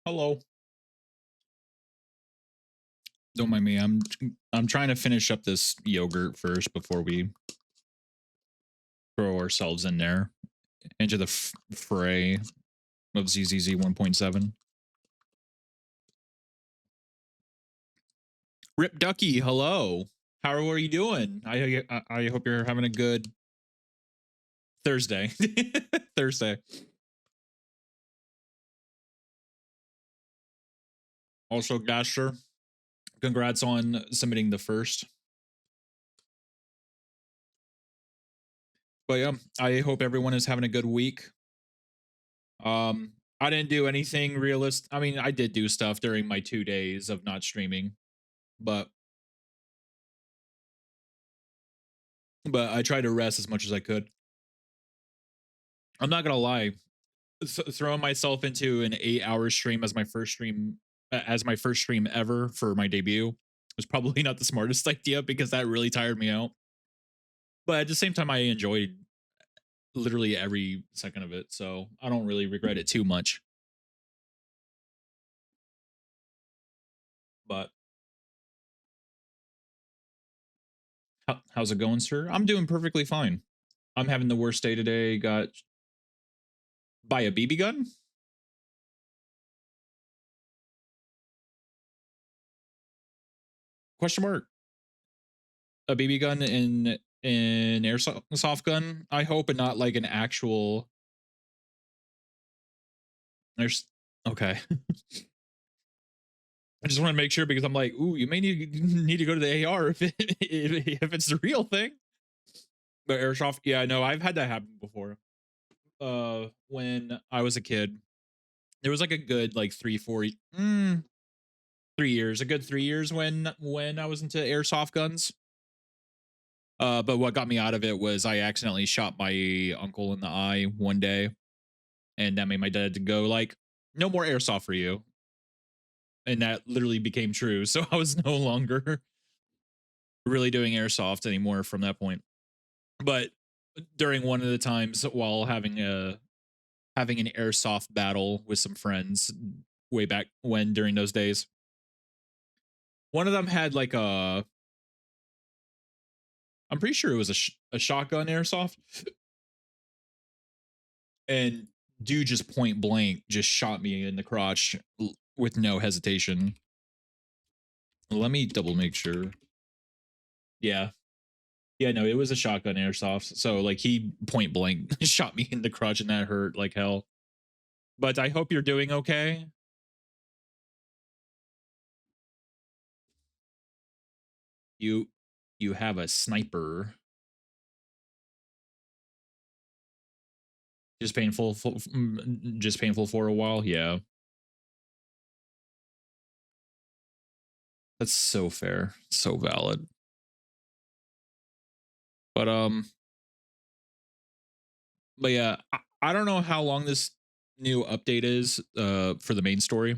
Hello. Don't mind me. I'm trying to finish up this yogurt first before we throw ourselves in there into the fray of ZZZ 1.7. Rip Ducky, hello. How are you doing? I hope you're having a good Thursday. Thursday. Also, Gaster, congrats on submitting the first. But yeah, I hope everyone is having a good week. I didn't do anything realist. I mean, I did do stuff during my 2 days of not streaming, but I tried to rest as much as I could. I'm not gonna lie, throwing myself into an 8-hour stream as my first stream ever for my debut was probably not the smartest idea because that really tired me out. But at the same time, I enjoyed literally every second of it, so I don't really regret it too much. But how's it going, sir? I'm doing perfectly fine. I'm having the worst day today. Got by a BB gun. Question mark. A BB gun in an airsoft gun, I hope, and not like an actual. There's okay. I just want to make sure because I'm like, ooh, you may need to go to the AR if it's the real thing. But airsoft, yeah, no, I've had that happen before. When I was a kid, there was like a good like 3 years, a good 3 years when I was into airsoft guns. But what got me out of it was I accidentally shot my uncle in the eye one day, and that made my dad go like, "No more airsoft for you," and that literally became true. So I was no longer really doing airsoft anymore from that point. But during one of the times while having an airsoft battle with some friends way back when during those days, one of them had like I'm pretty sure it was a shotgun airsoft, and dude just point blank just shot me in the crotch with no hesitation. Let me double make sure. Yeah. Yeah, no, it was a shotgun airsoft. So like he point blank shot me in the crotch and that hurt like hell. But I hope you're doing okay. You you have a sniper. Just painful for a while. Yeah. That's so fair. So valid. But yeah, I don't know how long this new update is for the main story.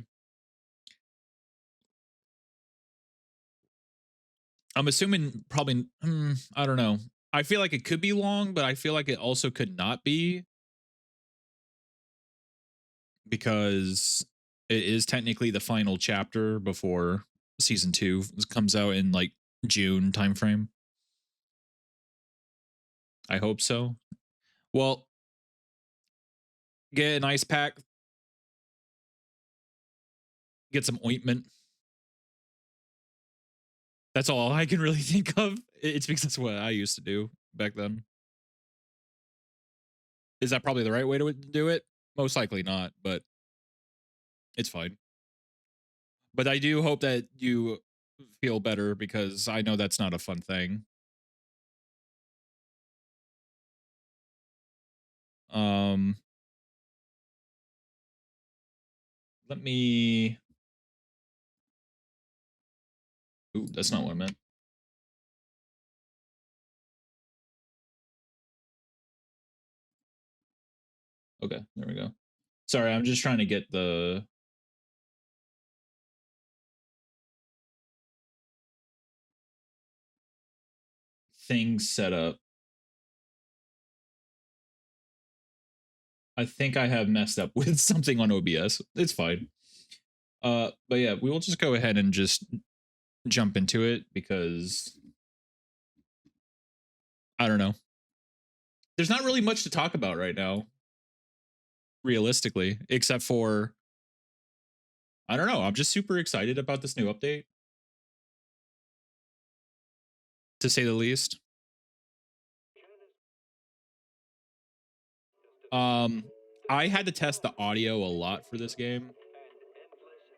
I'm assuming probably I don't know. I feel like it could be long, but I feel like it also could not be because it is technically the final chapter before season 2 comes out in like June timeframe. I hope so. Well, get an ice pack, get some ointment. That's all I can really think of. It's because that's what I used to do back then. Is that probably the right way to do it? Most likely not, but it's fine. But I do hope that you feel better because I know that's not a fun thing. Um, let me. Ooh, that's not what I meant. Okay, there we go. Sorry, I'm just trying to get the thing set up. I think I have messed up with something on OBS. It's fine. But yeah, we will just go ahead and just jump into it because I don't know. There's not really much to talk about right now, realistically, except for I don't know. I'm just super excited about this new update, to say the least. Um, I had to test the audio a lot for this game,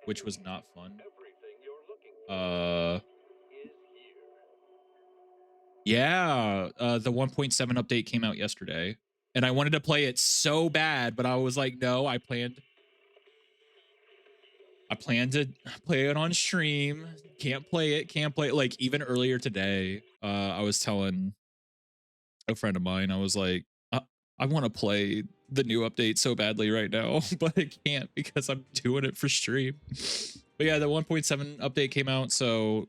which was not fun. Uh, yeah, the 1.7 update came out yesterday, and I wanted to play it so bad, but I was like, no, I planned to play it on stream. Can't play it. Like even earlier today, I was telling a friend of mine, I was like, I want to play the new update so badly right now, but I can't because I'm doing it for stream. But yeah, the 1.7 update came out, so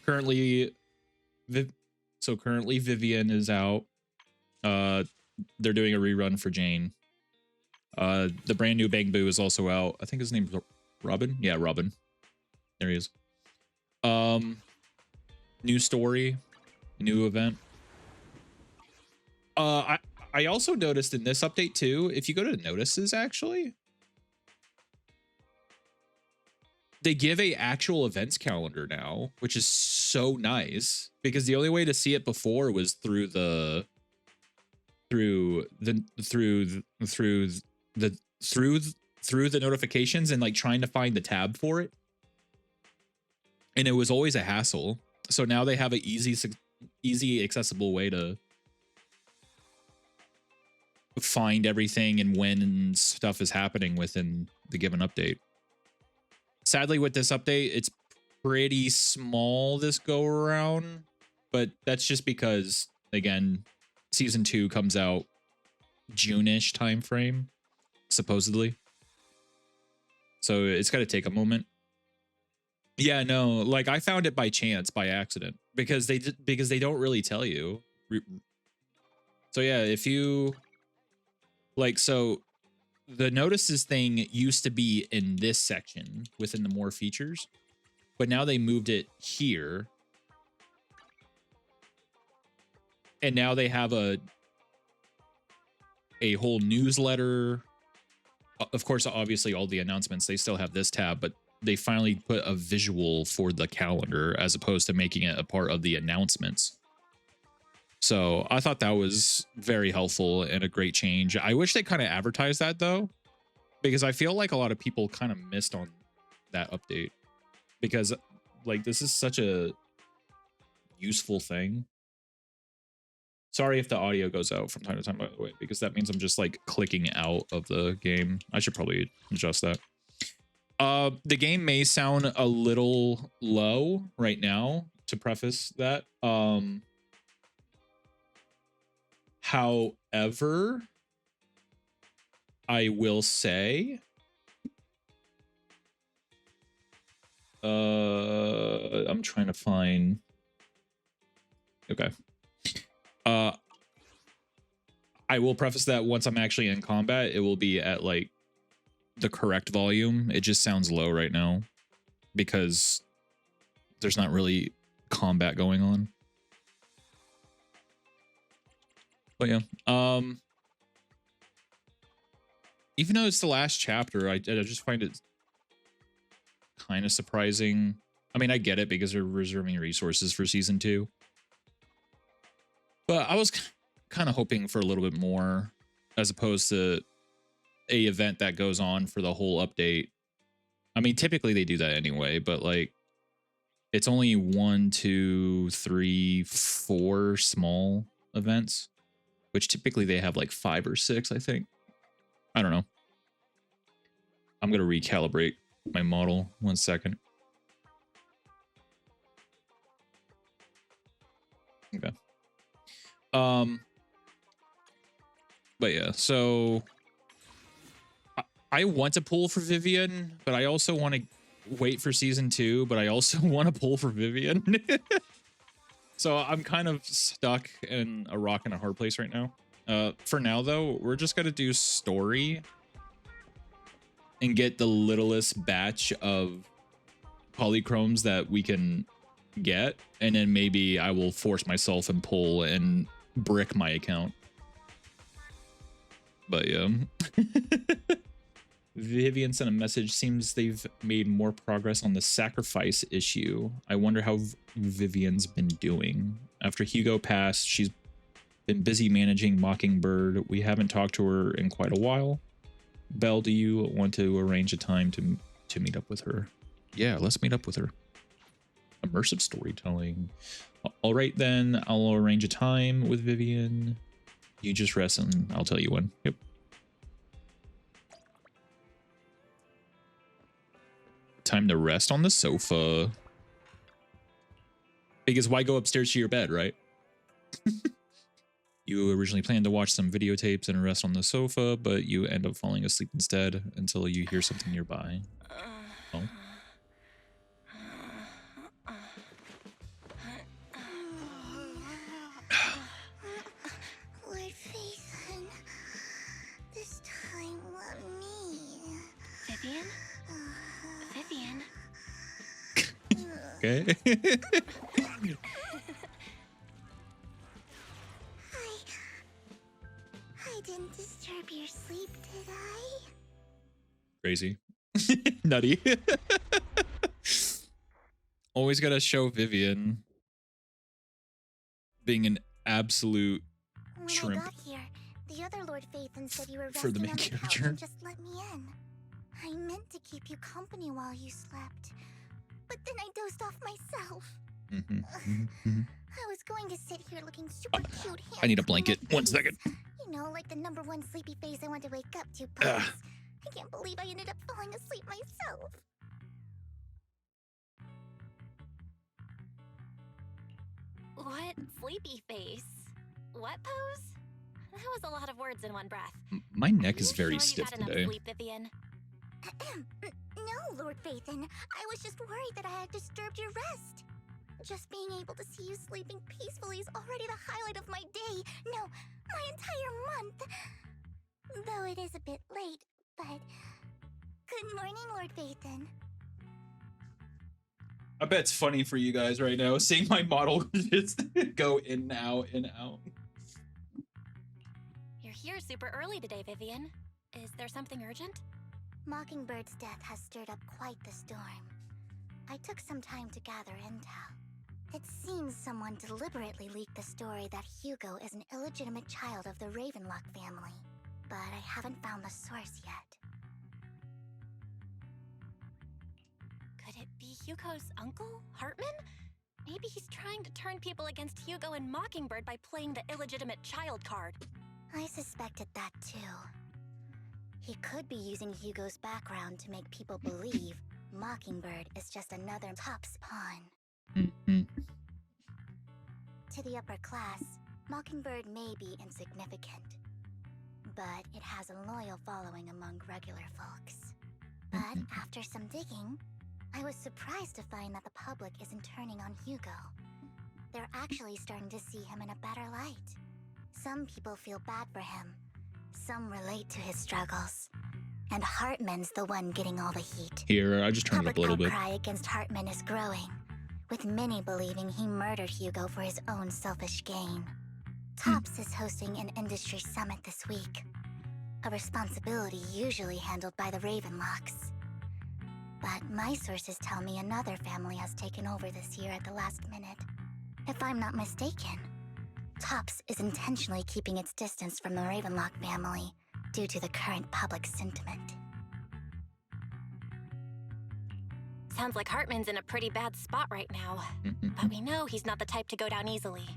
currently, currently Vivian is out. They're doing a rerun for Jane. The brand new Bang Boo is also out. I think his name's Robin. Yeah, Robin. There he is. New story, new event. I also noticed in this update too, if you go to notices, actually, they give a actual events calendar now, which is so nice because the only way to see it before was through the notifications and like trying to find the tab for it, and it was always a hassle. So now they have an easy accessible way to find everything and when stuff is happening within the given update. Sadly, with this update, it's pretty small this go around, but that's just because, again, season 2 comes out June-ish time frame, supposedly. So it's got to take a moment. Yeah, no, like I found it by chance, by accident, because they don't really tell you. So yeah, if you like, so the notices thing used to be in this section within the more features, but now they moved it here. And now they have a whole newsletter. Of course, obviously all the announcements, they still have this tab, but they finally put a visual for the calendar as opposed to making it a part of the announcements. So I thought that was very helpful and a great change. I wish they kind of advertised that though, because I feel like a lot of people kind of missed on that update, because like this is such a useful thing. Sorry if the audio goes out from time to time, by the way, because that means I'm just like clicking out of the game. I should probably adjust that. The game may sound a little low right now, to preface that. However, I will say, I'm trying to find. Okay. I will preface that once I'm actually in combat, it will be at like the correct volume. It just sounds low right now because there's not really combat going on. But yeah, even though it's the last chapter, I just find it kind of surprising. I mean, I get it because they're reserving resources for season 2, but I was kind of hoping for a little bit more, as opposed to a event that goes on for the whole update. I mean, typically they do that anyway, but like it's only 1, 2, 3, 4 small events, which typically they have like 5 or 6, I think. I don't know. I'm going to recalibrate my model. 1 second. Okay. But yeah, so I want to pull for Vivian, but I also want to wait for season 2, but I also want to pull for Vivian. So I'm kind of stuck in a rock and a hard place right now. For now though, we're just gonna do story. and get the littlest batch of polychromes that we can get, and then maybe I will force myself and pull and brick my account. But yeah. Vivian sent a message. Seems they've made more progress on the sacrifice issue. I wonder how Vivian's been doing. After Hugo passed, she's been busy managing Mockingbird. We haven't talked to her in quite a while. Belle, do you want to arrange a time to meet up with her? Yeah, let's meet up with her. Immersive storytelling. All right, then. I'll arrange a time with Vivian. You just rest and I'll tell you when. Yep. Time to rest on the sofa. Because why go upstairs to your bed, right? You originally planned to watch some videotapes and rest on the sofa, but you end up falling asleep instead until you hear something nearby. Oh. Lord Phaethon, this time let me. Vivian? Vivian? Okay. I didn't disturb your sleep, did I? Crazy. Nutty. Always gotta show Vivian being an absolute When shrimp. I got here, the other Lord Phaethon said you were For the resting main on the couch character. and just let me in. I meant to keep you company while you slept, but then I dozed off myself. I was going to sit here looking super cute. I need a handsome blanket. like 1 this. second. You know, like the #1 sleepy face I want to wake up to, but I can't believe I ended up falling asleep myself. What? Sleepy face? What pose? That was a lot of words in one breath. My neck is You very sure stiff you got today. enough sleep, Vivian? No, Lord Phaethon. I was just worried that I had disturbed your rest. Just being able to see you sleeping peacefully is already the highlight of my day. No, my entire month. Though it is a bit late, but... Good morning, Lord Phaethon. I bet it's funny for you guys right now, seeing my model just go in and out, in and out. You're here super early today, Vivian. Is there something urgent? Mockingbird's death has stirred up quite the storm. I took some time to gather intel. It seems someone deliberately leaked the story that Hugo is an illegitimate child of the Ravenlock family, but I haven't found the source yet. Could it be Hugo's uncle, Hartman? Maybe he's trying to turn people against Hugo and Mockingbird by playing the illegitimate child card. I suspected that too. He could be using Hugo's background to make people believe Mockingbird is just another Top's pawn. To the upper class, Mockingbird may be insignificant, but it has a loyal following among regular folks. But after some digging, I was surprised to find that the public isn't turning on Hugo. They're actually starting to see him in a better light. Some people feel bad for him. Some relate to his struggles. And Hartman's the one getting all the heat. Here, I just turned it up a little bit. Public outcry against Hartman is growing, with many believing he murdered Hugo for his own selfish gain. Tops is hosting an industry summit this week, a responsibility usually handled by the Ravenlocks. But my sources tell me another family has taken over this year at the last minute. If I'm not mistaken, Tops is intentionally keeping its distance from the Ravenlock family due to the current public sentiment. Sounds like Hartman's in a pretty bad spot right now. But we know he's not the type to go down easily.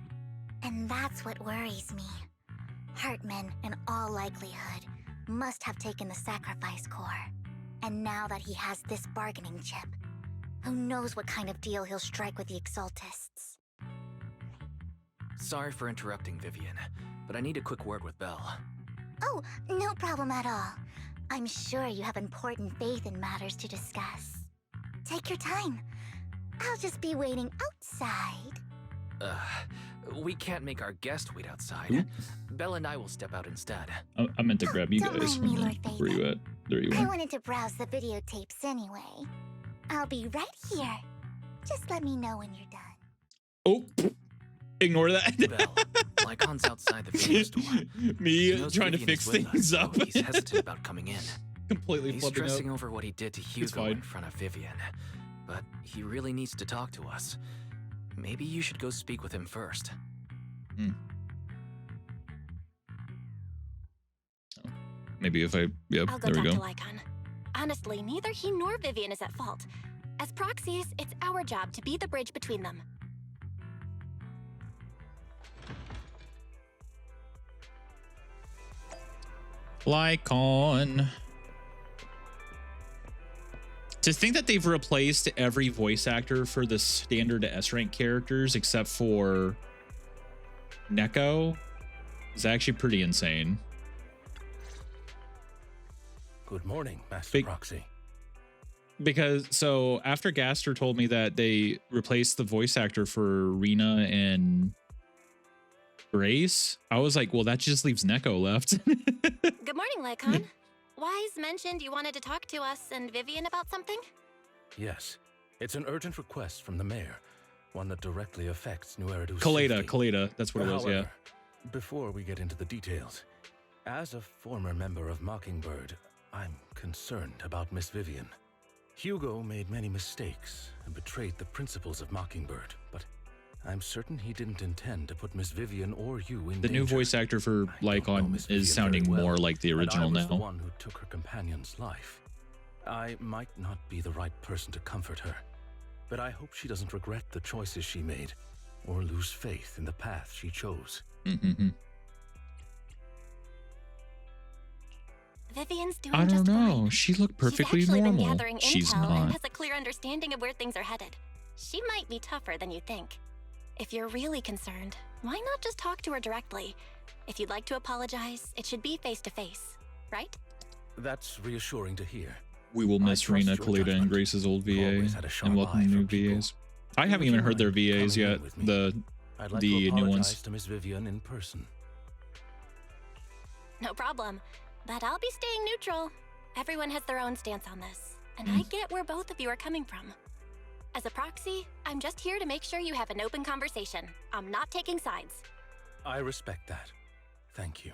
And that's what worries me. Hartman, in all likelihood, must have taken the sacrifice core. And now that he has this bargaining chip, who knows what kind of deal he'll strike with the Exaltists. Sorry for interrupting, Vivian, but I need a quick word with Belle. Oh, no problem at all. I'm sure you have important faith in matters to discuss. Take your time. I'll just be waiting outside. We can't make our guest wait outside. Oop. Belle and I will step out instead. I meant to grab you Don't guys. mind me, Hold on. Lord Where you Vaden. at? There you I are. wanted to browse the videotapes anyway. I'll be right here. Just let me know when you're done. Oh, ignore that. Belle, Lycon's outside the video store. He Me knows trying to Vivian fix is with us, things so up. He's hesitant about coming in. Completely He's flipping stressing up. over what he did to Hugo fine. in front of Vivian. But he really needs to talk to us. Maybe you should go speak with him first. Maybe if I, yep, I'll go there we talk to go. Lycon. Honestly, neither he nor Vivian is at fault. As proxies, it's our job to be the bridge between them. Lycon. To think that they've replaced every voice actor for the standard S rank characters except for Neko is actually pretty insane. Good morning, Master Big- Proxy. Because so after Gaster told me that they replaced the voice actor for Rena and Grace, I was like, well, that just leaves Neko left. Good morning, Lycon. Wise mentioned you wanted to talk to us and Vivian about something? Yes, it's an urgent request from the mayor, one that directly affects New Eridu's safety. Kaleda, that's what it was, yeah. However, before we get into the details, as a former member of Mockingbird, I'm concerned about Miss Vivian. Hugo made many mistakes and betrayed the principles of Mockingbird, but I'm certain he didn't intend to put Miss Vivian or you in The danger. new voice actor for I don't know Lycon Miss is Vivian sounding very well, more like the and original I was the now. one who took her companion's life. I might not be the right person to comfort her, but I hope she doesn't regret the choices she made or lose faith in the path she chose. Mm-hmm. Vivian's doing I don't just know. fine. She looked perfectly She's actually normal. been gathering She's intel and not. has a clear understanding of where things are headed. She might be tougher than you think. If you're really concerned, why not just talk to her directly? If you'd like to apologize, it should be face to face, right? That's reassuring to hear. We will I miss trust Rena, your Kaleda, and judgment. Grace's old You've VA, always had a sharp and welcome eye new for people. VAs. I Would haven't you even heard their mind VAs coming in yet. with me? I'd like The to new apologize ones. to Miss Vivian in person. No problem. But I'll be staying neutral. Everyone has their own stance on this, and I get where both of you are coming from. As a proxy, I'm just here to make sure you have an open conversation. I'm not taking sides. I respect that. Thank you.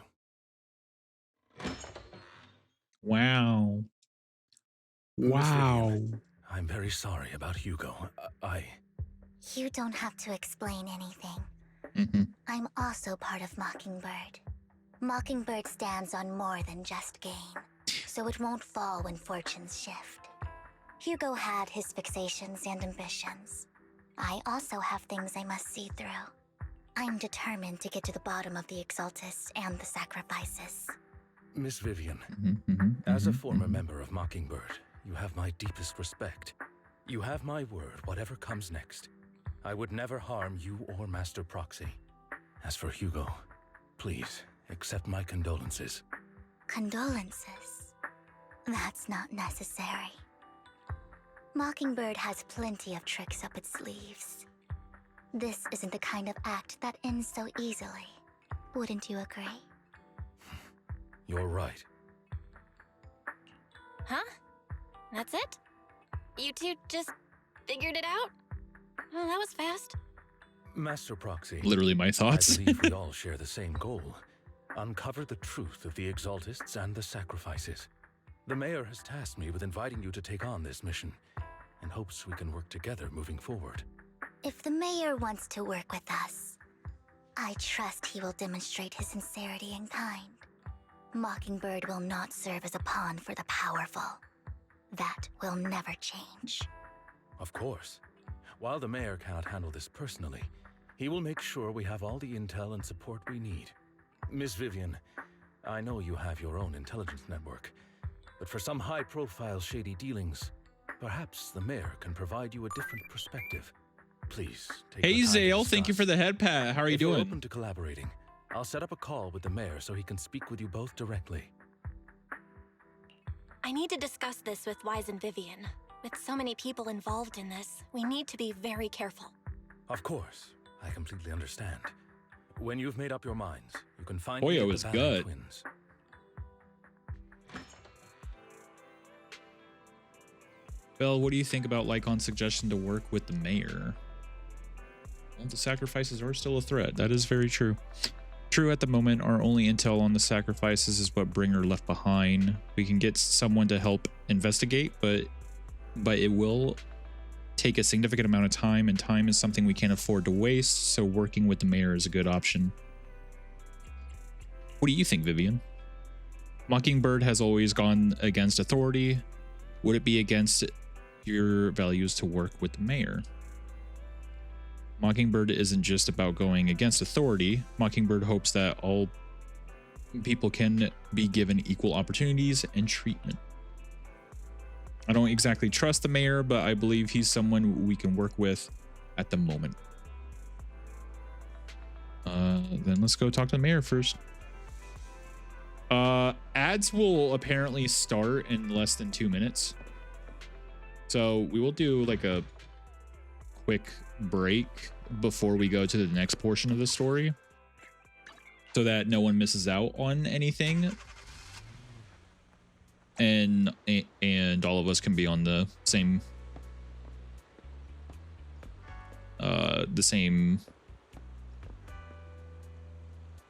Wow. Miss Wow. Vivian, I'm very sorry about Hugo. You don't have to explain anything. Mm-hmm. I'm also part of Mockingbird. Mockingbird stands on more than just gain, so it won't fall when fortunes shift. Hugo had his fixations and ambitions. I also have things I must see through. I'm determined to get to the bottom of the Exaltists and the sacrifices. Miss Vivian, Mm-hmm. as a former member of Mockingbird, you have my deepest respect. You have my word, whatever comes next. I would never harm you or Master Proxy. As for Hugo, please accept my condolences. Condolences? That's not necessary. Mockingbird has plenty of tricks up its sleeves. This isn't the kind of act that ends so easily. Wouldn't you agree? You're right. Huh? That's it? You two just figured it out? Well, that was fast. Master Proxy, Literally my thoughts. I believe we all share the same goal. Uncover the truth of the Exaltists and the sacrifices. The mayor has tasked me with inviting you to take on this mission, and hopes we can work together moving forward. If the mayor wants to work with us, I trust he will demonstrate his sincerity in kind. Mockingbird will not serve as a pawn for the powerful. That will never change. Of course. While the mayor cannot handle this personally, he will make sure we have all the intel and support we need. Miss Vivian, I know you have your own intelligence network, but for some high-profile shady dealings, perhaps the mayor can provide you a different perspective. Please, take Hey, the time to Zale, thank you discuss. for the head pat. How are you If you're doing? open to collaborating, I'll set up a call with the mayor so he can speak with you both directly. I need to discuss this with Wise and Vivian. With so many people involved in this, we need to be very careful. Of course. I completely understand. When you've made up your minds, you can find me Pollo at the is Valley good. Twins. Belle, what do you think about Lycon's suggestion to work with the mayor? Well, the sacrifices are still a threat. That is very true. True, at the moment, our only intel on the sacrifices is what Bringer left behind. We can get someone to help investigate, but it will take a significant amount of time, and time is something we can't afford to waste, so working with the mayor is a good option. What do you think, Vivian? Mockingbird has always gone against authority. Would it be against your values to work with the mayor? Mockingbird isn't just about going against authority. Mockingbird hopes that all people can be given equal opportunities and treatment. I don't exactly trust the mayor, but I believe he's someone we can work with at the moment. Then let's go talk to the mayor first. Ads will apparently start in less than 2 minutes. So we will do like a quick break before we go to the next portion of the story, so that no one misses out on anything, and all of us can be on the same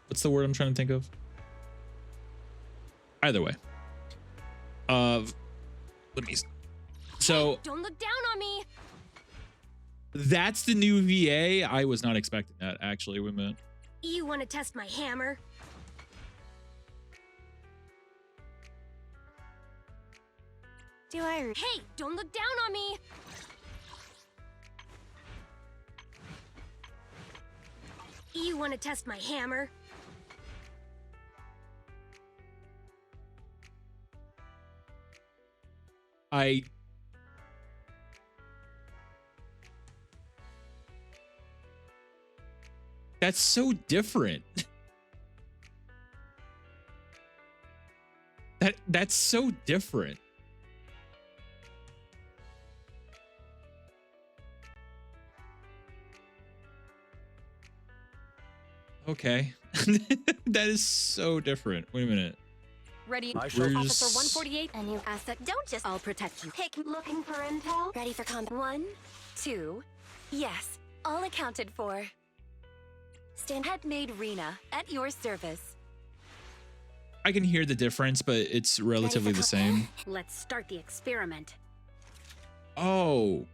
what's the word I'm trying to think of? Either way. Let me so Don't look down on me. that's the new VA. I was not expecting that, actually. Wait a minute. You want to test my hammer? Do I? Hey, don't look down on me. You want to test my hammer? That's so different. That's so different. Okay. That is so different. Wait a minute. Ready, I shall- Officer 148. A new asset. Don't just. I'll protect you. Pick. Looking for intel. Ready for combat. 1, 2. Yes, all accounted for. Stand. Had made Rena at your service. I can hear the difference, but it's relatively the same. Let's start the experiment. Oh.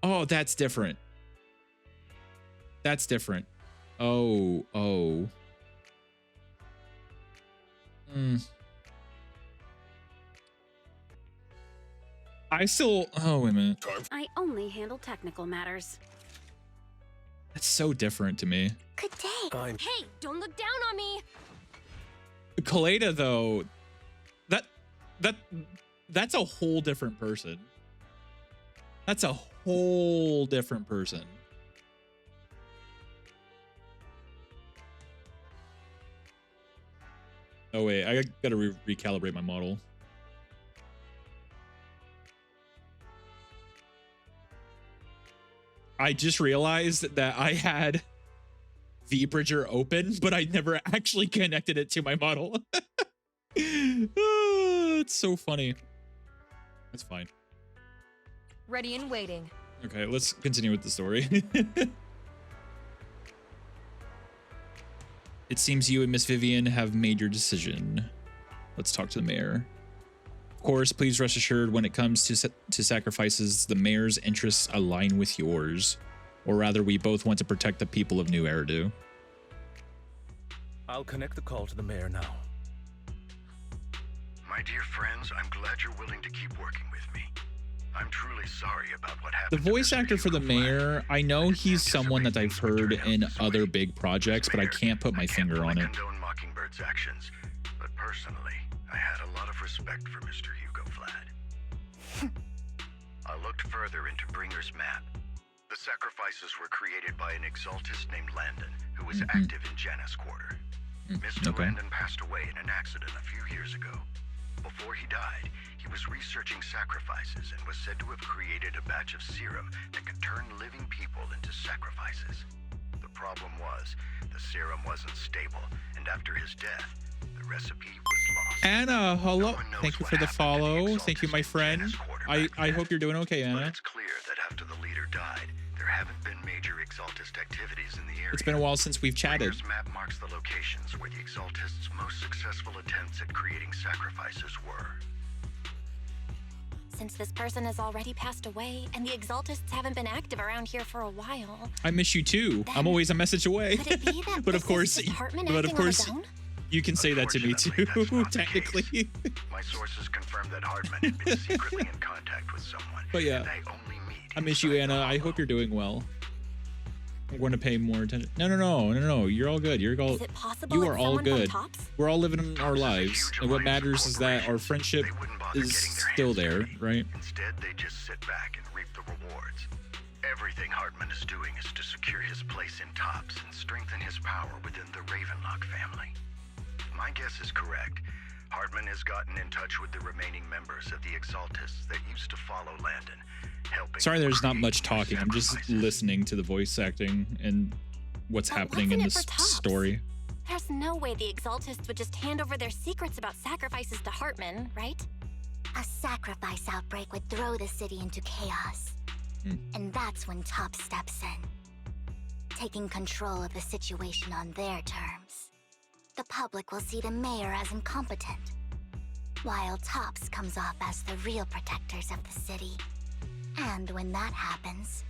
Oh, that's different. That's different. Oh. I still. Oh, wait a minute. I only handle technical matters. That's so different to me. Good day. Hey, don't look down on me. Kaleda, though, that's a whole different person. That's a whole different person. Oh wait, I gotta recalibrate my model. I just realized that I had VBridger open, but I never actually connected it to my model. It's so funny. That's fine. Ready and waiting. Okay, let's continue with the story. It seems you and Miss Vivian have made your decision. Let's talk to the mayor. Of course, please rest assured when it comes to sacrifices, the mayor's interests align with yours. Or rather, we both want to protect the people of New Eridu. I'll connect the call to the mayor now. My dear friends, I'm glad you're willing to keep working with me. I'm truly sorry about what The happened. to voice Mr. actor for the Hugo Flack. mayor, I know he's someone that I've heard in other big projects, but I can't put my finger on it. I can't fully condone Mockingbird's actions, but personally, I had a lot of respect for Mr. Hugo Flad. I looked further into Bringer's map. The sacrifices were created by an exaltist named Landon, who was active in Janus Quarter. Mr. Okay. Landon passed away in an accident a few years ago. Before he died, he was researching sacrifices and was said to have created a batch of serum that could turn living people into sacrifices. The problem was, the serum wasn't stable, and after his death, the recipe was lost. Anna, hello. No one knows Thank you what for the happened to follow. the Thank you, my Exaltus friend. Janus quarter I back then. hope you're doing okay, But Anna. it's clear that after the leader died, there haven't been major Exaltist activities in the area. It's been a while since we've chatted. Bringer's map marks the locations where the Exaltists' most successful attempts at creating sacrifices were. Since this person has already passed away, and the Exaltists haven't been active around here for a while, I miss you too. I'm Then, always a message away. could it be that but this of course, is the department but of acting on its course, own? you can say that to me too. Unfortunately, that's not the Technically. case. My sources confirmed that Hardman had been secretly in contact with someone. But yeah, and they only meet I miss you, inside the Anna. I hollow. hope you're doing well. I'm going to pay more attention. No. You're all good. You're all. Is it possible You it's are all someone from good. Tops? We're all living our Tops is a lives, huge and what alliance of matters is that our corporations. friendship They wouldn't bother is getting their still hands there, dirty. right? Instead, they just sit back and reap the rewards. Everything Hartman is doing is to secure his place in Tops and strengthen his power within the Ravenlock family. My guess is correct. Hartman has gotten in touch with the remaining members of the Exaltists that used to follow Landon, helping Sorry, there's not create much more talking. I'm just sacrifices. listening to the voice acting and what's But happening what's in in it this for Tops? story. There's no way the Exaltists would just hand over their secrets about sacrifices to Hartman, right? A sacrifice outbreak would throw the city into chaos. And that's when Top steps in, taking control of the situation on their terms. The public will see the mayor as incompetent, while Tops comes off as the real protectors of the city. And when that happens,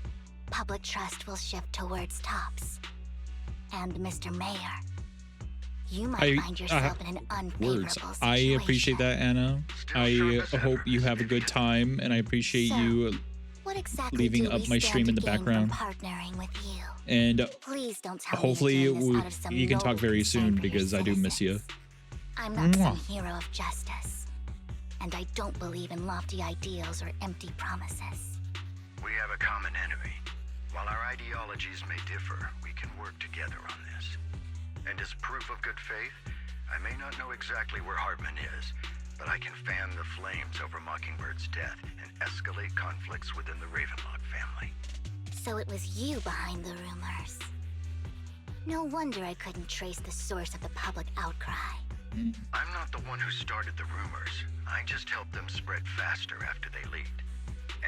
public trust will shift towards Tops. And Mr. Mayor, you might find yourself in an unfavorable Words. situation. I appreciate that, Anna. I hope you have a good time, and I appreciate So, you. What exactly leaving do up we my stand stream to in the gain background. from partnering with you? And Please don't tell hopefully me you're doing this out of some you can talk noble very concern soon for your because I do miss you. citizens. I'm not some Mwah. hero of justice, and I don't believe in lofty ideals or empty promises. We have a common enemy. While our ideologies may differ, we can work together on this. And as proof of good faith, I may not know exactly where Hartman is, but I can fan the flames over Mockingbird's death and escalate conflicts within the Ravenlock family. So it was you behind the rumors. No wonder I couldn't trace the source of the public outcry. I'm not the one who started the rumors. I just helped them spread faster after they leaked.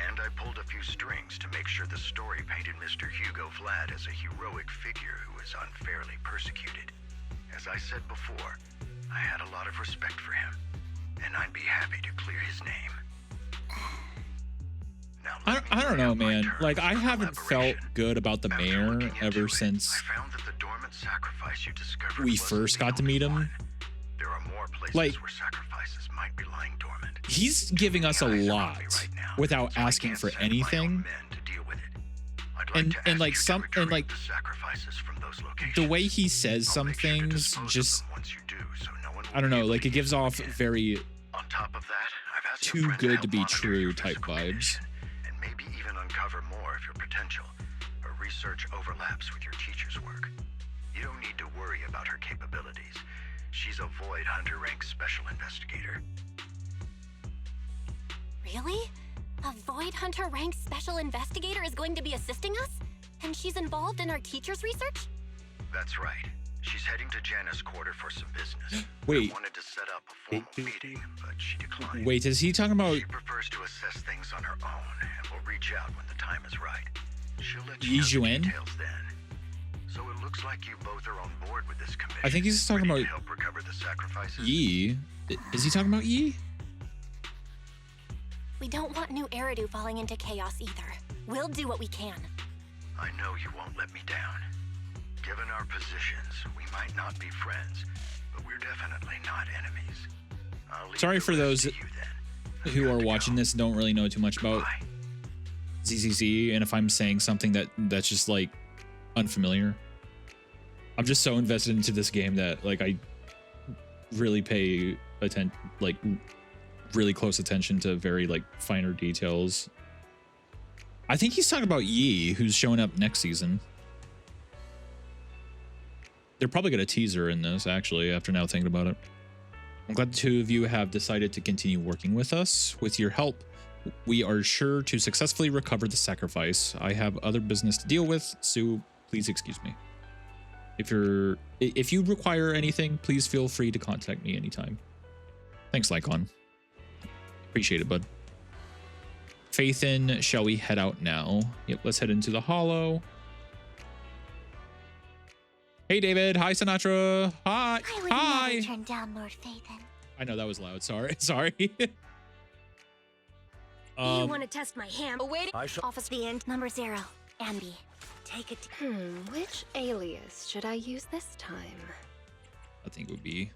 And I pulled a few strings to make sure the story painted Mr. Hugo Vlad as a heroic figure who was unfairly persecuted. As I said before, I had a lot of respect for him, and I'd be happy to clear his name. Now, let me I don't lay know, out my man. terms Like, I for haven't felt collaboration. good about the After mayor looking into ever it, since I found that the dormant sacrifice you discovered we wasn't first the got to only meet him. one. There are more places Like, where sacrifices might be lying dormant. he's giving us a The eyes are on me lot right now, without so I asking can't for send my own anything. men to deal with it. I'd like And- to and, ask like, you to some- and, retrieve like, the sacrifices from those locations. The way he says I'll some make sure to things dispose of just, them once you do, so no one will I don't be know, able like to it gives use them off again. very On top of that, I've asked too your friend good help to be monitor true your type physical vibes. condition, and maybe even uncover more of your potential. Her research overlaps with your teacher's work. You don't need to worry about her capabilities. She's a Void Hunter rank special investigator. Really? A Void Hunter ranked special investigator is going to be assisting us? And she's involved in our teacher's research? That's right. She's heading to Janus Quarter for some business. Wait. I wanted to set up a formal meeting, but she declined. Wait, is he talking about She prefers to assess things on her own, and will reach out when the time is right. She'll let Yi you know the Zhuan? details then. So it looks like you both are on board with this commission. I think he's talking ready about to help recover the sacrifices. Yi? Is he talking about Yi? We don't want new Eridu falling into chaos either. We'll do what we can. I know you won't let me down. Given our positions, we might not be friends, but we're definitely not enemies. I'll leave Sorry the for rest those to you then. I've who got are to watching go. this don't really know too much about Bye. ZZZ, and if I'm saying something that's just like unfamiliar, I'm just so invested into this game that like I really pay really close attention to very like finer details. I think he's talking about Yi, who's showing up next season. They're probably gonna tease her in this, actually, after now thinking about it. I'm glad the two of you have decided to continue working with us. With your help, we are sure to successfully recover the sacrifice. I have other business to deal with, so please excuse me. If you require anything, please feel free to contact me anytime. Thanks, Lycon. Appreciate it, bud. Faith in, shall we head out now? Yep, let's head into the hollow. Hey, David. Hi, Sinatra. Hi. I would Hi. never turn down Lord Phaethon. I know that was loud. Sorry. Sorry. You want to test my ham? Awaiting I shall. office the end. Number 0, Ambi. Take it. Which alias should I use this time? I think it would be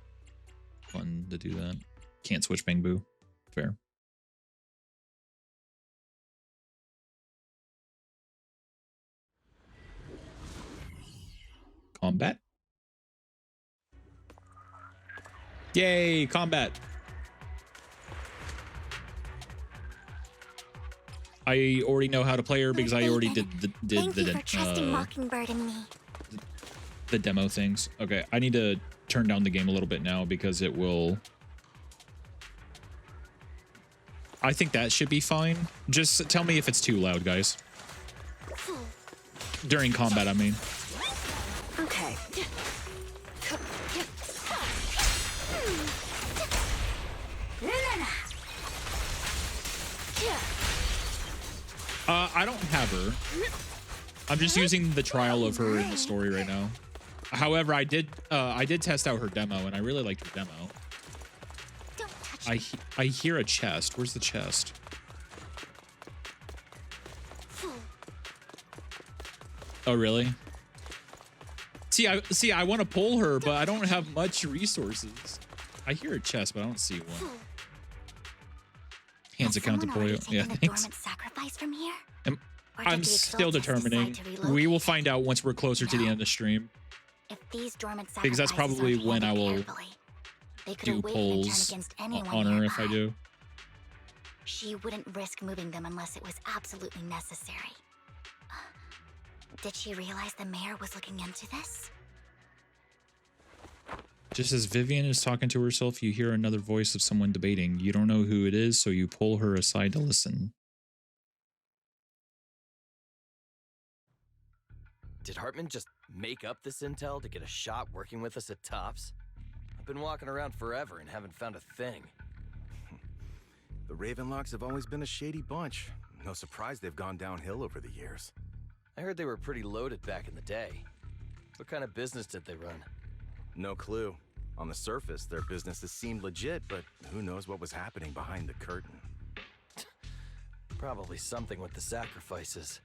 fun to do that. Can't switch Bang Boo. Fair. Combat. Yay, combat. I already know how to play her because I already did Thank you for trusting Mockingbird and me. the demo things. Okay, I need to turn down the game a little bit now because it will. I think that should be fine. Just tell me if it's too loud, guys. During combat, I mean. Okay. I don't have her. I'm just using the trial of her in the story right now. However, I did test out her demo, and I really liked her demo. Don't touch I hear a chest. Where's the chest? Oh, really? See, I want to pull her, but I don't have much resources. I hear a chest, but I don't see one. Hands accounted for you. Yeah, thanks. Sacrifice from here? I'm still determining. We will find out once we're closer to the end of the stream. If these dormant Because that's probably when I will do polls on her if I do. She wouldn't risk moving them unless it was absolutely necessary. Did she realize the mayor was looking into this? Just as Vivian is talking to herself, you hear another voice of someone debating. You don't know who it is, so you pull her aside to listen. Did Hartman just make up this intel to get a shot working with us at Tops? I've been walking around forever and haven't found a thing. The Ravenlocks have always been a shady bunch. No surprise they've gone downhill over the years. I heard they were pretty loaded back in the day. What kind of business did they run? No clue. On the surface, their businesses seemed legit, but who knows what was happening behind the curtain. Probably something with the sacrifices.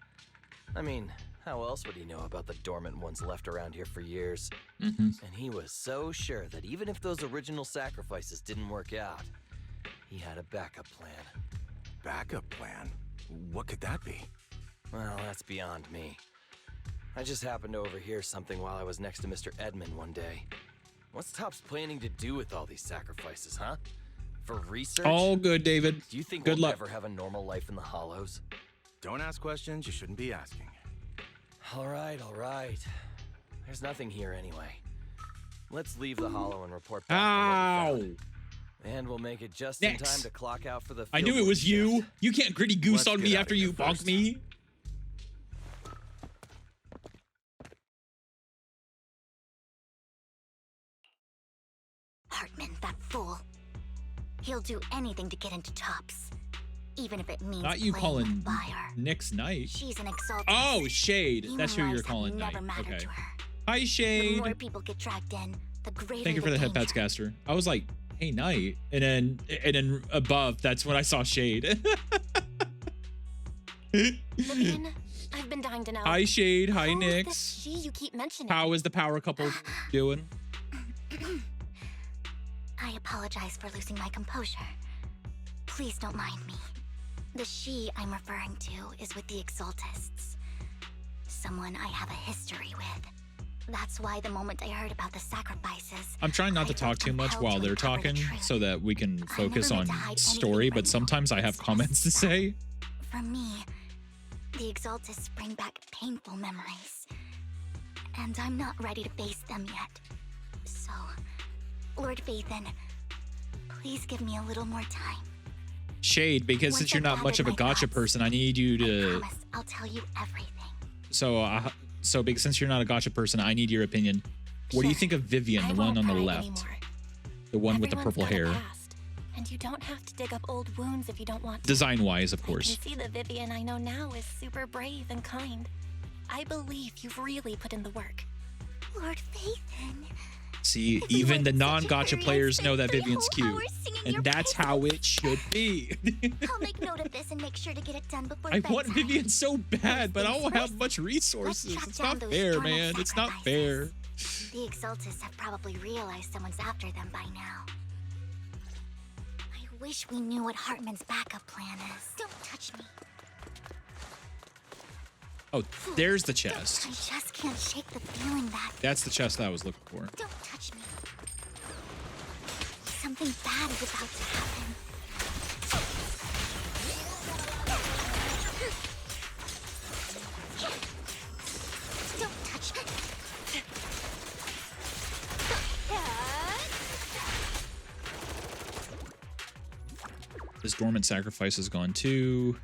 I mean, how else would he know about the dormant ones left around here for years? And he was so sure that even if those original sacrifices didn't work out, he had a backup plan. Backup plan? What could that be? Well, that's beyond me. I just happened to overhear something while I was next to Mr. Edmund one day. What's Tops planning to do with all these sacrifices, huh? For research? All good, David. Do you think Good we'll luck. ever have a normal life in the Hollows? Don't ask questions you shouldn't be asking. All right. There's nothing here anyway. Let's leave the Hollow and report back to what we found. And we'll make it just in time to clock out for the I knew it fieldwork was you. shift. You can't gritty goose Let's on get me out after of here you bonk first. me. Hartman, that fool. He'll do anything to get into Tops. Even if it means Not you playing calling with fire. Nick's Knight. She's an exalted. Oh, Shade. Human That's who you're lives have calling Knight. never mattered Okay. to her. Hi, The Shade. more people get dragged in, the greater Thank you for the head pats, danger. caster. I was like, hey, Knight. And then above, that's when I saw Shade. Vivian, I've been dying to know. Hi, Shade. Hi, Who is this Nyx. she you keep mentioning? How is the power couple doing? I apologize for losing my composure. Please don't mind me. The she I'm referring to is with the Exaltists. Someone I have a history with. That's why the moment I heard about the sacrifices, I'm trying not to I felt talk too much compelled while to they're uncover the talking truth. so that we can focus never on meant to hide anything story, from but you. sometimes I have It's comments to just say. For me, the Exaltists bring back painful memories. And I'm not ready to face them yet. So, Lord Phaethon, Please give me a little more time. Shade, because Once since you're I've not much of a gathered my gacha thoughts, person, I need you I to. promise I'll tell you everything. So big. Since you're not a gacha person, I need your opinion. What do you Sure. think of Vivian, I the one won't on the pry left, anymore. the one with the Everyone's purple got a hair? past, and you don't have to dig up old wounds if you don't want to. Design-wise, of I course. can see the Vivian I know now is super brave and kind. I believe you've really put in the work. Lord Phaethon. See, If we even weren't the such a non-gacha hurry, I'd players know spend that 3 Vivian's whole cute, hours singing and your that's how it should be. I'll make note of this and make sure to get it done before I bedtime. want Vivian so bad, but I don't have much resources. track It's down not those fair, dormant man. It's not fair. The Exaltists have probably realized someone's after them by now. I wish we knew what Hartman's backup plan is. Don't touch me. Oh, there's the chest. I just can't shake the feeling that. That's the chest I was looking for. Don't touch me. Something bad is about to happen. Don't touch me. This dormant sacrifice is gone too.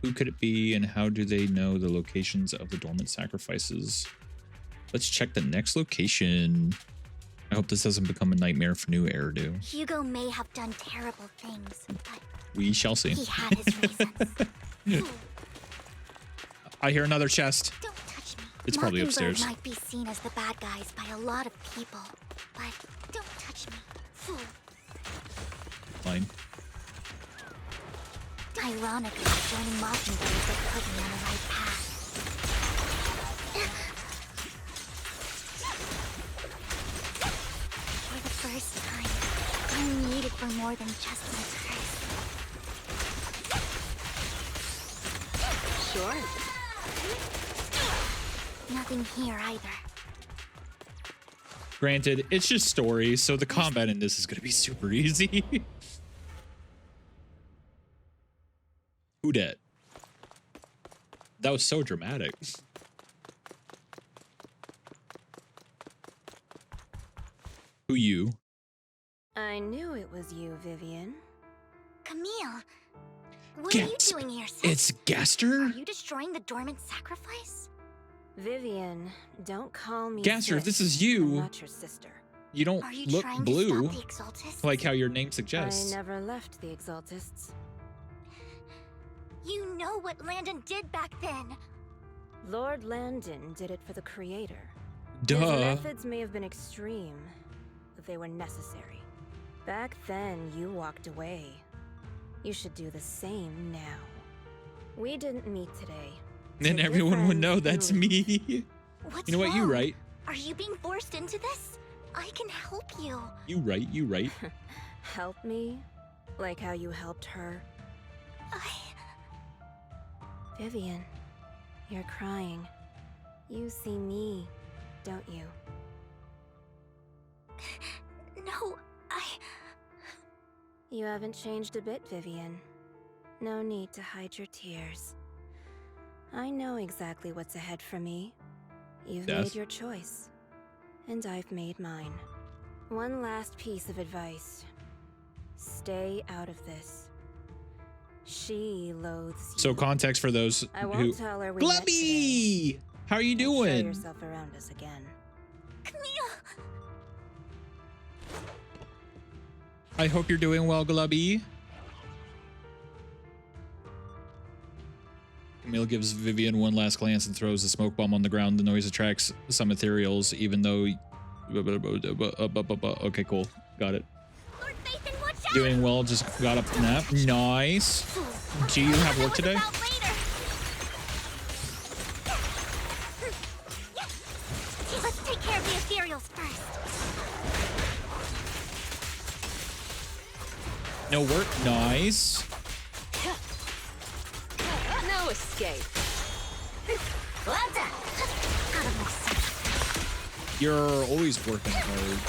Who could it be, and how do they know the locations of the dormant sacrifices? Let's check the next location. I hope this doesn't become a nightmare for new Eridu. Hugo may have done terrible things, but We shall see. he had his reasons. I hear another chest. Don't touch me. It's probably Mockingbird upstairs. might be seen as the bad guys by a lot of people, but don't touch me. Fool. Fine. Ironically, joining Mockingbird is what put me on the right path. For the first time, I'm needed for more than just my curse. Sure. Nothing here either. Granted, it's just story, so the combat in this is going to be super easy. Who dat? That was so dramatic. Who you? I knew it was you, Vivian. Camille, what are you Gasp. doing here, sis? It's Gaster? Are you destroying the dormant sacrifice? Vivian, don't call me Gaster, if sis. this is I'm you, not your sister. you don't Are you look trying blue to stop the Exaltists? like how your name I suggests. never left the Exaltists. You know what Landon did back then. Lord Landon did it for the Creator. His Duh. methods may have been extreme, but they were necessary. Back then, you walked away. You should do the same now. We didn't meet today. Then to everyone would defend know and that's lead. me. What's You know what? You wrong? right. Are you being forced into this? I can help you. You right. You right. Help me? Like how you helped her? Vivian, you're crying. You see me, don't you? No, You haven't changed a bit, Vivian. No need to hide your tears. I know exactly what's ahead for me. You've Death. made your choice, and I've made mine. One last piece of advice. Stay out of this. She loathes you. So context for those I who. won't tell her we met today. Glubby! How are you Show doing? yourself around us again. Camille. I hope you're doing well, Glubby. Camille gives Vivian one last glance and throws a smoke bomb on the ground. The noise attracts some ethereals, even though. Okay, cool. Got it. Lord Phaethon, watch out! Doing well. Just got up from that. Nice. Do you have work today? Let's take care of the ethereals first. No work. Nice. No escape. Out of my sight. You're always working hard.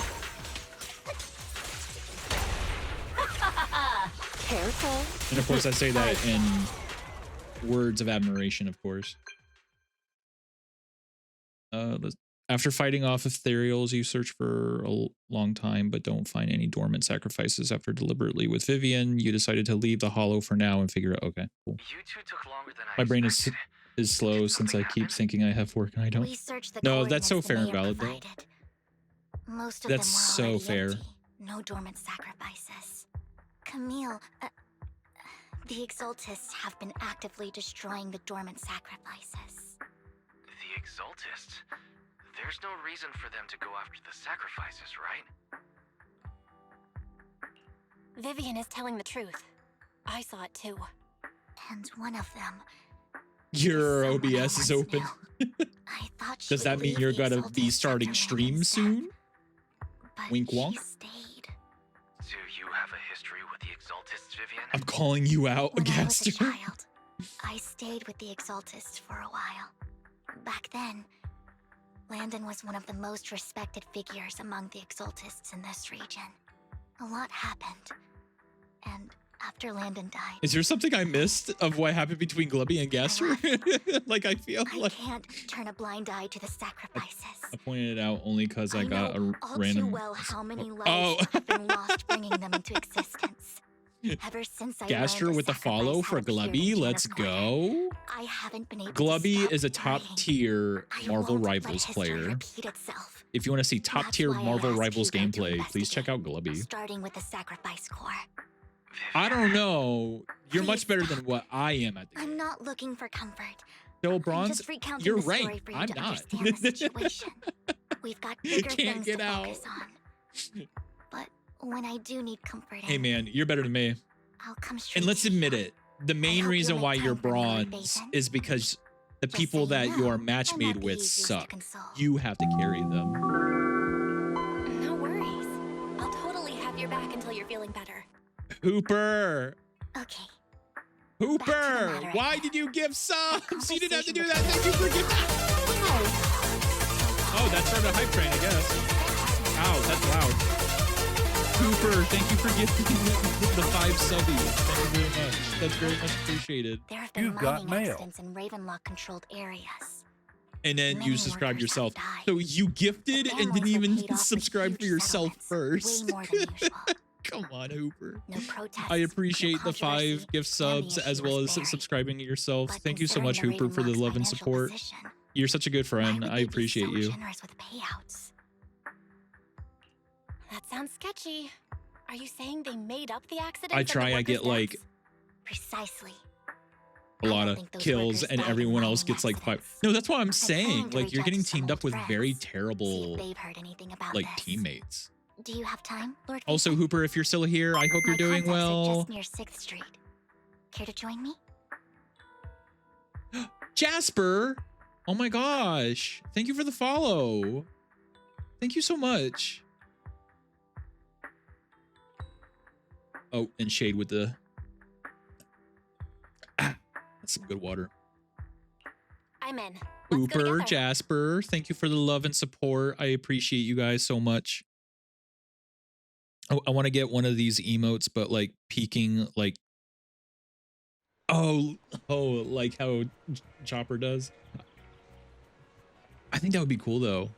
Careful. And of course, I say that in words of admiration, of course. Let's After fighting off ethereals, you search for a long time, but don't find any dormant sacrifices. After deliberately with Vivian, you decided to leave the hollow for now and figure out, okay, cool. You two took longer than I My brain expected. is slow since I keep thinking I have work and I don't. We searched the No, that's so coordinates fair the and mayor valid, though. provided. Most of That's them were so already fair. empty. No dormant sacrifices. Camille, the Exaltists have been actively destroying the dormant sacrifices. The Exaltists? There's no reason for them to go after the sacrifices, right? Vivian is telling the truth. I saw it too. And one of them. Your someone I OBS is once open. knew. I thought she Does that would mean leave you're the gonna Exaltists be starting after stream Landon's soon? death, but Wink she wonk. stayed. Do you have a history with the Exaltists, Vivian? I'm calling you out, When I was a Gaster. child, I stayed with the Exaltists for a while. Back then, Landon was one of the most respected figures among the Exaltists in this region. A lot happened. And after Landon died, Is there something I missed of what happened between Glubby and Gaster? Like, I feel I like can't turn a blind eye to the sacrifices. I pointed it out only because I got know a all random. too well how many lives Oh. have been lost bringing them into existence. Ever since I Gaster learned a with the follow sacrifice for had appeared Glubby. in Let's Janus Corner, go. I haven't been able Glubby to stop is a top praying. tier I Marvel won't let Rivals history player. repeat itself. If you want to see top That's tier why I Marvel asked Rivals Hugo to gameplay, please check out investigate, Glubby. starting with the Sacrifice Corps. I don't know. You're much Please better stop. than what I am at the game. I'm not looking for comfort. Still I'm bronze. just recounting You're the story right. for you I'm to not. understand the situation. We've got bigger Can't things get to out. focus on. But when I do need comforting, Hey man, you're better than me. I'll come straight And let's to you. admit it. The main hope reason you'll why make you're time for me, Lord bronze Basin. is because the Just people so that you you know, are match I'm made not the with easiest to suck. console. You have to carry them. No worries. I'll totally have your back until you're feeling better. Hooper. Okay. Hooper, matter at why hand. did you give subs? You didn't have to do that. Conversation Thank you for giving. Oh, that started a hype train, I guess. Ow, that's loud. Hooper, thank you for gifting the 5 subbies. Thank you very much. That's very much appreciated. There have been You've got mining mail. accidents in Ravenlock-controlled areas. And then Many you subscribed workers yourself. have died. So you gifted and didn't Families were even paid off with subscribe for huge yourself settlements, first. Way more than usual. Come on, Hooper. No protests. I appreciate no the 5 gift subs as well as subscribing to yourself. But Thank you so much, considering Hooper, for the Ravenlock's love and financial support. position, You're such a good why friend. would I they be appreciate so you. generous with payouts? That sounds sketchy. Are you saying they made up the accident? I try, I get like Precisely. a I lot don't of think those kills workers and died in everyone else mining gets like 5. accidents. No, that's what I'm I saying. plan to Like you're reach getting out to some teamed up old with very friends, see terrible if they've heard anything about like this. teammates. Do you have time, Lord? Also, Vincent? Hooper, if you're still here, I hope My you're doing contacts are well. just near 6th Street. Care to join me? Jasper! Oh my gosh. Thank you for the follow. Thank you so much. Oh, and Shade with the... Ah, that's some good water. I'm in. Let's go Hooper, together. Jasper, thank you for the love and support. I appreciate you guys so much. Oh, I want to get one of these emotes, but like peeking, like, oh, like how Chopper does. I think that would be cool though.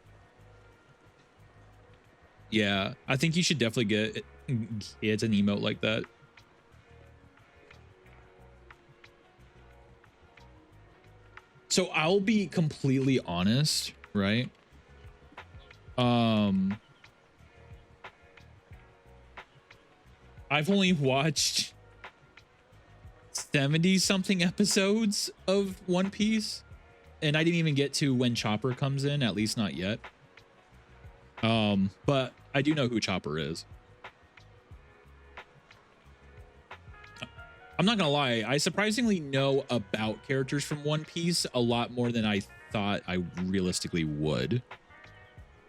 Yeah, I think you should definitely get an emote like that. So I'll be completely honest, right? I've only watched 70 something episodes of One Piece, and I didn't even get to when Chopper comes in, at least not yet. But I do know who Chopper is. I'm not gonna lie, I surprisingly know about characters from One Piece a lot more than I thought I realistically would.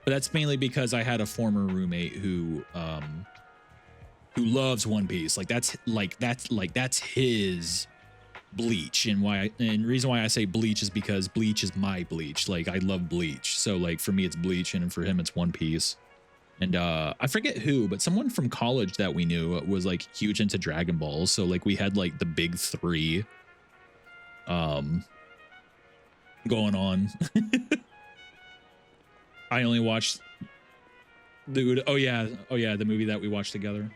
But that's mainly because I had a former roommate who loves One Piece. That's his Bleach. And reason why I say Bleach is because Bleach is my Bleach. Like, I love Bleach. So like for me it's Bleach, and for him it's One Piece. And I forget who, but someone from college that we knew was like huge into Dragon Ball. So like we had like the big 3 going on. I only watched the oh yeah, the movie that we watched together.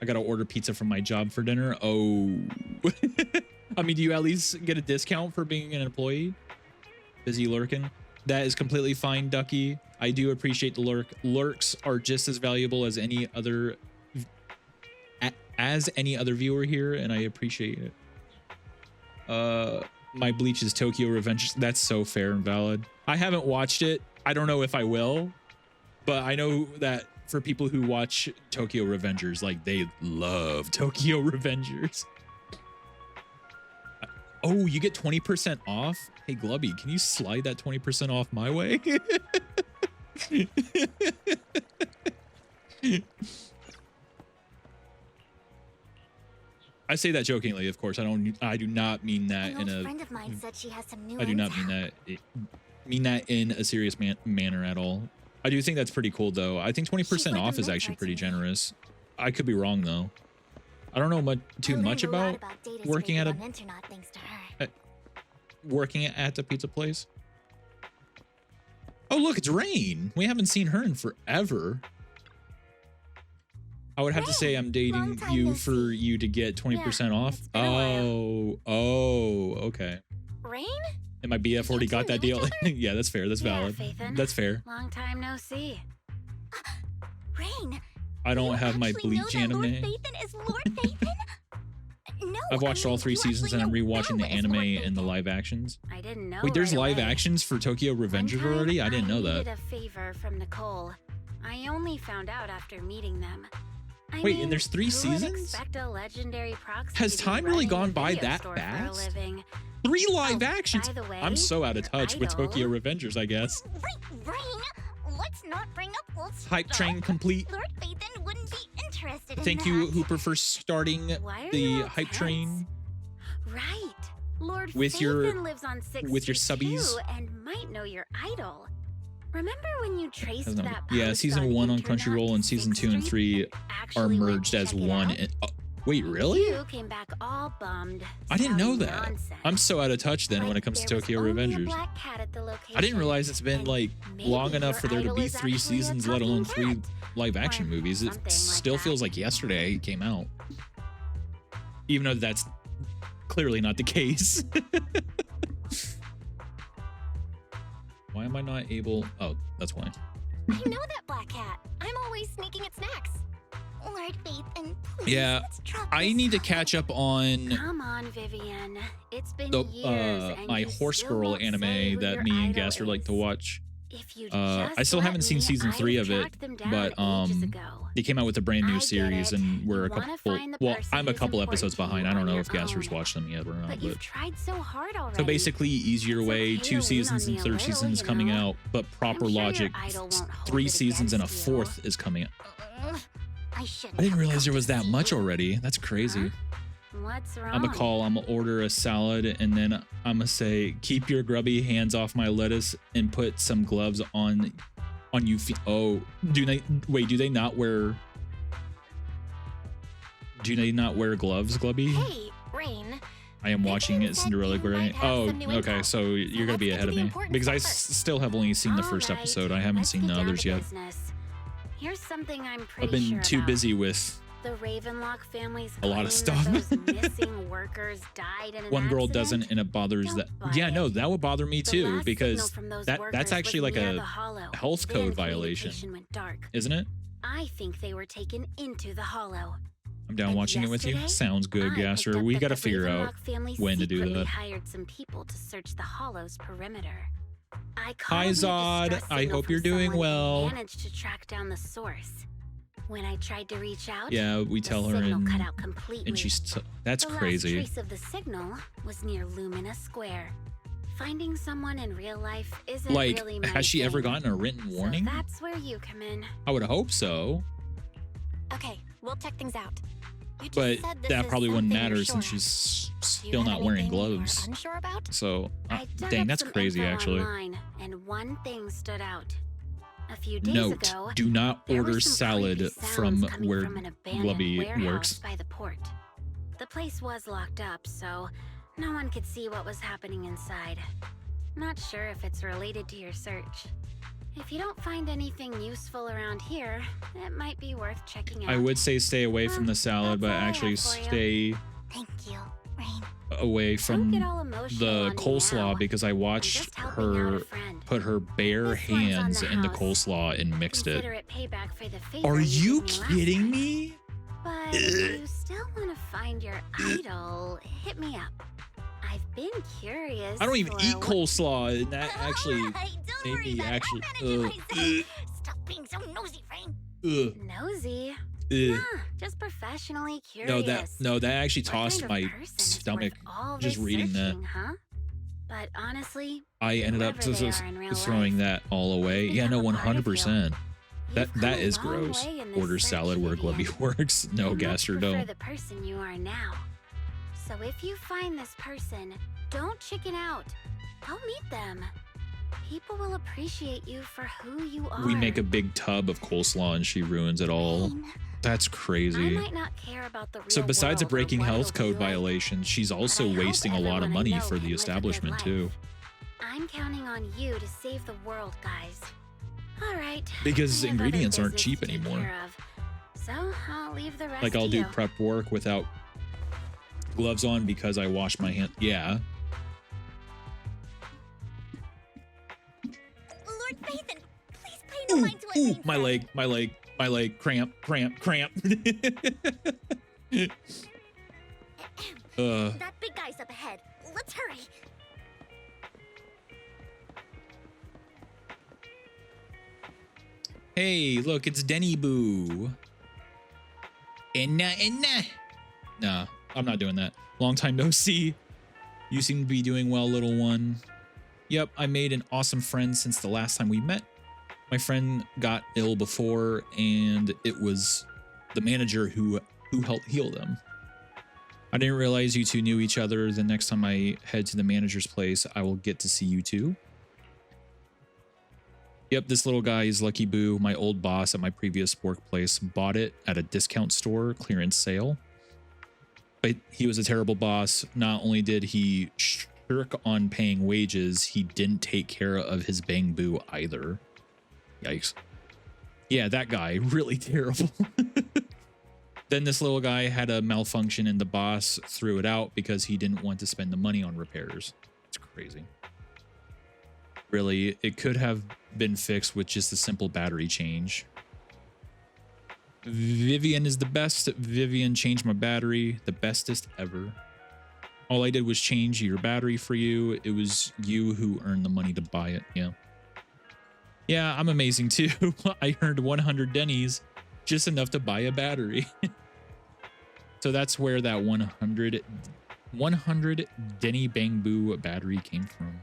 I gotta order pizza from my job for dinner. Oh, I mean, do you at least get a discount for being an employee? Busy lurking. That is completely fine, Ducky. I do appreciate the lurk. Lurks are just as valuable as any other viewer here, and I appreciate it. My Bleach is Tokyo Revengers. That's so fair and valid. I haven't watched it. I don't know if I will, but I know that for people who watch Tokyo Revengers, like, they love Tokyo Revengers. Oh, you get 20% off? Hey, Glubby, can you slide that 20% off my way? I say that jokingly, of course. I do not mean that An old friend of mine said she has some new I do not mean that in a serious manner at all. I do think that's pretty cool, though. I think 20% off is actually pretty generous. I could be wrong, though. I don't know too much about working at working at the pizza place. Oh, look, it's Rain. We haven't seen her in forever. I would have to say I'm dating you for you to get 20% off. Oh, okay. Rain? And my BF already got that deal. Yeah, that's fair. That's valid. That's fair. Long time no see. Rain. I don't have my Bleach anime. Lord Phaethon is Lord Phaethon? No, I've watched all 3 seasons and I'm rewatching the anime and the live actions. I didn't know. Wait, there's right live away. actions for Tokyo Revengers already? I didn't know that. I needed a favor from Nicole. I only found out after meeting them. Wait, and there's 3 who would seasons? expect a legendary proxy Has to be time really running gone a by video that store for a fast? living? 3 live actions. By the way, I'm so out of your touch with idol- Tokyo Revengers, I guess. Rain, let's not bring up old Hype stuff. train complete. Lord Phaethon wouldn't be interested Thank in you, that. Hooper, for starting Why are the you all hype tense? train. Right. Lord With your- Phaethon lives on 62 with your subbies. and might know your idol. Remember when you traced Hasn't- that Yeah, post season 1 on internet Crunchyroll and to season 6th 2 and Street? 3 are Actually went merged to as check it one. out? And, wait, really? You came back all bummed. I didn't know spouting that. nonsense. I'm so out of touch then when Like it comes to there was Tokyo only a Revengers. black cat at the location, I didn't realize it's been and like maybe long enough your for there to idol be is 3 actually a seasons, let alone talking 3 cat. live action Or movies. It something like still that. feels like yesterday it came out. Even though that's clearly not the case. Why am I not able? Oh, that's why. I know that black cat. I'm always sneaking at snacks. Lord Phaethon, please. Yeah, let's drop I this need to topic. catch up on Come on, Vivian. It's been the years, and my you Horse still Girl won't say anime who that your me and idol Gaster like to is. watch. If you'd I just still let haven't seen me, season I'd 3 have of it, tracked them down but ages ago. they came out with a brand I new get series it. and we're You a wanna couple. find the Well, person I'm a who's couple important episodes to you behind. I on don't know your if Gaster's own. watched them yet or not. But you've tried so hard already. So basically, easier It's way, okay 2 to lean seasons on and me a third little, season's you coming know. out, but proper I'm sure your logic, idol won't hold 3 it seasons and a against you. 4th is coming out. I shouldn't I didn't have realize come there was to that see much you. already. That's crazy. What's wrong? I'm gonna order a salad, and then I'm gonna say, keep your grubby hands off my lettuce and put some gloves on you. Oh, do they not wear gloves, Glubby? Hey, Rain. I am watching Vivian it, said Cinderella you Gray. might have Oh, some new okay, intel. so you're gonna let's be get ahead to of the me important because I stuff first. still have only seen the All first right, episode. I haven't let's seen get the down to others yet. business. Here's something I'm pretty I've been sure too about. busy with The Ravenlock family's a lot claim of stuff. that those missing workers died in an one girl accident. doesn't, and it bothers Don't that. buy Yeah, no, it. that would bother me The too last because signal from those that's workers actually was like near a the hollow. health Then code violation, communication went dark. isn't it? I think they were taken into the hollow. I'm down And watching it with you. yesterday, Sounds good, I Gasser. picked up We that got to the figure out Ravenlock family when to do secretly that. hired some people to search the hollow's perimeter. I Hi, called the Zod. distress I signal hope from you're doing someone and well. managed to track down the source. When I tried to reach out, Yeah, we the tell her, signal cut and out completely. that's The crazy. last trace of the signal was near Lumina Square. Finding someone in real life isn't Like, really my has she ever thing. gotten a written So warning? that's where you come in. I would hope so, Okay, we'll check things out. You just but said this that is probably wouldn't something you're matter sure since of. she's Do you still have not wearing anything you're gloves. unsure about? So, I dug dang, up that's some crazy, info actually. Online, and one thing stood out. A few days Note: ago, do not there were order some salad creepy sounds from coming where from an abandoned Glubby warehouse works. by the port. The place was locked up, so no one could see what was happening inside. Not sure if it's related to your search. If you don't find anything useful around here, it might be worth checking out. I would say stay away from the salad, but actually stay Thank you, Rain. away from get all emotional the on me coleslaw now. because I watched just helping out her a friend. put her bare This one's on hands the in the house. coleslaw and mixed it. Consider it payback for the favor Are you did me last kidding time. me? But if you still want to find your idol, hit me up. I've been curious. I don't even for eat what- coleslaw, and that actually Alright, don't made worry me about it. actually. I'm managing myself. Stop being so nosy, Rain. Nosy? Ugh. Nah, just professionally curious. No, that actually What tossed kind my of person is stomach worth all just this reading that. searching, huh? But honestly, I ended up whoever they just are in real throwing life, that all away. they Yeah, no, become a part of you. 100%. That You've that come a is long gross. way in this Order search, salad where Glubby Vivian. works. No, I much Gaster prefer don't. the person you are now. So if you find this person, don't chicken out. Go meet them. People will appreciate you for who you are. We make a big tub of coleslaw and she ruins it all. Rain. That's I crazy. might not care about the real So besides a world or breaking what health it'll code be like, violation, she's also I hope wasting a lot of everyone I money know for can the live a good establishment life. too. I'm counting on you to save the world, guys. All right. Because I have other ingredients aren't business cheap to take anymore. care of. So I'll leave the rest Like I'll to do you. prep work without gloves on because I wash my hands. Yeah. Lord Phaethon, please pay no mind to what Rain My says. leg, cramp. That big guy's up ahead. Let's hurry. Hey, look, it's Denny Boo. Nah, I'm not doing that. Long time no see. You seem to be doing well, little one. Yep, I made an awesome friend since the last time we met. My friend got ill before, and it was the manager who helped heal them. I didn't realize you two knew each other. The next time I head to the manager's place, I will get to see you two. Yep, this little guy is Lucky Boo. My old boss at my previous workplace bought it at a discount store clearance sale. But he was a terrible boss. Not only did he shirk on paying wages, he didn't take care of his Bang Boo either. Yikes. Yeah, that guy, really terrible. Then this little guy had a malfunction and the boss threw it out because he didn't want to spend the money on repairs. It's crazy. Really, it could have been fixed with just a simple battery change. Vivian is the best. Vivian changed my battery, the bestest ever. All I did was change your battery for you. It was you who earned the money to buy it. Yeah. Yeah, I'm amazing too. I earned 100 Denny's, just enough to buy a battery. So that's where that 100 Denny Bang Boo battery came from.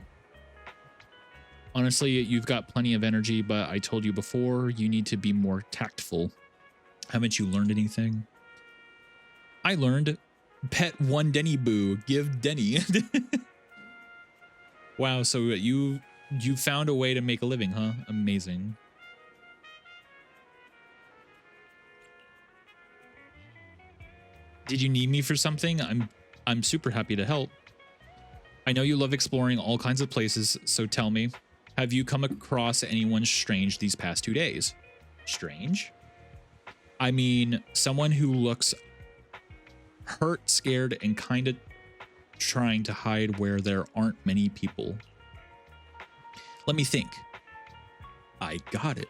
Honestly, you've got plenty of energy, but I told you before, you need to be more tactful. Haven't you learned anything? I learned pet one Denny Boo, give Denny. Wow, so you found a way to make a living, huh? Amazing. Did you need me for something? I'm super happy to help. I know you love exploring all kinds of places, so tell me, have you come across anyone strange these past 2 days? Strange? I mean, someone who looks hurt, scared, and kind of trying to hide where there aren't many people. Let me think. I got it.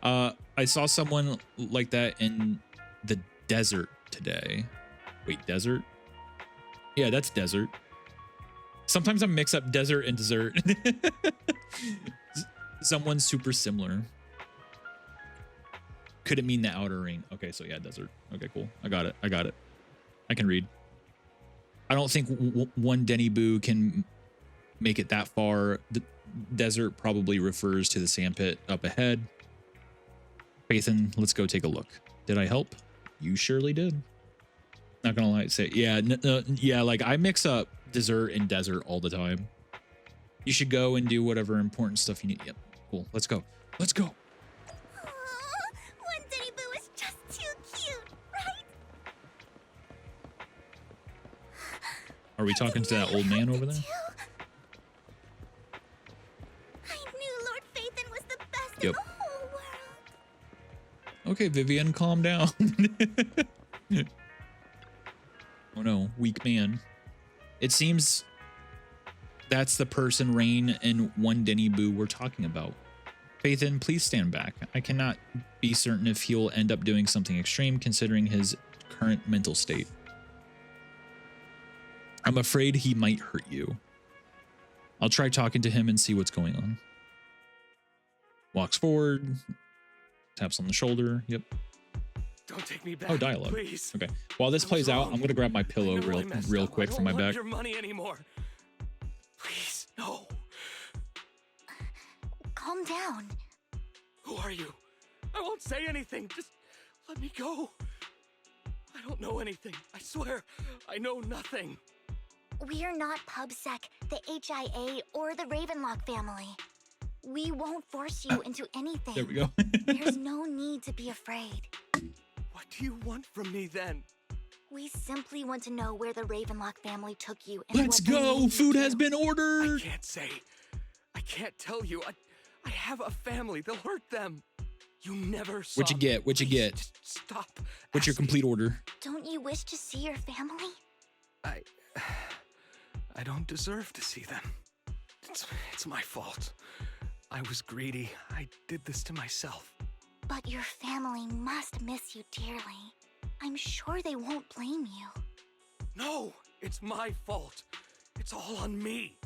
I saw someone like that in the desert today. Wait, desert? Yeah, that's desert. Sometimes I mix up desert and dessert. Someone super similar. Could it mean the outer ring? Okay, so yeah, desert. Okay, cool. I got it. I can read. I don't think one Denny Boo can make it that far. The desert probably refers to the sandpit up ahead. Phaethon, let's go take a look. Did I help? You surely did. Not gonna lie, say yeah, yeah. Like I mix up dessert and desert all the time. You should go and do whatever important stuff you need. Yep, cool. Let's go. Let's go. One Denny Boo is just too cute, right? Are we talking to that old man over there? Okay, Vivian, calm down. Oh no, weak man. It seems that's the person Rain and one Denny Boo were talking about. Phaethon, please stand back. I cannot be certain if he'll end up doing something extreme considering his current mental state. I'm afraid he might hurt you. I'll try talking to him and see what's going on. Walks forward, taps on the shoulder. Yep. Don't take me back. Oh, dialogue. Please. Okay. While this plays out, I'm gonna grab my pillow real quick from my back. I don't want your money anymore. Please, no. Calm down. Who are you? I won't say anything. Just let me go. I don't know anything. I swear, I know nothing. We are not PubSec, the HIA, or the Ravenlock family. We won't force you into anything. There we go. There's no need to be afraid. What do you want from me then? We simply want to know where the Ravenlock family took you. And Let's what they go. made you Food do. has been ordered. I can't say. I can't tell you. I have a family. They'll hurt them. You never saw What'd you get? What'd you Please, get? just stop. What's your asking. complete order? Don't you wish to see your family? I don't deserve to see them. It's my fault. I was greedy. I did this to myself. But your family must miss you dearly. I'm sure they won't blame you. No, it's my fault. It's all on me.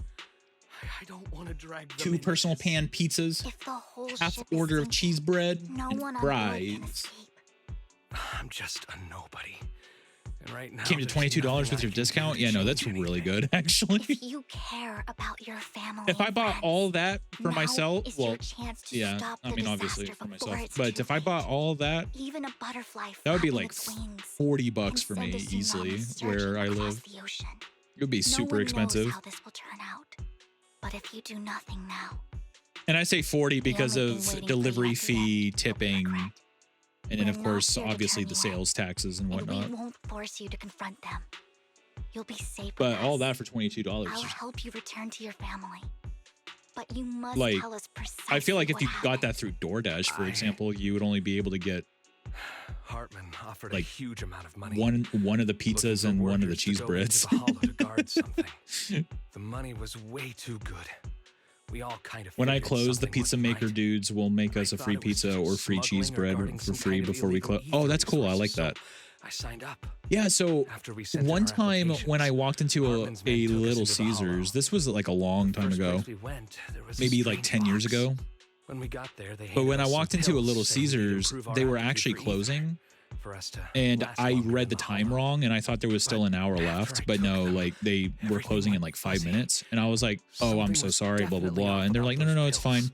I don't want to drag them 2 into personal this. pan pizzas, If the whole half ship is order of sinking, cheese bread, no and one on board can fries. escape. I'm just a nobody. And right now, Came to there's $22 nothing with I your can do discount? to Yeah, no, change that's really anything. good, actually. If you care about your family, If I and bought friends, all that for now myself, is well, your chance to yeah, stop I the mean, obviously disaster for before myself. it's But too if I bought late. all that, Even a butterfly that would be flapping like its wings $40 can for send me a tsunami easily surging where I across live. the ocean. It would be No super one expensive. knows how this will turn out. But if you do nothing now, And I say 40 because only thing of waiting for you delivery at the fee, end will be tipping, regret. and then We're of not course, here to obviously turn the you out, sales taxes and and whatnot. we won't force you to confront them. You'll be safe But with all us. that for $22. I'll help you return to your family. But you must Like, tell us precisely I feel like if what you got happened. that through DoorDash, for example, you would only be able to get Hartman offered like a huge amount of money. one of the Looking pizzas for and one of the workers to cheese go breads. into the hollow to guard something. The money was way too good. We all kind of When I figured close, the something pizza wasn't maker right. dudes will make us a thought free it was pizza or free cheese smuggling or bread guarding for some free kind of before we illegal close. Oh, ether that's cool. I like resources, so that. I signed up. Yeah, so After we sent in one our time when I applications, walked into Hartman's men a took us Little into the hollow. Caesars, this was like a long time First ago, place we went, there was a maybe like strange 10 years box. ago. When we got there, they But handed when I us some walked into a pills Little saying we'd Caesars, improve our they were aptitude actually for ether, closing. for us to And last I longer read in the time hollow. wrong, and I thought there was still an hour after left, I but took no, them, like they were everything closing in went like 5 fuzzy. minutes, and I was like, "Oh, I'm Something so was sorry," blah blah definitely blah, off and they're about like, "No, no, those no, it's fine." pills.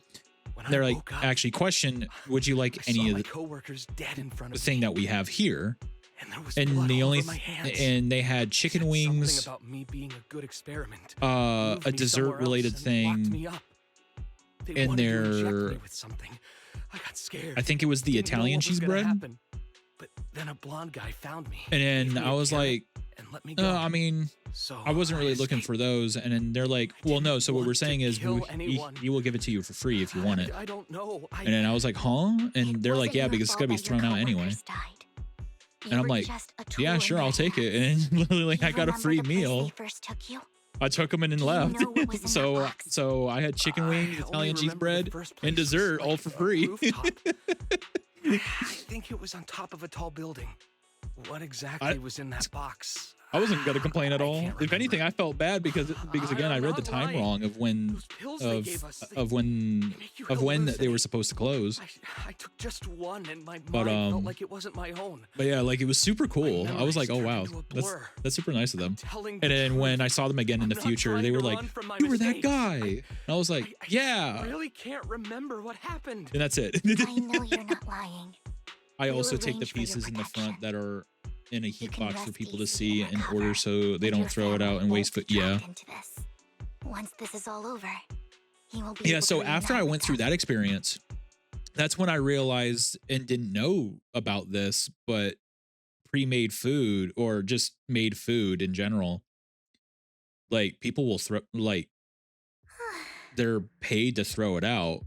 When I They're like, woke up, "Actually, question: would you like I any saw of my the coworkers dead in front of thing me, that we have here?" and there was And blood the all only over my hands. and they had They chicken said wings, something about me being a good experiment. a moved me dessert somewhere related else and locked thing, me up. They and wanted to inject their me with something. I got scared. I think it was the Didn't know Italian what was cheese gonna bread, happen. But then a blonde guy found me. and gave then me I a was carrot, like, and let me go. I mean, So I wasn't really looking escaped. for those. And then they're like, I well, no. didn't So what we're want to saying is kill anyone. he will give it to you for free if you want it. I don't know. And then I was like, huh? And It they're like, wasn't yeah, your because it's fault gotta be that your thrown out anyway. coworkers died. You And I'm were like, just a tool yeah, in sure, their I'll take it. hands. And literally, You I got a remember free the place meal. they first took you? I took them and then Do you left. know what was in that So box? I had chicken wings, I only Italian cheese remember the bread, first and place was dessert all like for a free. rooftop. I think it was on top of a tall building. What exactly was in that box? I wasn't gonna complain at I all. can't If anything, I remember. felt bad because again, I I'm read the not time lying. wrong of when Those pills they gave us, they when make you they were hallucinate. supposed to close. I took just one, and my But, mind felt like it wasn't my own. But yeah, like it was super cool. I was memories like, oh turned wow, into a that's blur. super nice of them. Telling And the then when I truth. saw them again in I'm the not future, trying they were to like, run from my you were that mistakes. guy. And I was like, I yeah. really can't remember what happened. And that's it. I know you're not lying. I We also take the arrange for your pieces in the protection. front that are in a heat can box for rest people to easy see in in our order cover, so they and don't your throw it family out and won't waste be food. Yeah. dragged into this. Once this is all over, he will be Yeah. able So to after I reunite went with through them. that experience, that's when I realized and didn't know about this, but pre-made food or just made food in general, like people will throw, like they're paid to throw it out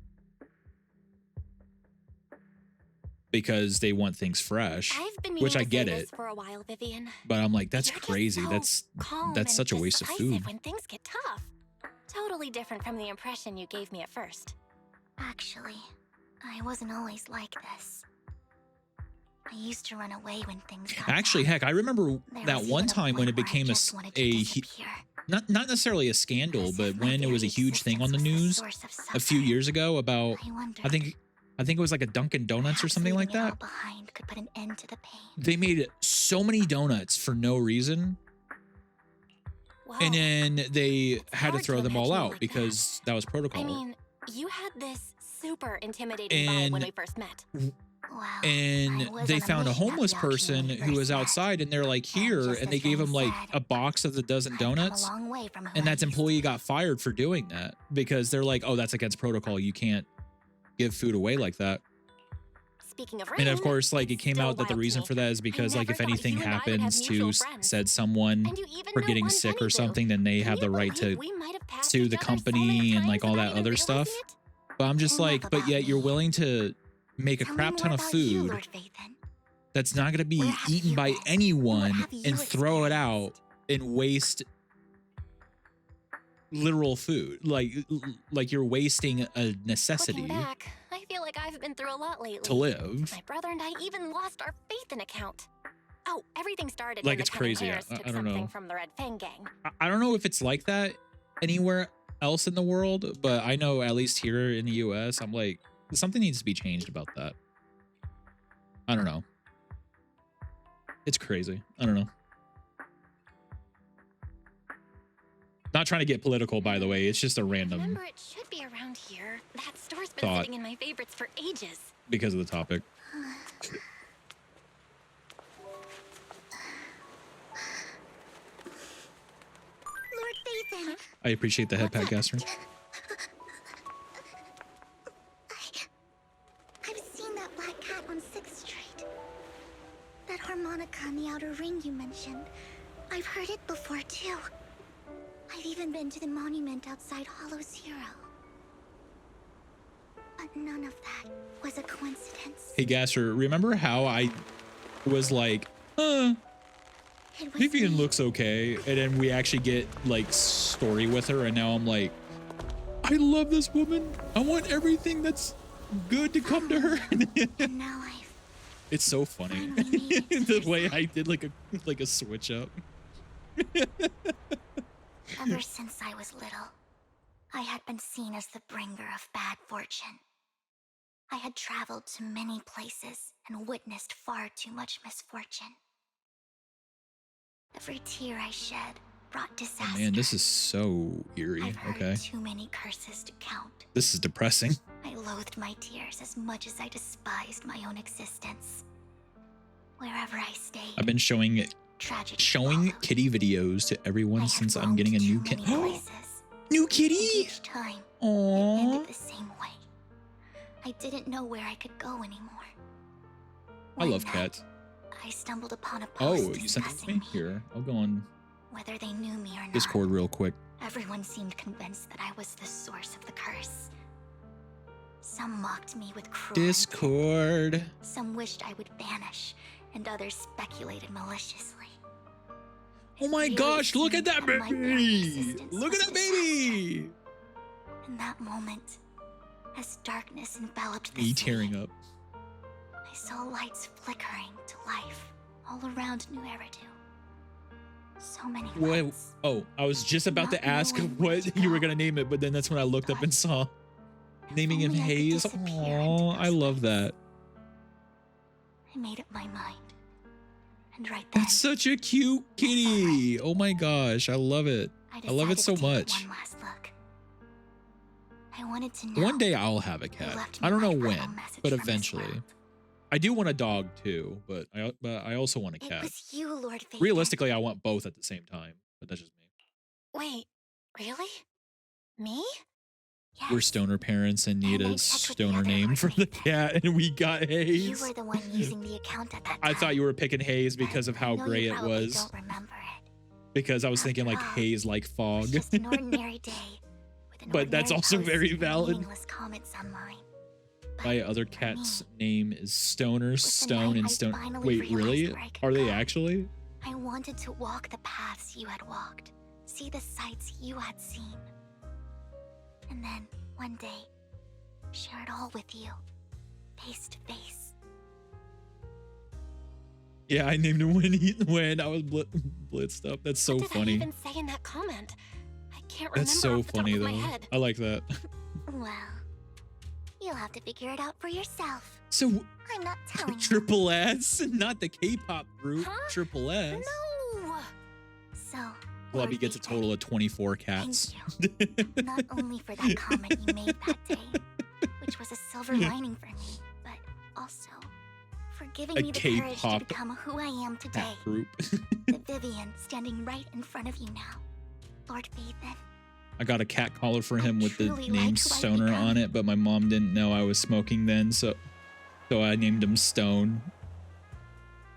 because they want things fresh, I've been which I meaning to say get this it. for a while, Vivian. But I'm like, that's You're just crazy. so calm That's and such a waste of decisive food. when things get tough. Totally different from the impression you gave me at first. Actually, I wasn't always like this. I used to run away when things got Actually, bad. heck, I remember There that was one even a time when point it where I became just wanted to a disappear. not necessarily a scandal, As but if my when it was a very huge thing on the existence was the news source of a few suffering. years ago about I wondered, I think it was like a Dunkin' Donuts or perhaps something like leaving it all that. behind could put an end to the pain. They made so many donuts for no reason, Whoa. and then they had to hard throw to them all imagine out like because that was protocol. I mean, you had this super intimidating vibe when And we first met. Wow, and I was they on a found a mission at homeless the auction person when we who was first met. outside, and they're like, And here, just and as they gave him Fang like said, a box of the dozen I've come a donuts. long way from who And I that used to employee be. got fired for doing that because they're like, oh, that's against protocol. You can't give food away like that. Speaking of And of rain, course, like it it's came still out that the wild to reason me. for that is because like never if thought anything you and I would have happens to mutual friends. said someone And you even for know getting one sick Penny or Boo. something, then they Can have you the right believe to we might have passed sue each the other so many company and like times all without that even other realizing stuff. it? But I'm just Enough like, but about yet you're me. willing to make a Tell me crap more ton of about you, food Lord Vathan. that's not going to be Where have eaten you by been? anyone have you and throw it out experienced? and waste literal food. Like you're wasting a necessity Looking back, I feel like I've been through a lot lately. to live. My brother and I even lost our faith in account. Oh, everything started Like, when it's the Cunning crazy. Hares I took don't something know. from the Red Fang gang. I don't know if it's like that anywhere else in the world, but I know at least here in the US, I'm like, something needs to be changed about that. I don't know. It's crazy. I don't know. Not trying to get political, by the way. It's just a random Remember, it should be around here. That store's been thought sitting in my favorites for ages. because of the topic. Lord Vathan. I appreciate the head pat, Gaster. I've seen that black cat on 6th Street. That harmonica in the outer ring you mentioned. I've heard it before, too. I've even been to the monument outside Hollow Zero. But none of that was a coincidence. Hey, Gaster, remember how I was like, It was Vivian me. looks okay, and then we actually get like story with her, and now I'm like, I love this woman. I want everything that's good to come to her. And now I've It's so funny finally made it to the your way side. I did like a switch up. Ever since I was little, I had been seen as the bringer of bad fortune. I had traveled to many places and witnessed far too much misfortune. Every tear I shed brought disaster. Oh man, this is so eerie. I've heard Okay, too many curses to count. this is depressing. I loathed my tears as much as I despised my own existence. Wherever I stayed, I've been showing tragedy showing followed. kitty videos to I everyone had since I'm roamed getting a new too kid. many places, New and kitty. each time it Aww. ended the same way. I didn't know where I could go anymore. I One love night, cats. I stumbled upon a Oh, post you sent it to discussing me? Here, I'll go on Whether they knew me or not, Discord real quick. everyone seemed convinced that I was the source of the curse. Some mocked me with cruel intent. Discord. Some wished I would vanish, and others speculated maliciously. Oh It my really gosh, look at seemed that my very baby! existence Look at was that disaster. baby! In that moment, as darkness enveloped the Me city, tearing up. I saw lights flickering to life all around New Eridu. So many What? lights. Oh, I was just about to Not ask knowing where what to you were go. gonna name it, but then that's when I looked up and saw If naming him only I could Hayes. disappear into Aww, I those love lights. that. I made up my mind. And right then, That's such a cute kitty. Oh my gosh, I love it. I love it decided so to take it much. one last look. I wanted to know. One day I'll have a who cat. left me I don't know my final when, message but from this eventually. world. I do want a dog too, but I also want a It cat. was you, Lord Vader. Realistically, I want both at the same time, but that's just me. Wait, really? Me? Yes. We're stoner parents and need And I a checked with the stoner other name Lord for the Vader. cat, and we got You Hayes. were the one using the account at that time. I thought you were picking Hayes but because of I how know great you it probably was. Don't remember it. Because I was After thinking like all, haze like It fog. was just an ordinary day with an But that's ordinary also host very and valid. meaningless comments online. My other cat's name is Stoner, Stone, night and I Stone. finally Wait, realized really? where I could Are they go. actually? I wanted to walk the paths you had walked, see the sights you had seen. And then, one day, share it all with you, face to face. Yeah, I named him when I was blitzed up. That's so What did I funny. even say in that comment? I can't remember That's so off the top funny of though. my head. I like that. Well, you'll have to figure it out for yourself. So I'm not telling you. Triple S, not the K-pop group. Huh? Triple S. No! So, Clubby Lord gets a Ethan, total of 24 cats. Thank you. Not only for that comment you made that day, which was a silver lining for me, but also for giving A me the courage to K-pop become who I am today. Cat group. The Vivian standing right in front of you now. Lord Ethan. I got a cat collar for him with the truly name like who I've Stoner become. on it, but my mom didn't know I was smoking then, so I named him Stone.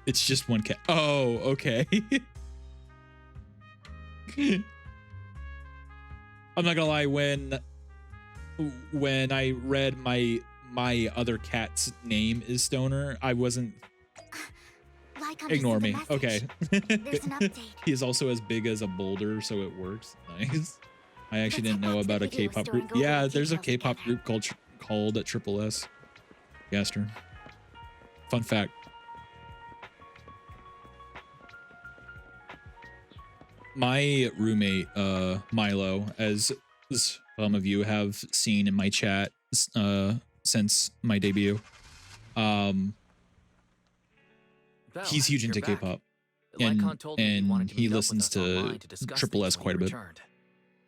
It's just one cat. Oh, okay. I'm not gonna lie, when I read my other cat's name is Stoner, I wasn't. Like on Ignore the me. message. Okay. There's an update. He is also as big as a boulder, so it works. Nice. I actually didn't know about a K-pop group. Yeah, there's a K-pop group called Triple S. Gaster. Fun fact. My roommate, Milo, as some of you have seen in my chat since my debut, he's huge into K-pop, and he listens to Triple S quite a bit.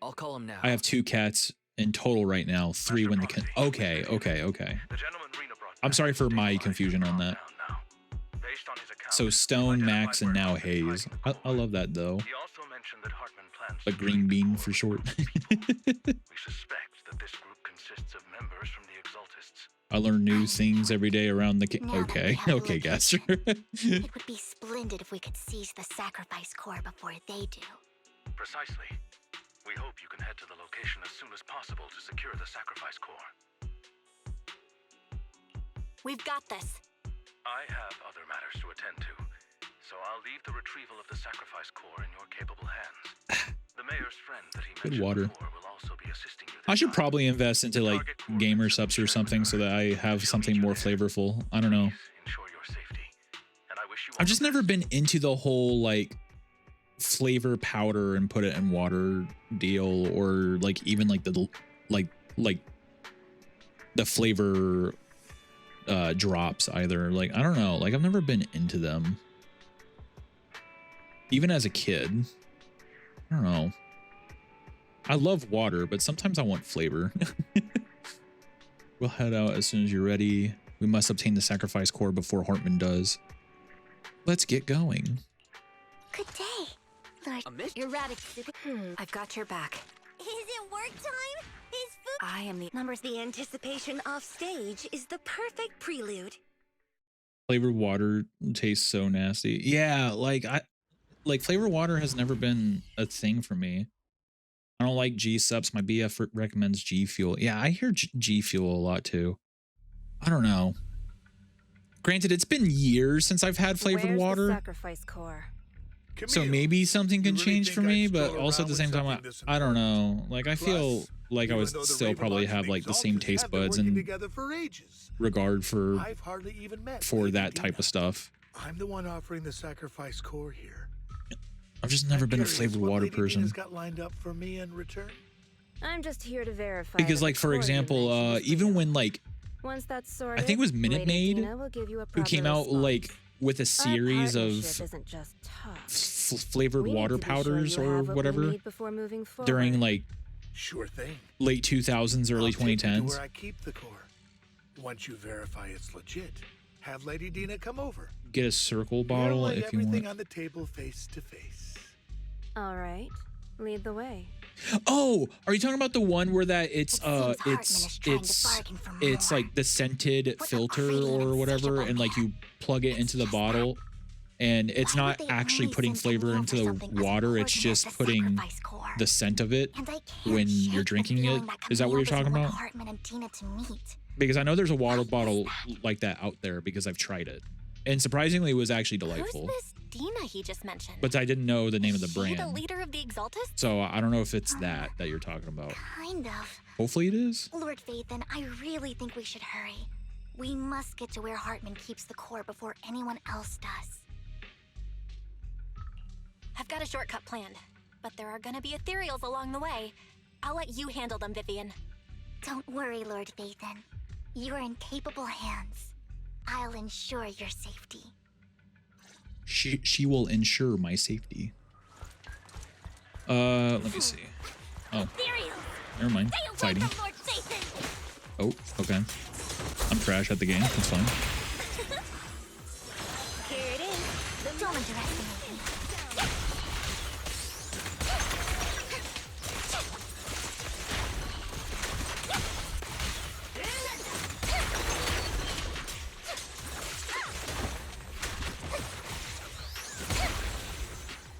I'll call him now. I have 2 cats in total right now, 3 when the cat. Okay. The gentleman Rena brought I'm back sorry is for my stabilized confusion and on calmed that. down now. Based on his account, So we've Stone, identified Max, and where now Hartman is Hayes. hiding the I love that though. He also mentioned that Hartman plans Like to Green break the Bean core for of short. the people. We suspect that this group consists of members from the Exaltists. I learn new things every day around the. Now that we Okay, have a okay, Gaster. It would be splendid if we could seize the sacrifice core before they do. Precisely. We hope you can head to the location as soon as possible to secure the sacrifice core. We've got this. I have other matters to attend to, so I'll leave the retrieval of the sacrifice core in your capable hands. The mayor's friend that he Good mentioned water. before will also be assisting you. I this should time. probably invest into like gamer subs or something so that I have something more flavorful. I don't know. Please ensure your safety, and I wish you all I've just the never best. been into the whole like flavor powder and put it in water deal, or like even like the like the flavor drops either. Like I don't know, like I've never been into them even as a kid. I don't know, I love water, but sometimes I want flavor. We'll head out as soon as you're ready. We must obtain the sacrifice core before Hartman does. Let's get going. Good day, Lord. Erratic. I've got your back. Is it work time? Is food? I am the Numbers, the anticipation off stage is the perfect prelude. Flavored water tastes so nasty. Yeah, like flavored water has never been a thing for me. I don't like G subs. My BF recommends G Fuel. Yeah, I hear G Fuel a lot too. I don't know. Granted, it's been years since I've had flavored Where's water, the sacrifice core? so maybe something can you really change think for I'd me, stroll but also at the around same with time, something this I don't important? know. Like I Plus, feel like I even would though the still probably Ravenlocks have and like the same Exaltists taste have been buds working and together for ages. regard for I've hardly even met for Lady that type Dina. of stuff. I'm the one offering the sacrifice core here. I've just never I'm been a curious flavored what water Lady person. Dina's got lined up for me in return. I'm just here to verify. Because that like the for core you example, mentioned is even real. when like Once that's sorted, I think it was Minute Lady Maid Dina will give you a who came proper out like response. with a Our series of partnership isn't just talk. flavored We need water to be sure powders you or have what we whatever need before moving during forward. like Sure thing. late 2000s, early I'll take you to 2010s. where I keep the core. Once you verify it's legit, have Lady Dina come over. Get a circle We'll bottle lay if you everything want. on the table face to face. All right, lead the way. Oh, are you talking about the one where that it's It seems Hartman it's is trying to it's bargain for it's more. like the scented What a filter greedy or and whatever, insatiable and like man. you plug it It's into the just that. bottle, and it's Why not would they actually only putting send me flavor over into the something as water. It's important just as the putting sacrifice core? the scent of it And I can't when shake you're the drinking it. feeling that Is that what you're Camille talking was about? Hartman and Dina to meet. because I know there's a water bottle like that out there because I've tried it, and surprisingly, it was actually delightful. Who's this Dina he just mentioned? But I didn't know the name of the Is she brand, the leader of the Exaltists? so I don't know if it's that you're talking about. Kind of. Hopefully, it is. Lord Vathan, I really think we should hurry. We must get to where Hartman keeps the core before anyone else does. I've got a shortcut planned, but there are gonna be ethereals along the way. I'll let you handle them, Vivian. Don't worry, Lord Vathan. You're in capable hands. I'll ensure your safety. She will ensure my safety. Let me see. Oh, never mind. Fighting. Oh, okay. I'm trash at the game. That's fine. Here it is. Don't underestimate me.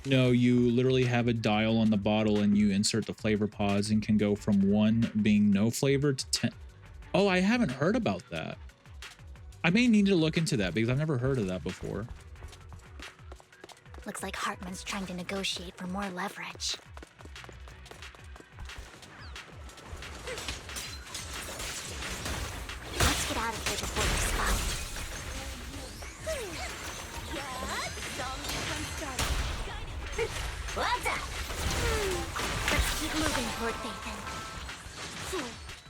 No, you literally have a dial on the bottle and you insert the flavor pods and can go from 1 being no flavor to 10. Oh, I haven't heard about that. I may need to look into that because I've never heard of that before. Looks like Hartman's trying to negotiate for more leverage. Let's get out of here before we're spotted. Let's keep moving, Lord Vathan.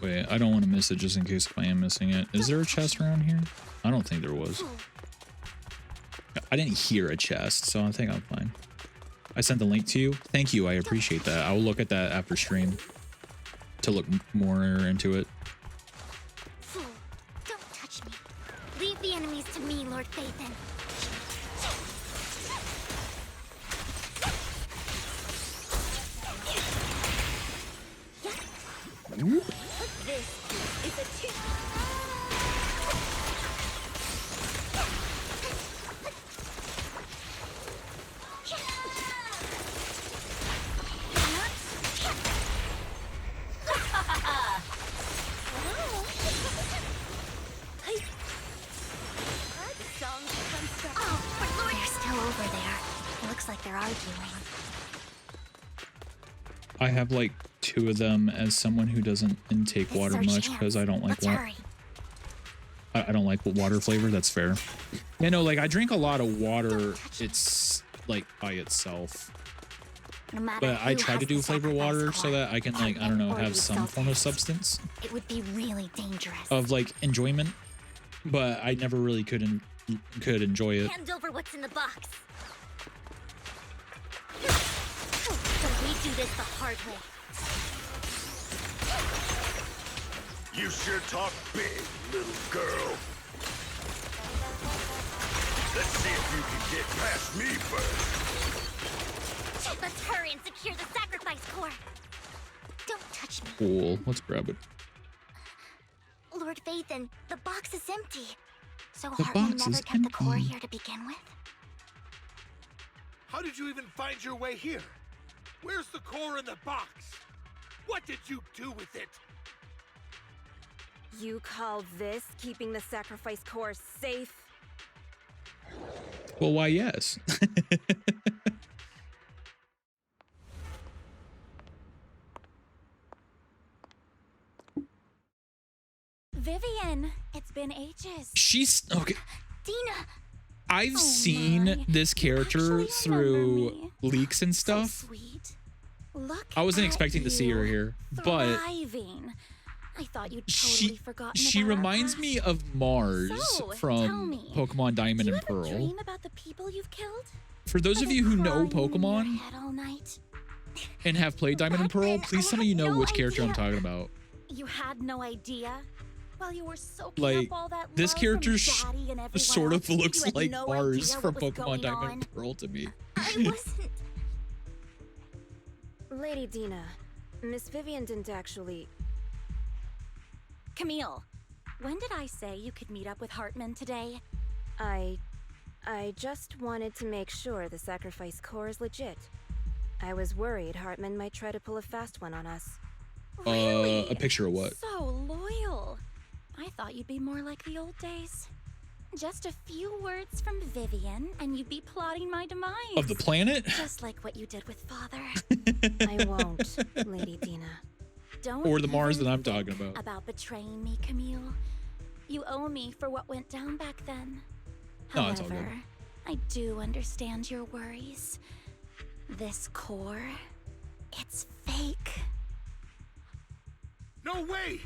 Wait, I don't want to miss it just in case if I am missing it. Is there a chest around here? I don't think there was. I didn't hear a chest, so I think I'm fine. I sent the link to you. Thank you. I appreciate that. I will look at that after stream to look more into it. Don't touch me. Leave the enemies to me, Lord Vathan. This is a tip. Oh, they're still over there. It looks like they're arguing. I have like 2 of them as someone who doesn't intake water much because I don't like water. I don't like water flavor. That's fair. You know, like I drink a lot of water. It's like by itself. But I try to do flavor water so that I can like, I don't know, have some form of substance. It would be really dangerous. Of like enjoyment. But I never really could enjoy it. Hand over what's in the box. So we do this the hard way. You sure talk big, little girl. Let's see if you can get past me first. Let's hurry and secure the sacrifice core. Don't touch me. Cool. Let's grab it. Lord Vathan, the box is empty. So The Hartman box never is kept the core empty. here to begin with? How did you even find your way here? Where's the core in the box? What did you do with it? You call this keeping the sacrifice core safe? Well, why, yes. Vivian, it's been ages. She's okay. Dina! I've Oh seen my. this character actually through remember me. leaks and So stuff. sweet. Look I wasn't at expecting to see her you, here, but thriving. I thought you'd she totally forgotten she about our reminds past. me of Mars So, tell from me, Pokemon Diamond Do you and ever Pearl. dream about the people you've killed? For those Are of they you who know crawling in your Pokemon head all night? and have played Diamond and Pearl, Back then, please I some of you had know no which character I'm idea. talking about. You had no idea? While you were soaking Like, up all that this love character from Daddy and everyone sort of else, looks you had like no Mars idea from what was Pokemon going Diamond on. and Pearl to me. I wasn't. Lady Dina, Miss Vivian didn't actually... Camille, when did I say you could meet up with Hartman today? I just wanted to make sure the sacrifice core is legit. I was worried Hartman might try to pull a fast one on us. Really? A picture of what? So loyal. I thought you'd be more like the old days. Just a few words from Vivian, and you'd be plotting my demise. Of the planet? Just like what you did with Father. I won't, Lady Dina. Don't Or the Mars even that I'm think talking about. Betraying me, Camille. You owe me for what went down back then. No, it's all good. However, I do understand your worries. This core, it's fake. No way!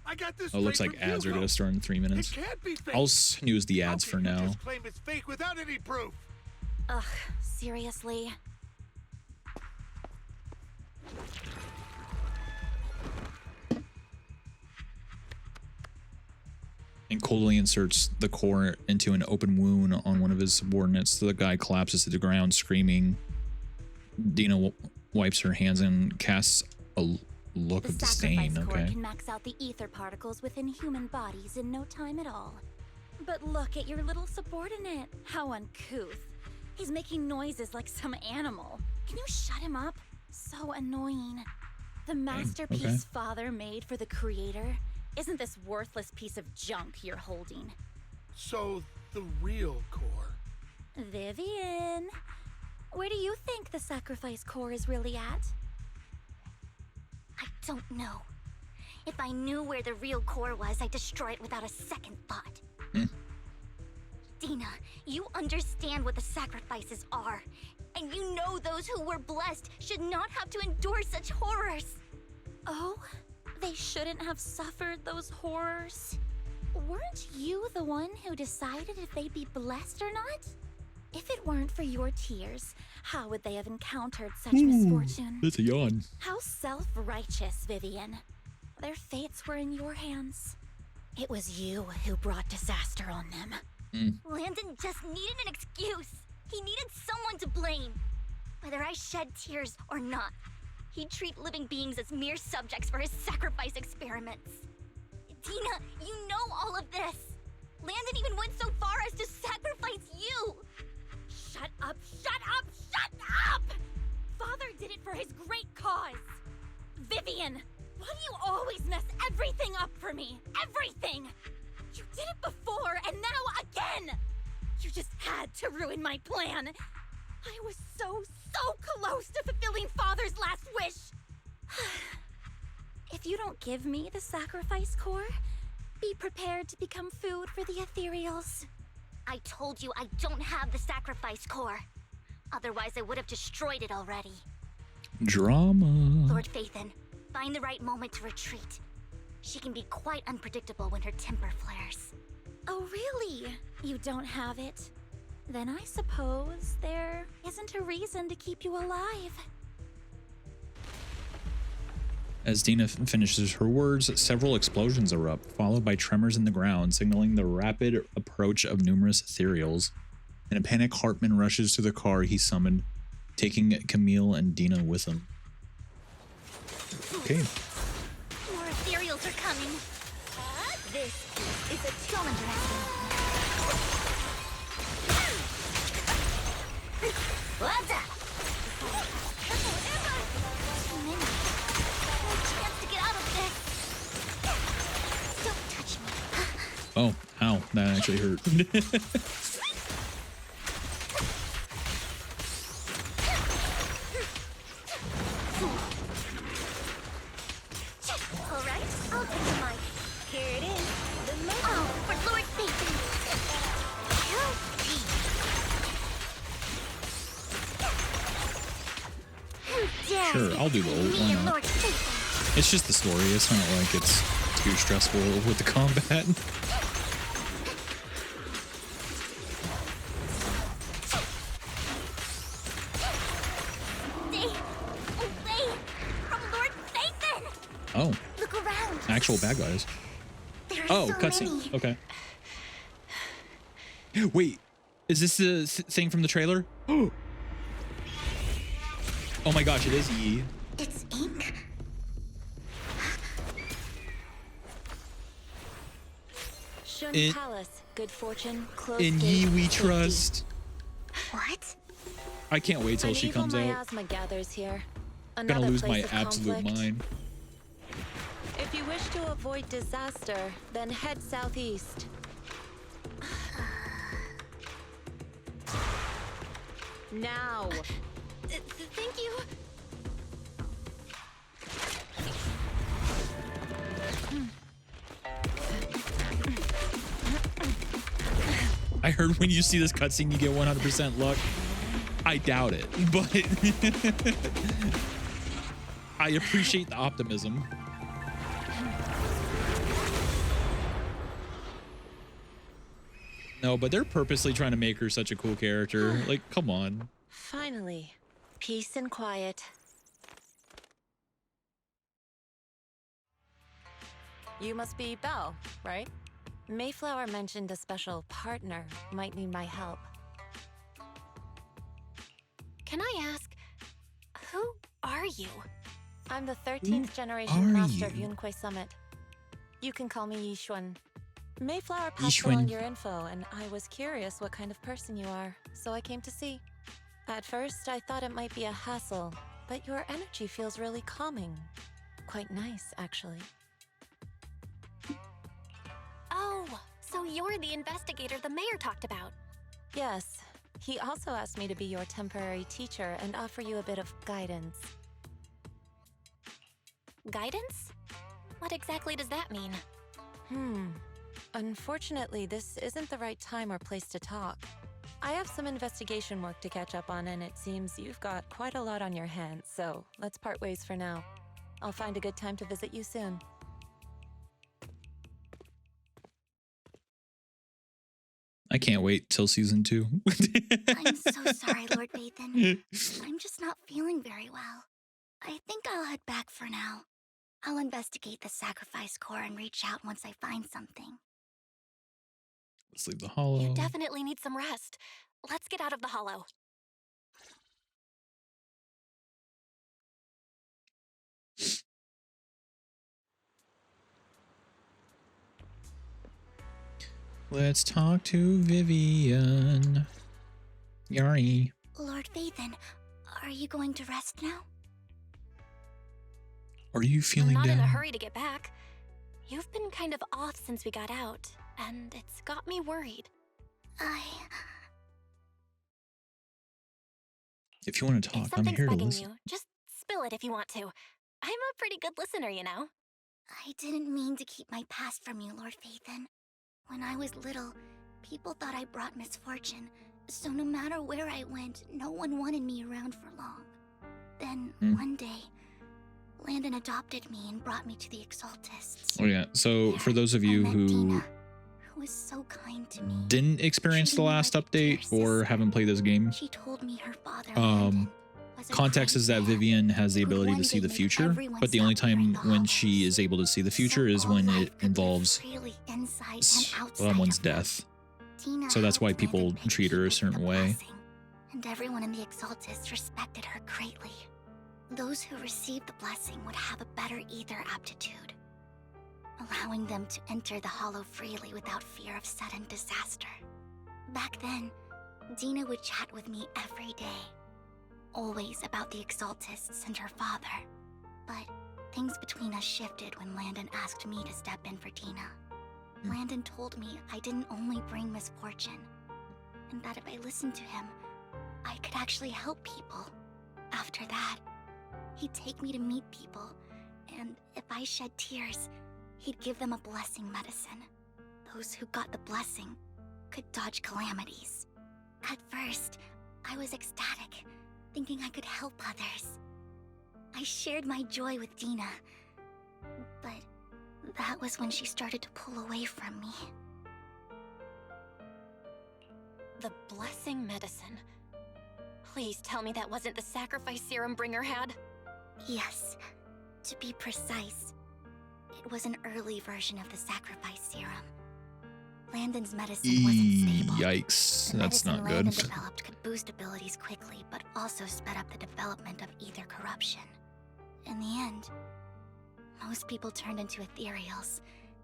I got this. Oh, looks straight like from ads are Hugo. gonna start in 3 minutes. It can't be fake. I'll snooze the ads How for can you now. just claim it's fake without any proof. Ugh, seriously? And coldly inserts the core into an open wound on one of his subordinates. The guy collapses to the ground, screaming. Dina wipes her hands and casts a look of disdain. The sacrifice core Okay. can max out the ether particles within human bodies in no time at all. But look at your little subordinate. How uncouth. He's making noises like some animal. Can you shut him up? So annoying. The masterpiece okay. Father made for the creator isn't this worthless piece of junk you're holding. So, the real core. Vivian, where do you think the sacrifice core is really at? I don't know. If I knew where the real core was, I'd destroy it without a second thought. Dina, you understand what the sacrifices are. And you know those who were blessed should not have to endure such horrors. Oh, they shouldn't have suffered those horrors. Weren't you the one who decided if they'd be blessed or not? If it weren't for your tears, how would they have encountered such misfortune? That's a yawn. How self-righteous, Vivian. Their fates were in your hands. It was you who brought disaster on them. Landon just needed an excuse. He needed someone to blame. Whether I shed tears or not, he'd treat living beings as mere subjects for his sacrifice experiments. Dina, you know all of this. Landon even went so far as to sacrifice you. Shut up, shut up, shut up! Father did it for his great cause. Vivian, why do you always mess everything up for me? Everything! You did it before, and now again! You just had to ruin my plan. I was so close to fulfilling Father's last wish. If you don't give me the sacrifice core, be prepared to become food for the ethereals. I told you I don't have the sacrifice core. Otherwise, I would have destroyed it already. Drama. Lord Phaethon, find the right moment to retreat. She can be quite unpredictable when her temper flares. Oh, really? You don't have it? Then I suppose there isn't a reason to keep you alive. As Dina finishes her words, several explosions erupt, followed by tremors in the ground, signaling the rapid approach of numerous ethereals. In a panic, Hartman rushes to the car he summoned, taking Camille and Dina with him. Okay. More ethereals are coming. This is a cylinder action. What's up? Too many. No chance to get out of this. Don't touch me. Oh, ow. That actually hurt. All right, I'll take the mic. Here it is. The mic. Oh, for Lord Phaethon. Sure, I'll do the ult. Why not? It's just the story. It's not like it's too stressful with the combat. Stay away from Lord Phaethon. Oh, Look around. actual bad guys. There are Oh, so cutscene. many. Okay. Wait, is this the thing from the trailer? Oh my gosh, it is Yi. It's ink. Shun In- Palace, good fortune, close In gate, Yi we safety. trust. What? I can't wait till An she evil comes out. miasma gathers here. I'm gonna Another lose my place of absolute conflict. mind. It If you wish to avoid disaster, then head southeast. Now. Thank you. I heard when you see this cutscene, you get 100% luck. I doubt it, but I appreciate the optimism. No, but they're purposely trying to make her such a cool character. Like, come on. Finally, peace and quiet. You must be Belle, right? Mayflower mentioned a special partner might need my help. Can I ask, who are you? I'm the 13th generation master of Yunque Summit. You can call me Yixuan. Mayflower passed along your info, and I was curious what kind of person you are, so I came to see. At first, I thought it might be a hassle, but your energy feels really calming. Quite nice, actually. Oh, so you're the investigator the mayor talked about. Yes. He also asked me to be your temporary teacher and offer you a bit of guidance. Guidance? What exactly does that mean? Unfortunately, this isn't the right time or place to talk. I have some investigation work to catch up on, and it seems you've got quite a lot on your hands, so let's part ways for now. I'll find a good time to visit you soon. I can't wait till season 2. I'm so sorry, Lord Vathan. I'm just not feeling very well. I think I'll head back for now. I'll investigate the sacrifice core and reach out once I find something. Let's leave the hollow. You definitely need some rest. Let's get out of the hollow. Let's talk to Vivian. Yari. Lord Vathan, are you going to rest now? Are you feeling I'm not down? in a hurry to get back. You've been kind of off since we got out, and it's got me worried. If you want to talk, If I'm something's here to bugging listen. you, just spill it if you want to. I'm a pretty good listener, you know. I didn't mean to keep my past from you, Lord Vathan. When I was little, people thought I brought misfortune, so no matter where I went, no one wanted me around for long. Then, one day, Landon adopted me and brought me to the Exaltists. Oh yeah, so for those of you who was so kind to me. didn't experience the last update or haven't played this game, She told me her father context is that Vivian has the ability to see the future, but the only time when she is able to see the future is when it involves someone's death. So that's why people treat her a certain way. And everyone in the Exaltists respected her greatly. Those who received the blessing would have a better ether aptitude, allowing them to enter the hollow freely without fear of sudden disaster. Back then, Dina would chat with me every day, always about the Exaltists and her father. But things between us shifted when Landon asked me to step in for Dina. Landon told me I didn't only bring misfortune, and that if I listened to him, I could actually help people. After that, he'd take me to meet people, and if I shed tears, he'd give them a blessing medicine. Those who got the blessing could dodge calamities. At first, I was ecstatic, thinking I could help others. I shared my joy with Dina, but that was when she started to pull away from me. The blessing medicine. Please tell me that wasn't the sacrifice serum Bringer had. Yes, to be precise, it was an early version of the sacrifice serum. Landon's medicine wasn't stable. Yikes, The that's medicine not good. Landon developed could boost abilities quickly, but also sped up the development of ether corruption. In the end, most people turned into ethereals,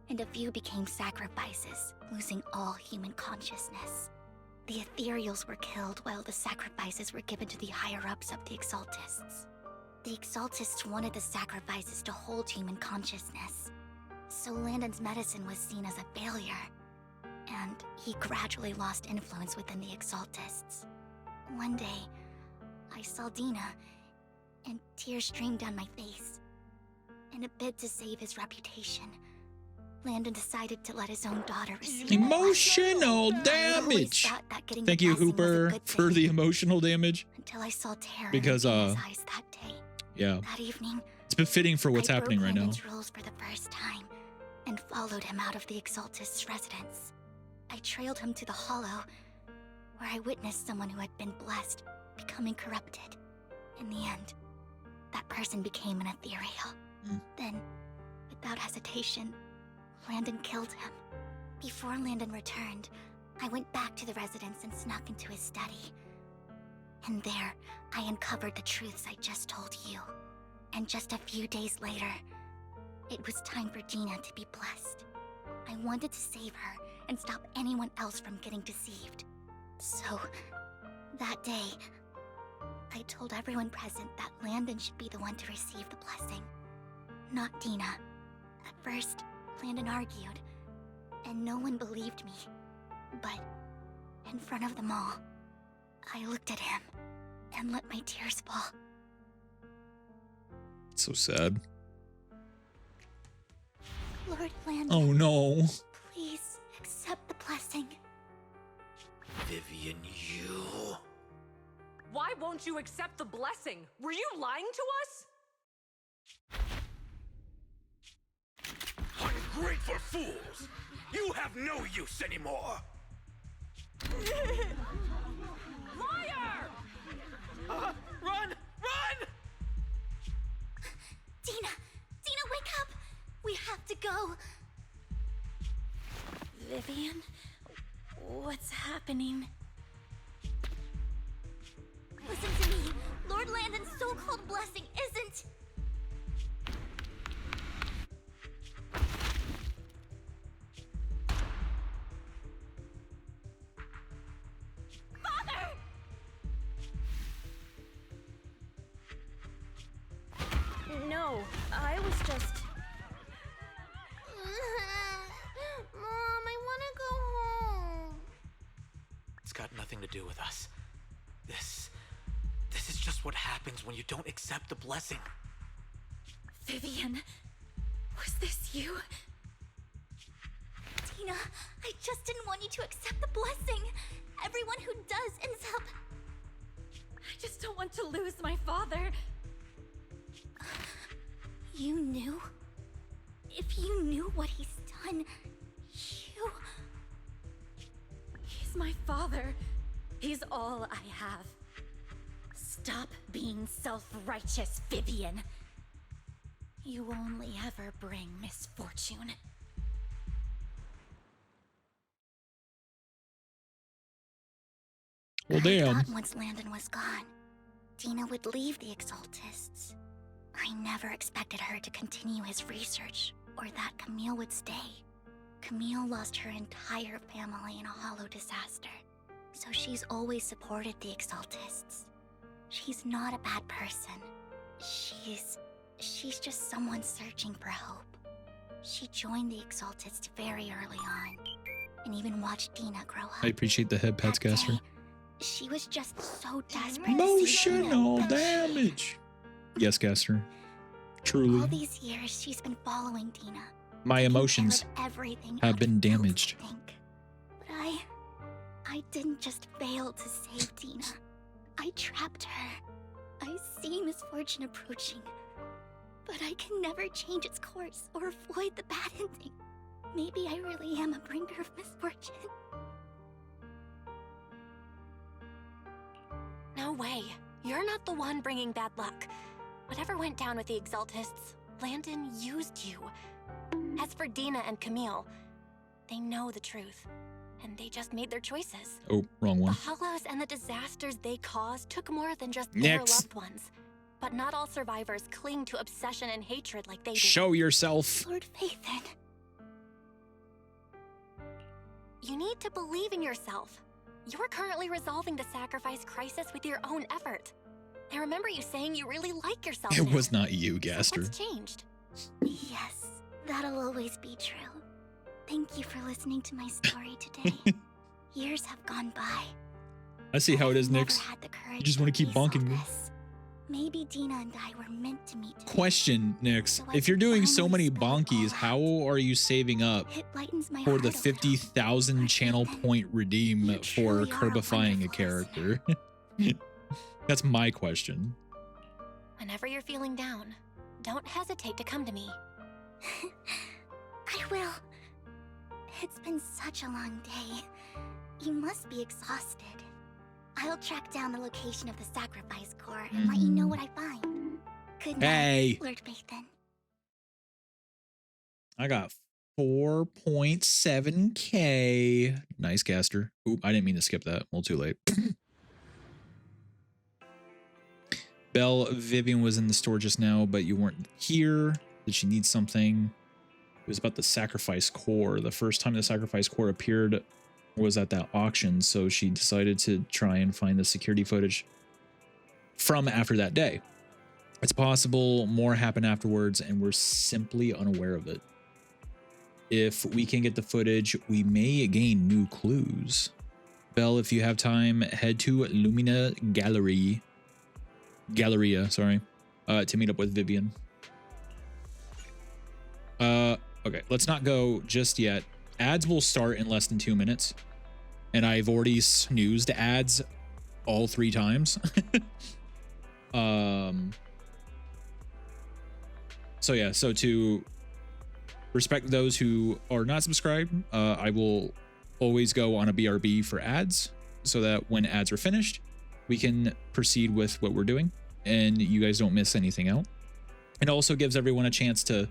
and a few became sacrifices, losing all human consciousness. The ethereals were killed while the sacrifices were given to the higher-ups of the Exaltists. The Exaltists wanted the sacrifices to hold human consciousness, So Landon's medicine was seen as a failure, and he gradually lost influence within the Exaltists. One day, I saw Dina, and tears streamed down my face. In a bid to save his reputation, Landon decided to let his own daughter receive emotional damage. Thank you, Hooper, for the emotional damage. Until I saw terror because in his eyes that day. Yeah, that evening, it's befitting for what's happening right now. I broke rules for the first time and followed him out of the Exaltist's residence. I trailed him to the Hollow, where I witnessed someone who had been blessed becoming corrupted. In the end, that person became an ethereal. Then, without hesitation, Landon killed him. Before Landon returned, I went back to the residence and snuck into his study. And there, I uncovered the truths I just told you. And just a few days later, it was time for Gina to be blessed. I wanted to save her and stop anyone else from getting deceived. So, that day, I told everyone present that Landon should be the one to receive the blessing, not Dina. At first, Landon argued, and no one believed me. But, in front of them all, I looked at him and let my tears fall. It's so sad. Lord Landon. Oh no. Please accept the blessing. Vivian, you... Why won't you accept the blessing? Were you lying to us? Ungrateful fools! You have no use anymore! Liar! Run! Run! Dina! Dina, wake up! We have to go! Vivian? What's happening? Listen to me! Lord Landon's so-called blessing isn't... Father! No, I was just... Mom, I want to go home. It's got nothing to do with us. This is just what happens when you don't accept the blessing. Vivian, was this you? Dina, I just didn't want you to accept the blessing. Everyone who does ends up... I just don't want to lose my father. You knew? If you knew what he's done, you... He's my father. He's all I have. Stop being self-righteous, Vivian. You only ever bring misfortune. Well, damn. I thought once Landon was gone, Dina would leave the Exaltists. I never expected her to continue his research, or that Camille would stay. Camille lost her entire family in a hollow disaster, so she's always supported the Exaltists. She's not a bad person. She's just someone searching for hope. She joined the Exaltists very early on, and even watched Dina grow up. I appreciate the head pats, Caster. She was just so desperate Emotional to see Dina, damage. Yes, Caster. Truly. all these years she's been following Dina. My emotions Everything have been damaged. But I didn't just fail to save Dina. I trapped her. I see misfortune approaching, but I can never change its course or avoid the bad ending. Maybe I really am a bringer of misfortune. No way. You're not the one bringing bad luck. Whatever went down with the Exaltists, Landon used you. As for Dina and Camille, they know the truth, and they just made their choices. Oh, wrong one. The Hollows and the disasters they caused took more than just their loved ones. But not all survivors cling to obsession and hatred like they do. Show yourself. Lord Phaethon. You need to believe in yourself. You're currently resolving the sacrifice crisis with your own effort. I remember you saying you really like yourself It now. was not you, Gaster. So what's changed? Yes, That'll always be true. Thank you for listening to my story today. Years have gone by. I see how it is, Never Nyx. had the courage You just want to keep face all bonking me. this. Maybe Dina and I were meant to meet today. Question, Nyx. So I If you're could doing so finally many spell it all bonkies, out. how are you saving up It lightens my for heart the a little. 50,000 channel point redeem You for truly are a curbifying a wonderful character? That's my question. Whenever you're feeling down, don't hesitate to come to me. I will. It's been such a long day. You must be exhausted. I'll track down the location of the sacrifice core and let you know what I find. Good night, Hey. Lord Bathan. I got 4.7K. Nice, caster. Oop, I didn't mean to skip that. Well, too late. Belle, Vivian was in the store just now, but you weren't here. Did she need something? It was about the sacrifice core. The first time the sacrifice core appeared was at that auction, so she decided to try and find the security footage from after that day. It's possible more happened afterwards, and we're simply unaware of it. If we can get the footage, we may gain new clues. Belle, if you have time, head to Lumina Galleria, sorry, to meet up with Vivian. Okay, let's not go just yet. Ads will start in less than 2 minutes, and I've already snoozed ads all 3 times. So yeah, so to respect those who are not subscribed, I will always go on a BRB for ads so that when ads are finished, we can proceed with what we're doing and you guys don't miss anything out. It also gives everyone a chance to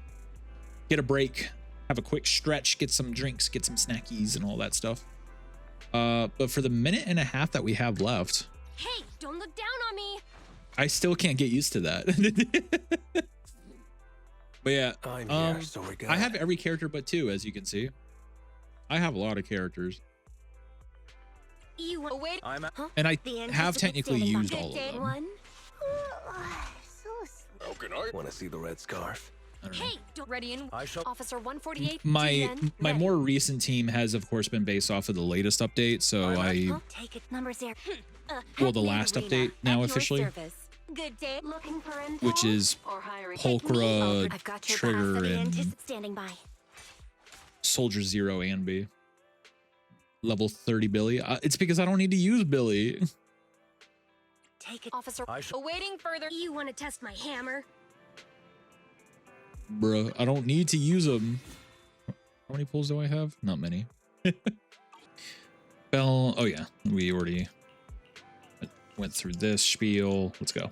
get a break, have a quick stretch, get some drinks, get some snackies and all that stuff. But for the minute and a half that we have left, Hey, don't look down on me. I still can't get used to that. But yeah, I'm here, so we're good. I have every character but 2, as you can see. I have a lot of characters. You want wait? I'm And I The have technically anticipated used all of day them. one. How can I? Want to see the red scarf? I don't know. Hey, don't ready in. I shall. Officer 148. My GN, ready. more recent team has of course been based off of the latest update, so Take it. Number 0. well, the last update now officially, Good day. Looking for intel? which is Or hiring. Pulchra, I've got your Trigger, capacity and standing by. Soldier 0 and B. Level 30 Billy. It's because I don't need to use Billy. Take it. Officer. I shall. Awaiting further. You want to test my hammer? Bruh, I don't need to use them. How many pulls do I have? Not many. Bell, oh yeah, we already went through this spiel. Let's go.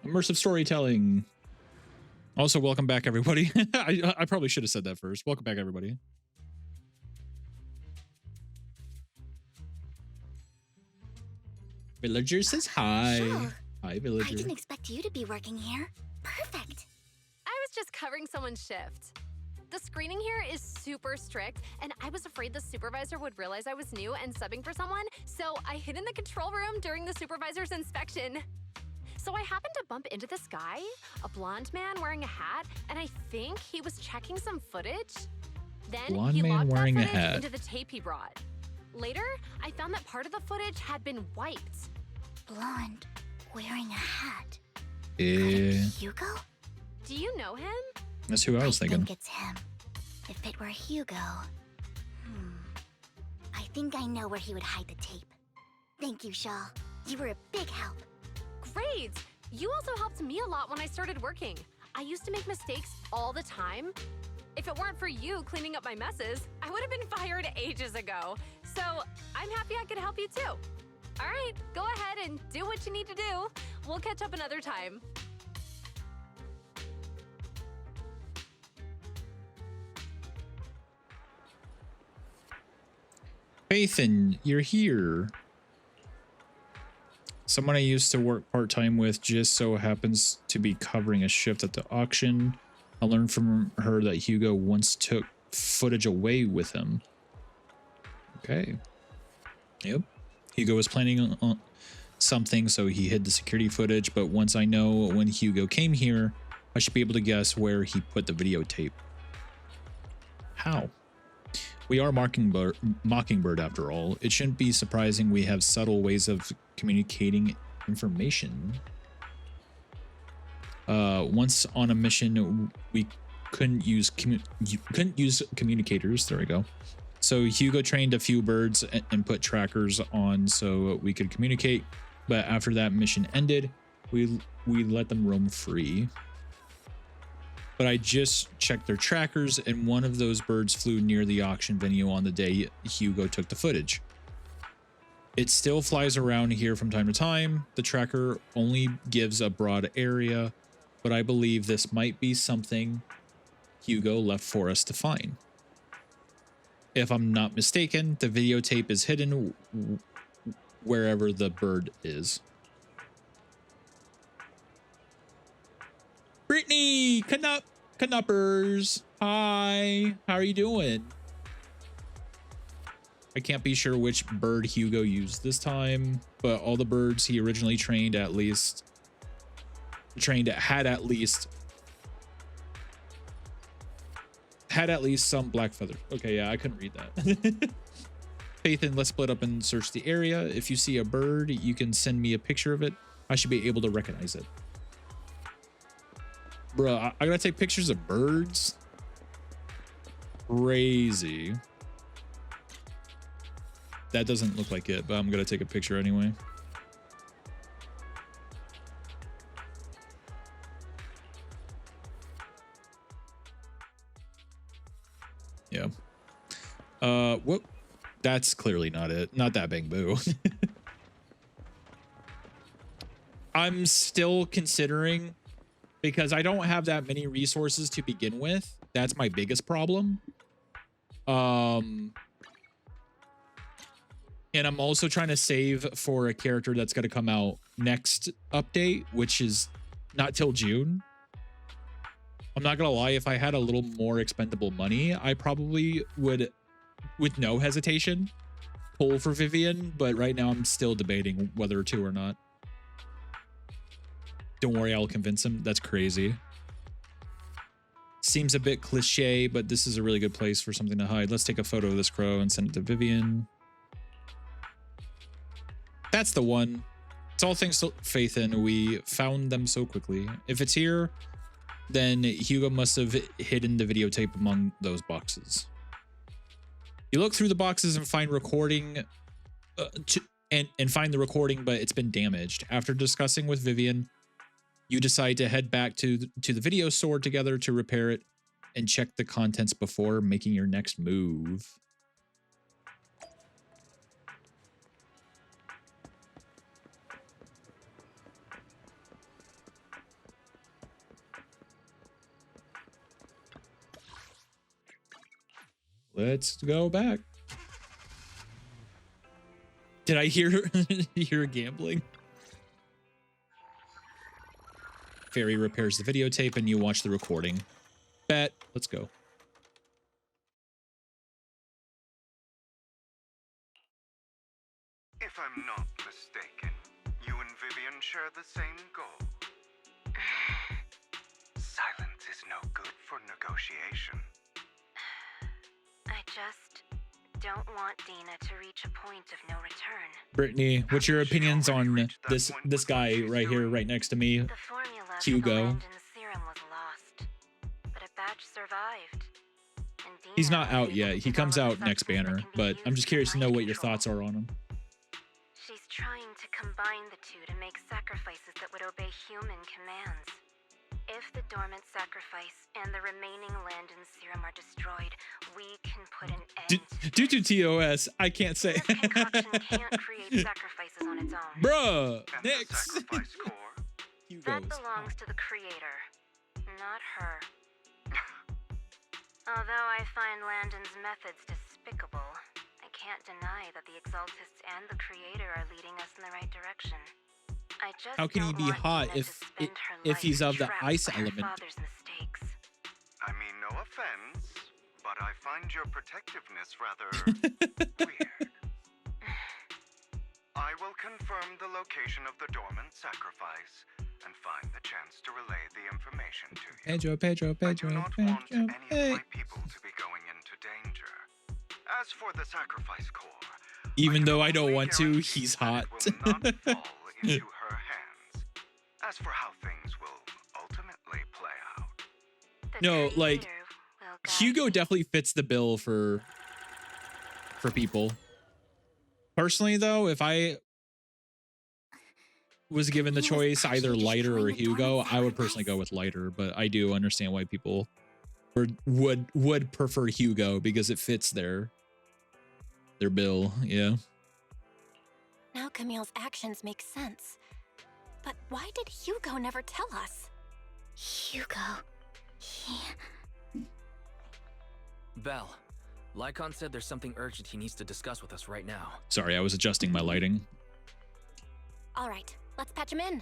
Immersive storytelling. Also, welcome back, everybody. I probably should have said that first. Welcome back, everybody. Villager says hi. Sure. Hi, I Villager. didn't expect you to be working here. Perfect. I was just covering someone's shift. The screening here is super strict, and I was afraid the supervisor would realize I was new and subbing for someone, so I hid in the control room during the supervisor's inspection. So I happened to bump into this guy, a blonde man wearing a hat, and I think he was checking some footage. Then Blonde he man logged wearing a that footage hat. into the tape he brought. Later, I found that part of the footage had been wiped. Blonde, wearing a hat. Yeah, Hugo? Do you know him? that's who I was thinking. think it's him. If it were Hugo... I think I know where he would hide the tape. Thank you, Shaw. You were a big help. Great! You also helped me a lot when I started working. I used to make mistakes all the time. If it weren't for you cleaning up my messes, I would have been fired ages ago. So I'm happy I could help you too. All right, go ahead and do what you need to do. We'll catch up another time. Pathan, you're here. Someone I used to work part-time with just so happens to be covering a shift at the auction. I learned from her that Hugo once took footage away with him. Okay. Yep. Hugo was planning on something, so he hid the security footage, but once I know when Hugo came here, I should be able to guess where he put the videotape. How? We are Mockingbird after all. It shouldn't be surprising we have subtle ways of communicating information. Once on a mission, we couldn't use communicators. There we go. So Hugo trained a few birds and put trackers on so we could communicate. But after that mission ended, we let them roam free. But I just checked their trackers, and one of those birds flew near the auction venue on the day Hugo took the footage. It still flies around here from time to time. The tracker only gives a broad area, but I believe this might be something Hugo left for us to find. If I'm not mistaken, the videotape is hidden wherever the bird is. Brittany, Canuppers. Hi, how are you doing? I can't be sure which bird Hugo used this time, but all the birds he originally trained had at least some black feathers. Okay, yeah, I couldn't read that. Faithin, let's split up and search the area. If you see a bird, you can send me a picture of it. I should be able to recognize it. Bruh, I gotta take pictures of birds? Crazy. That doesn't look like it, but I'm gonna take a picture anyway. Yeah. Whoop. That's clearly not it. Not that bang boo. I'm still considering, because I don't have that many resources to begin with. That's my biggest problem. And I'm also trying to save for a character that's going to come out next update, which is not till June. I'm not going to lie, if I had a little more expendable money, I probably would, with no hesitation, pull for Vivian, but right now I'm still debating whether to or not. Don't worry, I'll convince him. That's crazy. Seems a bit cliche, but this is a really good place for something to hide. Let's take a photo of this crow and send it to Vivian. That's the one. It's all thanks to Faithin. We found them so quickly. If it's here, then Hugo must have hidden the videotape among those boxes. You look through the boxes and find recording, and find the recording, but it's been damaged. After discussing with Vivian, you decide to head back to the video store together to repair it and check the contents before making your next move. Let's go back. Did I hear gambling? Fairy repairs the videotape and you watch the recording. Bet. Let's go. If I'm not mistaken, you and Vivian share the same goal. Silence is no good for negotiation. I just don't want Dina to reach a point of no return. Brittany, what's your opinions on this guy right here, right next to me? The formula Hugo. for the Landon serum was lost, but a batch survived. And Dina He's not out was yet. able He to comes develop out a next substance that banner, can be but I'm used just for curious to know mind what your control. thoughts are on him. She's trying to combine the two to make sacrifices that would obey human commands. If the dormant sacrifice and the remaining Landon serum are destroyed, we can put an end Due to TOS, I can't say. This concoction can't create sacrifices on its own. Bruh, And next. the sacrifice core? That belongs to the creator, not her. Although I find Landon's methods despicable, I can't deny that the Exaltists and the creator are leading us in the right direction. I just How can he don't be want hot Dina if to spend her if he's life of the trapped ice by her element? father's mistakes. I mean, no offense, but I find your protectiveness rather weird. I will confirm the location of the dormant sacrifice, and find the chance to relay the information to you. Pedro. I do not want any of my people to be going into danger. As for the sacrifice core, even though I don't want to, he's hot. it will not fall into her hands. As for how things will ultimately play out, No, like Hugo definitely fits the bill for people. Personally, though, if I was given the choice, either Lighter or Hugo, I would personally go with Lighter. But I do understand why people would prefer Hugo because it fits their bill. Yeah. Now Camille's actions make sense. But why did Hugo never tell us? Hugo, Belle, Lycon said there's something urgent he needs to discuss with us right now. Sorry, I was adjusting my lighting. All right, let's patch him in.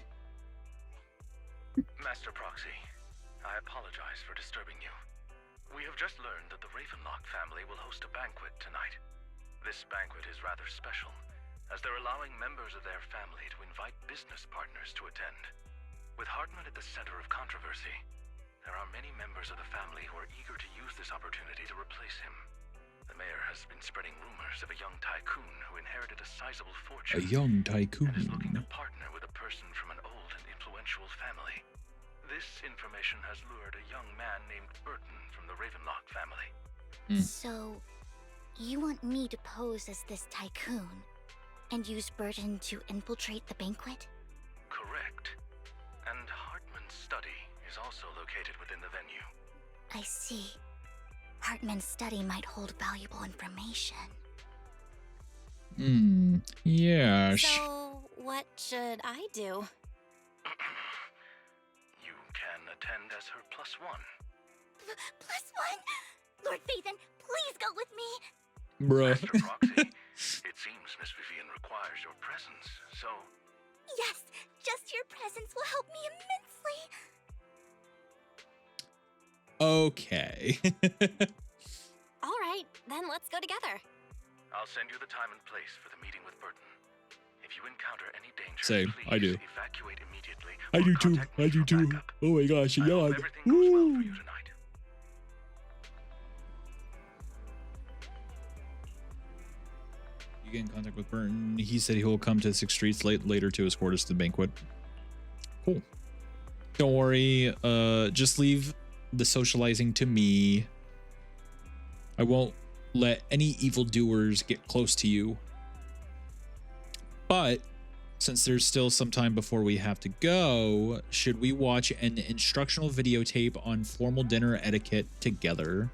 Master Proxy, I apologize for disturbing you. We have just learned that the Ravenlock family will host a banquet tonight. This banquet is rather special, as they're allowing members of their family to invite business partners to attend. With Hartman at the center of controversy, there are many members of the family who are eager to use this opportunity to replace him. The mayor has been spreading rumors of a young tycoon who inherited a sizable fortune. A young tycoon. And is looking to partner with a person from an old and influential family. This information has lured a young man named Burton from the Ravenlock family. So, you want me to pose as this tycoon and use Burton to infiltrate the banquet? Correct. And Hartman's study is also located within the venue. I see. Hartman's study might hold valuable information. Yeah. So, what should I do? You can attend as her +1. +1? Lord Phaethon, please go with me! Bruh. Master Proxy, it seems Miss Vivian requires your presence, so... Yes, just your presence will help me immensely. Okay. All right, then let's go together. I'll send you the time and place for the meeting with Burton. If you encounter any danger, Same, please I do. evacuate immediately. I do too. I do too. Oh my gosh, I hope yawn. everything goes well for you tonight. You get in contact with Burton. He said he will come to 6th Street later to escort us to the banquet. Cool. Don't worry. Just leave the socializing to me. I won't let any evildoers get close to you. But since there's still some time before we have to go, should we watch an instructional videotape on formal dinner etiquette together?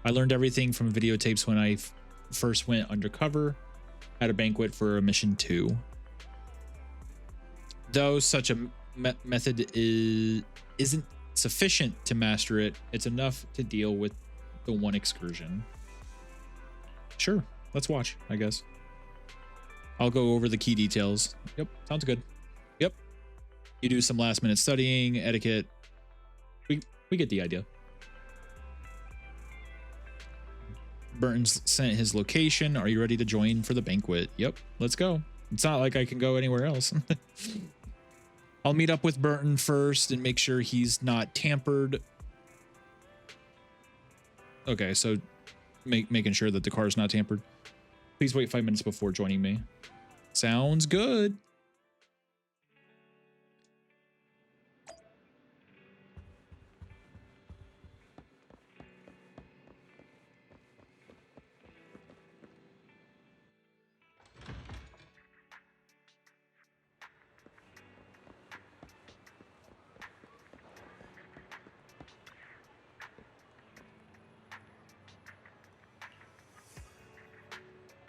I learned everything from videotapes when I first went undercover at a banquet for a mission 2. Though such a method isn't sufficient to master it, it's enough to deal with the one excursion. Sure, let's watch, I guess. I'll go over the key details. Yep, sounds good. Yep. You do some last minute studying, etiquette. We get the idea. Burton's sent his location. Are you ready to join for the banquet? Yep, let's go. It's not like I can go anywhere else. I'll meet up with Burton first and make sure he's not tampered. Okay, so making sure that the car is not tampered. Please wait 5 minutes before joining me. Sounds good.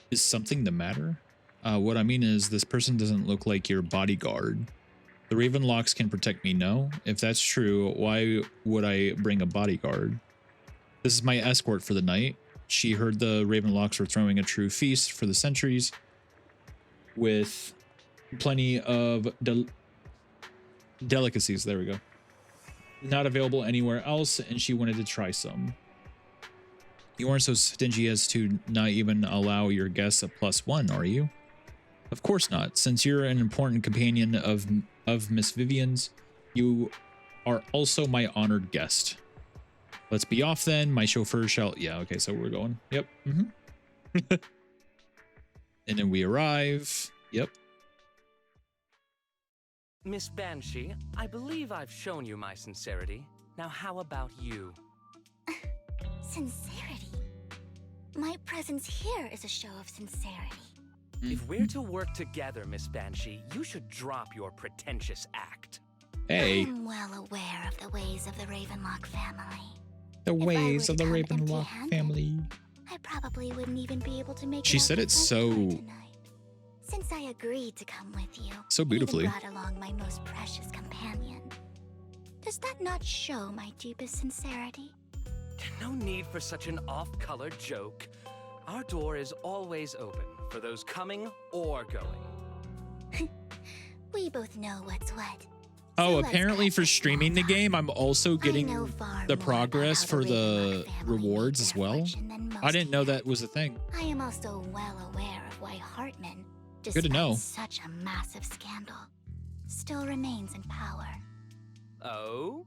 Is something the matter? What I mean is this person doesn't look like your bodyguard. The Ravenlocks can protect me, no? If that's true, why would I bring a bodyguard? This is my escort for the night. She heard the Ravenlocks were throwing a true feast for the centuries with plenty of delicacies. There we go. Not available anywhere else, and she wanted to try some. You aren't so stingy as to not even allow your guests a +1, are you? Of course not. Since you're an important companion of of Miss Vivian's. You are also my honored guest. Let's be off then. My chauffeur shall... Yeah, okay, so we're going. Yep. And then we arrive. Yep. Miss Banshee, I believe I've shown you my sincerity. Now how about you? Sincerity? My presence here is a show of sincerity. If we're to work together, Miss Banshee, you should drop your pretentious act. Hey. I'm well aware of the ways of the Ravenlock family. The ways of the Ravenlock family. I probably wouldn't even be able to make. She said it so... Since I agreed to come with you, so beautifully. I brought along my most precious companion. Does that not show my deepest sincerity? No need for such an off-color joke. Our door is always open for those coming or going. We both know what's what. Oh, apparently for streaming the game, I'm also getting the progress for the rewards as well. I didn't know that was a thing. I am also well aware of why Hartman, good to know, such a massive scandal, still remains in power. Oh,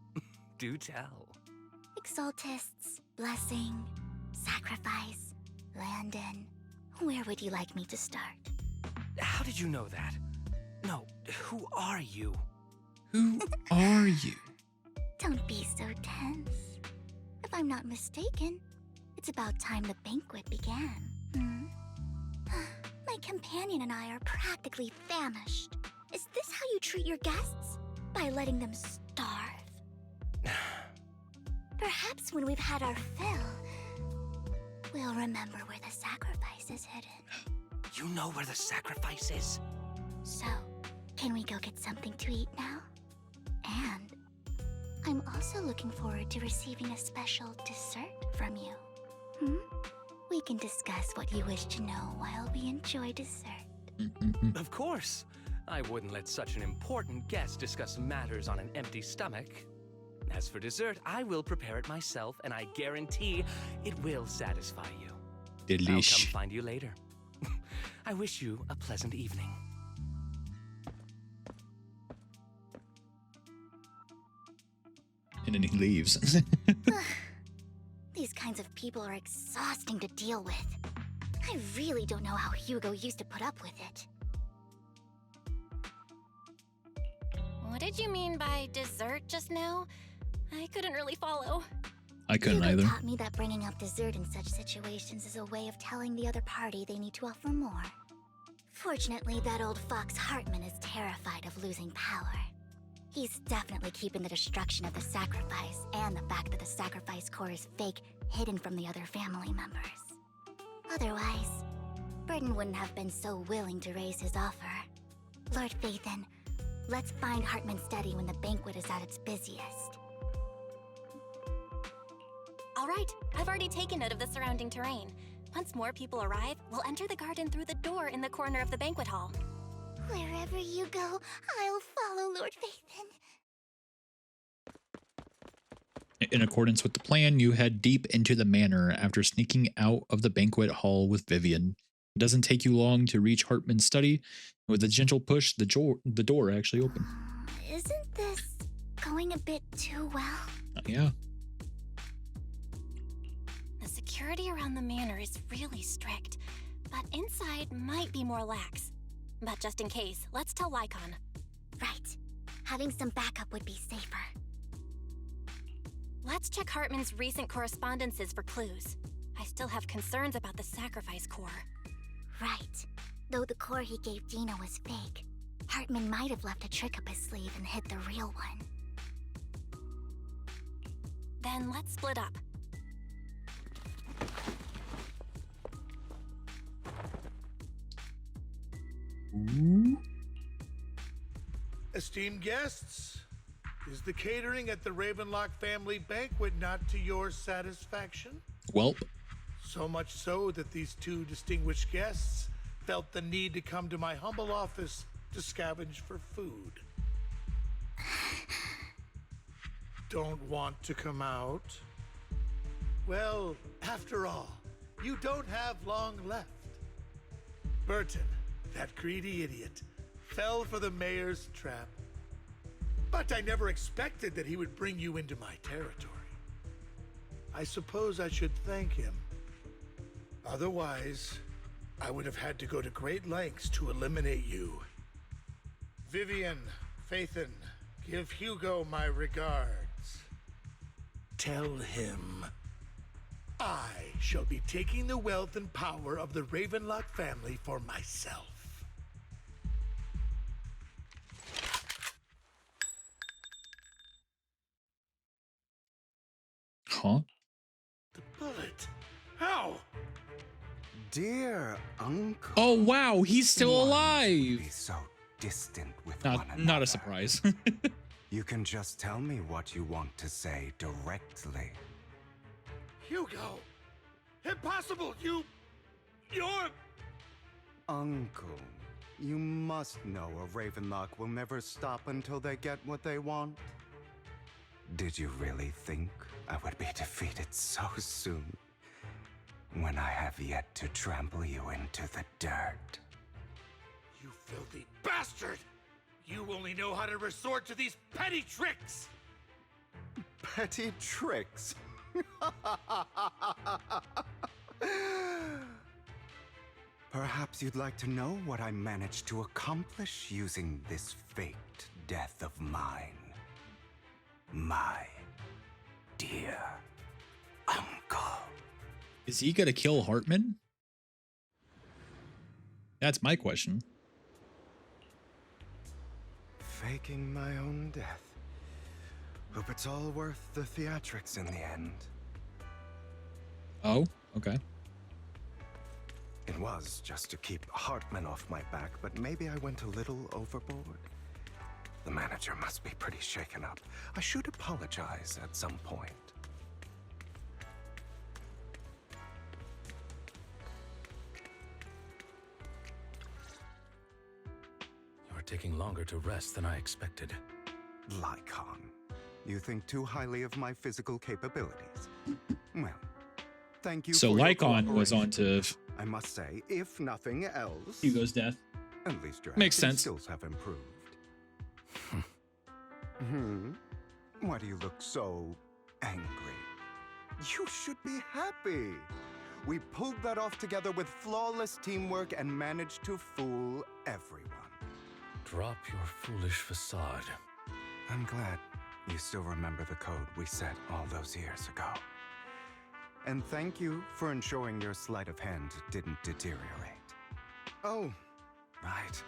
do tell. Exaltists, blessing, sacrifice, Landon. Where would you like me to start? How did you know that? No, who are you? Who are you? Don't be so tense. If I'm not mistaken, it's about time the banquet began. My companion and I are practically famished. Is this how you treat your guests? By letting them starve? Perhaps when we've had our fill, we'll remember where the sacrifice is hidden. You know where the sacrifice is? So, can we go get something to eat now? And I'm also looking forward to receiving a special dessert from you. We can discuss what you wish to know while we enjoy dessert. Of course. I wouldn't let such an important guest discuss matters on an empty stomach. As for dessert, I will prepare it myself, and I guarantee it will satisfy you. Delish. I'll come find you later. I wish you a pleasant evening. And then he leaves. These kinds of people are exhausting to deal with. I really don't know how Hugo used to put up with it. What did you mean by dessert just now? I couldn't really follow. I couldn't Hugo either. taught me that bringing up dessert in such situations is a way of telling the other party they need to offer more. Fortunately, that old fox Hartman is terrified of losing power. He's definitely keeping the destruction of the sacrifice and the fact that the sacrifice core is fake hidden from the other family members. Otherwise, Burden wouldn't have been so willing to raise his offer. Lord Phaethon, let's find Hartman's study when the banquet is at its busiest. All right, I've already taken note of the surrounding terrain. Once more people arrive, we'll enter the garden through the door in the corner of the banquet hall. Wherever you go, I'll follow, Lord Phaethon. In accordance with the plan, you head deep into the manor after sneaking out of the banquet hall with Vivian. It doesn't take you long to reach Hartman's study. With a gentle push, the door actually opens. Isn't this going a bit too well? Yeah. The security around the manor is really strict, but inside might be more lax. But just in case, let's tell Lycon. Right. Having some backup would be safer. Let's check Hartman's recent correspondences for clues. I still have concerns about the sacrifice core. Right. Though the core he gave Dina was fake, Hartman might have left a trick up his sleeve and hid the real one. Then let's split up. Esteemed guests, is the catering at the Ravenlock family banquet not to your satisfaction? Welp. So much so that these two distinguished guests felt the need to come to my humble office to scavenge for food. Don't want to come out? Well, after all, you don't have long left. Burton, that greedy idiot, fell for the mayor's trap. But I never expected that he would bring you into my territory. I suppose I should thank him. Otherwise, I would have had to go to great lengths to eliminate you. Vivian, Phaethon, give Hugo my regards. Tell him I shall be taking the wealth and power of the Ravenlock family for myself. Huh? The bullet. How? Dear uncle. Oh wow, he's still alive. Be so distant with not, one another. Not a surprise. You can just tell me what you want to say directly. Hugo! Impossible! You're... Uncle, you must know a Ravenlock will never stop until they get what they want. Did you really think I would be defeated so soon? When I have yet to trample you into the dirt. You filthy bastard! You only know how to resort to these petty tricks! Petty tricks? Perhaps you'd like to know what I managed to accomplish using this faked death of mine. My dear uncle. Is he gonna kill Hartman? That's my question. Faking my own death. Hope it's all worth the theatrics in the end. Oh, okay. It was just to keep Hartman off my back, but maybe I went a little overboard. The manager must be pretty shaken up. I should apologize at some point. You're taking longer to rest than I expected. Lycon, you think too highly of my physical capabilities. Well, thank you so for your Lycon was on to I must say, if nothing else, Hugo's death. At least your Makes acting sense. skills have improved. Why do you look so angry? You should be happy. We pulled that off together with flawless teamwork and managed to fool everyone. Drop your foolish facade. I'm glad you still remember the code we set all those years ago. And thank you for ensuring your sleight of hand didn't deteriorate. Oh, right.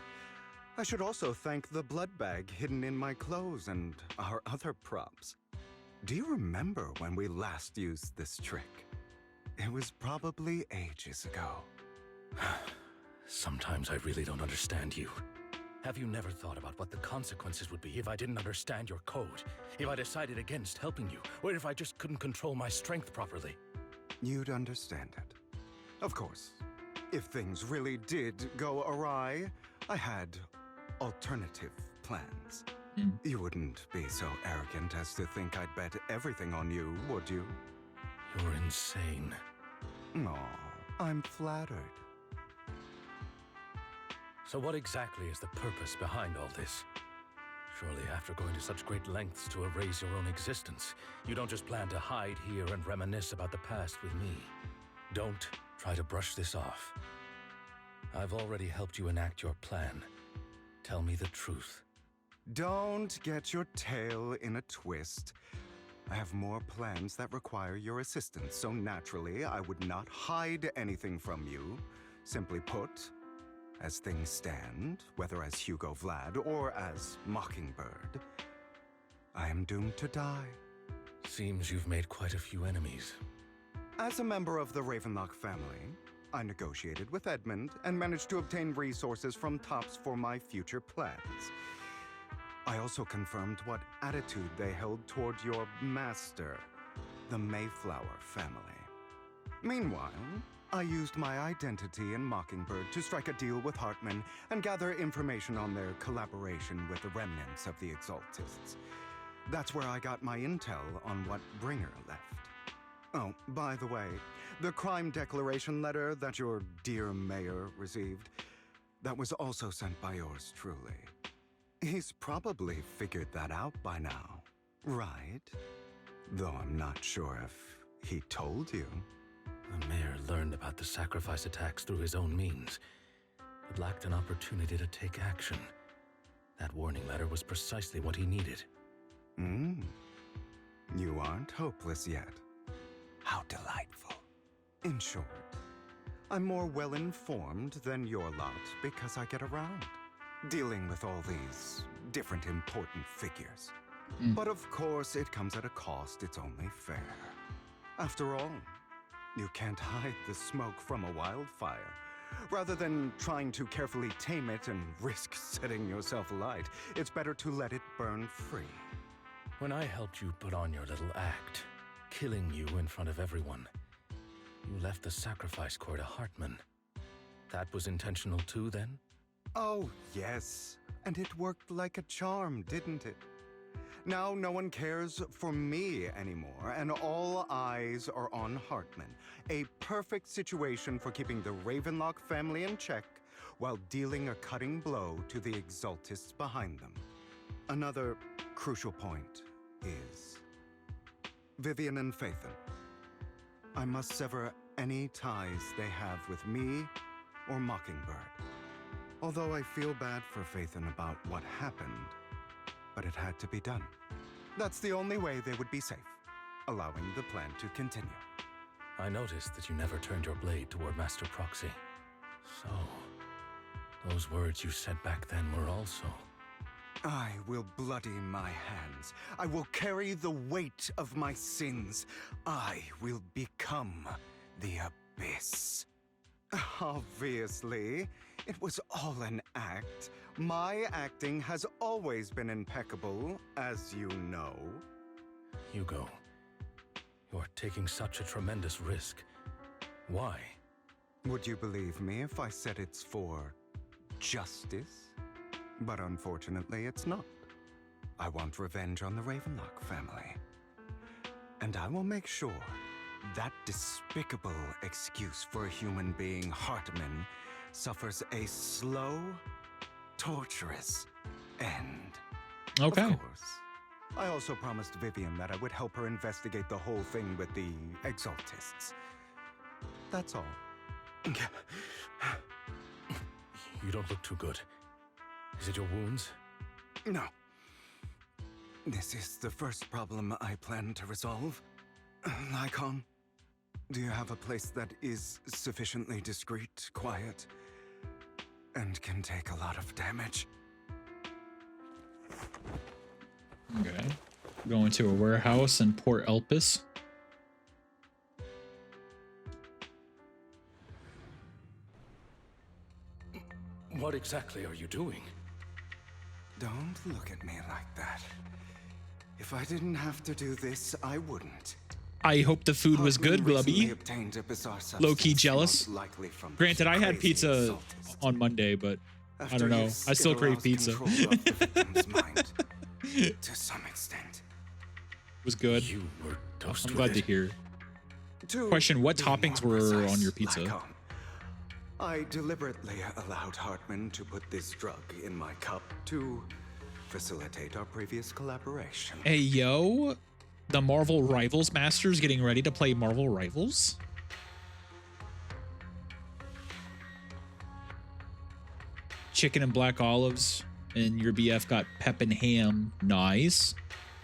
I should also thank the blood bag hidden in my clothes and our other props. Do you remember when we last used this trick? It was probably ages ago. Sometimes I really don't understand you. Have you never thought about what the consequences would be if I didn't understand your code? If I decided against helping you? Or if I just couldn't control my strength properly? You'd understand it. Of course, if things really did go awry, I had alternative plans. You wouldn't be so arrogant as to think I'd bet everything on you, would you? You're insane. Aw, I'm flattered. So what exactly is the purpose behind all this? Surely after going to such great lengths to erase your own existence, you don't just plan to hide here and reminisce about the past with me. Don't try to brush this off. I've already helped you enact your plan. Tell me the truth. Don't get your tail in a twist. I have more plans that require your assistance, so naturally I would not hide anything from you. Simply put, as things stand, whether as Hugo Vlad or as Mockingbird, I am doomed to die. Seems you've made quite a few enemies. As a member of the Ravenlock family, I negotiated with Edmund and managed to obtain resources from Tops for my future plans. I also confirmed what attitude they held toward your master, the Mayflower family. Meanwhile, I used my identity in Mockingbird to strike a deal with Hartman and gather information on their collaboration with the remnants of the Exaltists. That's where I got my intel on what Bringer left. Oh, by the way, the crime declaration letter that your dear mayor received, that was also sent by yours truly. He's probably figured that out by now, right? Though I'm not sure if he told you. The mayor learned about the sacrifice attacks through his own means, but lacked an opportunity to take action. That warning letter was precisely what he needed. You aren't hopeless yet. How delightful. In short, I'm more well-informed than your lot because I get around, dealing with all these different important figures. But of course, it comes at a cost. It's only fair. After all, you can't hide the smoke from a wildfire. Rather than trying to carefully tame it and risk setting yourself alight, it's better to let it burn free. When I helped you put on your little act, killing you in front of everyone, you left the sacrifice core to Hartman. That was intentional too, then? Oh, yes. And it worked like a charm, didn't it? Now no one cares for me anymore, and all eyes are on Hartman. A perfect situation for keeping the Ravenlock family in check while dealing a cutting blow to the Exaltists behind them. Another crucial point is Vivian and Phaethon. I must sever any ties they have with me or Mockingbird. Although I feel bad for Phaethon about what happened, but it had to be done. That's the only way they would be safe, allowing the plan to continue. I noticed that you never turned your blade toward Master Proxy. So, those words you said back then were also... I will bloody my hands. I will carry the weight of my sins. I will become the Abyss. Obviously, it was all an act. My acting has always been impeccable, as you know. Hugo, you're taking such a tremendous risk. Why? Would you believe me if I said it's for justice? But unfortunately, it's not. I want revenge on the Ravenlock family. And I will make sure that despicable excuse for a human being, Hartman, suffers a slow, torturous end. Okay. Of course. I also promised Vivian that I would help her investigate the whole thing with the Exaltists. That's all. You don't look too good. Is it your wounds? No. This is the first problem I plan to resolve. Lycon, do you have a place that is sufficiently discreet, quiet, and can take a lot of damage? Okay. Going to a warehouse in Port Elpis. What exactly are you doing? Don't look at me like that. If I didn't have to do this, I wouldn't. I hope the food was good, Glubby. Low-key jealous. Granted, I had pizza on Monday, but I don't know. I still crave pizza. To some extent. Was good. You were I'm glad to hear. Question, what toppings were on your pizza? I deliberately allowed Hartman to put this drug in my cup to facilitate our previous collaboration. Hey, yo. The Marvel Rivals Masters getting ready to play Marvel Rivals? Chicken and black olives, and your BF got pep and ham. Nice.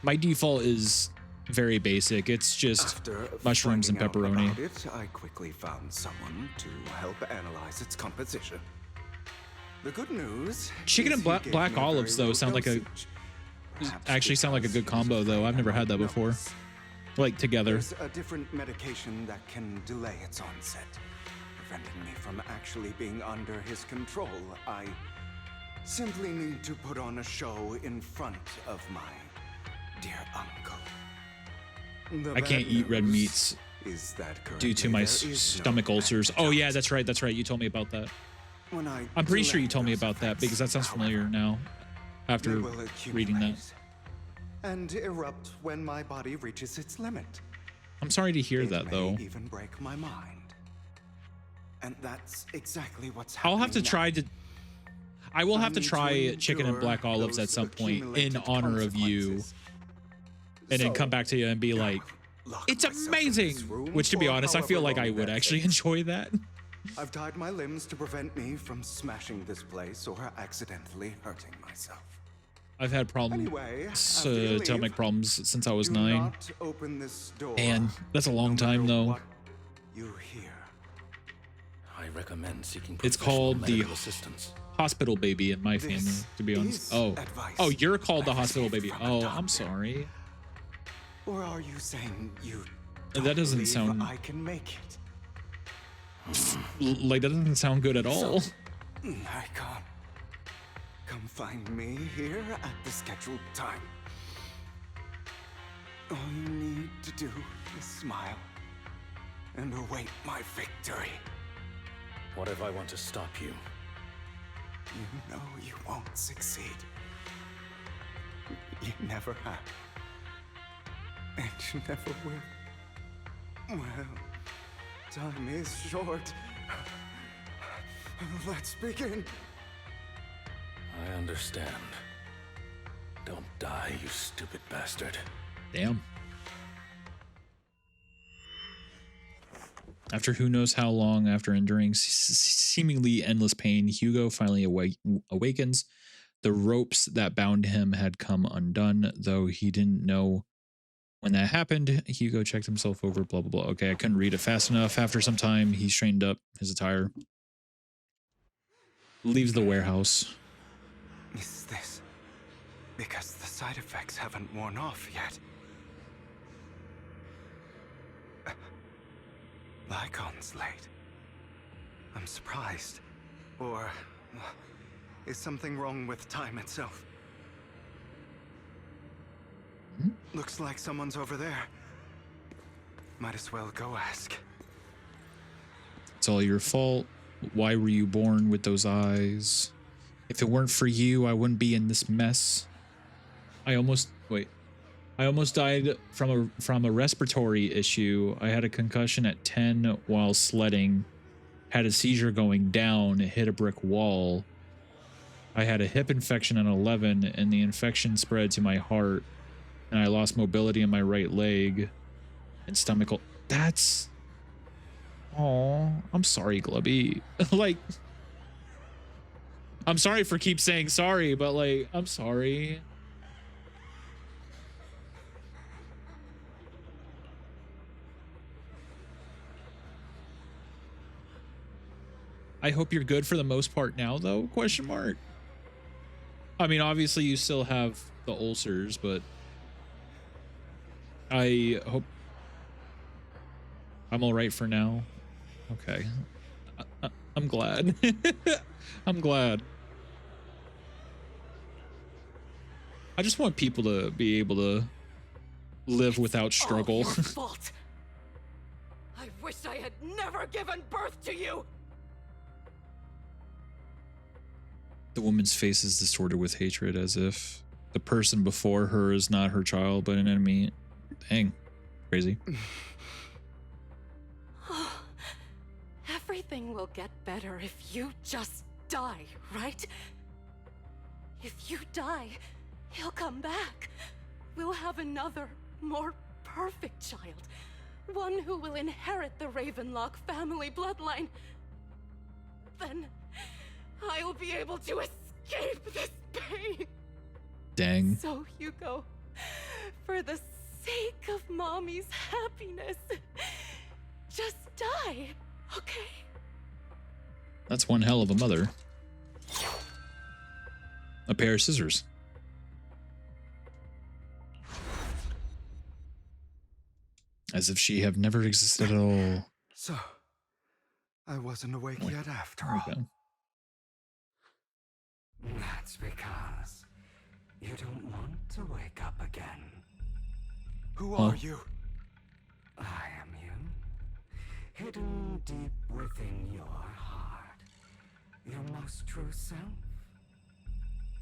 My default is very basic. It's just mushrooms and pepperoni. I quickly found someone to help analyze its composition. The good news. Chicken and black olives, though, sound like a good combo, though. I've never had that before. Like together. There's a different medication that can delay its onset, preventing me from actually being under his control. I simply need to put on a show in front of my dear uncle. I can't eat red meats due to my stomach ulcers. Oh yeah, that's right. That's right. You told me about that. I'm pretty sure you told me about that because that sounds familiar now after reading that. And erupt when my body reaches its limit. I'm sorry to hear that, though. Even break my mind. And that's exactly what's happening. I'll have to try to. I will have to try chicken and black olives at some point in honor of you, and then come back to you and be like, it's amazing. Which, to be honest, I feel like I would actually enjoy that. I've tied my limbs to prevent me from smashing this place or accidentally hurting myself. I've had problems, stomach problems since I was 9. Open this door, and that's a long time though. You hear? I recommend seeking It's called the assistance. hospital baby in my family, to be honest. Oh, you're called the hospital baby. Oh, I'm sorry. Or are you saying you That doesn't sound I can make it? like that doesn't sound good at all. I can't. Come find me here at the scheduled time. All you need to do is smile and await my victory. What if I want to stop you? You know you won't succeed. You never have. And you never will. Well, time is short. Let's begin. I understand. Don't die, you stupid bastard. Damn. After who knows how long, after enduring seemingly endless pain, Hugo finally awakens. The ropes that bound him had come undone, though he didn't know when that happened. Hugo checked himself over, blah, blah, blah. Okay, I couldn't read it fast enough. After some time, he straightened up his attire. Leaves the warehouse. Is this because the side effects haven't worn off yet? Lycon's late. I'm surprised. Or is something wrong with time itself? Looks like someone's over there. Might as well go ask. It's all your fault. Why were you born with those eyes? If it weren't for you, I wouldn't be in this mess. I almost died from a respiratory issue. I had a concussion at 10 while sledding. Had a seizure going down, hit a brick wall. I had a hip infection at 11, and the infection spread to my heart, and I lost mobility in my right leg and stomach. That's... Oh, I'm sorry, Glubby. Like, I'm sorry for keep saying sorry, but like, I'm sorry. I hope you're good for the most part now, though, question mark. I mean, obviously you still have the ulcers, but I hope I'm all right for now. Okay. I'm glad. I'm glad. I just want people to be able to live without struggle. All your fault. I wish I had never given birth to you. The woman's face is distorted with hatred, as if the person before her is not her child, but an enemy. Dang. Crazy. Everything will get better if you just die, right? If you die, he'll come back. We'll have another, more perfect child. One who will inherit the Ravenlock family bloodline. Then I'll be able to escape this pain. Dang. So, Hugo, for the sake of Mommy's happiness, just die, okay? That's one hell of a mother. A pair of scissors. As if she have never existed at all. So, I wasn't awake yet after all. Okay. That's because you don't want to wake up again. Who are you? I am you. Hidden deep within your heart. Your most true self.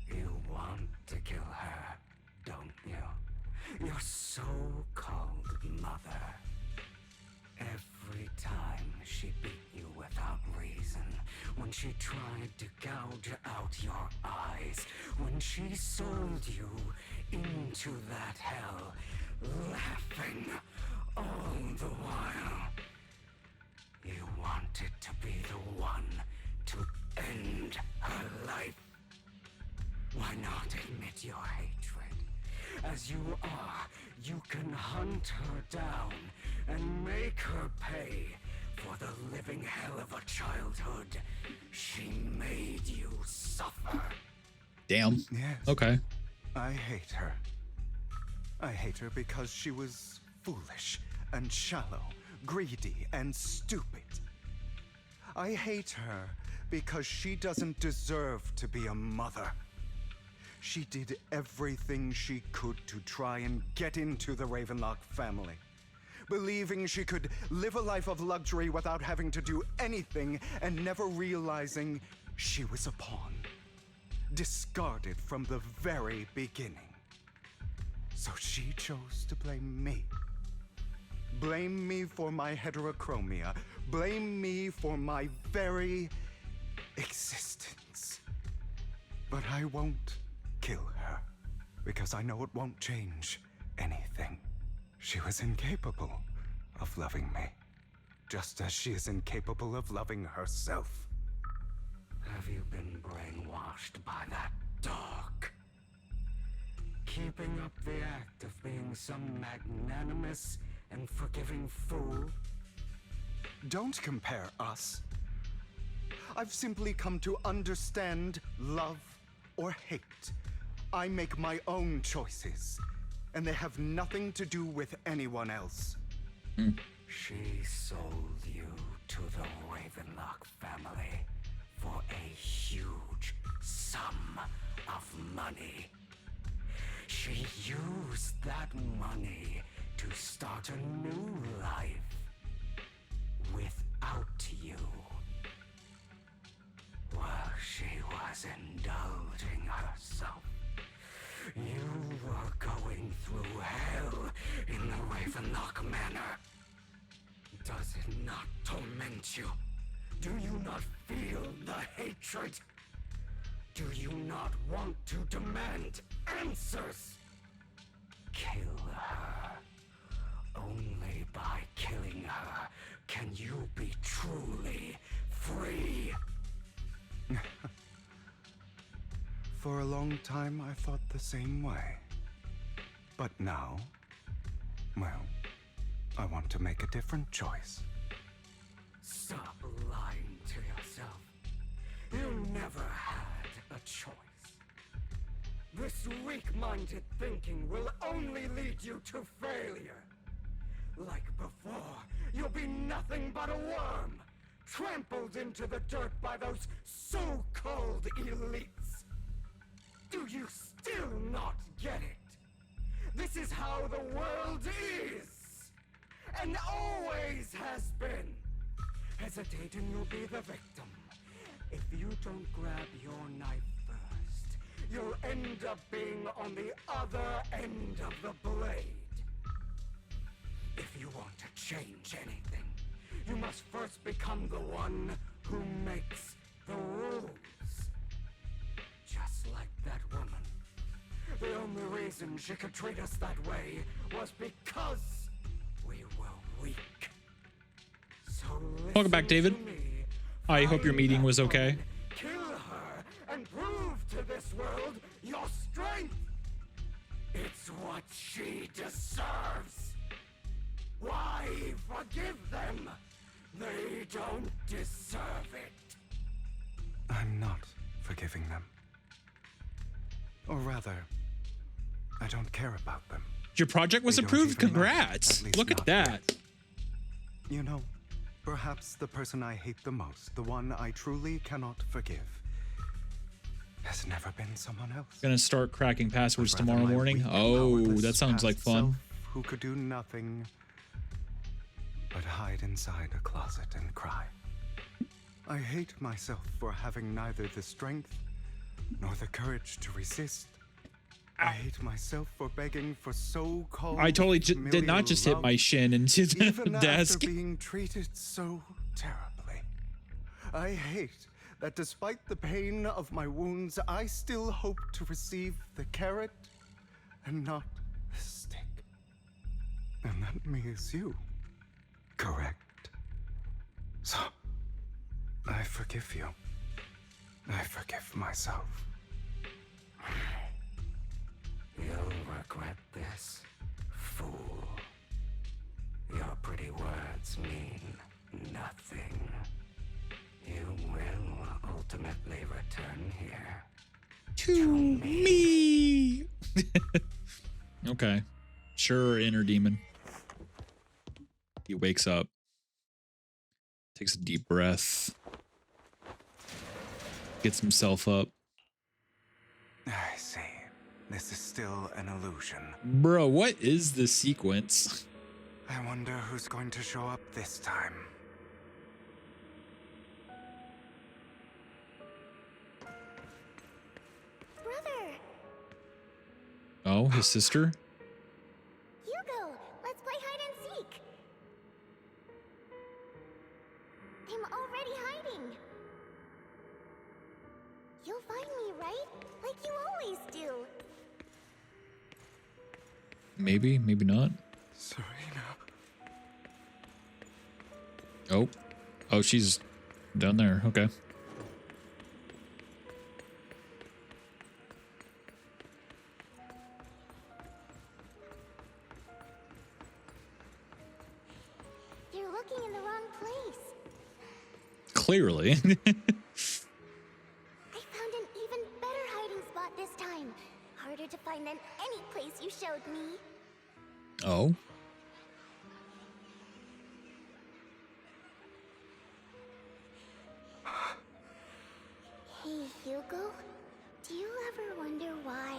You want to kill her, don't you? Your so-called mother. Every time she beat you without reason, when she tried to gouge out your eyes, when she sold you into that hell, laughing all the while. You wanted to be the one to end her life. Why not admit your hatred? As you are, you can hunt her down and make her pay for the living hell of a childhood she made you suffer. Damn. Yes. Okay. I hate her. I hate her because she was foolish and shallow, greedy and stupid. I hate her because she doesn't deserve to be a mother. She did everything she could to try and get into the Ravenlock family, believing she could live a life of luxury without having to do anything and never realizing she was a pawn, discarded from the very beginning. So she chose to blame me. Blame me for my heterochromia. Blame me for my very existence. But I won't kill her, because I know it won't change anything. She was incapable of loving me, just as she is incapable of loving herself. Have you been brainwashed by that dog? Keeping up the act of being some magnanimous and forgiving fool? Don't compare us. I've simply come to understand love or hate. I make my own choices, and they have nothing to do with anyone else. She sold you to the Ravenlock family for a huge sum of money. She used that money to start a new life without you. While she was indulging herself, you were going through hell in the Ravenlock Manor. Does it not torment you? Do you not feel the hatred? Do you not want to demand answers? Kill her. Only by killing her can you be truly free. For a long time, I thought the same way. But now, well, I want to make a different choice. Stop lying to yourself. You never had a choice. This weak-minded thinking will only lead you to failure. Like before, you'll be nothing but a worm, trampled into the dirt by those so-called elites. Do you still not get it? This is how the world is, and always has been. Hesitate and you'll be the victim. If you don't grab your knife first, you'll end up being on the other end of the blade. If you want to change anything, you must first become the one who makes the rules. Just like that woman. The only reason she could treat us that way was because we were weak. So Welcome back, David. I hope your meeting was okay. Kill her and prove to this world your strength. It's what she deserves. Why forgive them? They don't deserve it. I'm not forgiving them. Or rather, I don't care about them. Your project was They don't approved. even matter, Congrats. at least Look at not that. yet. You know, perhaps the person I hate the most, the one I truly cannot forgive, has never been someone else. Gonna start cracking passwords I'd rather tomorrow my morning. weak, Oh, powerless that sounds like past fun. self who could do nothing but hide inside a closet and cry. I hate myself for having neither the strength nor the courage to resist. I hate myself for begging for so-called I totally did not just hit my shin into the even desk. after being treated so terribly. I hate that despite the pain of my wounds, I still hope to receive the carrot and not the stick. And that means you, correct? So, I forgive you. I forgive myself. You'll regret this, fool. Your pretty words mean nothing. You will ultimately return here. To me! Okay. Sure, inner demon. He wakes up. Takes a deep breath. Gets himself up. I see. This is still an illusion. Bro, what is this sequence? I wonder who's going to show up this time. Brother! Oh, his sister? Hugo, let's play hide and seek. I'm already hiding. You'll find me, right? Like you always do. Maybe, maybe not. Serena. Oh. Oh, she's down there. Okay. You're looking in the wrong place. Clearly. I found an even better hiding spot this time. Harder to find than any place you showed me. Oh. Hey, Hugo. Do you ever wonder why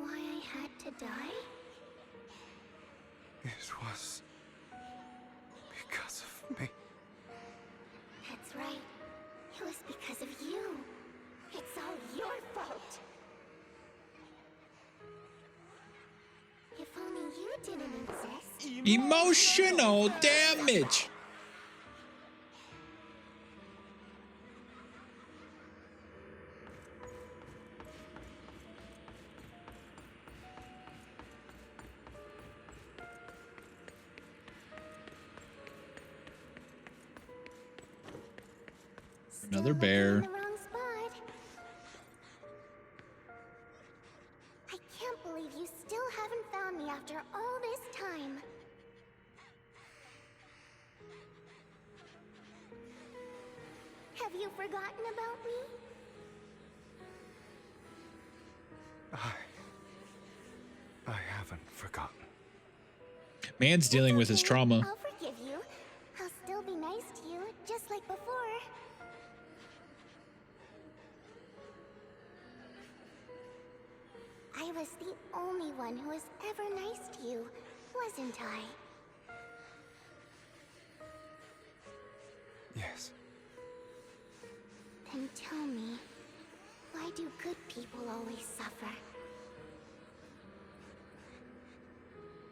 I had to die? It was because of me. That's right. It was because of you. It's all your fault. If only you didn't exist. Emotional damage. Another bear. In the wrong spot. I can't believe you still haven't found me after all this time. Have you forgotten about me? I haven't forgotten. Man's dealing with his trauma. I'll forgive you. I'll still be nice to you, just like before. I was the only one who was ever nice to you, wasn't I? Yes. Then tell me, why do good people always suffer?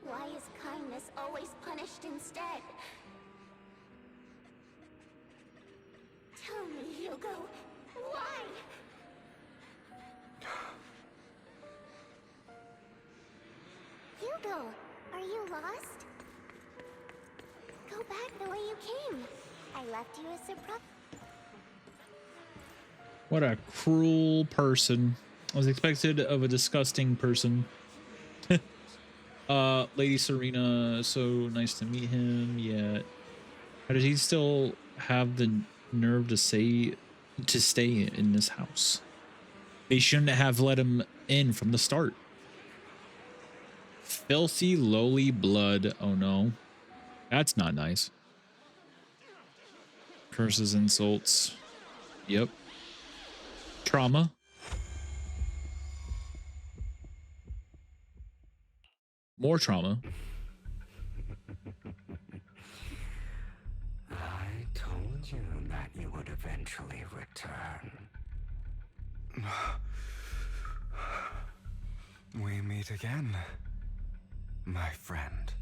Why is kindness always punished instead? Tell me, Hugo, why? Hugo, are you lost? Go back the way you came. I left you a surprise. What a cruel person. I was expected of a disgusting person. Lady Serena, so nice to meet him. Yet, how did he still have the nerve to stay in this house? They shouldn't have let him in from the start. Filthy, lowly blood. Oh no, that's not nice. Curses, insults. Yep. Trauma. More trauma. I told you that you would eventually return. We meet again, my friend.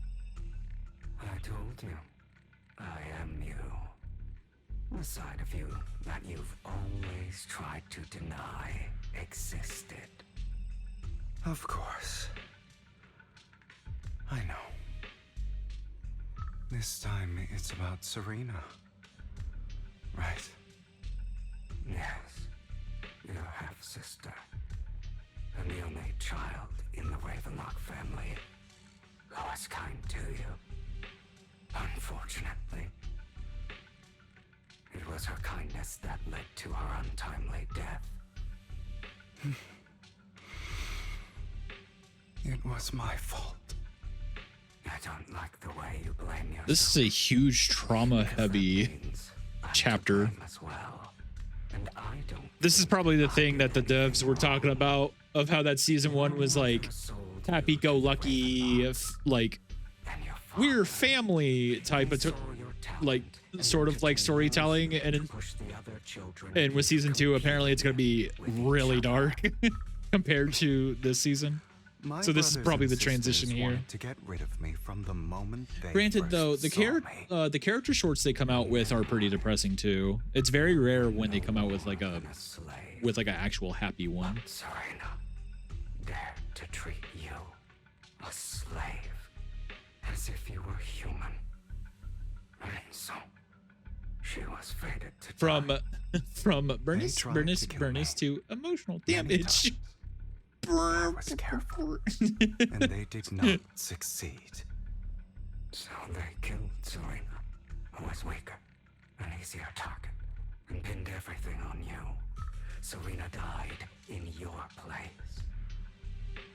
I told you, I am you. The side of you that you've always tried to deny existed. Of course. I know. This time it's about Serena. Right? Yes. Your half-sister. And the only child in the Ravenlock family who was kind to you. Unfortunately, it was her kindness that led to her untimely death. It was my fault. I don't like the way you blame yourself. This is a huge trauma-heavy chapter. As well. And I don't. This is probably the thing that the devs were talking about, of how that season 1 was like happy-go-lucky, like we're family type of like sort of like storytelling, and with season 2 apparently it's going to be really dark compared to this season. So this is probably the transition here. To get rid of me from the moment they Granted, though, the character shorts they come out with are pretty depressing too. It's very rare when they come out with like an actual happy one. Serena dared to treat you, a slave, as if you were human. And so she was fated to from Burnus to emotional damage. I was careful, and they did not succeed. So they killed Serena, who was weaker, an easier target, and pinned everything on you. Serena died in your place.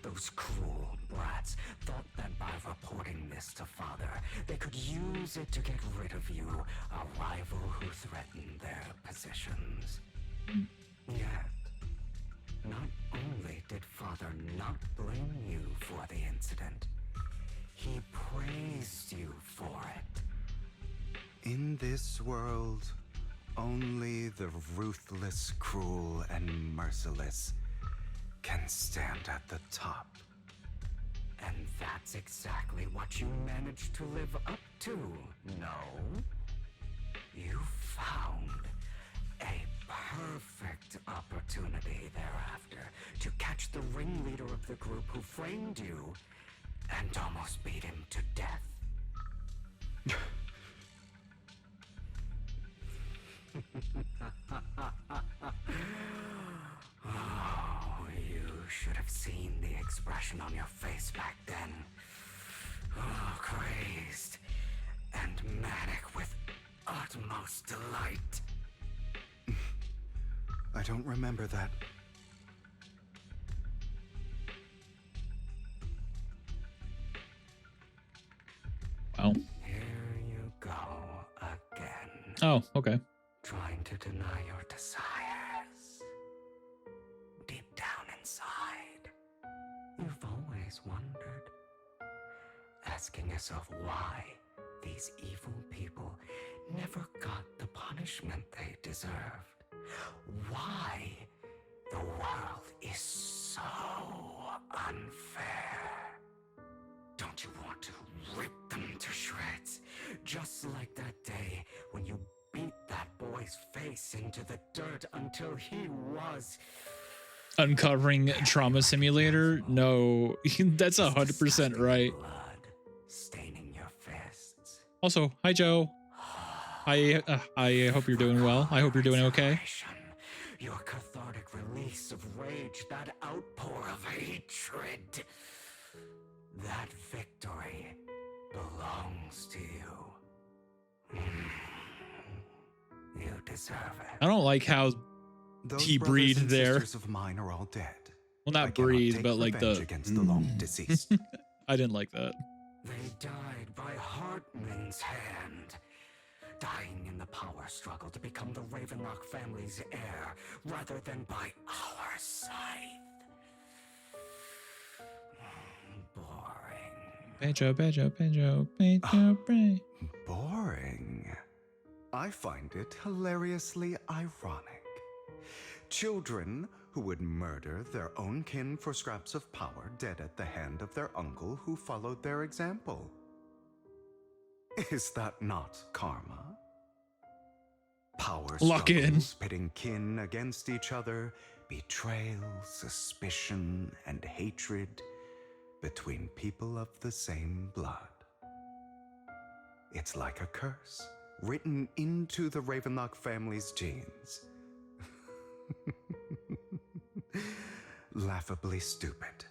Those cruel brats thought that by reporting this to Father, they could use it to get rid of you, a rival who threatened their positions. Yet, not only did Father not blame you for the incident, he praised you for it. In this world, only the ruthless, cruel, and merciless can stand at the top. And that's exactly what you managed to live up to, no? You found a perfect opportunity thereafter to catch the ringleader of the group who framed you and almost beat him to death. Oh, you should have seen the expression on your face back then. Oh, crazed and manic with utmost delight. I don't remember that. Wow. Here you go again. Oh, okay. Trying to deny your desires. Deep down inside, you've always wondered. Asking yourself why these evil people never got the punishment they deserved. Why the world is so unfair. Don't you want to rip them to shreds? Just like that day when you beat that boy's face into the dirt until he was... Uncovering Trauma Simulator? No, that's 100% right. Blood staining your fists. Also, hi Joe. I hope you're doing well. I hope you're doing okay. Your cathartic release of rage, that outpour of hatred. That victory belongs to you. You deserve it. I don't like how he breathed there. Of mine are all dead. Well, not breathe, but like the against the long deceased. I didn't like that. They died by Hartman's hand. Dying in the power struggle to become the Ravenlock family's heir, rather than by our scythe. Boring. Boring. I find it hilariously ironic. Children who would murder their own kin for scraps of power dead at the hand of their uncle who followed their example. Is that not karma? Power Lock in. struggles, pitting kin against each other, betrayal, suspicion, and hatred between people of the same blood. It's like a curse written into the Ravenlock family's genes. Laughably stupid.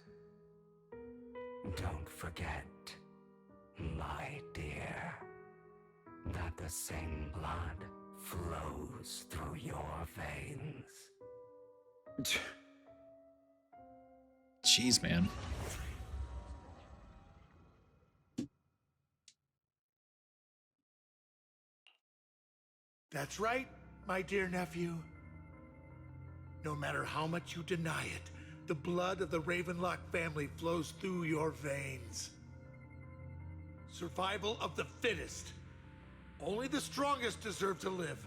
Don't forget, my dear, that the same blood flows through your veins. Jeez, man. That's right, my dear nephew. No matter how much you deny it, the blood of the Ravenlock family flows through your veins. Survival of the fittest. Only the strongest deserve to live.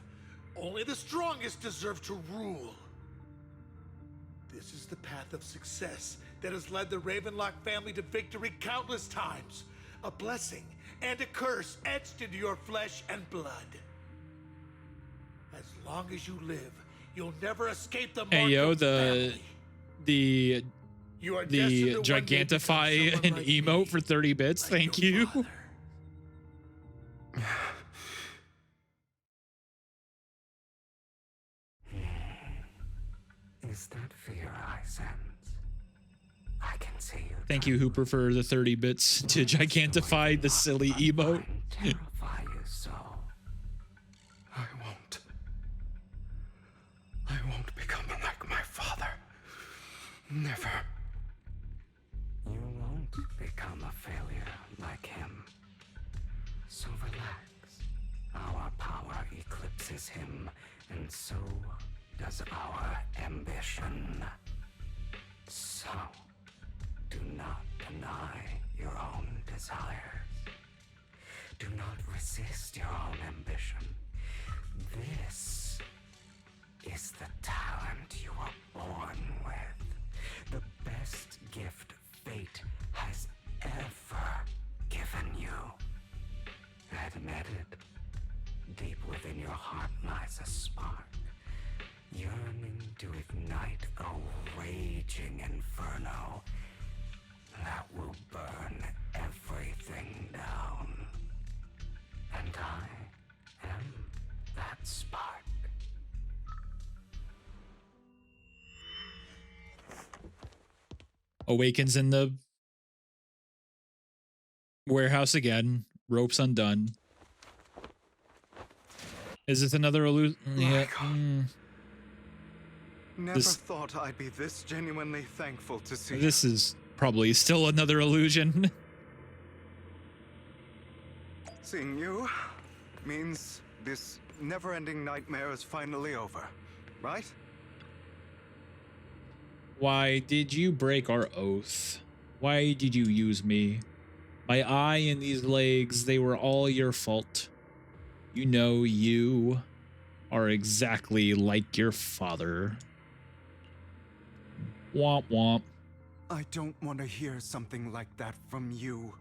Only the strongest deserve to rule. This is the path of success that has led the Ravenlock family to victory countless times. A blessing and a curse etched into your flesh and blood. As long as you live, you'll never escape the mark Hey, of family. the You are destined to one day Gigantify become an someone like emote me, for 30 bits. like Thank your you. father. Is that fear I sense? I can see you. Thank you, Hooper, for the 30 bits to Gigantify the silly emote. Terrify you so. I won't become like my father. Never. You won't become a failure like him. So relax. Our power eclipses him, and so does our ambition. So, do not deny your own desires. Do not resist your own ambition. This is the talent you were born with. The best gift fate has ever given you. Admit it. Deep within your heart lies a spark, yearning to ignite a raging inferno that will burn everything down. And I am that spark. Awakens in the warehouse again. Ropes undone. Is this another illusion? Yeah. Never thought I'd be this genuinely thankful to see This is probably still another illusion. Seeing you means this never-ending nightmare is finally over, right? Why did you break our oath? Why did you use me? My eye and these legs, they were all your fault. You know you are exactly like your father. Womp womp. I don't want to hear something like that from you.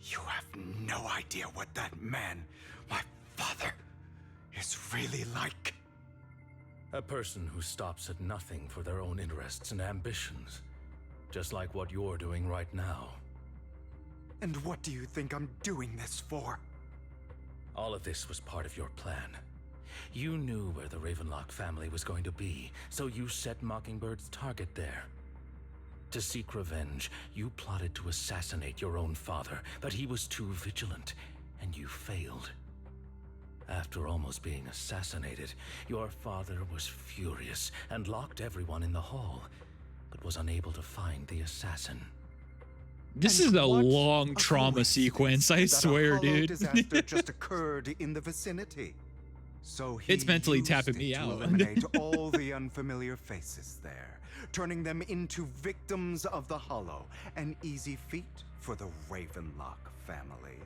You have no idea what that man, my father, is really like. A person who stops at nothing for their own interests and ambitions. Just like what you're doing right now. And what do you think I'm doing this for? All of this was part of your plan. You knew where the Ravenlock family was going to be, so you set Mockingbird's target there. To seek revenge, you plotted to assassinate your own father, but he was too vigilant, and you failed. After almost being assassinated, your father was furious and locked everyone in the hall, but was unable to find the assassin. This is a long trauma sequence, I swear, dude. Disaster just occurred in the vicinity. So It's mentally used tapping it me to out. eliminate all the unfamiliar faces there, turning them into victims of the Hollow, an easy feat for the Ravenlock family.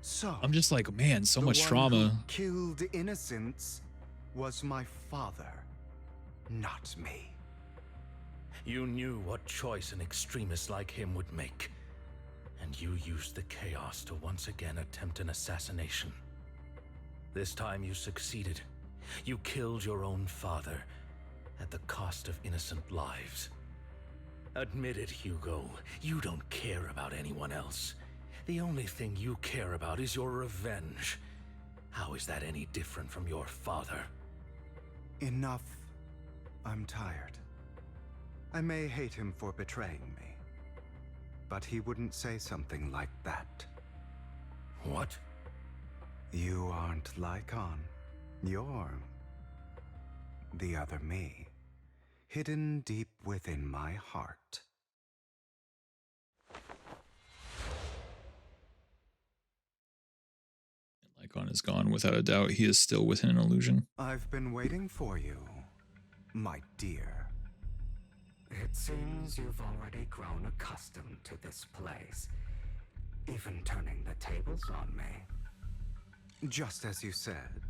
So I'm just like, man, so the much one trauma. who killed innocents was my father, not me. You knew what choice an extremist like him would make, and you used the chaos to once again attempt an assassination. This time you succeeded. You killed your own father at the cost of innocent lives. Admit it, Hugo. You don't care about anyone else. The only thing you care about is your revenge. How is that any different from your father? Enough. I'm tired. I may hate him for betraying me, but he wouldn't say something like that. What? You aren't Lycon. You're the other me, hidden deep within my heart. Lycon is gone without a doubt. He is still within an illusion. I've been waiting for you, my dear. It seems you've already grown accustomed to this place, even turning the tables on me. Just as you said,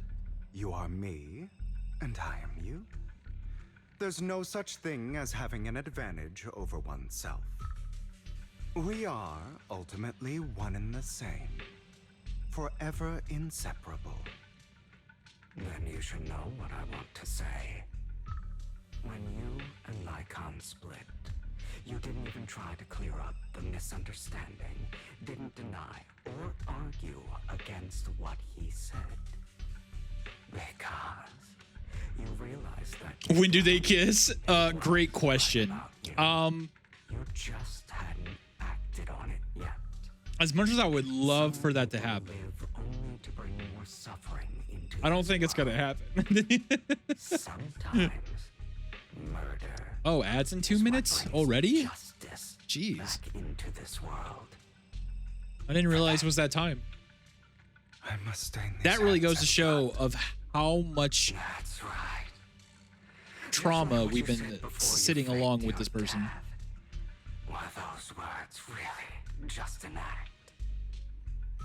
you are me, and I am you. There's no such thing as having an advantage over oneself. We are ultimately one and the same, forever inseparable. Then you should know what I want to say. When you and Lycon split, you didn't even try to clear up the misunderstanding, didn't deny or argue against what he said. Because you realized that... When do they kiss? Great question. You just hadn't acted on it yet. As much as I would love for that to happen, Only to bring more suffering into I don't think it's gonna happen. sometimes murder. Oh, ads in 2 minutes already? Justice Jeez. back into this world. I didn't realize it was that time. I must stain these That really hands goes to show of how much trauma we've been sitting along with this person. Were those words really just an act?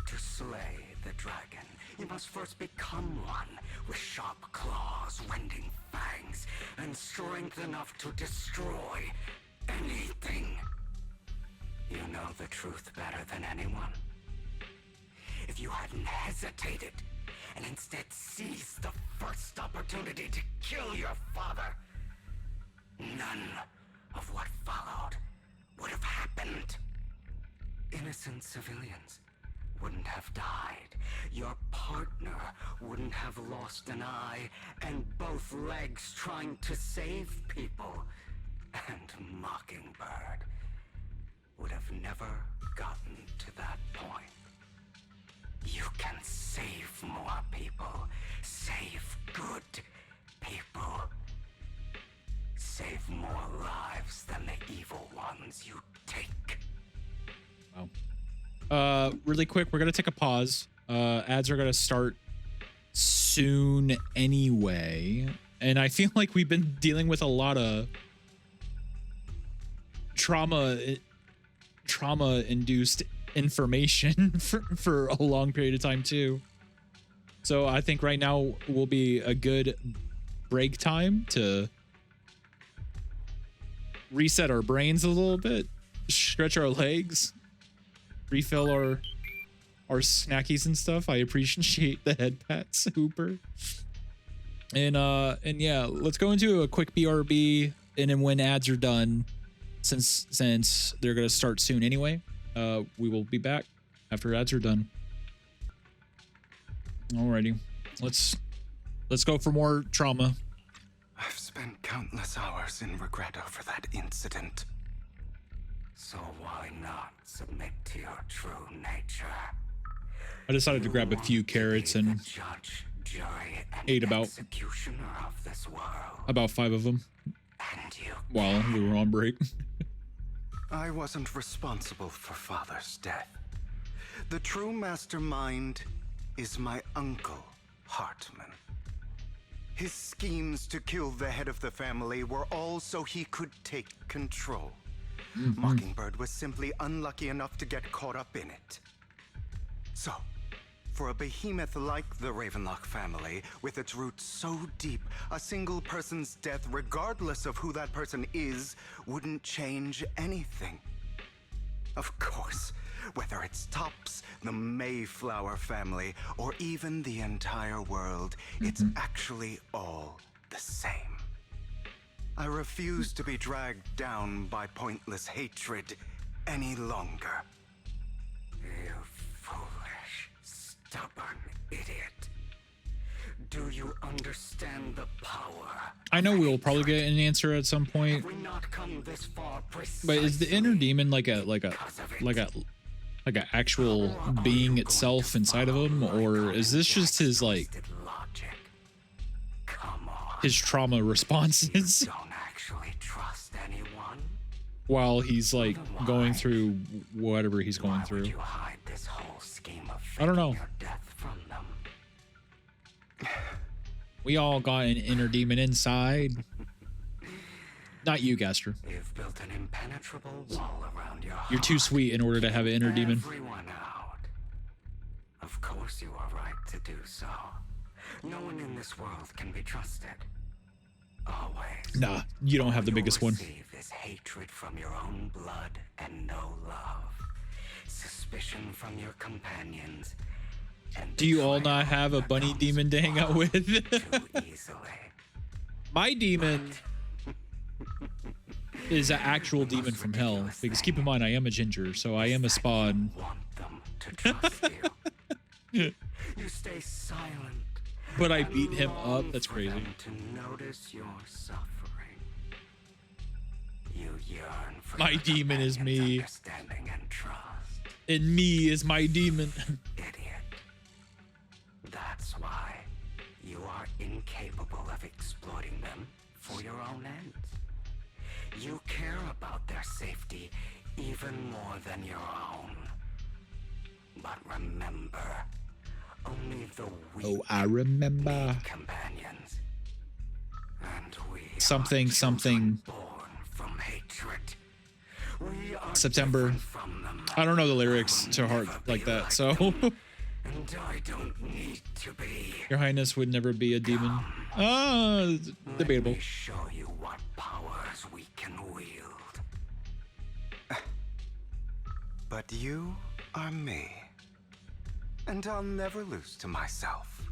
To slay the dragon, you must first become one with sharp claws, wending fangs, and strength enough to destroy anything. You know the truth better than anyone. If you hadn't hesitated and instead seized the first opportunity to kill your father, none of what followed would have happened. Innocent civilians wouldn't have died. Your partner wouldn't have lost an eye and both legs trying to save people. And Mockingbird would have never gotten to that point. You can save more people. Save good people. Save more lives than the evil ones you take. Wow. Really quick, we're gonna take a pause. Ads are gonna start soon anyway, and I feel like we've been dealing with a lot of trauma-induced information for a long period of time too. So I think right now will be a good break time to reset our brains a little bit, stretch our legs, refill our snackies and stuff. I appreciate the head pats, Hooper. And yeah, let's go into a quick BRB, and then when ads are done, since they're gonna start soon anyway, we will be back after ads are done. Alrighty, let's go for more trauma. I've spent countless hours in regret over that incident. So why not submit to your true nature? I decided to grab a few carrots and Judge, jury, and ate about executioner of this world. about 5 of them And you while we were on break. I wasn't responsible for Father's death. The true mastermind is my uncle, Hartman. His schemes to kill the head of the family were all so he could take control. Mockingbird was simply unlucky enough to get caught up in it. So, for a behemoth like the Ravenlock family, with its roots so deep, a single person's death, regardless of who that person is, wouldn't change anything. Of course, whether it's Tops, the Mayflower family, or even the entire world, it's actually all the same. I refuse to be dragged down by pointless hatred any longer. You foolish, stubborn idiot. Do you understand the power? I know we'll probably get an answer at some point. But is the inner demon like a actual being itself inside of him, or is this just his like his trauma responses? Don't actually trust anyone. While he's like going through whatever he's going through. Hide this whole scheme of I don't know. your death from them. We all got an inner demon inside. Not you, Gaster. You've built an impenetrable wall around your heart. You're too sweet in order to have an inner demon. Everyone out. Of course you are right to do so. No one in this world can be trusted. Always. Nah, you don't have the biggest one. Receive this hatred from your own blood and no love. Suspicion from your companions. And do you all not have a bunny demon to hang out with? My demon is an actual demon from hell. Because keep in mind, I am a ginger, so I am a spawn. You stay silent. But I beat him up. That's crazy. To notice your suffering. You yearn for my demon is me. Understanding and trust. And me is my demon. That's why you are incapable of exploiting them for your own ends. You care about their safety even more than your own. But remember, only the weak I remember. Companions. And we something born from hatred. We are September. from them. I don't know the lyrics to heart like that, so And I don't need to be. Your Highness would never be a demon. Debatable. Let me show you what powers we can wield. But you are me. And I'll never lose to myself.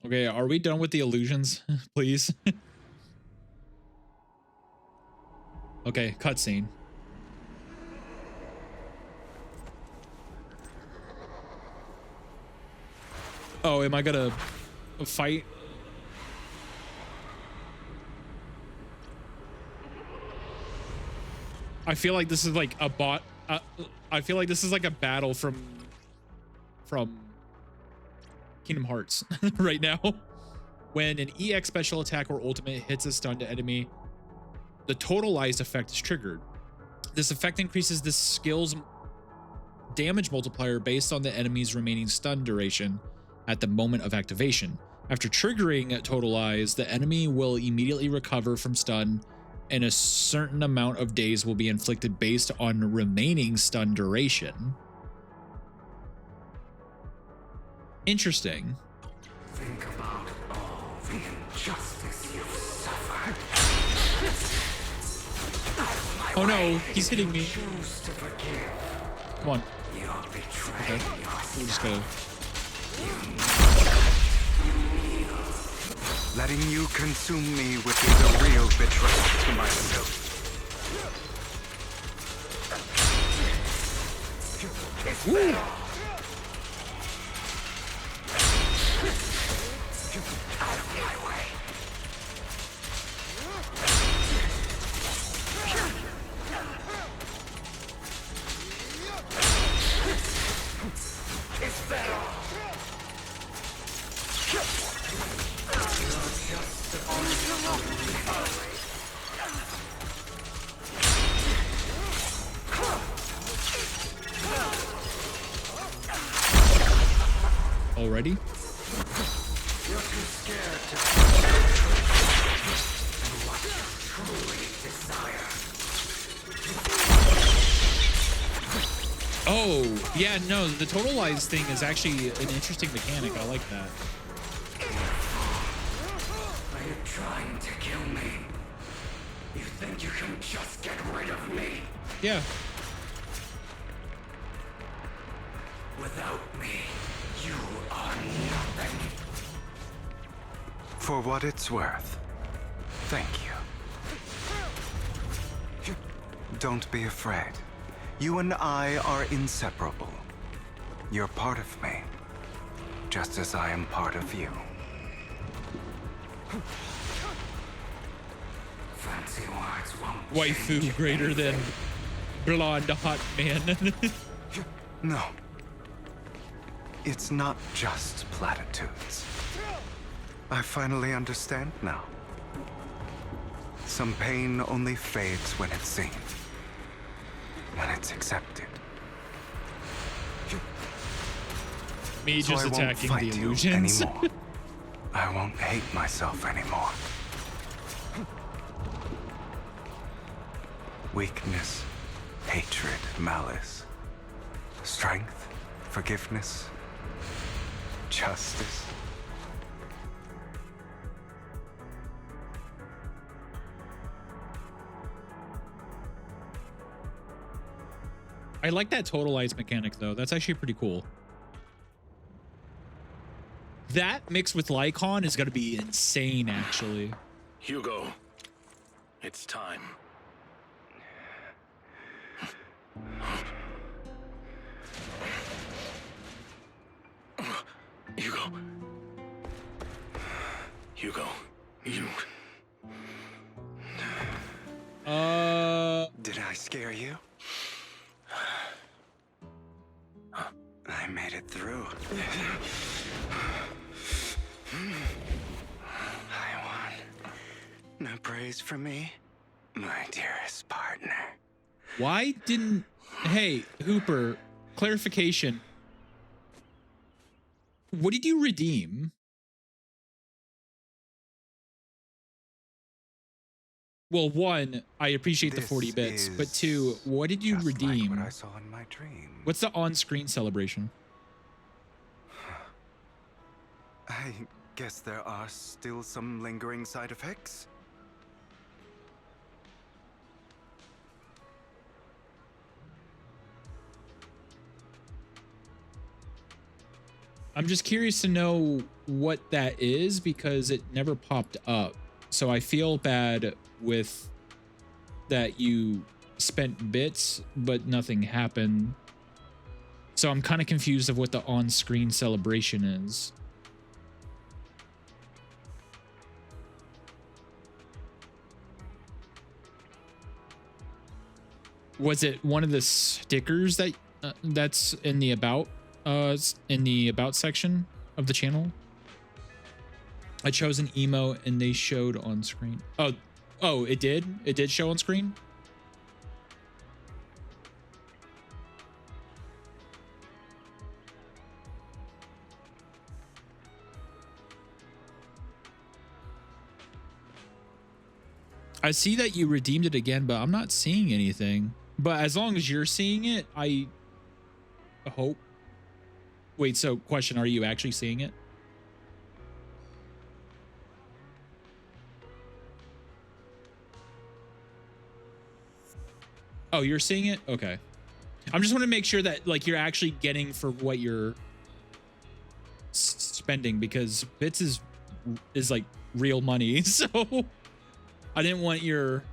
Okay, are we done with the illusions, please? Okay, cutscene. Oh, am I gonna fight? I feel like this is like a bot. I feel like this is like a battle from Kingdom Hearts right now. When an EX special attack or ultimate hits a stunned enemy, the totalized effect is triggered. This effect increases the skill's damage multiplier based on the enemy's remaining stun duration at the moment of activation. After triggering totalize, the enemy will immediately recover from stun, and a certain amount of days will be inflicted based on remaining stun duration. Interesting. Think about all the injustice you've suffered. Oh no, he's hitting me. Come on. Okay. We're just gonna... Letting you consume me would be the real betrayal to myself. Woo. Out of my way. Is that all? Already? You're too scared to what you truly desire. Oh, yeah, no, the totalize thing is actually an interesting mechanic. I like that. Are you trying to kill me? You think you can just get rid of me? Yeah. Without me, you are nothing. For what it's worth, thank you. Don't be afraid. You and I are inseparable. You're part of me, just as I am part of you. Fancy words won't Waifu change greater than anything. blonde hot man. No. It's not just platitudes. I finally understand now. Some pain only fades when it's seen. When it's accepted. Me So just I won't attacking fight the you illusions. anymore. I won't hate myself anymore. Weakness, hatred, malice, strength, forgiveness, justice. I like that total ice mechanic though. That's actually pretty cool. That mixed with Lycon is going to be insane, actually. Hugo, it's time. Hugo. Hugo, you... Did I scare you? I made it through. I won. No praise from me, my dearest partner. Why didn't... Hey, Hooper, clarification. What did you redeem? Well, one, I appreciate the 40 bits, but two, what did you redeem? Like what I saw in my dream. What's the on-screen celebration? I guess there are still some lingering side effects. I'm just curious to know what that is because it never popped up. So I feel bad with that you spent bits, but nothing happened. So I'm kind of confused of what the on-screen celebration is. Was it one of the stickers that that's in the about section of the channel? I chose an emo and they showed on screen. Oh, it did? It did show on screen? I see that you redeemed it again, but I'm not seeing anything. But as long as you're seeing it, I hope. Wait, so question, are you actually seeing it? Oh, you're seeing it? Okay. I'm just want to make sure that like you're actually getting for what you're spending, because bits is like real money. So I didn't want your...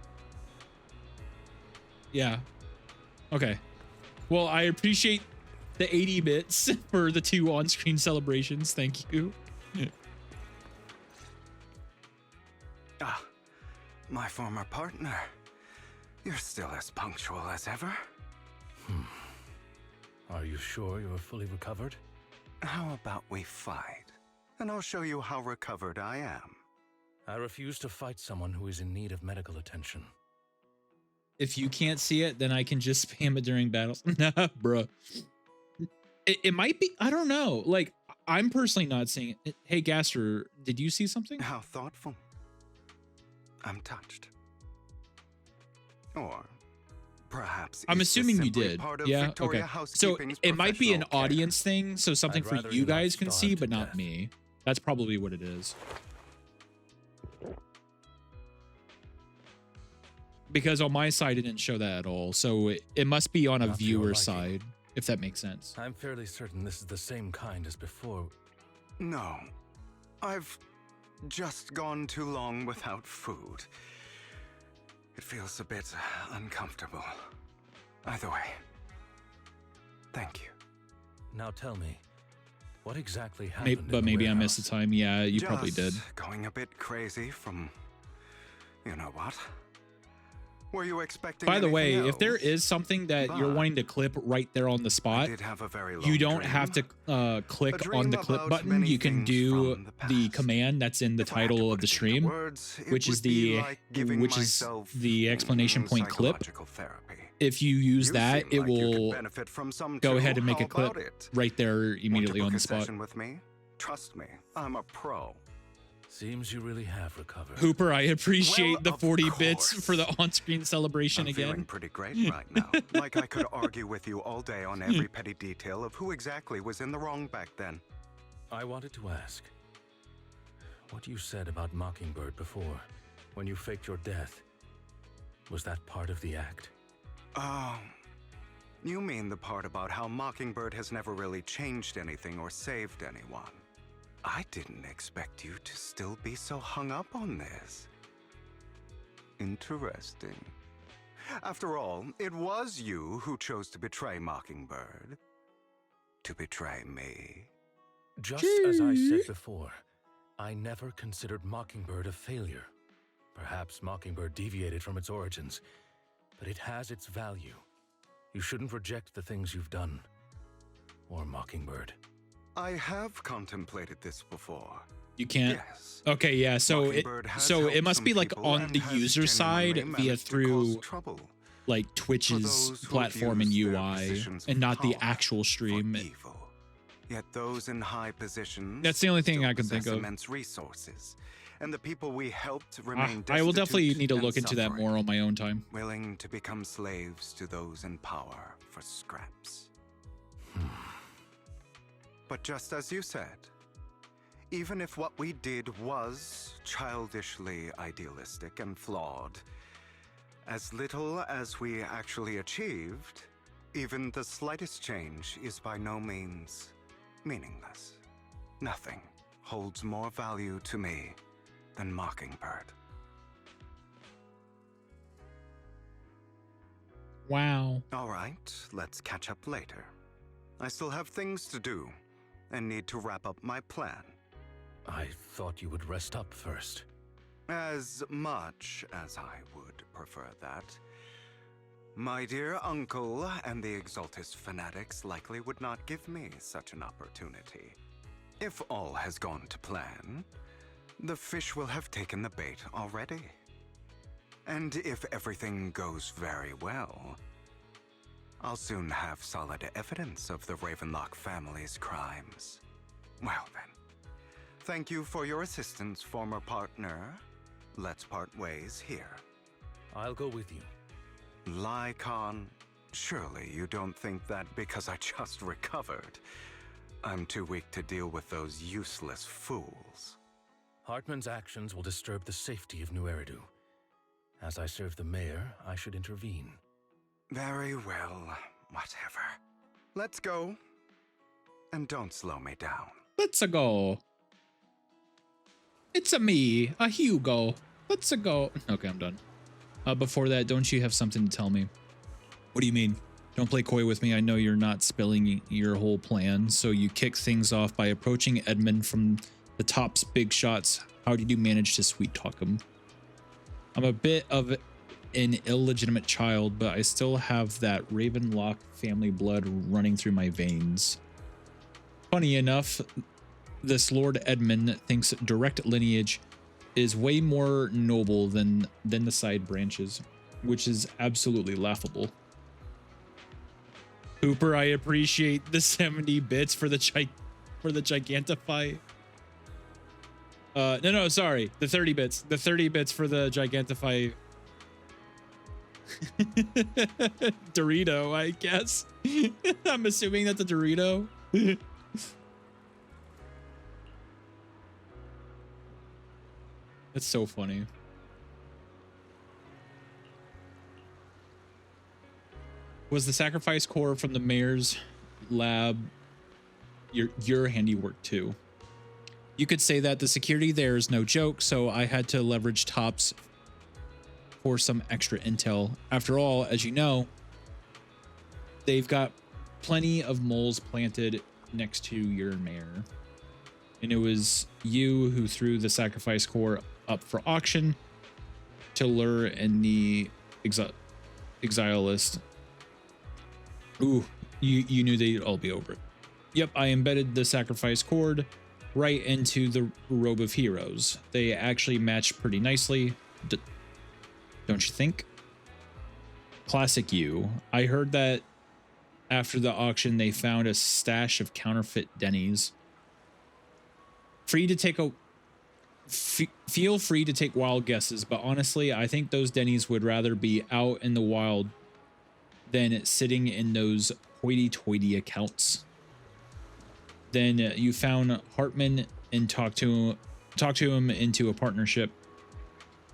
Yeah. Okay. Well, I appreciate the 80 bits for the 2 on-screen celebrations. Thank you. Ah, my former partner. You're still as punctual as ever. Are you sure you're fully recovered? How about we fight? And I'll show you how recovered I am. I refuse to fight someone who is in need of medical attention. If you can't see it, then I can just spam it during battles. Nah, bruh. It might be, I don't know. Like, I'm personally not seeing it. Hey, Gaster, did you see something? How thoughtful. I'm touched. Or perhaps I'm is this assuming you simply did. part of Yeah, Victoria okay. So Housekeeping's it might be an professional care. audience thing, so something I'd for rather you you not guys can see, starve but to not death. me. That's probably what it is. Because on my side, it didn't show that at all. So it must be on a Not to your viewer liking. side, if that makes sense. I'm fairly certain this is the same kind as before. No. I've just gone too long without food. It feels a bit uncomfortable. Either way, thank you. Now tell me, what exactly happened? But maybe I missed the time. Yeah, you probably did. Going a bit crazy from, you know what? Were you expecting? By the way, anything if there else? is something that you're wanting to clip right there on the spot, did have a very you long don't dream. have to click A on the dream clip about button. many You can things do from the command that's in the title of the stream, words, it which is would be the like giving myself, explanation point clip. psychological therapy. If you use You that, seem it like you could will benefit from some go too. ahead and make How a clip about it? right there immediately Want on to the book a spot. session with me? Trust me, I'm a pro. Seems you really have recovered. Hooper, I appreciate Well, the of 40 bits course. for the on-screen celebration I'm feeling again. pretty great right now. Like I could argue with you all day on every petty detail of who exactly was in the wrong back then. I wanted to ask, what you said about Mockingbird before, when you faked your death, was that part of the act? Oh, you mean the part about how Mockingbird has never really changed anything or saved anyone. I didn't expect you to still be so hung up on this. Interesting. After all, it was you who chose to betray Mockingbird. To betray me. Just as I said before, I never considered Mockingbird a failure. Perhaps Mockingbird deviated from its origins, but it has its value. You shouldn't reject the things you've done. Or Mockingbird. I have contemplated this before. You can't. Yes. Okay, yeah. So Mockingbird has it helped must some be like people on and the has user side genuinely via managed to through cause trouble like for Twitch's those who platform and abuse their UI, positions and of not the power actual stream. evil. Yet those in high positions That's the only thing still I can think possess of. immense resources, and the people we helped remain I will definitely destitute need to and look into that suffering, more on my own time. willing to become slaves to those in power for scraps. But just as you said, even if what we did was childishly idealistic and flawed, as little as we actually achieved, even the slightest change is by no means meaningless. Nothing holds more value to me than Mockingbird. Wow. All right, let's catch up later. I still have things to do and need to wrap up my plan. I thought you would rest up first. As much as I would prefer that. My dear uncle and the Exaltist fanatics likely would not give me such an opportunity. If all has gone to plan, the fish will have taken the bait already. And if everything goes very well, I'll soon have solid evidence of the Ravenlock family's crimes. Well then, thank you for your assistance, former partner. Let's part ways here. I'll go with you. Lycon, surely you don't think that because I just recovered, I'm too weak to deal with those useless fools. Hartman's actions will disturb the safety of New Eridu. As I serve the mayor, I should intervene. Very well, whatever. Let's go. And don't slow me down. Let's go. It's a me, a Hugo. Let's go. Okay, I'm done. Before that, don't you have something to tell me? What do you mean? Don't play coy with me. I know you're not spilling your whole plan. So you kick things off by approaching Edmund from the top's big shots. How did you manage to sweet talk him? I'm a bit of an illegitimate child, but I still have that Ravenlock family blood running through my veins. Funny enough, this Lord Edmund thinks direct lineage is way more noble than the side branches, which is absolutely laughable. Hooper, I appreciate the 70 bits for the Gigantify. No, sorry, the 30 bits. The 30 bits for the Gigantify Dorito, I guess. I'm assuming that's a Dorito. That's so funny. Was the sacrifice core from the mayor's lab your handiwork too? You could say that the security there is no joke, so I had to leverage Tops for some extra intel. After all, as you know, they've got plenty of moles planted next to your mayor. And it was you who threw the sacrifice core up for auction to lure in the exile list. Ooh, you knew they'd all be over it. Yep, I embedded the sacrifice cord right into the robe of heroes. They actually match pretty nicely, don't you think? Classic you. I heard that after the auction, they found a stash of counterfeit Denny's. Feel free to take wild guesses, but honestly, I think those Denny's would rather be out in the wild than sitting in those hoity-toity accounts. Then you found Hartman and talked to him into a partnership,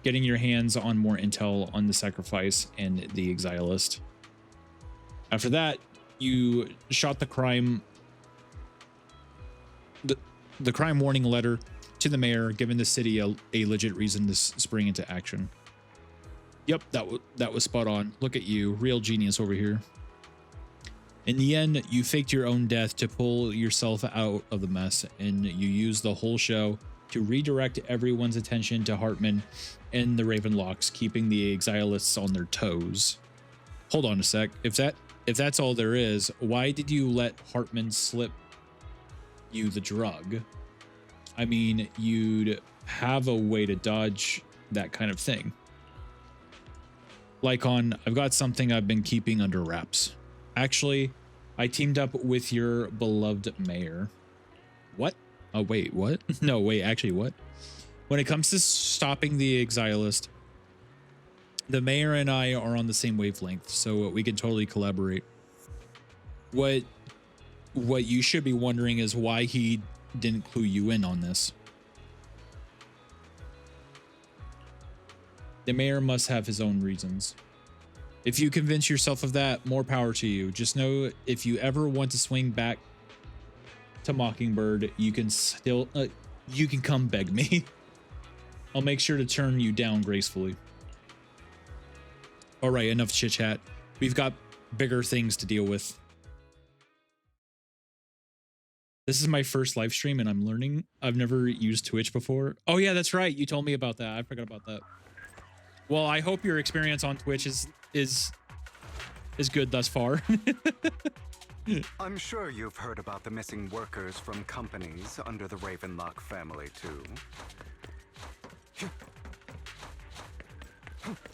getting your hands on more intel on the sacrifice and the exilist. After that, you shot the crime warning letter to the mayor, giving the city a legit reason to spring into action. Yep, that was spot on. Look at you, real genius over here. In the end, you faked your own death to pull yourself out of the mess, and you used the whole show to redirect everyone's attention to Hartman and the Ravenlocks, keeping the exilists on their toes. Hold on a sec. If that's all there is, why did you let Hartman slip you the drug? I mean, you'd have a way to dodge that kind of thing. Like I've got something I've been keeping under wraps. Actually, I teamed up with your beloved mayor. What? Oh, wait, what? No, wait, actually, what? When it comes to stopping the exilist, the mayor and I are on the same wavelength, so we can totally collaborate. What you should be wondering is why he didn't clue you in on this. The mayor must have his own reasons. If you convince yourself of that, more power to you. Just know if you ever want to swing back to Mockingbird, you can come beg me. I'll make sure to turn you down gracefully. All right, enough chit chat. We've got bigger things to deal with. This is my first live stream and I'm learning. I've never used Twitch before. Oh yeah, that's right. You told me about that. I forgot about that. Well, I hope your experience on Twitch is good thus far. I'm sure you've heard about the missing workers from companies under the Ravenlock family, too.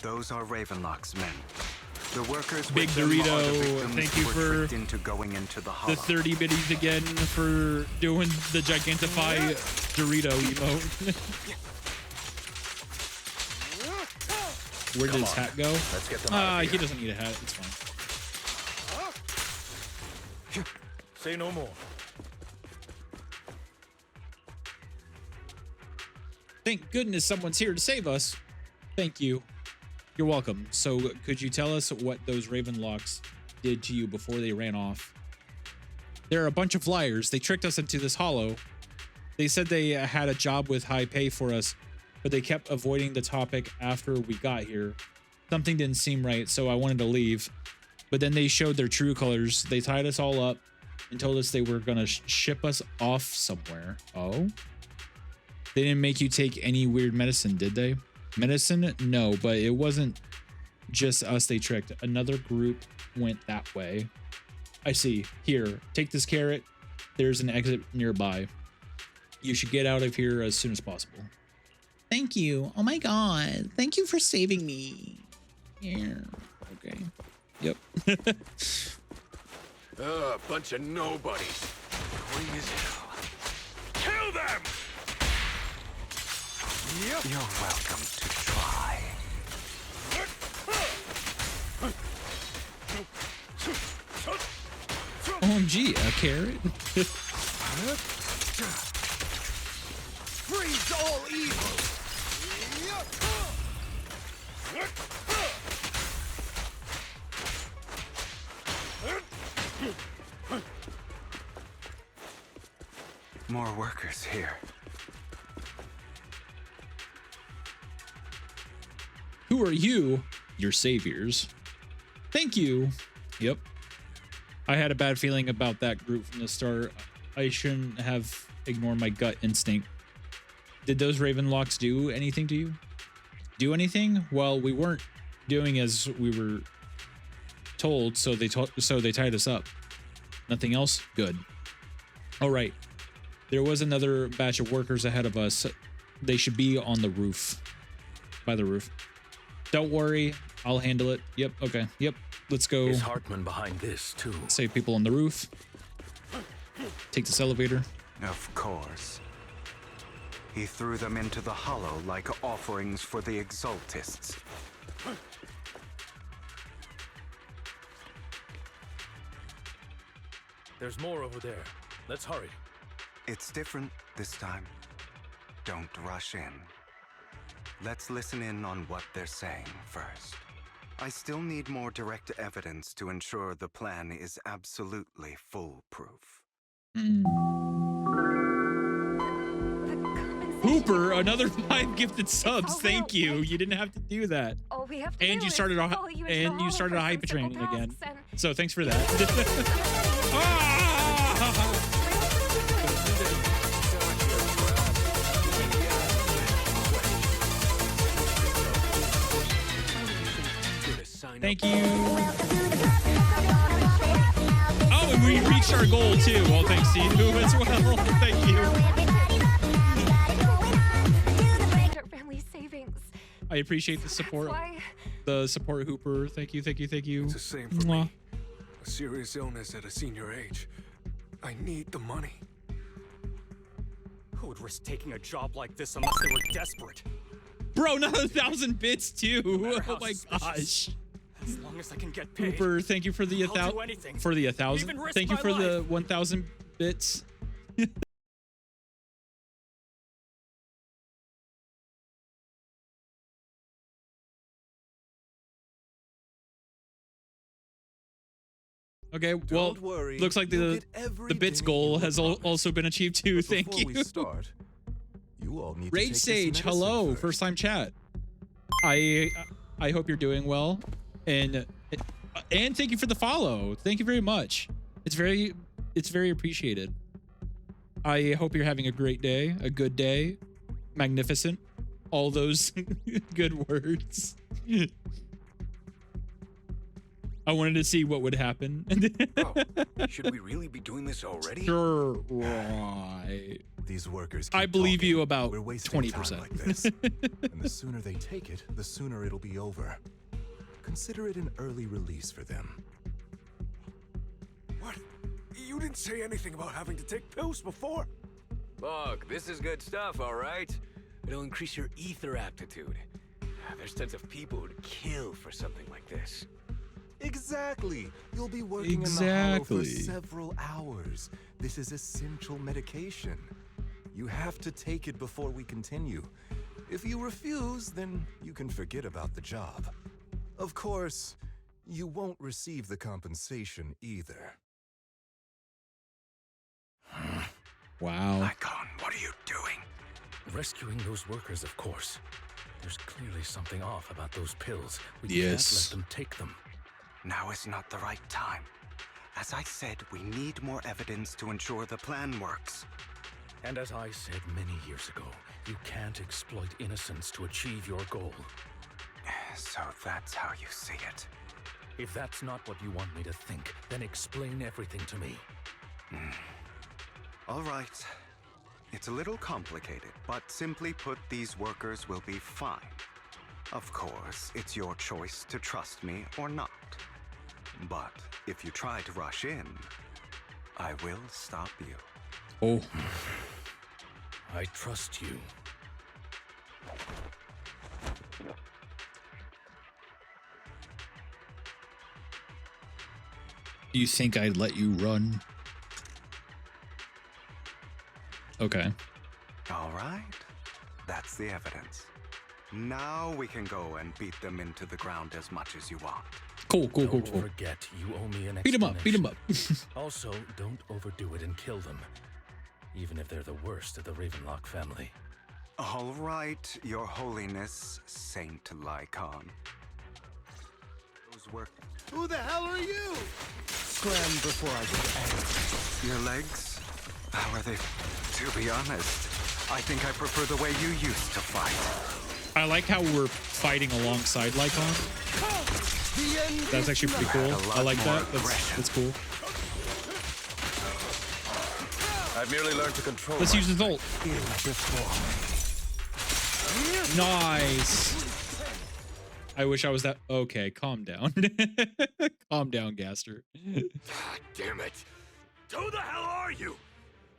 Those are Ravenlock's men. The workers Big Dorito, thank you for into going into the the 30 biddies again for doing the Gigantify Dorito emote. Where did his hat go? Let's get them out of here. He doesn't need a hat. It's fine. Say no more. Thank goodness someone's here to save us. Thank you. You're welcome. So could you tell us what those Ravenlocks did to you before they ran off? They're a bunch of liars. They tricked us into this hollow. They said they had a job with high pay for us, but they kept avoiding the topic after we got here. Something didn't seem right, so I wanted to leave. But then they showed their true colors. They tied us all up and told us they were gonna ship us off somewhere. Oh? They didn't make you take any weird medicine, did they? Medicine? No, but it wasn't just us they tricked. Another group went that way. I see. Here, take this carrot. There's an exit nearby. You should get out of here as soon as possible. Thank you. Oh my god. Thank you for saving me. Yeah. Okay. Yep. Bunch of nobodies. Annoying as hell. Kill them! Yep. You're welcome to try. OMG, a carrot? Freeze all evil! More workers here. Who are you? Your saviors. Thank you. Yep. I had a bad feeling about that group from the start. I shouldn't have ignored my gut instinct. Did those Ravenlocks do anything to you? Do anything? Well, we weren't doing as we were told, so they tied us up. Nothing else? Good. All right. There was another batch of workers ahead of us. They should be on the roof. By the roof. Don't worry. I'll handle it. Yep. Okay. Yep. Let's go. Is Hartman behind this too? Save people on the roof. Take this elevator. Of course. He threw them into the hollow like offerings for the Exaltists. There's more over there. Let's hurry. It's different this time. Don't rush in. Let's listen in on what they're saying first. I still need more direct evidence to ensure the plan is absolutely foolproof. Hooper, another 5 gifted subs. Thank you. You didn't have to do that. All we have to And do you is started a follow you into the started a hall hype for some train simple again. tasks and- So thanks for that. Ah! Thank you. Oh, and we reached our goal too. Well, thanks to you as well. Thank you. Our family savings. I appreciate the support. That's why- The support, Hooper. Thank you, thank you, thank you. It's the same for me. A serious illness at a senior age. I need the money. Who would risk taking a job like this unless they were desperate? Bro, another 1,000 bits too. Oh my gosh. As long as I can get paid. Hooper, thank you for the I'll do anything. for the 1,000. Even risk Thank you my for the life. 1,000 bits. Okay, well, worry, looks like you'll the get everything bits goal has also been achieved too. Thank Before you. we start, you all need to take Rage this Sage, medicine hello, first. first time chat. I hope you're doing well, and thank you for the follow. Thank you very much. It's very appreciated. I hope you're having a great day, a good day, magnificent, all those good words. I wanted to see what would happen. Should we really be doing this already? Sure, right. These workers I keep believe talking. you about We're wasting 20%. time like this. And the sooner they take it, the sooner it'll be over. Consider it an early release for them. What? You didn't say anything about having to take pills before. Look, this is good stuff, all right? It'll increase your ether aptitude. There's tons of people who'd kill for something like this. Exactly. You'll be working in the hollow for several hours. This is essential medication. You have to take it before we continue. If you refuse, then you can forget about the job. Of course, you won't receive the compensation either. Wow. Icon, what are you doing? Rescuing those workers, of course. There's clearly something off about those pills. We Yes. can't let them take them. Now is not the right time. As I said, we need more evidence to ensure the plan works. And as I said many years ago, you can't exploit innocence to achieve your goal. So that's how you see it. If that's not what you want me to think, then explain everything to me. All right. It's a little complicated, but simply put, these workers will be fine. Of course, it's your choice to trust me or not. But if you try to rush in, I will stop you. Oh. I trust you. Do you think I'd let you run? Okay. All right. That's the evidence. Now we can go and beat them into the ground as much as you want. Cool. Don't forget, you owe me an Beat him up. Also, don't overdo it and kill them, even if they're the worst of the Ravenlock family. All right, Your Holiness, Saint Lycon. Who the hell are you? Scram before I get angry. Your legs? How are they? To be honest, I think I prefer the way you used to fight. I like how we're fighting alongside Lycon. That's actually pretty cool. I like that. That's cool. I've merely learned to control. Let's use his ult. Nice. I wish I was that. Okay, calm down. Calm down, Gaster. God damn it. Who the hell are you?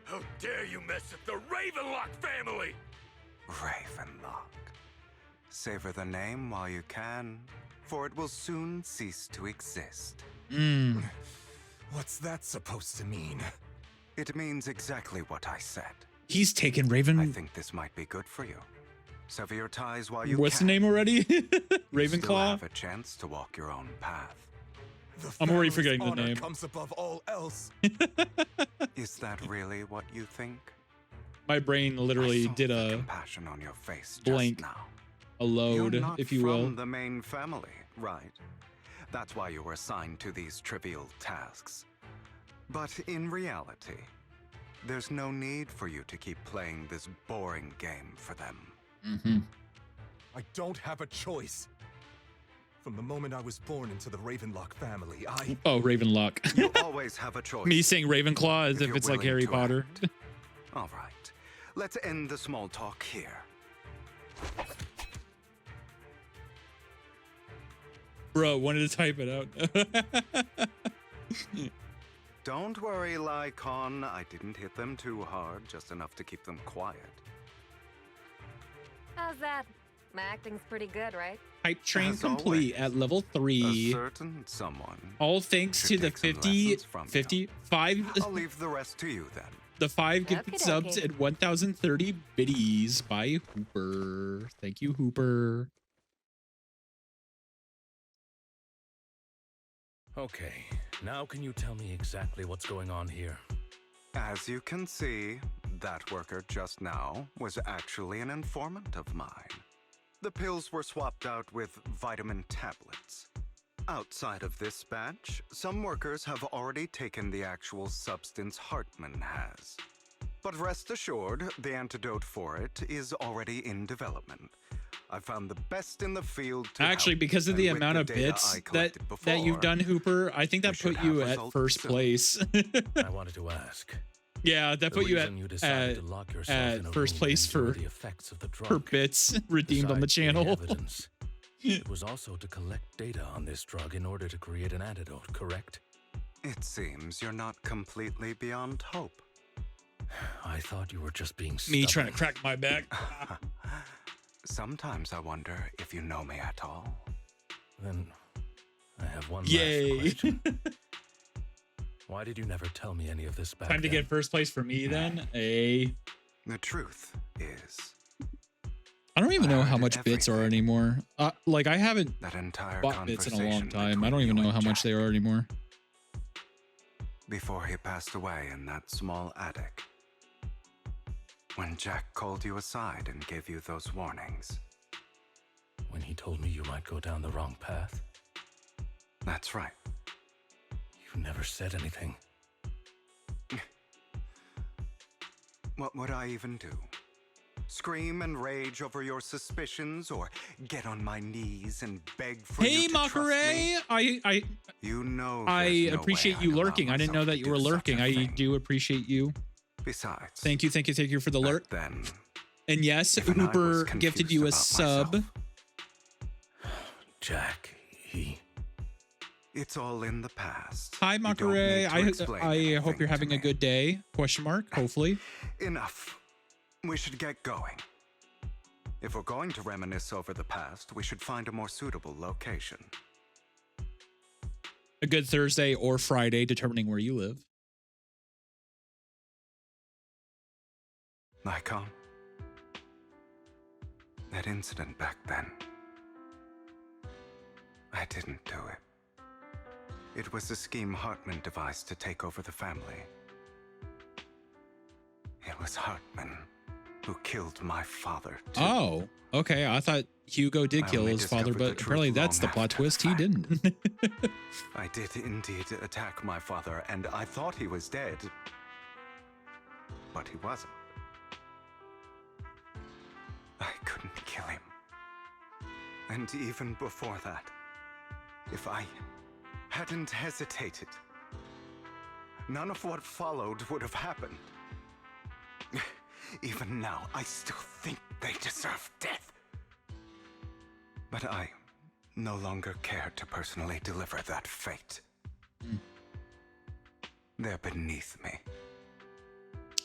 How dare you mess with the Ravenlock family? Ravenlock. Savor the name while you can, for it will soon cease to exist. What's that supposed to mean? It means exactly what I said. He's taken Raven. I think this might be good for you. Sever your ties while you What's can. the name already? You still Ravenclaw? have a chance to walk your own path. I'm already forgetting the name. Comes above all else. Is that really what you think? My brain literally did a Compassion on your face blank, just now. a load, You're not if you will. from the main family, right? That's why you were assigned to these trivial tasks. But in reality, there's no need for you to keep playing this boring game for them. I don't have a choice. From the moment I was born into the Ravenlock family, Oh, Ravenlock. You always have a choice. Me saying Ravenclaw as if you're it's like willing Harry to Potter. All right, let's end the small talk here. Bro, wanted to type it out. Don't worry, Lycon. I didn't hit them too hard, just enough to keep them quiet. How's that? My acting's pretty good, right? Hype train As complete at level 3. A certain someone. All thanks to the 55 I'll leave the rest to you then. the 5 gifted Okey-dokey. subs and 1030 biddies by Hooper. Thank you, Hooper. Okay, now can you tell me exactly what's going on here? As you can see, that worker just now was actually an informant of mine. The pills were swapped out with vitamin tablets. Outside of this batch, some workers have already taken the actual substance Hartman has. But rest assured, the antidote for it is already in development. I found the best in the field to Actually, help, because of and the with amount of data bits I that collected you've before, done, Hooper, I think that should put you have at results first soon. place. I wanted to ask. Yeah, that The put you reason you decided to lock yourself in a at first room place and enjoy for the effects of the for drug. bits redeemed on the Besides getting channel. evidence, it was also to collect data on this drug in order to create an antidote, correct? It seems you're not completely beyond hope. I thought you were just being Me stubborn. trying to crack my back. Sometimes I wonder if you know me at all. Then I have one Yay. last question. Why did you never tell me any of this back Time to then? get first place for me then. A. The truth is, I don't even know how much bits are anymore. Like I haven't that entire bought bits in a long conversation time. I don't even know how much they are anymore. before he passed away in that small attic, when Jack called you aside and gave you those warnings. When he told me you might go down the wrong path? That's right. You never said anything. What would I even do? Scream and rage over your suspicions, or get on my knees and beg for Hey, you to trust me? Mockeray! You know I there's no appreciate way you I'd allow lurking. I didn't know myself that to you were do such lurking. a I thing. do appreciate you. Besides, Thank you for the lurk. then, And yes, even I was Hooper confused gifted you a about sub. myself. Jack, he... It's all in the past. Hi, You don't Mockeray. need to I explain hope anything you're to having a me. good day. Question mark. Hopefully. Enough. We should get going. If we're going to reminisce over the past, we should find a more suitable location. A good Thursday or Friday, determining where you live. Lycon, that incident back then, I didn't do it. It was a scheme Hartman devised to take over the family. It was Hartman who killed my father, too. Oh, okay. I thought Hugo did kill his father, but apparently that's the plot twist. He didn't. I did indeed attack my father, and I thought he was dead. But he wasn't. I couldn't kill him. And even before that, if I hadn't hesitated, none of what followed would have happened. Even now, I still think they deserve death. But I no longer care to personally deliver that fate. They're beneath me.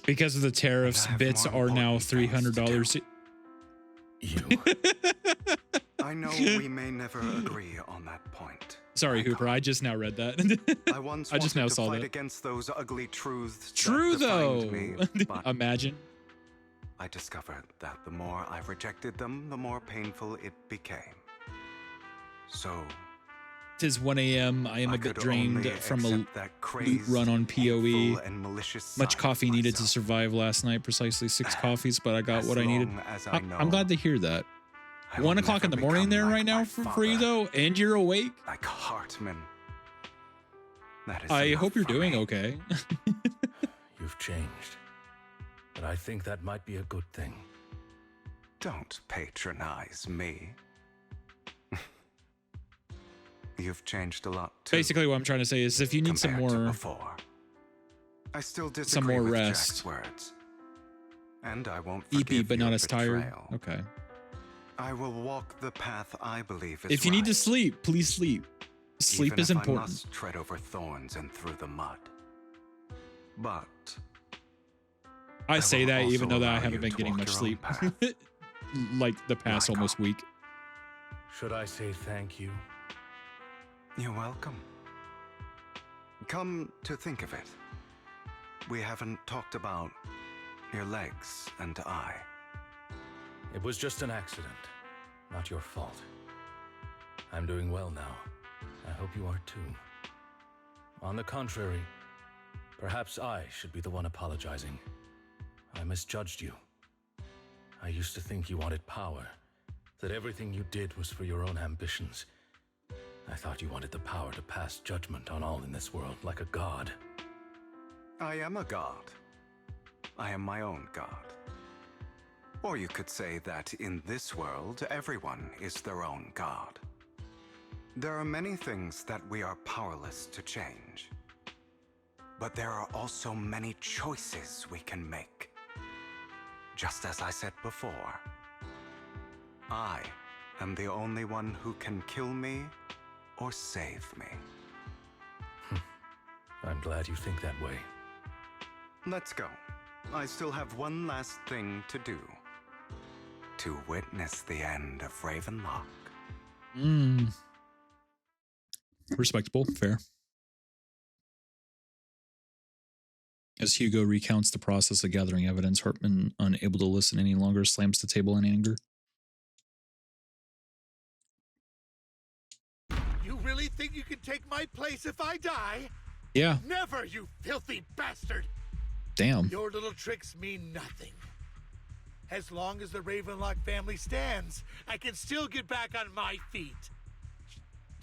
Because of the tariffs, bits are now $300. I know we may never agree on that point. Sorry, Hooper. I just now read that. I just now saw fight that. against those ugly truths. True, though. Me, but Imagine. I discovered that the more I rejected them, the more painful it became. So It is 1 a.m. I am a bit drained from a loot run on PoE. Much coffee needed to survive last night. Precisely 6 coffees, but I got what I needed. I'm glad to hear that. 1 o'clock in the morning there right now for you, though, and you're awake? Like Hartman. I hope you're doing okay. You've changed. But I think that might be a good thing. Don't patronize me. You've changed a lot too. Basically, what I'm trying to say is if you need some more... I still disagree some more with rest. Jack's words. And I won't forgive EP, but not your as tired. betrayal. Okay. I will walk the path I believe is If you need to right, sleep, please sleep. Sleep even is if I important. must tread over thorns and through the mud. But I say will that also even though that I allow haven't you been to getting walk much your own sleep. path. Like the past almost week. Should I say thank you? You're welcome. Come to think of it, we haven't talked about your legs and eye. It was just an accident, not your fault. I'm doing well now. I hope you are too. On the contrary, perhaps I should be the one apologizing. I misjudged you. I used to think you wanted power, that everything you did was for your own ambitions. I thought you wanted the power to pass judgment on all in this world like a god. I am a god. I am my own god. Or you could say that in this world, everyone is their own god. There are many things that we are powerless to change. But there are also many choices we can make. Just as I said before, I am the only one who can kill me or save me. I'm glad you think that way. Let's go. I still have one last thing to do. To witness the end of Ravenlock. Respectable, fair. As Hugo recounts the process of gathering evidence, Hartman, unable to listen any longer, slams the table in anger. You really think you can take my place if I die? Yeah. Never, you filthy bastard! Damn. Your little tricks mean nothing. As long as the Ravenlock family stands, I can still get back on my feet.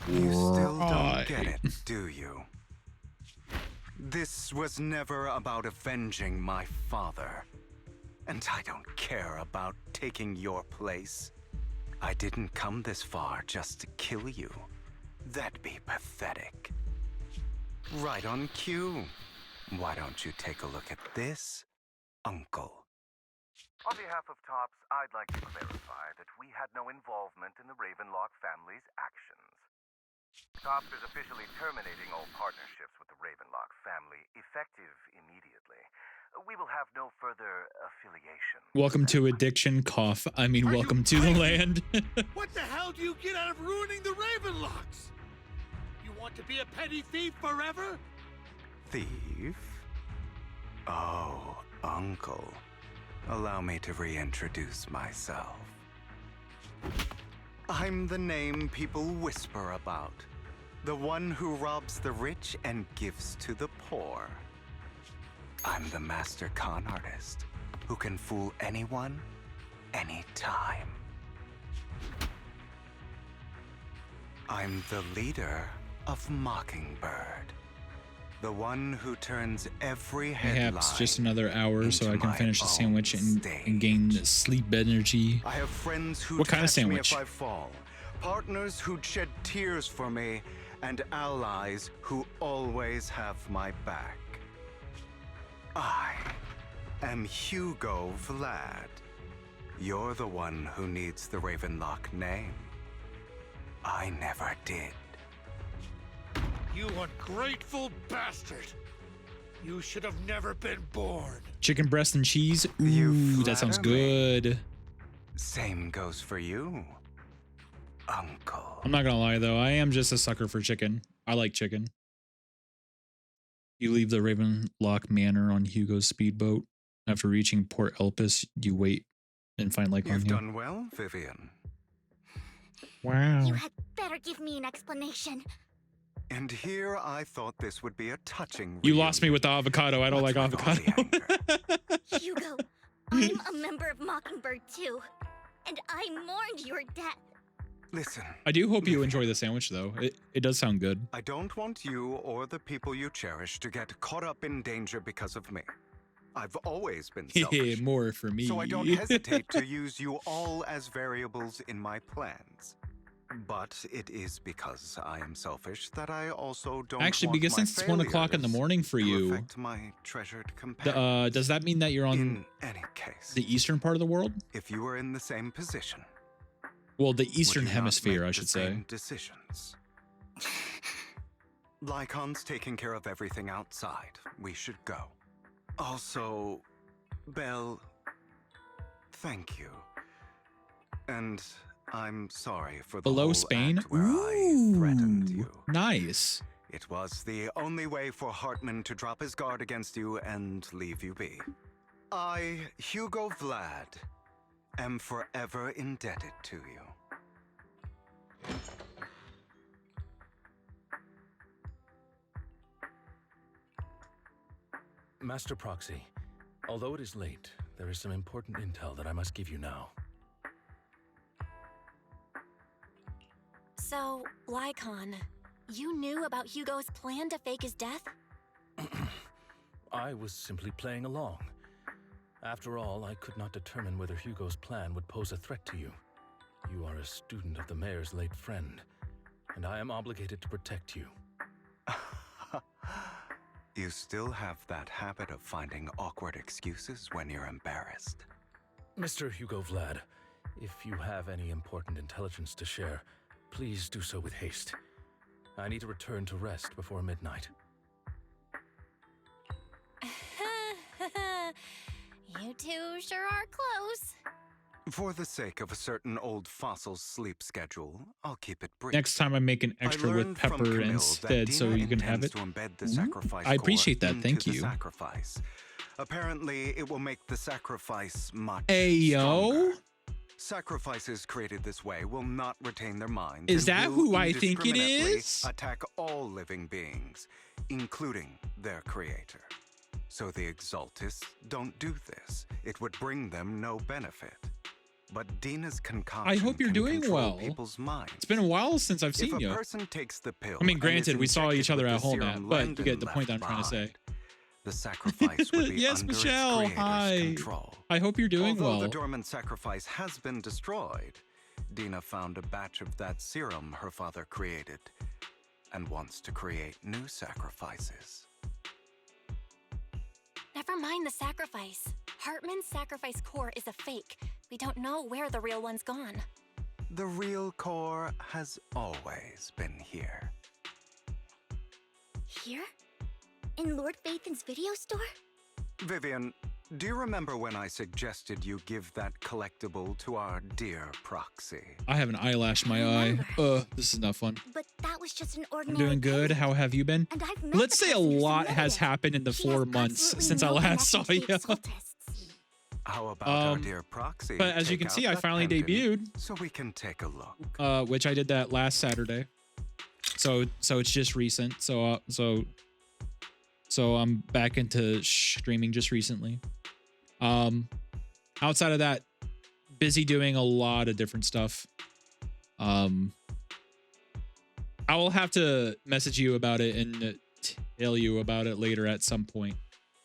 You still don't get it, do you? This was never about avenging my father. And I don't care about taking your place. I didn't come this far just to kill you. That'd be pathetic. Right on cue. Why don't you take a look at this, Uncle? On behalf of TOPS, I'd like to clarify that we had no involvement in the Ravenlock family's actions. TOPS is officially terminating all partnerships with the Ravenlock family, effective immediately. We will have no further affiliation. Welcome to addiction, cough. I mean, welcome to the land. What the hell do you get out of ruining the Ravenlocks? You want to be a petty thief forever? Thief? Oh, Uncle. Allow me to reintroduce myself. I'm the name people whisper about. The one who robs the rich and gives to the poor. I'm the master con artist who can fool anyone, anytime. I'm the leader of Mockingbird. The one who turns every headline. Perhaps just another hour so I can finish the sandwich and gain sleep energy. I have friends who what kind of catch me sandwich? if I fall, partners who'd shed tears for me, and allies who always have my back. I am Hugo Vlad. You're the one who needs the Ravenlock name. I never did. You ungrateful bastard! You should have never been born. Chicken breast and cheese. Ooh, that sounds good. Same goes for you, Uncle. I'm not gonna lie though, I am just a sucker for chicken. I like chicken. You leave the Ravenlock Manor on Hugo's speedboat. After reaching Port Elpis, you wait and find Lycon You've here. done well, Vivian. Wow. You had better give me an explanation. And here I thought this would be a touching. You lost me with the avocado. I don't like avocado. Hugo, I'm a member of Mockingbird too, and I mourned your death. Listen. I do hope you enjoy the sandwich though. It does sound good. I don't want you or the people you cherish to get caught up in danger because of me. I've always been selfish. More for me. So I don't hesitate to use you all as variables in my plans. But it is because I am selfish that I also don't Actually, want because my since it's 1 o'clock in the morning for you, affect my treasured companions. does that mean that you're on In any case, the eastern part of the world? if you were in the same position, Well, the would eastern you not hemisphere, make I the should same say. decisions? Lycon's taking care of everything outside. We should go. Also, Belle, thank you. And I'm sorry for the Below whole Spain? act where I threatened you. Nice. It was the only way for Hartman to drop his guard against you and leave you be. I, Hugo Vlad, am forever indebted to you. Master Proxy, although it is late, there is some important intel that I must give you now. So, Lycon, you knew about Hugo's plan to fake his death? I was simply playing along. After all, I could not determine whether Hugo's plan would pose a threat to you. You are a student of the mayor's late friend, and I am obligated to protect you. You still have that habit of finding awkward excuses when you're embarrassed. Mr. Hugo Vlad, if you have any important intelligence to share, please do so with haste. I need to return to rest before midnight. You two sure are close. For the sake of a certain old fossil's sleep schedule, I'll keep it brief. Next time I make an extra with learned from pepper Camille instead that so Dina you can have intends it. to embed the sacrifice I core appreciate that. into Thank the you. Sacrifice. Apparently, it will make the sacrifice much Ayo. stronger. Sacrifices created this way will not retain their minds. Is and that will who I think it indiscriminately is? Attack all living beings, including their creator. So the Exaltists don't do this. It would bring them no benefit. But Dina's concoction I hope you're can doing control well. people's minds. It's been a while since I've seen If a you. person takes the pill, I mean, and granted, is we saw each injected other with at the home, serum but you Landon get the point I'm left trying to say. behind, the sacrifice would be Yes, under Michelle. its creator's Hi. control. I hope you're doing Although well. the dormant sacrifice has been destroyed, Dina found a batch of that serum her father created and wants to create new sacrifices. Never mind the sacrifice. Hartman's sacrifice core is a fake. We don't know where the real one's gone. The real core has always been here. Here? In Lord Phaethon's video store? Vivian, do you remember when I suggested you give that collectible to our dear Proxy? I have an eyelash in my eye. This is not fun. But that was just an I'm ordinary doing good. How have you been? And I've met Let's the say a person who lot submitted has it. happened in the 4 months since I last saw you. How about our dear Proxy? But as you take can out see, I that finally pendant debuted. So we can take a look. Which I did that last Saturday. So so it's just recent. So I'm back into streaming just recently. Outside of that, busy doing a lot of different stuff. I will have to message you about it and tell you about it later at some point.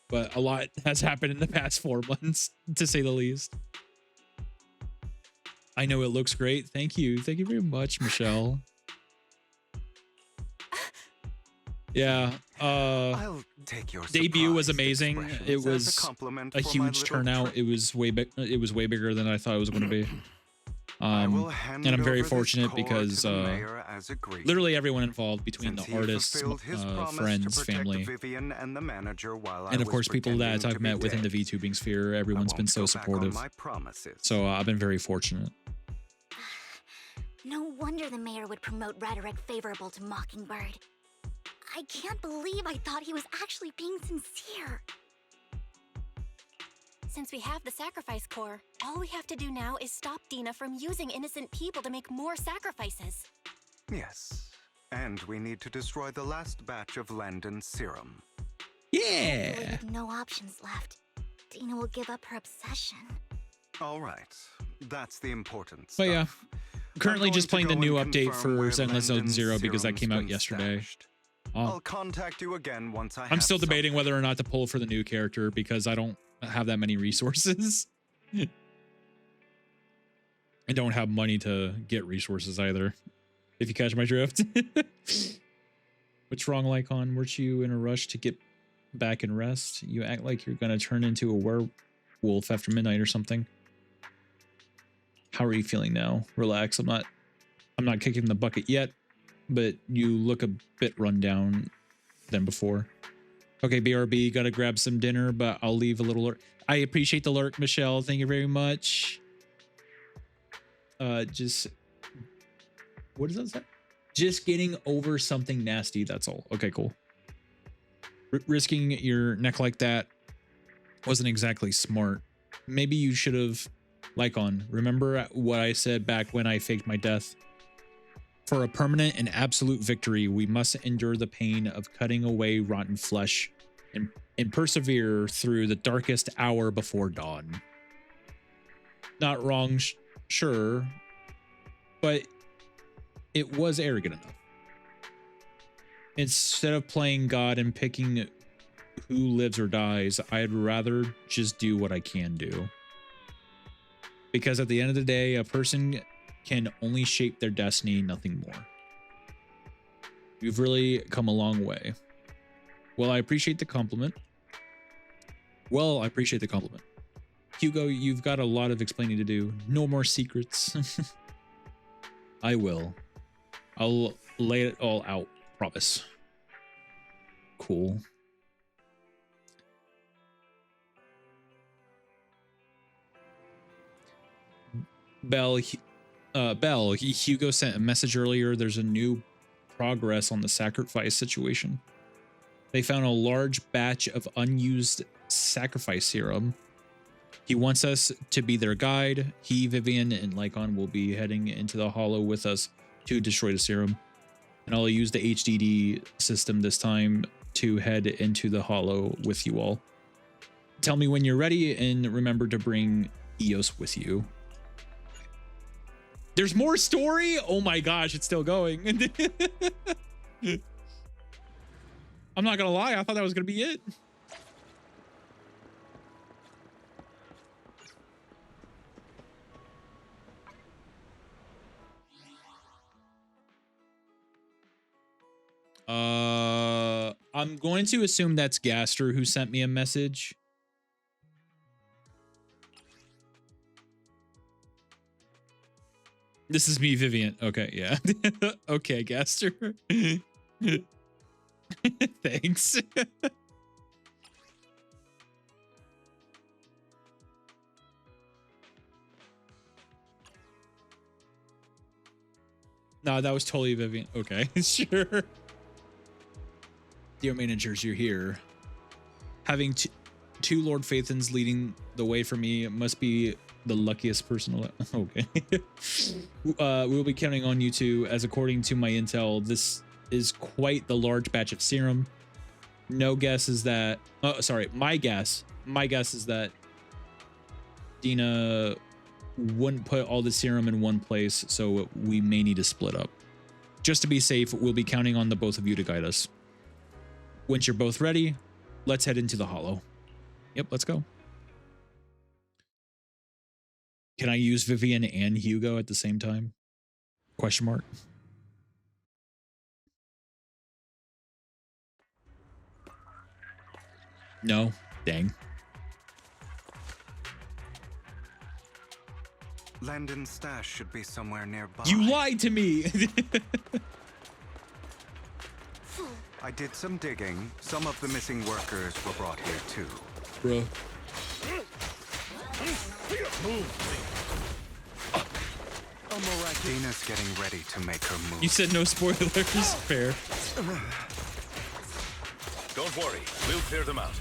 But a lot has happened in the past 4 months, to say the least. I know it looks great. Thank you. Thank you very much, Michelle. Yeah. I'll take your debut was amazing. It expressions as a was compliment a for my huge little turnout. It was way bigger than I thought it was going to be. And I'm very fortunate because literally everyone involved, between the artists, friends, family, and of course people that I've met within the VTubing sphere, everyone's been so supportive. So I've been very fortunate. No wonder the mayor would promote rhetoric favorable to Mockingbird. I can't believe I thought he was actually being sincere. Since we have the sacrifice core, all we have to do now is stop Dina from using innocent people to make more sacrifices. Yes, and we need to destroy the last batch of Landon's serum. Hopefully with no options left, Dina will give up her obsession. All right, that's the important But stuff. yeah, currently just playing the new update for Zenless Landon's Zero because that serum's came out been yesterday. stashed. I'll contact you again once I I'm have still debating whether or not to pull for the new character because I don't have that many resources. I don't have money to get resources either, if you catch my drift. What's wrong, Lycon? Weren't you in a rush to get back and rest? You act like you're gonna turn into a werewolf after midnight or something. How are you feeling now? Relax. I'm not kicking the bucket yet, but you look a bit run down than before. Okay, BRB, gotta grab some dinner, but I'll leave a little lurk. I appreciate the lurk, Michelle. Thank you very much. Just, what does that say? Just getting over something nasty, that's all. Okay, cool. Risking your neck like that wasn't exactly smart. Maybe you should have, Lycon, remember what I said back when I faked my death? For a permanent and absolute victory, we must endure the pain of cutting away rotten flesh and persevere through the darkest hour before dawn. Not wrong, sure, but it was arrogant enough. Instead of playing God and picking who lives or dies, I'd rather just do what I can do. Because at the end of the day, a person can only shape their destiny, nothing more. You've really come a long way. Well, I appreciate the compliment. Hugo, you've got a lot of explaining to do. No more secrets. I will. I'll lay it all out, promise. Cool. Bell, Hugo sent a message earlier. There's a new progress on the sacrifice situation. They found a large batch of unused sacrifice serum. He wants us to be their guide. He, Vivian, and Lycon will be heading into the Hollow with us to destroy the serum. And I'll use the HDD system this time to head into the Hollow with you all. Tell me when you're ready, and remember to bring Eos with you. There's more story? Oh my gosh, it's still going. I'm not gonna lie, I thought that was gonna be it. I'm going to assume that's Gaster who sent me a message. This is me, Vivian. Okay, yeah. Okay, Gaster. Thanks. No, that was totally Vivian. Okay, sure. Dear managers, you're here. Having two Lord Phaethons leading the way for me must be the luckiest person. Okay. We'll be counting on you two, as according to my intel, this is quite the large batch of serum. No guess is that, oh, sorry, my guess is that Dina wouldn't put all the serum in one place, so we may need to split up. Just to be safe, we'll be counting on the both of you to guide us. Once you're both ready, let's head into the hollow. Yep, let's go. Can I use Vivian and Hugo at the same time? Question mark. No, dang. Landon's stash should be somewhere nearby. You lied to me. I did some digging. Some of the missing workers were brought here too. Bro. Dina's getting ready to make her move. You said no spoilers. Fair. Don't worry, we'll clear them out.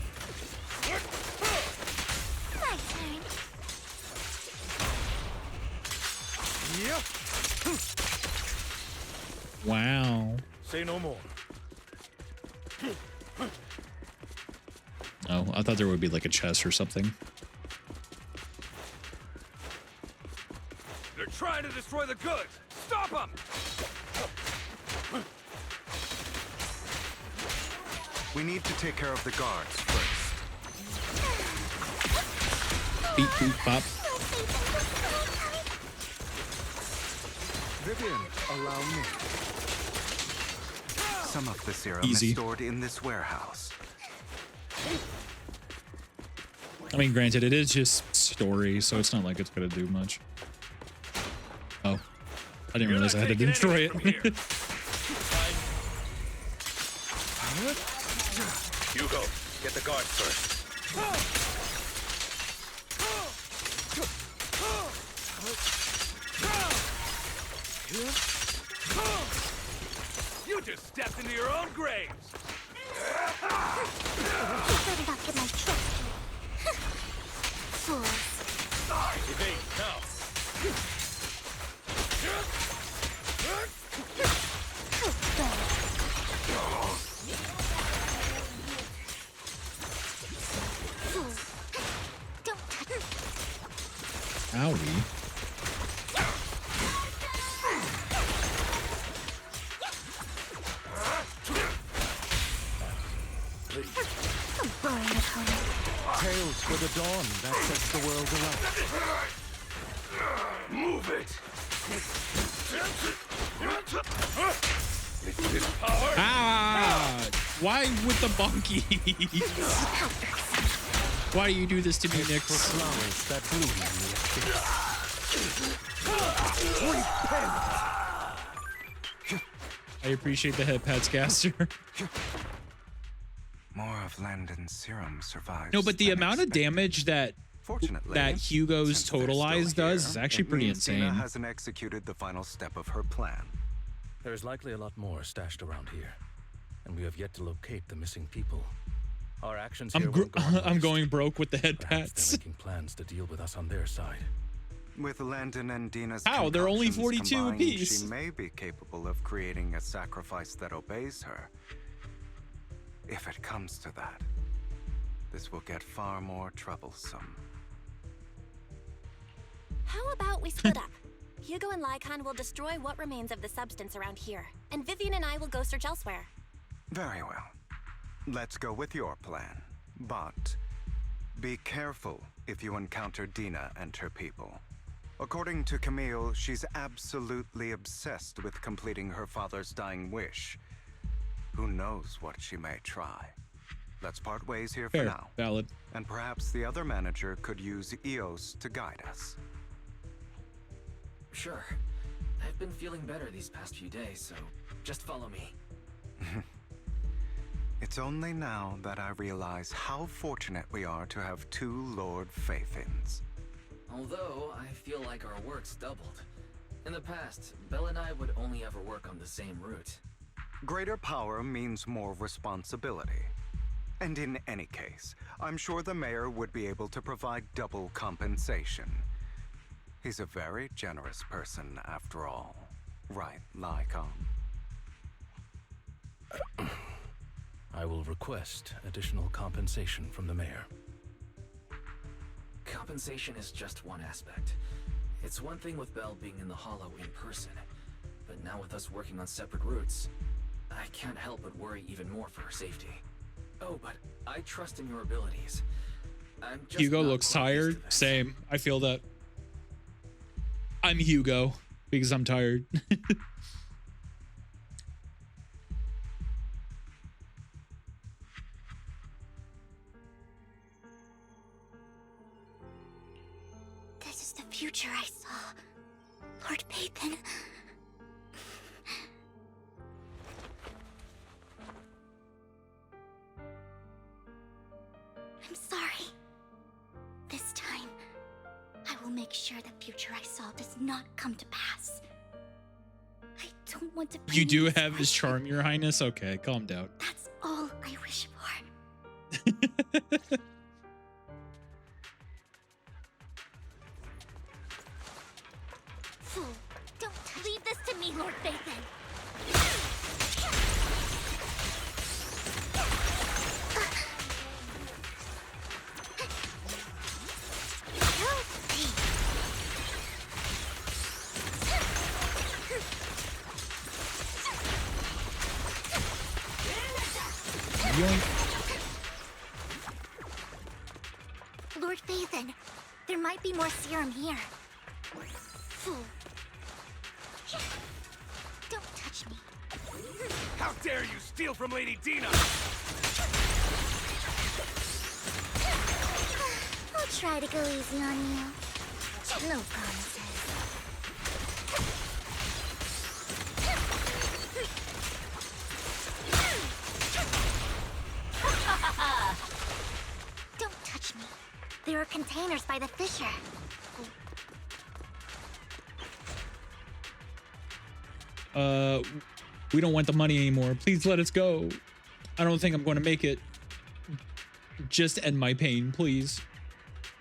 My turn. Wow. Say no more. Oh, I thought there would be like a chest or something. They're trying to destroy the goods. Stop them! We need to take care of the guards first. Beep, boop, pop. Vivian, allow me. Some of the serum Easy. is stored in this warehouse. I mean, granted, it is just story, so it's not like it's gonna do much. Oh, I didn't realize I had to destroy it. Hugo, get the guards first. You just stepped into your own graves! Better not get my trust. Fools. Evade, now! Don't touch. Owie. A boring opponent. Tales for the dawn that sets the world alight. Move it! This power! Ah! Why with the bonkies? Why do you do this to me, Nix? Flowers that bloom in the I appreciate the head pats, Gaster. More of Landon's serum survives. No, but the amount of damage that Fortunately, Hugo's since they're Total still Eyes does here, is actually it pretty means Dina insane. hasn't executed the final step of her plan. There's likely a lot more stashed around here, and we have yet to locate the missing people. Our actions here will go I'm unnoticed. going broke with the head Perhaps pats. they're making plans to deal with us on their side. With Landon and Dina's How? They're only concoctions 42 combined, apiece. She may be capable of creating a sacrifice that obeys her. If it comes to that, this will get far more troublesome. How about we split up? Hugo and Lycon will destroy what remains of the substance around here, and Vivian and I will go search elsewhere. Very well. Let's go with your plan. But be careful if you encounter Dina and her people. According to Camille, she's absolutely obsessed with completing her father's dying wish. Who knows what she may try? Let's part ways here Fair, for now. valid. And perhaps the other manager could use EOS to guide us. Sure. I've been feeling better these past few days, so just follow me. It's only now that I realize how fortunate we are to have two Lord Faithins. Although, I feel like our work's doubled. In the past, Belle and I would only ever work on the same route. Greater power means more responsibility. And in any case, I'm sure the mayor would be able to provide double compensation. He's a very generous person, after all. Right, Lycon? I will request additional compensation from the mayor. Compensation is just one aspect. It's one thing with Belle being in the Hollow in person, but now with us working on separate routes, I can't help but worry even more for her safety. Oh, but I trust in your abilities. I'm just Hugo not looks quite used tired. to this. Same. I feel that. I'm Hugo because I'm tired. This is the future I saw. Lord Pathan. I'm sorry. This time, I will make sure the future I saw does not come to pass. I don't want to bring You do this have his pressure. charm, Your Highness? Okay, calm down. That's all I wish for. Fool! Don't leave this to me, Lord Bathan! Lord Bathan, there might be more serum here. Fool. Don't touch me. How dare you steal from Lady Dina? I'll try to go easy on you. No promises. Don't touch me. There are containers by the fissure. We don't want the money anymore. Please let us go. I don't think I'm going to make it. Just end my pain, please.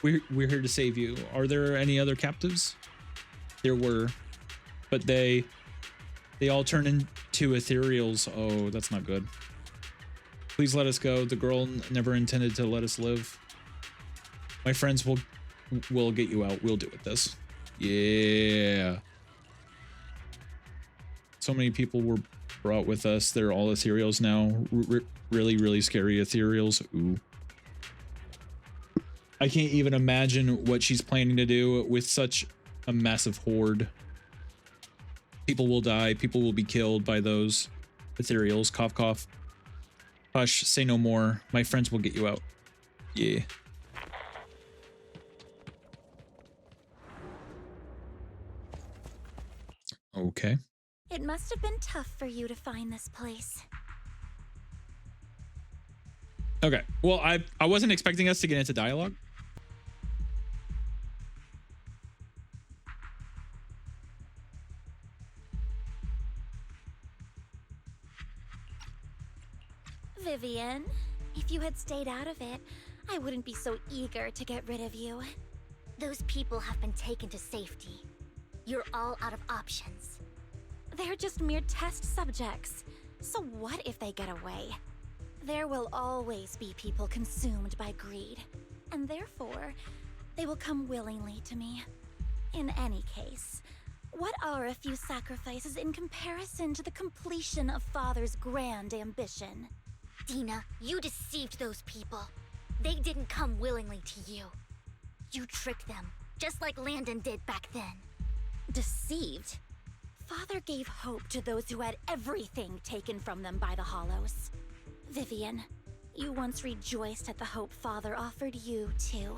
We're here to save you. Are there any other captives? There were, but they all turned into ethereals. Oh, that's not good. Please let us go. The girl never intended to let us live. My friends will get you out. We'll deal with this. Yeah. So many people were brought with us. They're all ethereals now. Really, really scary ethereals. Ooh. I can't even imagine what she's planning to do with such a massive horde. People will die. People will be killed by those ethereals. Cough, cough. Hush, say no more. My friends will get you out. Yeah. Okay. It must have been tough for you to find this place. Okay. Well, I wasn't expecting us to get into dialogue. Vivian, if you had stayed out of it, I wouldn't be so eager to get rid of you. Those people have been taken to safety. You're all out of options. They're just mere test subjects. So what if they get away? There will always be people consumed by greed, and therefore, they will come willingly to me. In any case, what are a few sacrifices in comparison to the completion of Father's grand ambition? Dina, you deceived those people. They didn't come willingly to you. You tricked them, just like Landon did back then. Deceived? Father gave hope to those who had everything taken from them by the Hollows. Vivian, you once rejoiced at the hope Father offered you, too.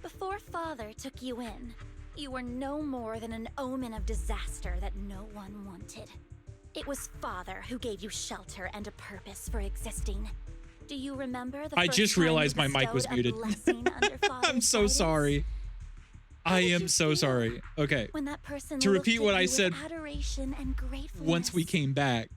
Before Father took you in, you were no more than an omen of disaster that no one wanted. It was Father who gave you shelter and a purpose for existing. Do you remember the I first just time realized you my mic was bestowed a muted. blessing under Father's I'm so guidance? sorry. I am so sorry. Okay. When that person To repeat looked what at I you with said adoration and gratefulness. once we came back.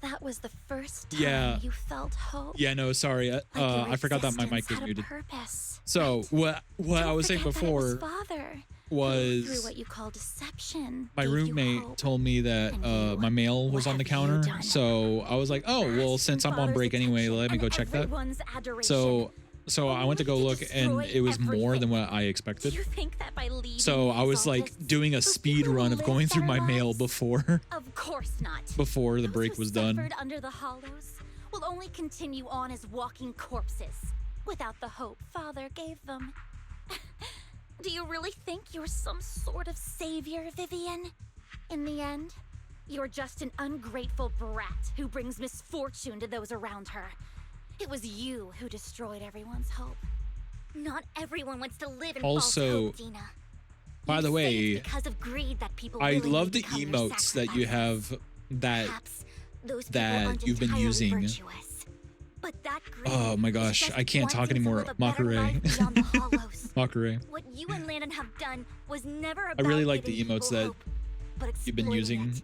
That was the first time Yeah. you felt hope. Yeah, no, sorry. Your I forgot that my mic existence was had a muted. purpose. So what I was saying Forget that it was before, Father was through what you call deception. my roommate told me that my mail was on the counter, so I was like, oh well, since I'm on break anyway, let me go check that. So I went to go look, and it was more than what I expected. So I was like doing a speed run of going through my mail before Of course not. before the break was done. Suffered under the hollows will only continue on as walking corpses without the hope Father gave them. Do you really think you're some sort of savior, Vivian? In the end, you're just an ungrateful brat who brings misfortune to those around her. It was you who destroyed everyone's hope. Not everyone wants to live in false hope, Dina. By the way, because of greed that people I willingly love the become your emotes that you have that you've been entirely using. virtuous. But that greed Oh my gosh, I can't talk anymore. Mockery. Mockery. What you and Landon have done was never I about really like the giving emotes people that hope, but you've been exploiting using. it.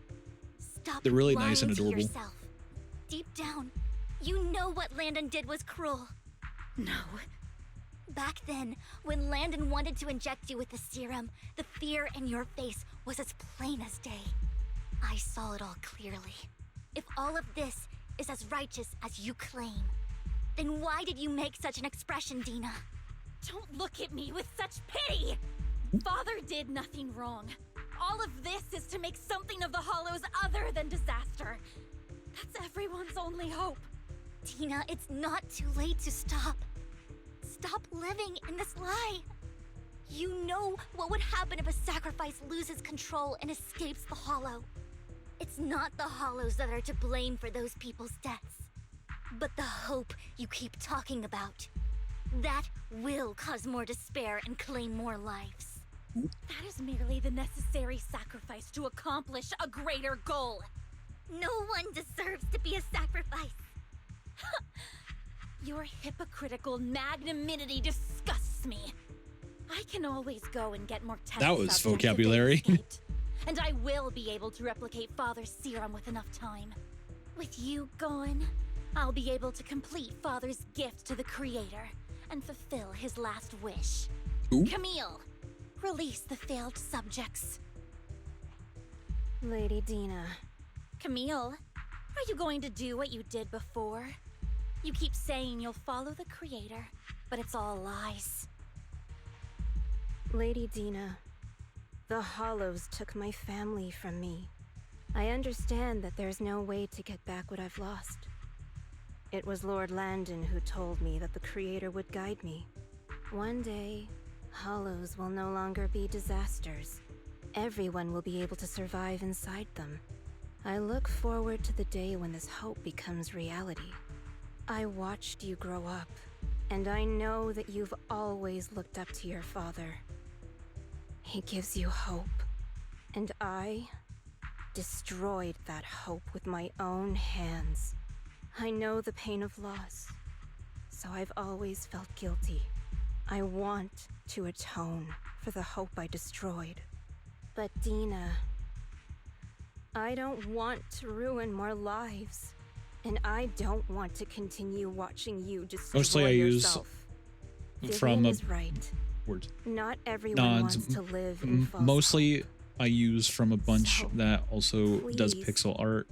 Stop They're really nice and lying to adorable. yourself. Deep down, you know what Landon did was cruel. No. Back then, when Landon wanted to inject you with the serum, the fear in your face was as plain as day. I saw it all clearly. If all of this is as righteous as you claim, then why did you make such an expression, Dina? Don't look at me with such pity! Father did nothing wrong. All of this is to make something of the Hollows other than disaster. That's everyone's only hope. Dina, it's not too late to stop. Stop living in this lie. You know what would happen if a sacrifice loses control and escapes the Hollow. It's not the Hollows that are to blame for those people's deaths, but the hope you keep talking about. That will cause more despair and claim more lives. That is merely the necessary sacrifice to accomplish a greater goal. No one deserves to be a sacrifice. Your hypocritical magnanimity disgusts me. I can always go and get more test That was subjects if they vocabulary. escaped, and I will be able to replicate Father's serum with enough time. With you gone, I'll be able to complete Father's gift to the Creator and fulfill his last wish. Ooh. Camille, release the failed subjects. Lady Dina. Camille, are you going to do what you did before? You keep saying you'll follow the Creator, but it's all lies. Lady Dina, the Hollows took my family from me. I understand that there's no way to get back what I've lost. It was Lord Landon who told me that the Creator would guide me. One day, Hollows will no longer be disasters. Everyone will be able to survive inside them. I look forward to the day when this hope becomes reality. I watched you grow up, and I know that you've always looked up to your father. He gives you hope, and I destroyed that hope with my own hands. I know the pain of loss, so I've always felt guilty. I want to atone for the hope I destroyed. But Dina, I don't want to ruin more lives, and I don't want to continue watching you destroy Mostly I yourself. use from Vivian a is right. word. Not everyone wants to live in false Mostly I use from a bunch that also does please, pixel art.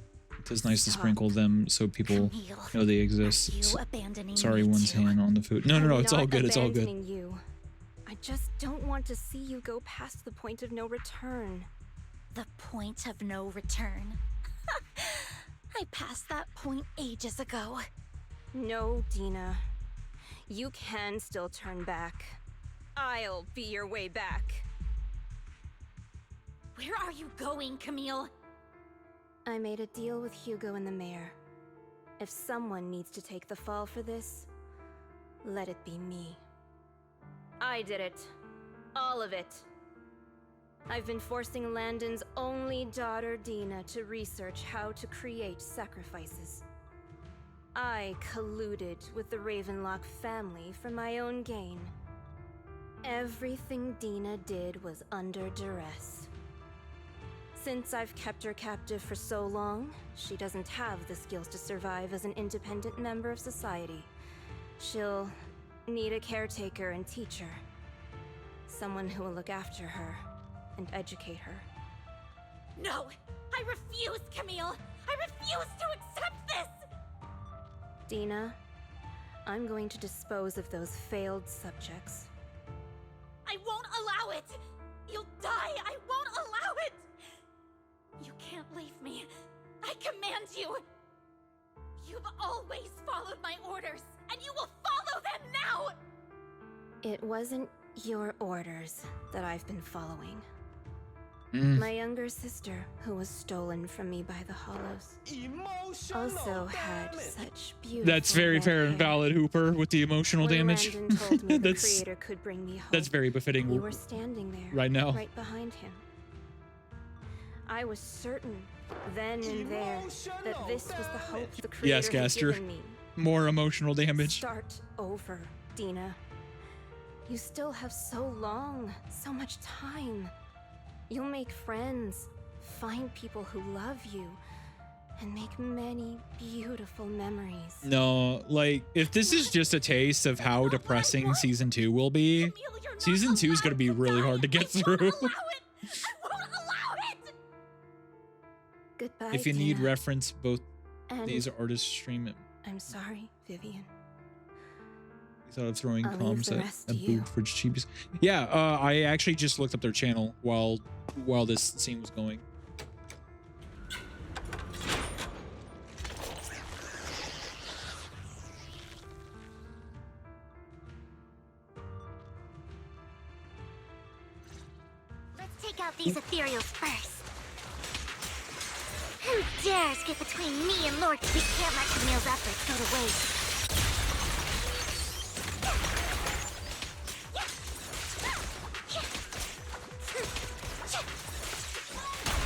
It's nice to sprinkle them so people know they exist. Sorry, one's hand on the food. No, it's all good. It's all good. You. I just don't want to see you go past the point of no return. The point of no return? I passed that point ages ago. No, Dina. You can still turn back. I'll be your way back. Where are you going, Camille? I made a deal with Hugo and the mayor. If someone needs to take the fall for this, let it be me. I did it. All of it. I've been forcing Landon's only daughter, Dina, to research how to create sacrifices. I colluded with the Ravenlock family for my own gain. Everything Dina did was under duress. Since I've kept her captive for so long, she doesn't have the skills to survive as an independent member of society. She'll need a caretaker and teacher. Someone who will look after her and educate her. No! I refuse, Camille! I refuse to accept this! Dina, I'm going to dispose of those failed subjects. I won't allow it! You'll die! I won't allow it! You can't leave me. I command you! You've always followed my orders, and you will follow them now! It wasn't your orders that I've been following. My younger sister, who was stolen from me by the Hollows, also had such beautiful. That's very fair and valid, Hooper, with the emotional When damage. Landon told me the creator could bring me hope, that's very befitting. you were standing there right now. right behind him. I was certain then and there that this was the hope the creator Yes, had Gaster. given me. More emotional damage. Start over, Dina. You still have so long, so much time. You'll make friends, find people who love you, and make many beautiful memories. No, like, if this is just a taste of how depressing season 2 will be, season 2 is going to be really hard to get through. Goodbye, If you need Dina. reference, both And these artists stream it. I'm sorry, Vivian. Thought of throwing I'll leave comms the at rest to you. boob for cheapies. Yeah, I actually just looked up their channel while this scene was going. Let's take out these ethereals first. Who dares get between me and Lord? We can't let Camille's efforts go to waste.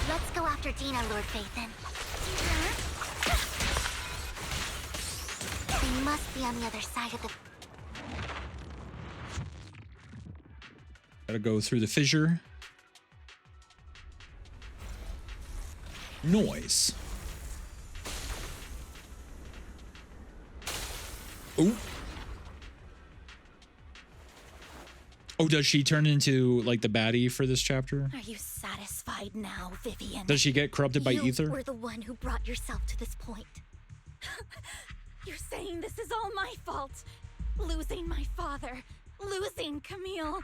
Let's go after Dina, Lord Phaethon. They must be on the other side of the... Gotta go through the fissure. Noise. Oh. Oh, does she turn into like the baddie for this chapter? Are you satisfied now, Vivian? Does she get corrupted by You ether? were the one who brought yourself to this point. You're saying this is all my fault. Losing my father, losing Camille.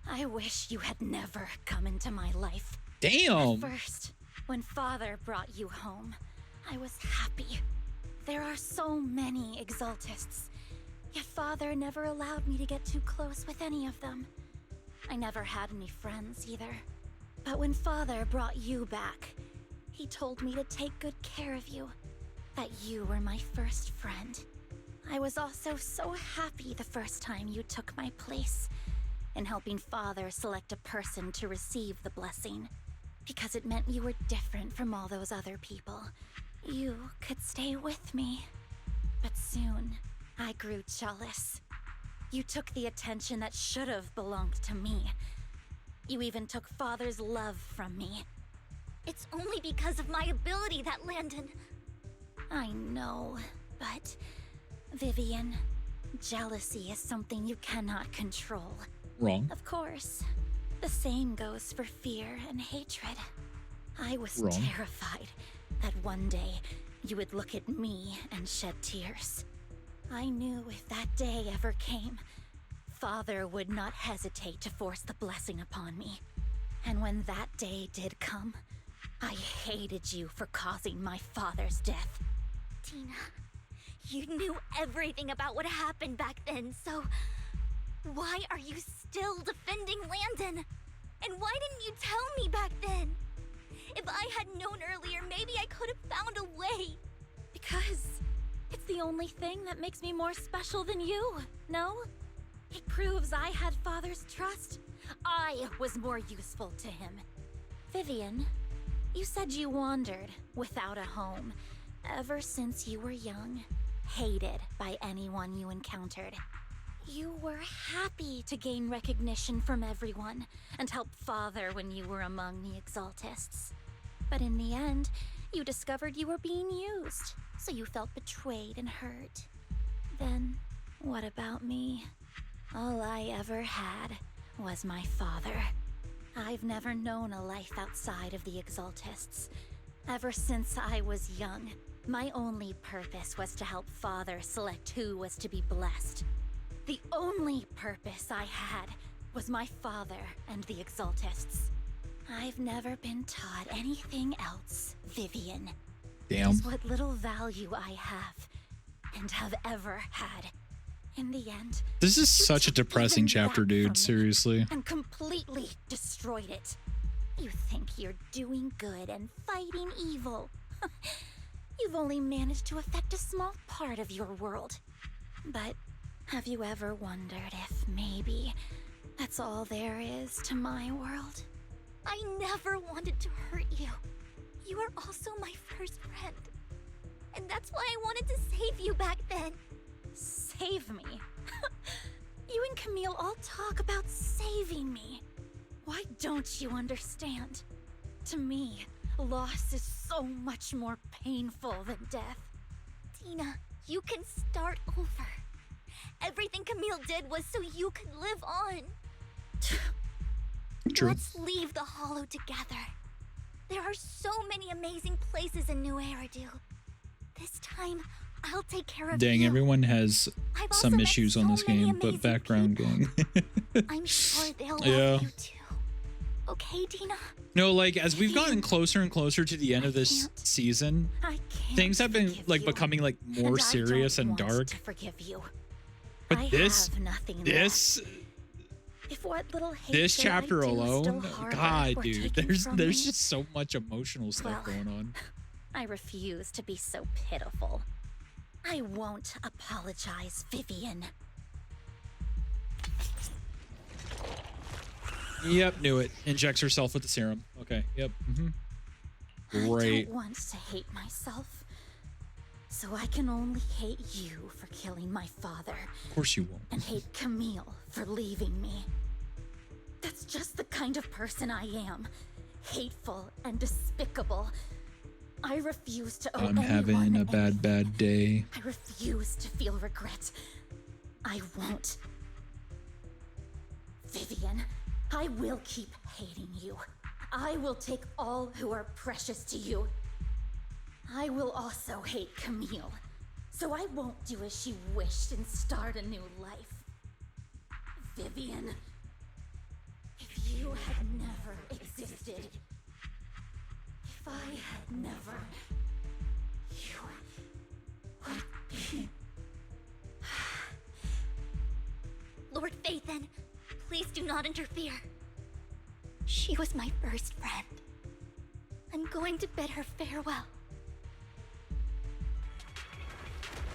I wish you had never come into my life. Damn. At first, when father brought you home, I was happy. There are so many exaltists. Yet father never allowed me to get too close with any of them. I never had any friends either. But when father brought you back, he told me to take good care of you. That you were my first friend. I was also so happy the first time you took my place in helping father select a person to receive the blessing. Because it meant you were different from all those other people. You could stay with me. But soon, I grew jealous. You took the attention that should have belonged to me. You even took father's love from me. It's only because of my ability that Landon... I know, but... Vivian, jealousy is something you cannot control. Wrong. Of course. The same goes for fear and hatred. I was Wrong. terrified that one day you would look at me and shed tears. I knew if that day ever came, father would not hesitate to force the blessing upon me. And when that day did come, I hated you for causing my father's death. Tina, you knew everything about what happened back then, so... Why are you still defending Landon? And why didn't you tell me back then? If I had known earlier, maybe I could have found a way. Because it's the only thing that makes me more special than you, no? It proves I had father's trust. I was more useful to him. Vivian, you said you wandered without a home ever since you were young, hated by anyone you encountered. You were happy to gain recognition from everyone and help father when you were among the exaltists. But in the end, you discovered you were being used, so you felt betrayed and hurt. Then, what about me? All I ever had was my father. I've never known a life outside of the Exaltists. Ever since I was young, my only purpose was to help Father select who was to be blessed. The only purpose I had was my father and the Exaltists. I've never been taught anything else, Vivian. Damn. Is what little value I have and have ever had. In the end, This is such a depressing chapter, dude. Seriously. and completely destroyed it. You think you're doing good and fighting evil. You've only managed to affect a small part of your world. But have you ever wondered if maybe that's all there is to my world? I never wanted to hurt you. You were also my first friend. And that's why I wanted to save you back then. Save me? You and Camille all talk about saving me. Why don't you understand? To me, loss is so much more painful than death. Tina, you can start over. Everything Camille did was so you could live on. True. Let's leave the Hollow together. There are so many amazing places in New Eridu. This time, I'll take care of Dang, you. everyone has some issues on this game, but background gang. I'm sure they'll love Yeah. you too. Okay, Tina? No, like as we've gotten closer and closer to the end of this season, things have been like becoming like more serious and dark. To forgive you. But I this, have nothing this, left. If what little this hatred I chapter do alone, still harbor God, were dude, taken there's from there's me, just so much emotional stuff Well, going on. I refuse to be so pitiful. I won't apologize, Vivian. Yep, knew it. Injects herself with the serum. Okay, yep. I Great. don't want to hate myself. So I can only hate you for killing my father. Of course you won't. And hate Camille for leaving me. That's just the kind of person I am. Hateful and despicable. I refuse to owe I'm having anyone a bad day. I refuse to feel regret. I won't. Vivian, I will keep hating you. I will take all who are precious to you. I will also hate Camille, so I won't do as she wished and start a new life. Vivian, if you had never existed, if I had never, you would be... Lord Phaethon, please do not interfere. She was my first friend. I'm going to bid her farewell.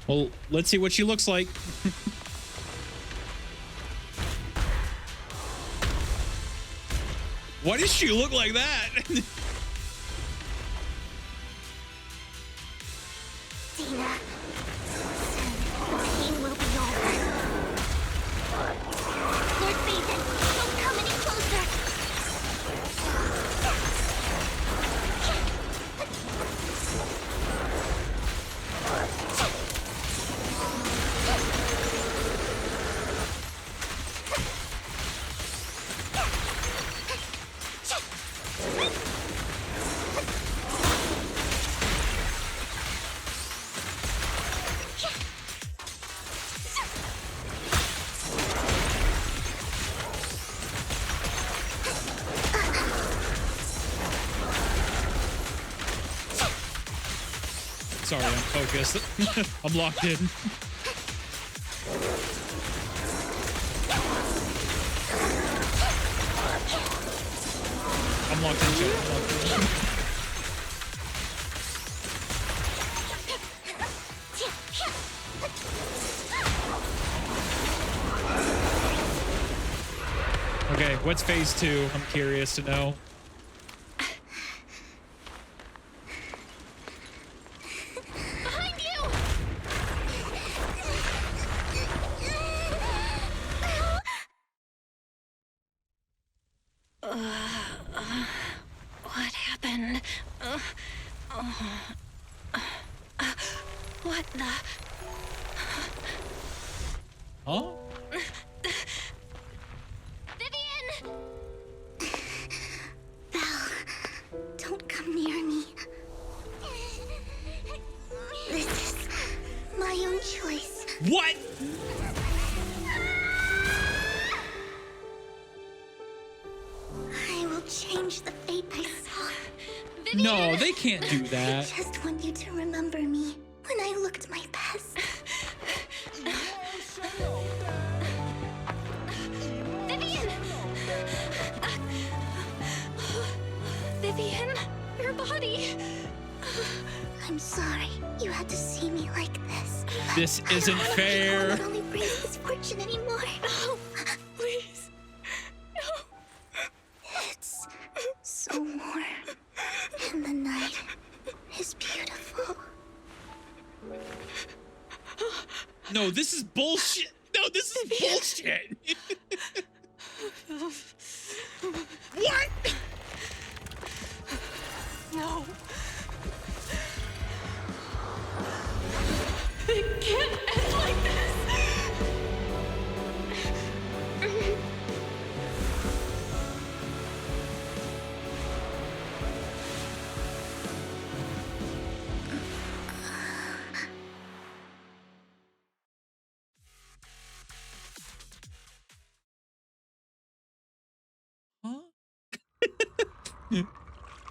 Well, let's see what she looks like. Why does she look like that? Tina, pain will be over. Lord Phaethon, don't come any closer. Sorry, I'm focused. I'm locked in. I'm locked in, chat. I'm locked in. Okay, what's phase 2? I'm curious to know. Behind you! What happened? What the? Huh? Vivian! What? I will change the fate I saw. No, they can't do that. I just want you to remember me when I looked my best. Vivian! Vivian, your body. I'm sorry you had to see me like this. This isn't fair. I don't only brings misfortune anymore. No, please. No. It's so warm, and the night is beautiful. No, this is bullshit. No, this is bullshit. What? No. It can't end like this.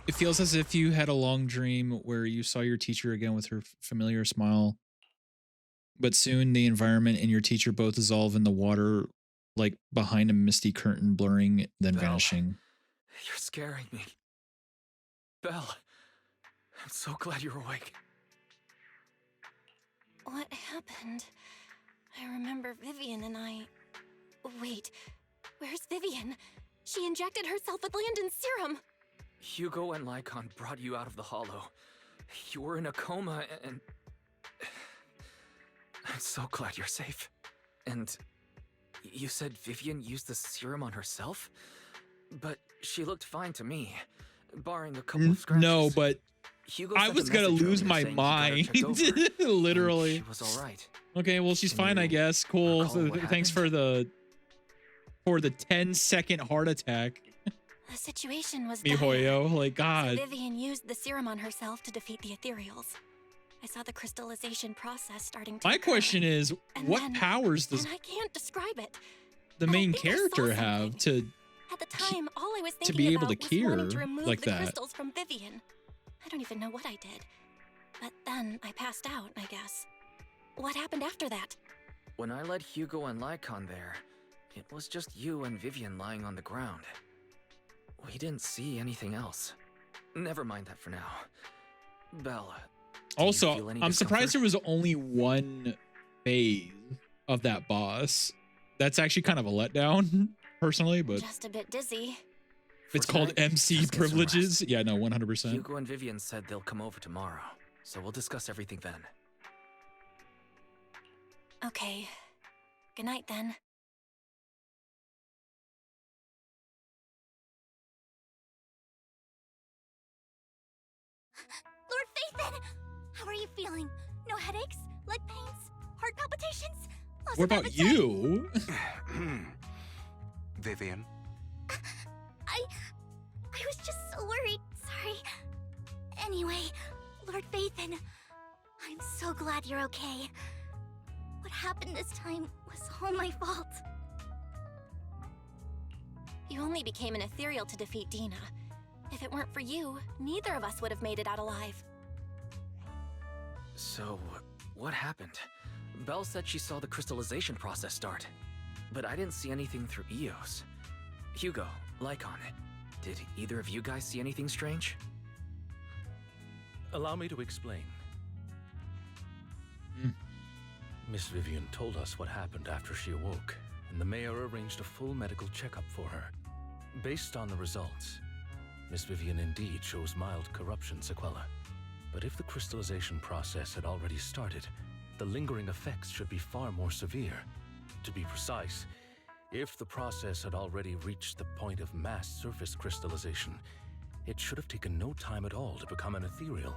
It feels as if you had a long dream where you saw your teacher again with her familiar smile. But soon the environment and your teacher both dissolve in the water, like behind a misty curtain, blurring, then vanishing. You're scaring me. Belle, I'm so glad you're awake. What happened? I remember Vivian and I... Wait, where's Vivian? She injected herself with Landon's serum. Hugo and Lycon brought you out of the hollow. You were in a coma and... I'm so glad you're safe. And you said Vivian used the serum on herself? But she looked fine to me, barring a couple of scratches. No, but Hugo I sent was a gonna message lose earlier my saying he got her mind. checked over, Literally. and she was all right. Okay, well, she's fine, I guess. Cool. recall what Thanks for the 10-second heart attack. The situation was dire. Mihoyo, like, God. So Vivian used the serum on herself to defeat the ethereals. I saw the crystallization process starting to My occur. question is, And what then- powers does And I can't describe it. the main character have to At the time, all I was to thinking be able about to was wanting cure to remove like the that? crystals from Vivian. I don't even know what I did. But then I passed out, I guess. What happened after that? When I led Hugo and Lycon there, it was just you and Vivian lying on the ground. We didn't see anything else. Never mind that for now. Belle, do you Also, feel any I'm surprised there discomfort? was only one phase of that boss. That's actually kind of a letdown, personally, but Just a bit dizzy. it's called tonight, MC just get some privileges. Yeah, no, 100%. Hugo and Vivian said they'll come over tomorrow, so we'll discuss everything then. Okay. Good night then. Lord Phaethon! How are you feeling? No headaches? Leg pains? Heart palpitations? Loss What of about appetite? you? Vivian? I was just so worried. Sorry. Anyway, Lord Phaethon, I'm so glad you're okay. What happened this time was all my fault. You only became an ethereal to defeat Dina. If it weren't for you, neither of us would have made it out alive. So, what happened? Belle said she saw the crystallization process start, but I didn't see anything through Eos. Hugo, Lycon, did either of you guys see anything strange? Allow me to explain. Miss Vivian told us what happened after she awoke, and the mayor arranged a full medical checkup for her. Based on the results, Miss Vivian indeed shows mild corruption sequela. But if the crystallization process had already started, the lingering effects should be far more severe. To be precise, if the process had already reached the point of mass surface crystallization, it should have taken no time at all to become an ethereal.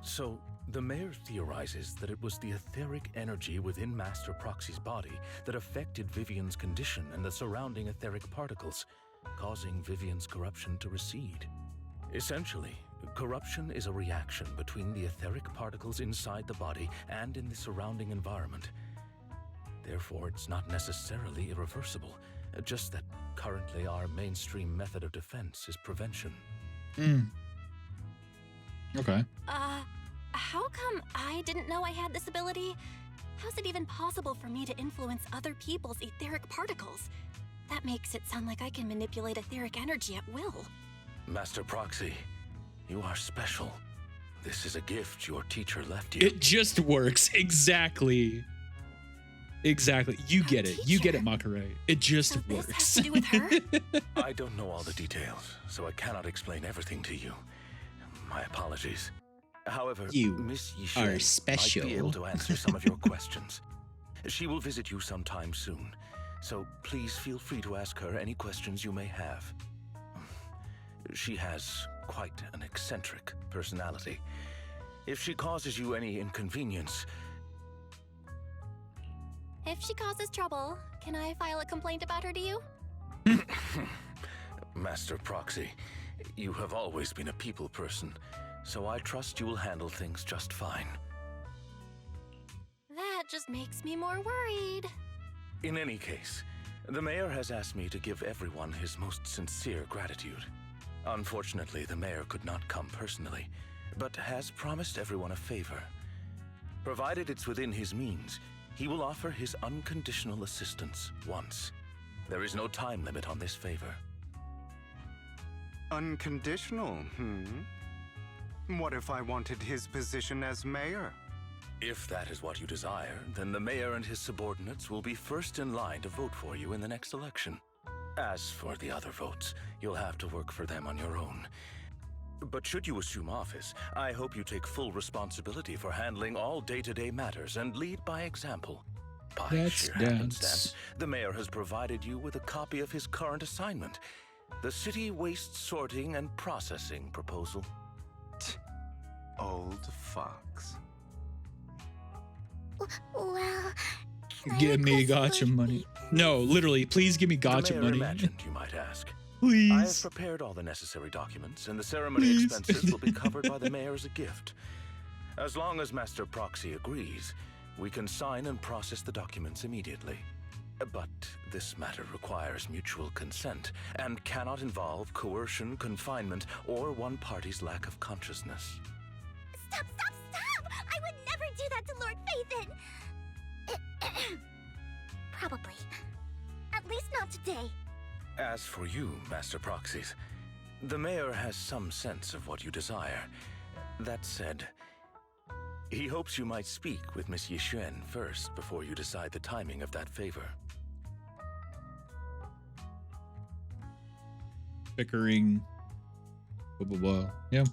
So, the mayor theorizes that it was the etheric energy within Master Proxy's body that affected Vivian's condition and the surrounding etheric particles, causing Vivian's corruption to recede. Essentially, corruption is a reaction between the etheric particles inside the body and in the surrounding environment. Therefore, it's not necessarily irreversible. Just that currently our mainstream method of defense is prevention. Okay. How come I didn't know I had this ability? How's it even possible for me to influence other people's etheric particles? That makes it sound like I can manipulate etheric energy at will. Master Proxy, you are special. This is a gift your teacher left you. It just works. Exactly. Exactly. You get it. You get it, Makare. It just works. Has to do with her? I don't know all the details, so I cannot explain everything to you. My apologies. However, Miss Yishen are special. might be able to answer some of your questions. She will visit you sometime soon, so please feel free to ask her any questions you may have. She has quite an eccentric personality. If she causes you any inconvenience... If she causes trouble, can I file a complaint about her to you? Master Proxy, you have always been a people person, so I trust you will handle things just fine. That just makes me more worried. In any case, the mayor has asked me to give everyone his most sincere gratitude. Unfortunately, the mayor could not come personally, but has promised everyone a favor. Provided it's within his means, he will offer his unconditional assistance once. There is no time limit on this favor. Unconditional, What if I wanted his position as mayor? If that is what you desire, then the mayor and his subordinates will be first in line to vote for you in the next election. As for the other votes, you'll have to work for them on your own. But should you assume office, I hope you take full responsibility for handling all day-to-day matters and lead by example. By sheer happenstance, the mayor has provided you with a copy of his current assignment, the City Waste Sorting and Processing proposal. Old fox. Well, give me gotcha money. No, literally, please give me gotcha the mayor money. imagined, you might ask. Please. I have prepared all the necessary documents, and the ceremony expenses will be covered by the mayor as a gift. As long as Master Proxy agrees, we can sign and process the documents immediately. But this matter requires mutual consent and cannot involve coercion, confinement, or one party's lack of consciousness. Stop! I would never do that to Lord Phaethon! Probably. At least not today. As for you, Master Proxies, the mayor has some sense of what you desire. That said, he hopes you might speak with Miss Yishen first before you decide the timing of that favor. Bickering. Blah, blah, blah. Yeah.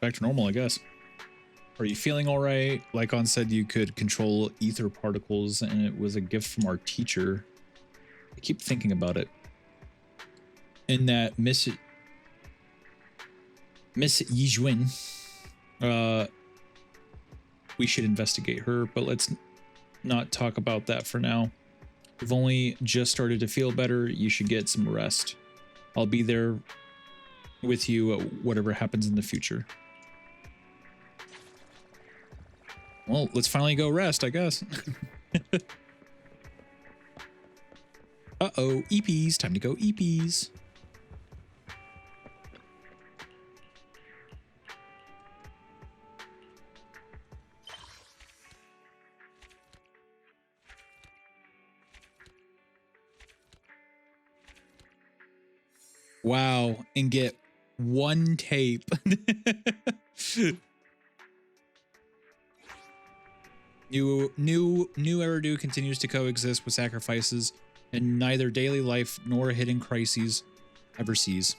Back to normal, I guess. Are you feeling all right? Lycon said you could control ether particles, and it was a gift from our teacher. I keep thinking about it. And that Miss Yijun, we should investigate her, but let's not talk about that for now. You've only just started to feel better. You should get some rest. I'll be there with you at whatever happens in the future. Well, let's finally go rest, I guess. Uh-oh, EPs. Time to go EPs. Wow, and get one tape. New Eridu continues to coexist with sacrifices, and neither daily life nor hidden crises ever cease.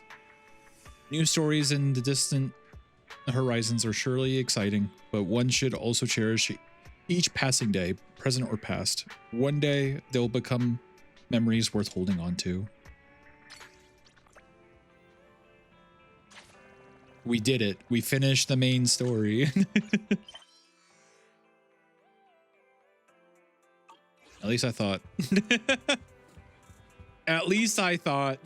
New stories in the distant horizons are surely exciting, but one should also cherish each passing day, present or past. One day, they'll become memories worth holding on to. We did it. We finished the main story. At least I thought. At least I thought.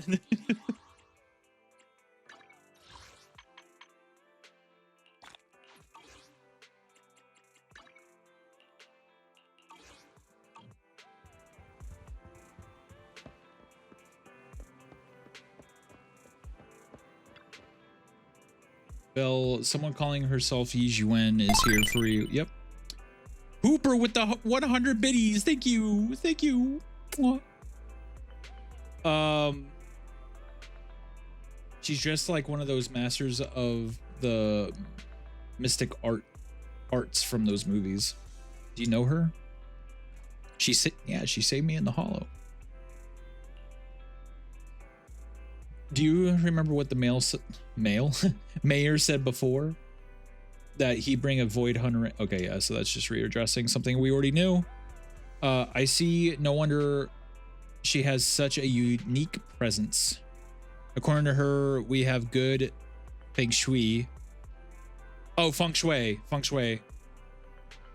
Bell, someone calling herself Yizhuan is here for you. Yep. Hooper with the 100 biddies. Thank you. Thank you. She's dressed like one of those masters of the mystic arts from those movies. Do you know her? She saved me in the hollow. Do you remember what the mayor said before? That he bring a void hunter. Okay, yeah, so that's just readdressing something we already knew. I see. No wonder she has such a unique presence. According to her, we have good feng shui. Oh, feng shui. Feng shui.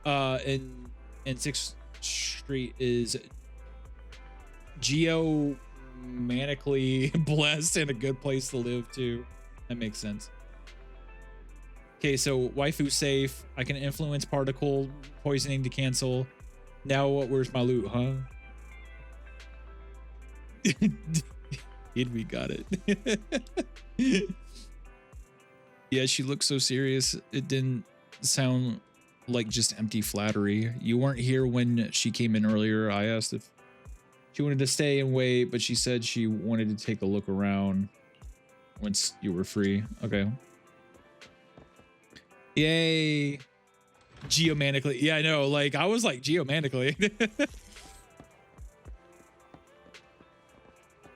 In 6th Street is geomanically blessed and a good place to live too. That makes sense. Okay, so waifu safe. I can influence particle poisoning to cancel. Now where's my loot, huh? We got it. Yeah, she looked so serious. It didn't sound like just empty flattery. You weren't here when she came in earlier. I asked if she wanted to stay and wait, but she said she wanted to take a look around once you were free. Okay. Yay. Geomanically. Yeah, I know. Like, I was like, geomanically.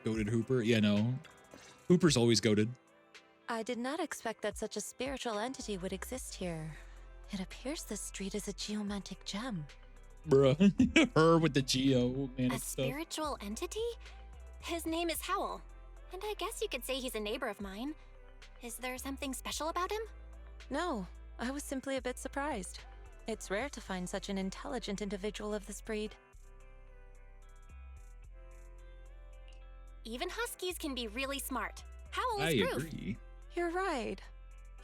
Goated Hooper? Yeah, no. Hooper's always goated. I did not expect that such a spiritual entity would exist here. It appears this street is a geomantic gem. Bruh. Her with the geomanic A stuff. spiritual entity? His name is Howl, and I guess you could say he's a neighbor of mine. Is there something special about him? No, I was simply a bit surprised. It's rare to find such an intelligent individual of this breed. Even huskies can be really smart. Howl is I proof. agree. You're right.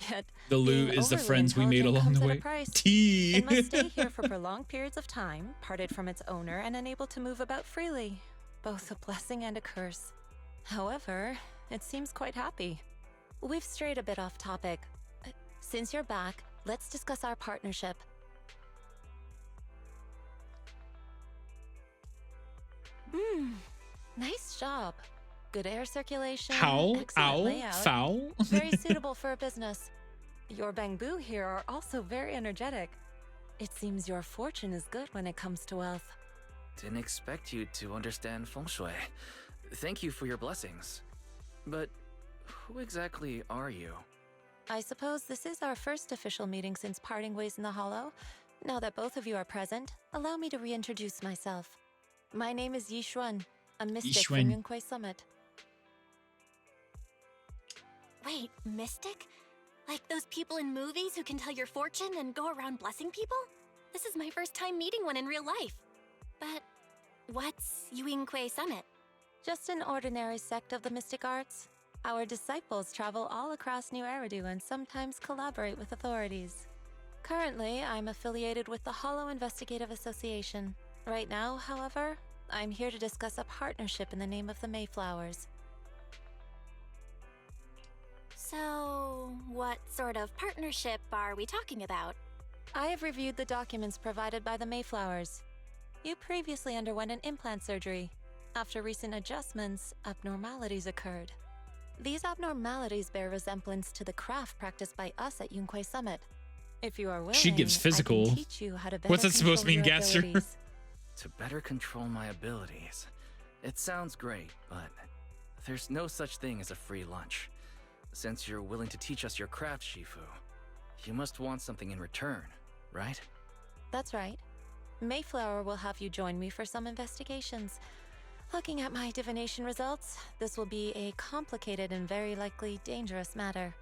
Yet The loot being is the overly friends we made intelligent along the comes at a way. price. Tea. It must stay here for prolonged periods of time, parted from its owner and unable to move about freely. Both a blessing and a curse. However, it seems quite happy. We've strayed a bit off topic. Since you're back, let's discuss our partnership. Nice job. Good air circulation, Howl, excellent owl, layout. foul. Very suitable for a business. Your bamboo here are also very energetic. It seems your fortune is good when it comes to wealth. Didn't expect you to understand feng shui. Thank you for your blessings. But who exactly are you? I suppose this is our first official meeting since parting ways in the Hollow. Now that both of you are present, allow me to reintroduce myself. My name is Yizhuan, a mystic from Yizhuan. Yunquei Summit. Wait, mystic? Like those people in movies who can tell your fortune and go around blessing people? This is my first time meeting one in real life. But what's Yunquei Summit? Just an ordinary sect of the mystic arts. Our disciples travel all across New Eridu and sometimes collaborate with authorities. Currently, I'm affiliated with the Hollow Investigative Association. Right now, however, I'm here to discuss a partnership in the name of the Mayflowers. So, what sort of partnership are we talking about? I have reviewed the documents provided by the Mayflowers. You previously underwent an implant surgery. After recent adjustments, abnormalities occurred. These abnormalities bear resemblance to the craft practiced by us at Yunquei Summit. If you are willing, She gives physical. I can teach you how to better What's that supposed to control mean, your Gaster? abilities. To better control my abilities. It sounds great, but there's no such thing as a free lunch. Since you're willing to teach us your craft, Shifu, you must want something in return, right? That's right. Mayflower will have you join me for some investigations. Looking at my divination results, this will be a complicated and very likely dangerous matter.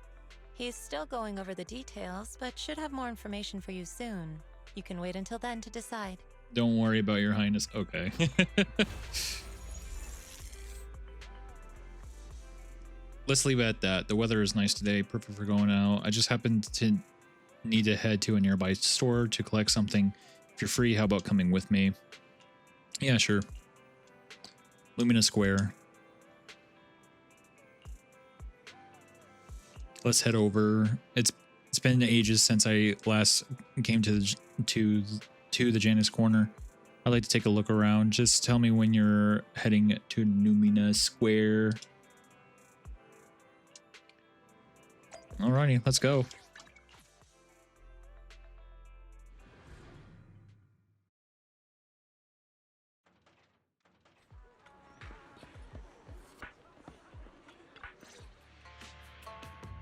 He's still going over the details, but should have more information for you soon. You can wait until then to decide. Don't worry about your highness. Okay. Let's leave it at that. The weather is nice today, perfect for going out. I just happened to need to head to a nearby store to collect something. If you're free, how about coming with me? Yeah, sure. Lumina Square. Let's head over. It's been ages since I last came to the Janus Corner. I'd like to take a look around. Just tell me when you're heading to Numina Square. Alrighty, let's go.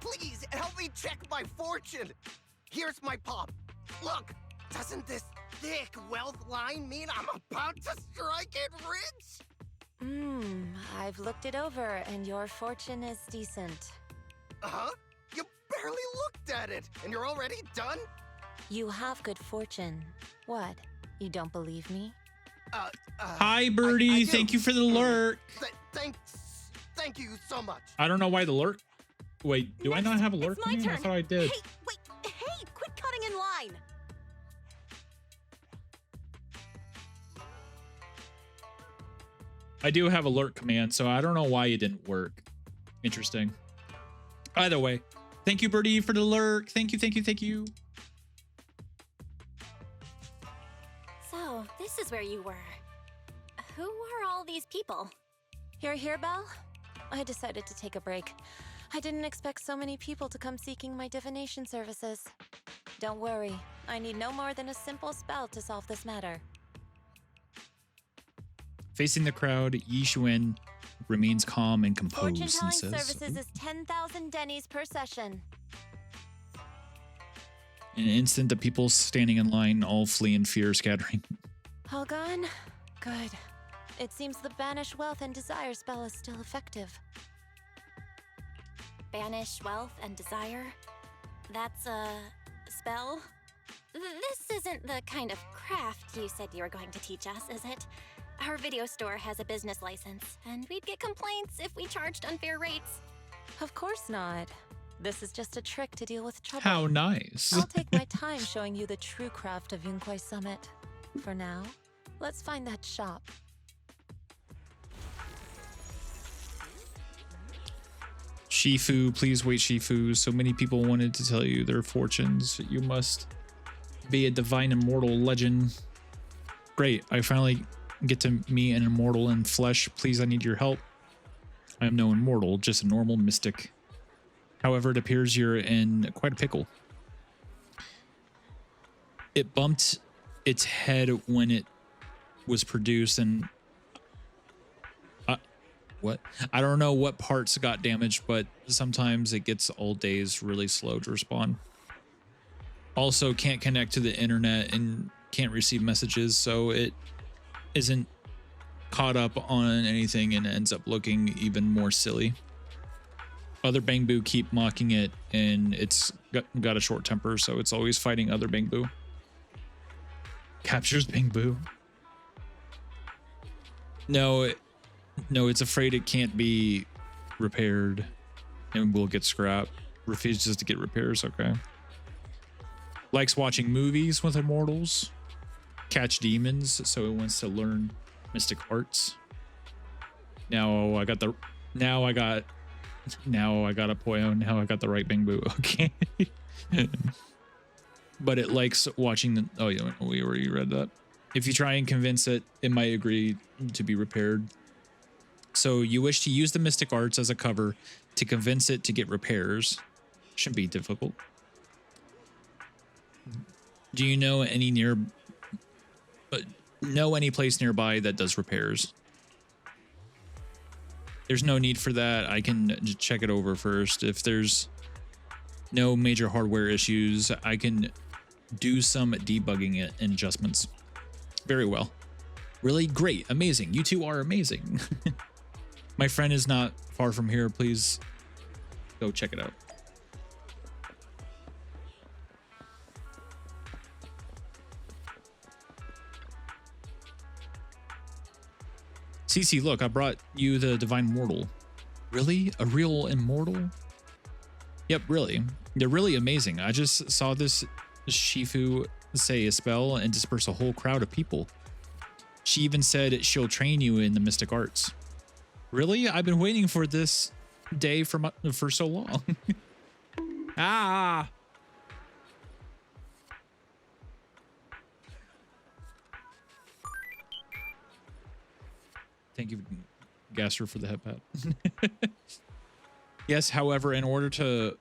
Please help me check my fortune. Here's my pop. Look, doesn't this thick wealth line mean I'm about to strike it rich? I've looked it over, and your fortune is decent. Huh? You barely looked at it, and you're already done? You have good fortune. What? You don't believe me? Hi, Birdie. I Thank you for the lurk. Thank you so much. I don't know why the lurk. Wait, do I not have a lurk? My turn. I thought I did. Hey, wait. Hey, quit cutting in line. I do have a lurk command, so I don't know why it didn't work. Interesting. Either way, thank you, Birdie, for the lurk. Thank you, thank you, thank you. So, this is where you were. Who are all these people? You're here, Belle? I decided to take a break. I didn't expect so many people to come seeking my divination services. Don't worry, I need no more than a simple spell to solve this matter. Facing the crowd, Yishuan remains calm and composed and Fortune-telling says, services is 10,000 dennies per session. in an instant, the people standing in line all flee in fear, scattering. All gone? Good. It seems the Banish Wealth and Desire spell is still effective. Banish wealth and desire? That's a spell? This isn't the kind of craft you said you were going to teach us, is it? Our video store has a business license, and we'd get complaints if we charged unfair rates. Of course not. This is just a trick to deal with trouble. How nice. I'll take my time showing you the true craft of Yunquai Summit. For now, let's find that shop. Shifu, please wait, Shifu. So many people wanted to tell you their fortunes. You must be a divine immortal legend. Great, I finally get to meet an immortal in flesh. Please, I need your help. I am no immortal, just a normal mystic. However, it appears you're in quite a pickle. It bumped its head when it was produced, and what? I don't know what parts got damaged, but sometimes it gets all days really slow to respond. Also, can't connect to the internet and can't receive messages, so it isn't caught up on anything and ends up looking even more silly. Other Bangbu keep mocking it, and it's got a short temper, so it's always fighting other Bangbu. Captures Bangbu. No, it's afraid it can't be repaired and will get scrapped. Refuses to get repairs, okay. Likes watching movies with immortals. Catch demons, so it wants to learn mystic arts. Now I got a Poyo. Now I got the right Bangbu. Okay. But it likes watching the... Oh, yeah, we already read that. If you try and convince it, it might agree to be repaired. So you wish to use the mystic arts as a cover to convince it to get repairs. Shouldn't be difficult. Do you know any place nearby that does repairs? There's no need for that. I can just check it over first. If there's no major hardware issues, I can do some debugging and adjustments. Very well. Really great. Amazing. You two are amazing. My friend is not far from here. Please go check it out. Cece, look, I brought you the Divine Mortal. Really? A real immortal? Yep, really. They're really amazing. I just saw this Shifu say a spell and disperse a whole crowd of people. She even said she'll train you in the mystic arts. Really? I've been waiting for this day for so long. Ah. Thank you, Gaster, for the head pat. Yes, however, in order to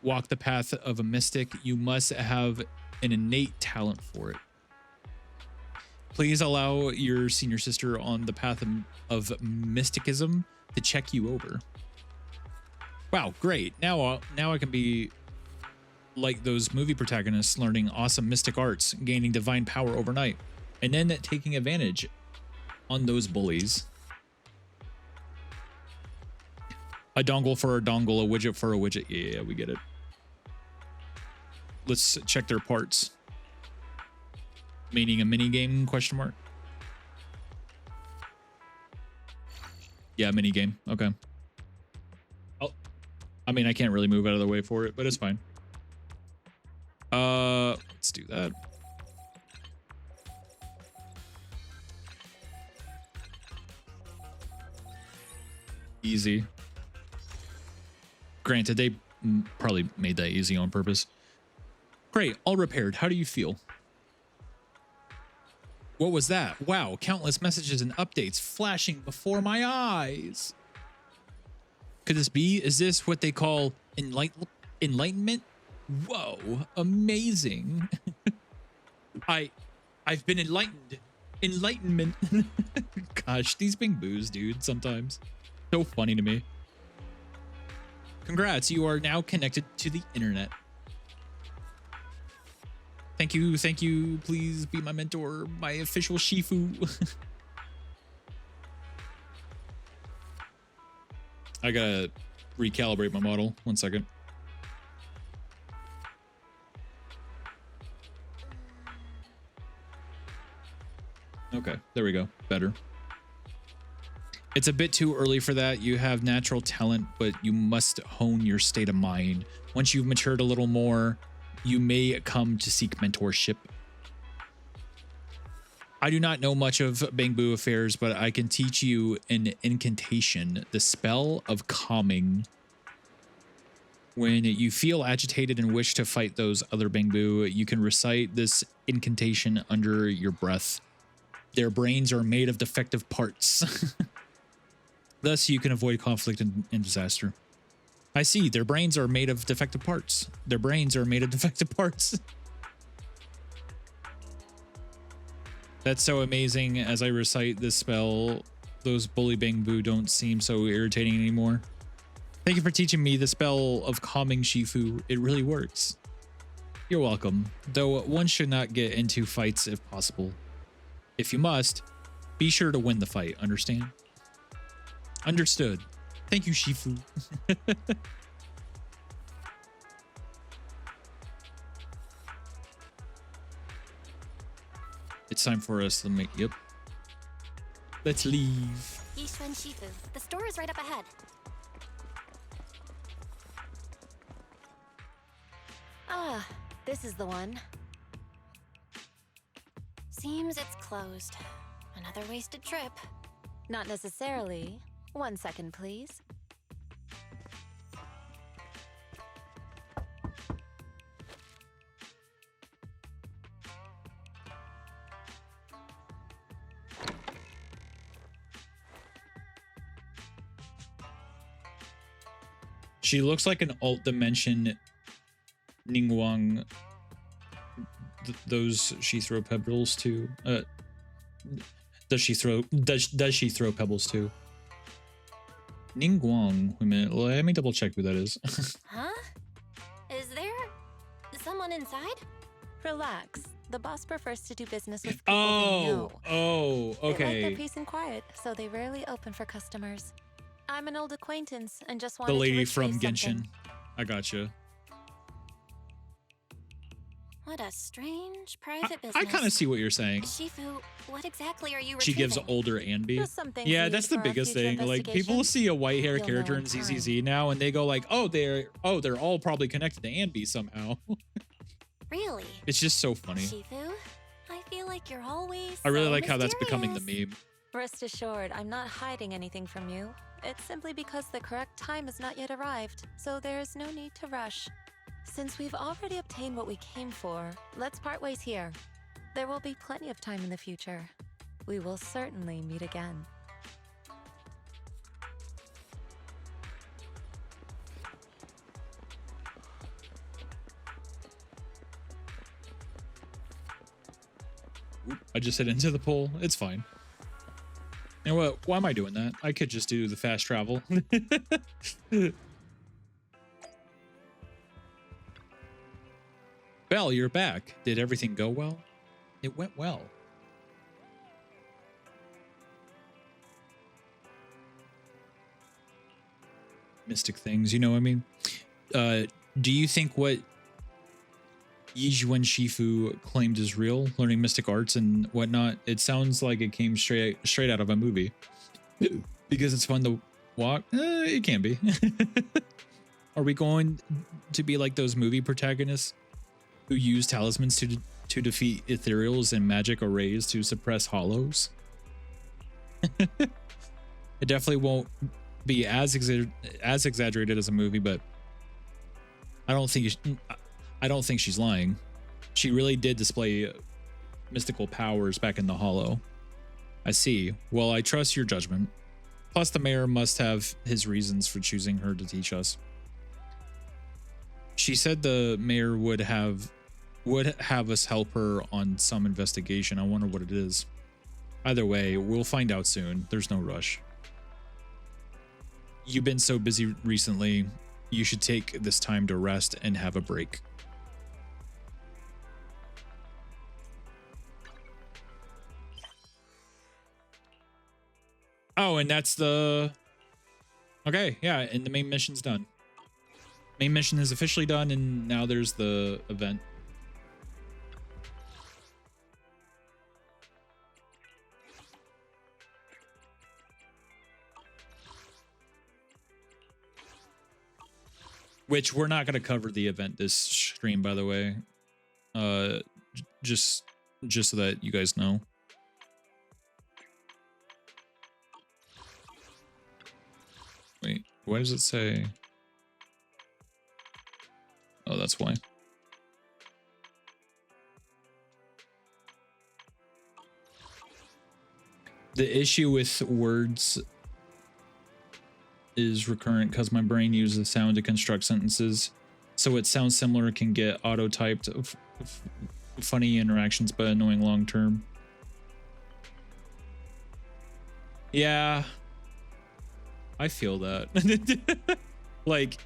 walk the path of a mystic, you must have an innate talent for it. Please allow your senior sister on the path of mysticism to check you over. Wow, great. Now I can be like those movie protagonists, learning awesome mystic arts, gaining divine power overnight, and then taking advantage on those bullies. A dongle for a dongle, a widget for a widget. Yeah, we get it. Let's check their parts. Meaning a mini game, question mark? Yeah, mini game. Okay. Oh, I mean, I can't really move out of the way for it, but it's fine. Let's do that. Easy. Granted, they probably made that easy on purpose. Great, all repaired. How do you feel? What was that? Wow, countless messages and updates flashing before my eyes. Could this be? Is this what they call enlightenment? Whoa, amazing. I've been enlightened. Enlightenment. Gosh, these Bing Boos, dude, sometimes. So funny to me. Congrats, you are now connected to the internet. Thank you, thank you. Please be my mentor, my official Shifu. I gotta recalibrate my model. 1 second. Okay, there we go. Better. It's a bit too early for that. You have natural talent, but you must hone your state of mind. Once you've matured a little more, you may come to seek mentorship. I do not know much of Bangbu affairs, but I can teach you an incantation, the spell of calming. When you feel agitated and wish to fight those other Bangbu, you can recite this incantation under your breath. Their brains are made of defective parts. Thus, you can avoid conflict and disaster. I see. Their brains are made of defective parts. Their brains are made of defective parts. That's so amazing. As I recite this spell, those bully Bangbu don't seem so irritating anymore. Thank you for teaching me the spell of calming Shifu. It really works. You're welcome. Though one should not get into fights if possible. If you must, be sure to win the fight. Understand? Understood. Thank you, Shifu. It's time for us to make... Yep. Let's leave. Yishuan Shifu. The store is right up ahead. Ah, this is the one. Seems it's closed. Another wasted trip. Not necessarily. 1 second, please. She looks like an alt dimension Ningguang. Those she throw pebbles to. Does she throw pebbles to? Ningguang. Wait a minute. Let me double check who that is. Huh? Is there someone inside? Relax. The boss prefers to do business with people they know. Oh, okay. They like their peace and quiet, so they rarely open for customers. I'm an old acquaintance and just wanted The to lady from retrieve Genshin. something. I gotcha. What a strange private business. I kind of see what you're saying. Shifu, what exactly are you She gives retrieving? older Anby. Just some things Yeah, needed that's the for our biggest future thing. Like people investigation. see a white hair You'll character know in in time. ZZZ now, and they go like, "Oh, they're all probably connected to Anby somehow." Really? It's just so funny. Shifu, I feel like you're always I really so like how that's becoming the mysterious. meme. Rest assured, I'm not hiding anything from you. It's simply because the correct time has not yet arrived, so there is no need to rush. Since we've already obtained what we came for, let's part ways here. There will be plenty of time in the future. We will certainly meet again. I just hit into the pole. It's fine. You know what? Why am I doing that? I could just do the fast travel. Belle, you're back. Did everything go well? It went well. Mystic things, you know what I mean? Do you think what Yizhuan Shifu claimed is real, learning mystic arts and whatnot? It sounds like it came straight out of a movie. Because it's fun to walk. It can be. Are we going to be like those movie protagonists who use talismans to defeat ethereals and magic arrays to suppress hollows? It definitely won't be as exaggerated as a movie, but I don't think she's lying. She really did display mystical powers back in the Hollow. I see. Well, I trust your judgment. Plus, the mayor must have his reasons for choosing her to teach us. She said the mayor would have us help her on some investigation. I wonder what it is. Either way, we'll find out soon. There's no rush. You've been so busy recently. You should take this time to rest and have a break. Oh, and that's the... Okay, yeah, and the main mission's done. Main mission is officially done, and now there's the event. Which we're not going to cover the event this stream, by the way. Just so that you guys know. Wait, why does it say? Oh, that's why. The issue with words is recurrent because my brain uses sound to construct sentences. So it sounds similar, can get auto-typed funny interactions, but annoying long term. Yeah. I feel that. Like,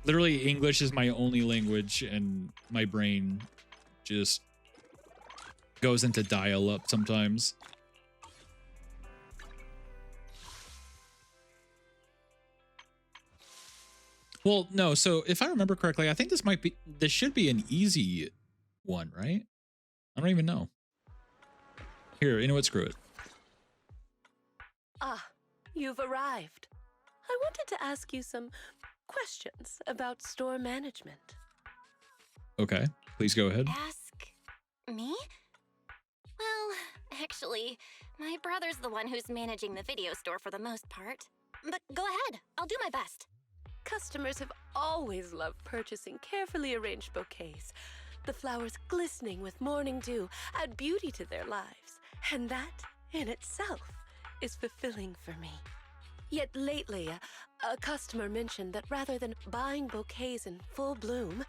literally English is my only language and my brain just goes into dial-up sometimes. Well, no, so if I remember correctly, I think this should be an easy one, right? I don't even know. Here, you know what? Screw it. Ah, you've arrived. I wanted to ask you some questions about store management. Okay, please go ahead. Ask me? Well, actually, my brother's the one who's managing the video store for the most part. But go ahead, I'll do my best. Customers have always loved purchasing carefully arranged bouquets. The flowers glistening with morning dew add beauty to their lives, and that, in itself, is fulfilling for me. Yet lately, a customer mentioned that rather than buying bouquets in full bloom,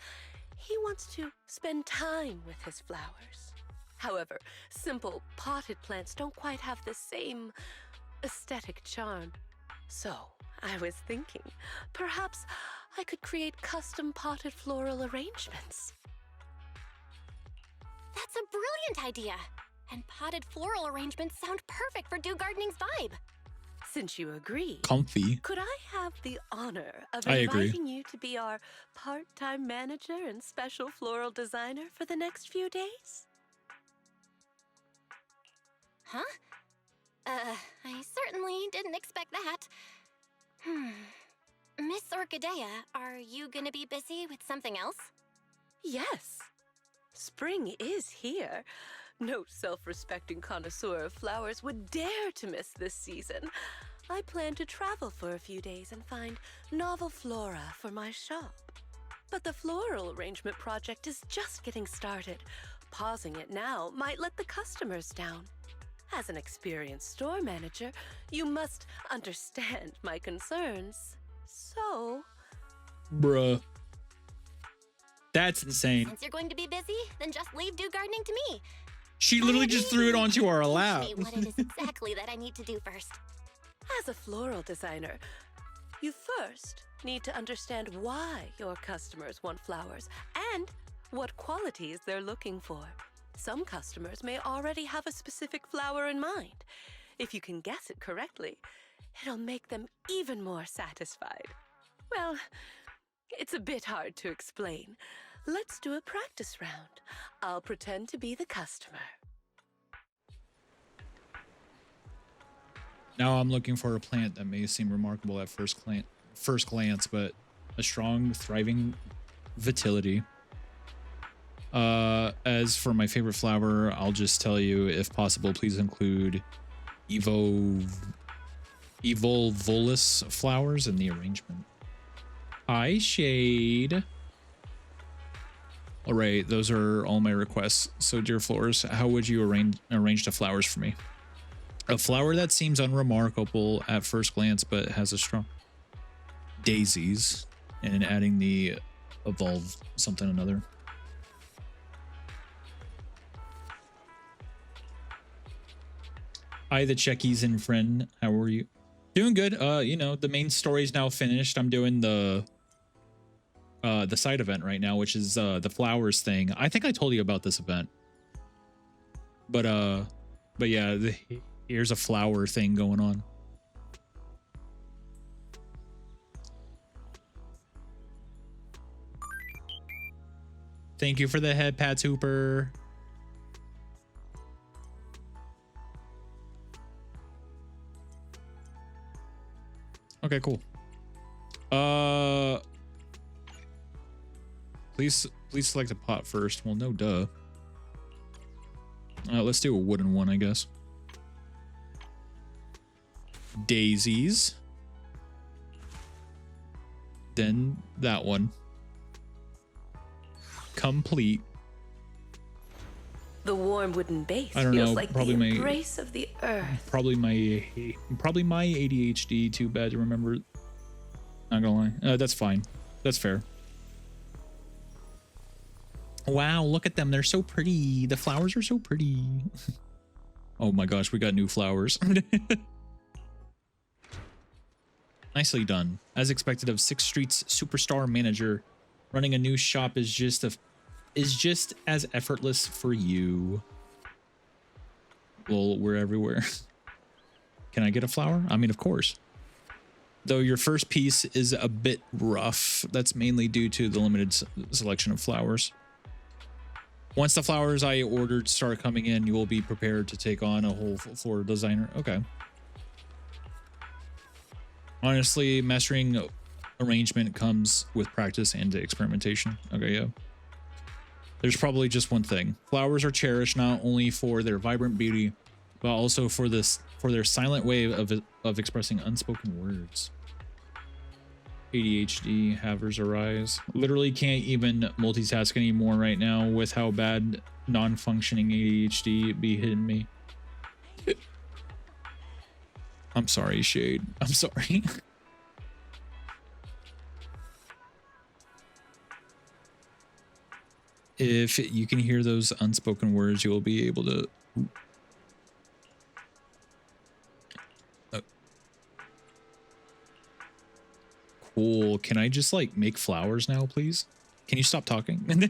he wants to spend time with his flowers. However, simple potted plants don't quite have the same aesthetic charm. So, I was thinking, perhaps I could create custom potted floral arrangements. That's a brilliant idea! And potted floral arrangements sound perfect for Dew Gardening's vibe. Since you agree, Comfy. could I have the honor of I agree. inviting you to be our part-time manager and special floral designer for the next few days? Huh? I certainly didn't expect that. Miss Orchidea, are you gonna be busy with something else? Yes. Spring is here. No self-respecting connoisseur of flowers would dare to miss this season. I plan to travel for a few days and find novel flora for my shop. But the floral arrangement project is just getting started. Pausing it now might let the customers down. As an experienced store manager, you must understand my concerns. So... Bruh. That's insane. Since you're going to be busy, then just leave do gardening to me. She literally just threw it onto our lap. Teach me what it is exactly that I need to do first. As a floral designer, you first need to understand why your customers want flowers and what qualities they're looking for. Some customers may already have a specific flower in mind. If you can guess it correctly, it'll make them even more satisfied. Well, it's a bit hard to explain. Let's do a practice round. I'll pretend to be the customer. Now I'm looking for a plant that may seem remarkable at first glance, but a strong, thriving vitality. As for my favorite flower, I'll just tell you, if possible, please include Evolvolus flowers in the arrangement. Hi, Shade. All right, those are all my requests. So, dear Flores, how would you arrange the flowers for me? A flower that seems unremarkable at first glance, but has a strong daisies, and adding the evolve something another. Hi, the Czechies and friend. How are you? Doing good. You know, the main story's now finished. I'm doing the side event right now, which is the flowers thing. I think I told you about this event. But yeah, here's a flower thing going on. Thank you for the head, Pat Hooper. Okay, cool. Please select a pot first. Well, no duh. Let's do a wooden one, I guess. Daisies. Then that one. Complete. The warm wooden base I don't feels know, like probably the my embrace of the earth. Probably my ADHD. Too bad to remember. Not gonna lie. That's fine. That's fair. Wow, look at them. They're so pretty. The flowers are so pretty. Oh my gosh, we got new flowers. Nicely done. As expected of 6th Street's superstar manager, running a new shop is just as effortless for you. Well, we're everywhere. Can I get a flower? I mean, of course. Though your first piece is a bit rough, that's mainly due to the limited selection of flowers. Once the flowers I ordered start coming in, you will be prepared to take on a whole floral designer. Okay. Honestly, mastering arrangement comes with practice and experimentation. Okay, yeah. There's probably just one thing. Flowers are cherished not only for their vibrant beauty, but also for their silent way of expressing unspoken words. ADHD havers arise. Literally can't even multitask anymore right now with how bad non-functioning ADHD be hitting me. I'm sorry, Shade. I'm sorry. If you can hear those unspoken words, you will be able to... Cool. Can I just like make flowers now, please? Can you stop talking?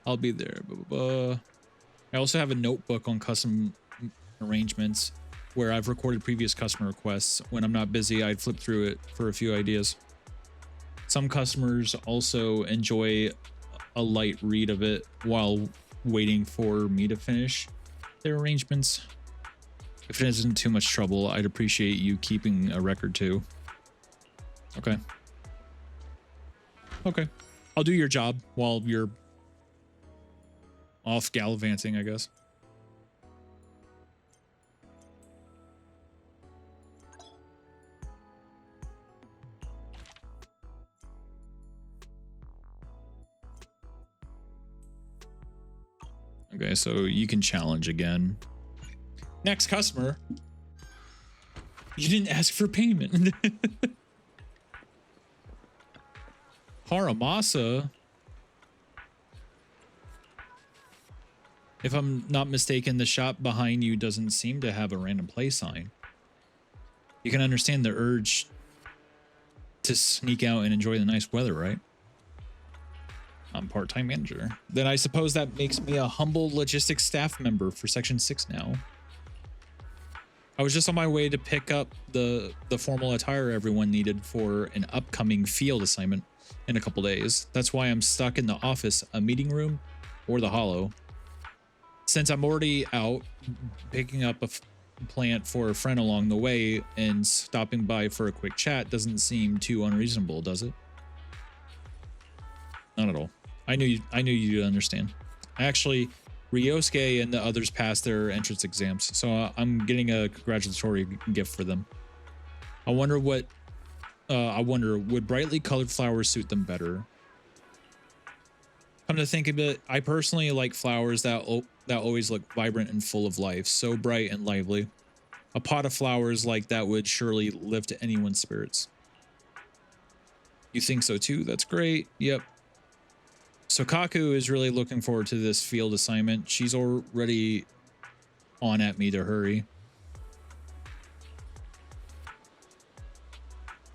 I'll be there. I also have a notebook on custom arrangements where I've recorded previous customer requests. When I'm not busy, I'd flip through it for a few ideas. Some customers also enjoy a light read of it while waiting for me to finish their arrangements. If it isn't too much trouble, I'd appreciate you keeping a record too. Okay. Okay. I'll do your job while you're off gallivanting, I guess. Okay, so you can challenge again. Next customer. You didn't ask for payment. Haramasa. If I'm not mistaken, the shop behind you doesn't seem to have a random play sign. You can understand the urge to sneak out and enjoy the nice weather, right? I'm part-time manager. Then I suppose that makes me a humble logistics staff member for Section 6 now. I was just on my way to pick up the formal attire everyone needed for an upcoming field assignment in a couple days. That's why I'm stuck in the office, a meeting room, or the hollow. Since I'm already out picking up a plant for a friend along the way and stopping by for a quick chat doesn't seem too unreasonable, does it? Not at all. I knew you'd understand. Actually, Ryosuke and the others passed their entrance exams, so I'm getting a congratulatory gift for them. I wonder, would brightly colored flowers suit them better? Come to think of it, I personally like flowers that always look vibrant and full of life, so bright and lively. A pot of flowers like that would surely lift anyone's spirits. You think so too? That's great. Yep. So Kaku is really looking forward to this field assignment. She's already on at me to hurry.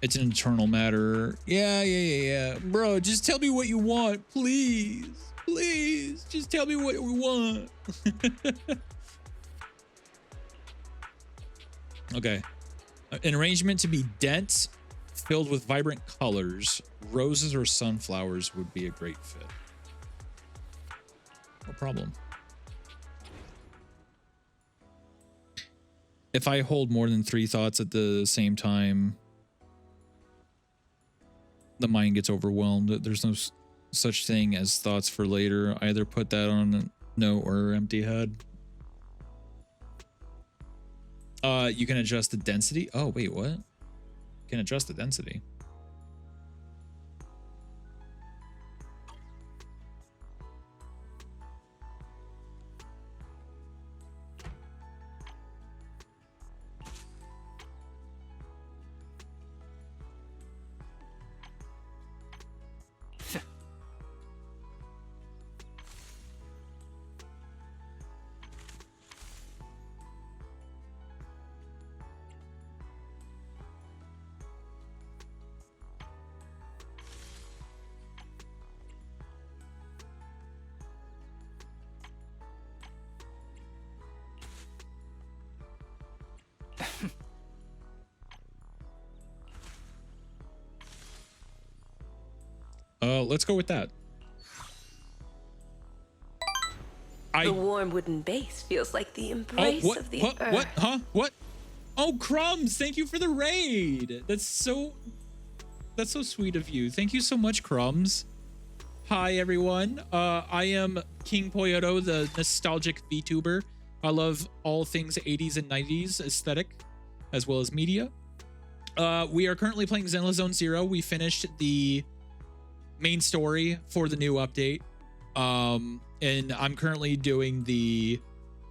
It's an internal matter. Yeah. Bro, just tell me what you want, please. Please, just tell me what we want. Okay. An arrangement to be dense, filled with vibrant colors. Roses or sunflowers would be a great fit. No problem. If I hold more than 3 thoughts at the same time, the mind gets overwhelmed. There's no such thing as thoughts for later. Either put that on a note or empty head. You can adjust the density. Oh, wait, what? You can adjust the density. Let's go with that. The warm wooden base feels like the embrace of the earth. What? Huh? What? Oh, Crumbs! Thank you for the raid. That's so sweet of you. Thank you so much, Crumbs. Hi, everyone. I am King Poyoto, the nostalgic VTuber. I love all things 80s and 90s aesthetic, as well as media. We are currently playing Zenless Zone0. We finished the main story for the new update. And I'm currently doing the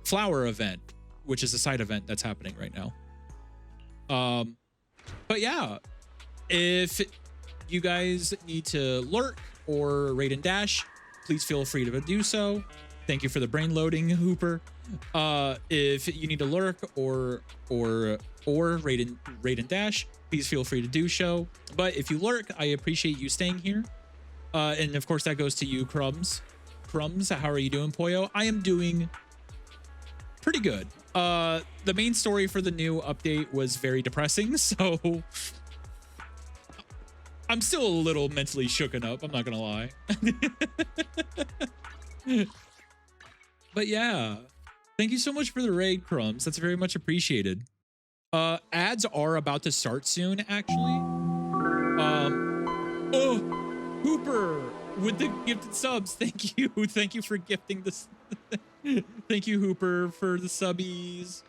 flower event, which is a side event that's happening right now. But yeah, if you guys need to lurk or raid and dash, please feel free to do so. Thank you for the brain loading, Hooper. If you need to lurk or raid and dash, please feel free to do so. But if you lurk, I appreciate you staying here. And of course that goes to you, Crumbs. Crumbs, how are you doing, Poyo? I am doing pretty good. The main story for the new update was very depressing, so I'm still a little mentally shooken up, I'm not gonna lie. But yeah, thank you so much for the raid, Crumbs. That's very much appreciated. Ads are about to start soon, actually. Oh, Hooper with the gifted subs. Thank you. Thank you for gifting this. Thank you, Hooper, for the subbies.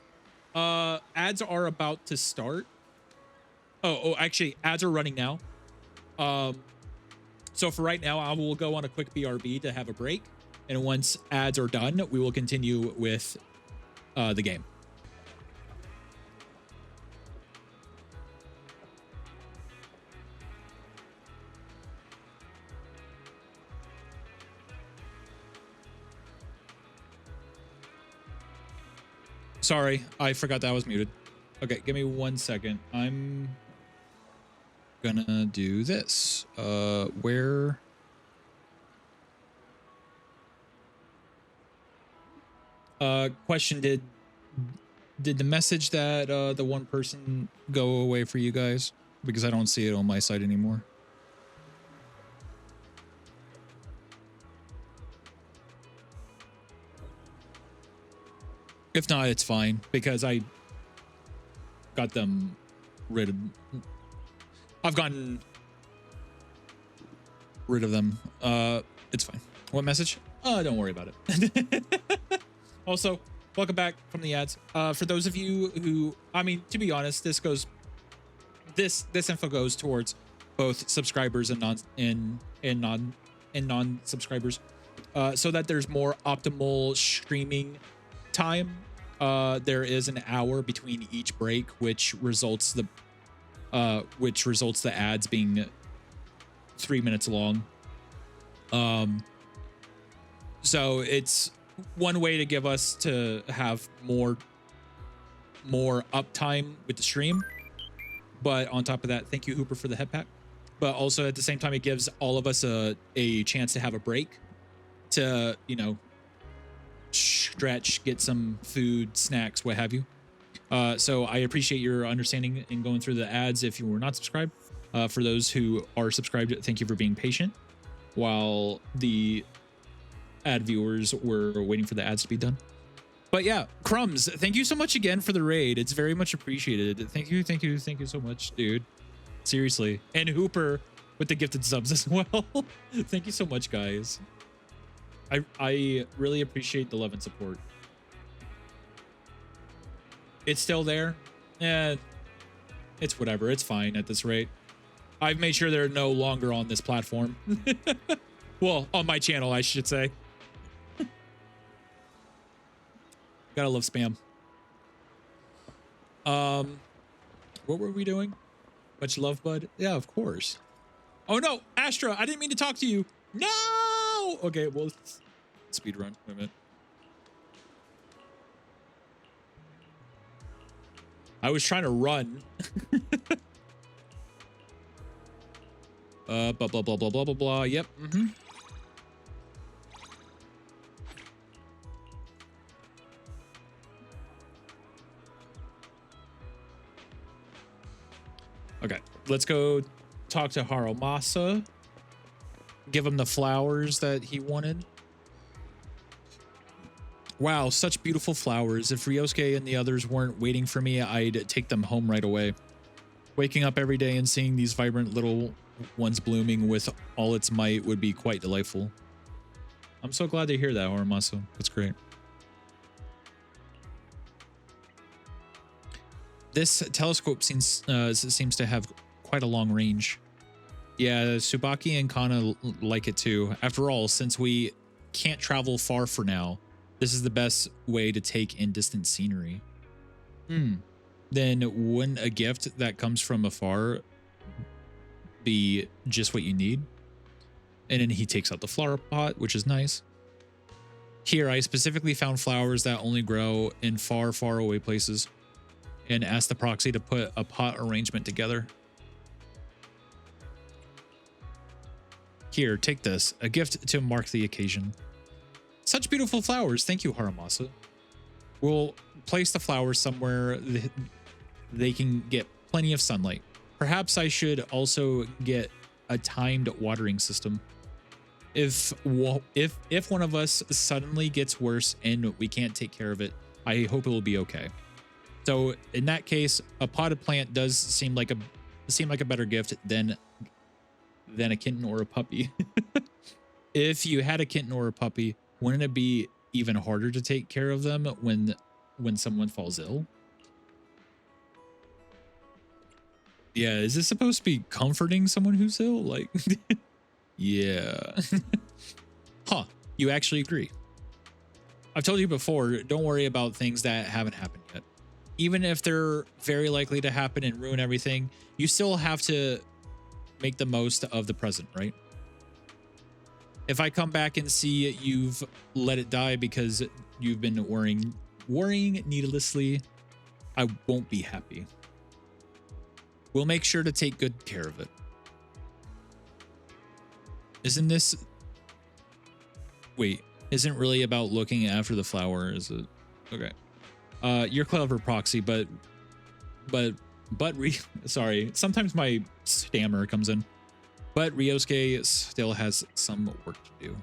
Ads are about to start. Oh, actually, ads are running now. So for right now, I will go on a quick BRB to have a break. And once ads are done, we will continue with the game. Sorry, I forgot that I was muted. Okay, give me 1 second. I'm gonna do this. Where? Question, did the message that the one person go away for you guys? Because I don't see it on my side anymore. If not, it's fine because I got them rid of. I've gotten rid of them. It's fine. What message? Don't worry about it. Also, welcome back from the ads. For those of you who, I mean, to be honest, this info goes towards both subscribers and non subscribers, so that there's more optimal streaming time. There is an hour between each break, which results the ads being 3 minutes long. So it's one way to give us to have more uptime with the stream. But on top of that, thank you, Hooper, for the head pack. But also at the same time, it gives all of us a chance to have a break to, you know, stretch, get some food, snacks, what have you. So I appreciate your understanding in going through the ads if you were not subscribed. For those who are subscribed, thank you for being patient while the ad viewers were waiting for the ads to be done. But yeah, Crumbs, thank you so much again for the raid. It's very much appreciated. Thank you so much, dude. Seriously. And Hooper with the gifted subs as well. Thank you so much, guys. I really appreciate the love and support. It's still there. Yeah, it's whatever. It's fine at this rate. I've made sure they're no longer on this platform. Well, on my channel, I should say. Gotta love spam. What were we doing? Much love, bud. Yeah, of course. Oh no, Astra, I didn't mean to talk to you. No! Okay, well, speed run. Wait a minute. I was trying to run. Blah, blah, blah, blah, blah, blah, blah. Yep. Mm-hmm. Okay, let's go talk to Haromasa. Give him the flowers that he wanted. Wow, such beautiful flowers. If Ryosuke and the others weren't waiting for me, I'd take them home right away. Waking up every day and seeing these vibrant little ones blooming with all its might would be quite delightful. I'm so glad to hear that, Haromasa. That's great. This telescope seems to have quite a long range. Yeah, Tsubaki and Kana like it too. After all, since we can't travel far for now, this is the best way to take in distant scenery. Then wouldn't a gift that comes from afar be just what you need? And then he takes out the flower pot, which is nice. Here, I specifically found flowers that only grow in far, far away places, and asked the proxy to put a pot arrangement together. Here, take this, a gift to mark the occasion. Such beautiful flowers. Thank you, Haromasa. We'll place the flowers somewhere they can get plenty of sunlight. Perhaps I should also get a timed watering system. If one of us suddenly gets worse and we can't take care of it, I hope it will be okay. So in that case, a potted plant does seem like a better gift than a kitten or a puppy. If you had a kitten or a puppy, wouldn't it be even harder to take care of them when someone falls ill? Yeah, is this supposed to be comforting someone who's ill? Like, yeah. Huh. You actually agree. I've told you before, don't worry about things that haven't happened yet. Even if they're very likely to happen and ruin everything, you still have to make the most of the present, right? If I come back and see you've let it die because you've been worrying needlessly, I won't be happy. We'll make sure to take good care of it. Isn't this... Wait, isn't really about looking after the flower, is it? Okay. You're clever, Proxy, but sorry, sometimes my stammer comes in. But Ryosuke still has some work to do.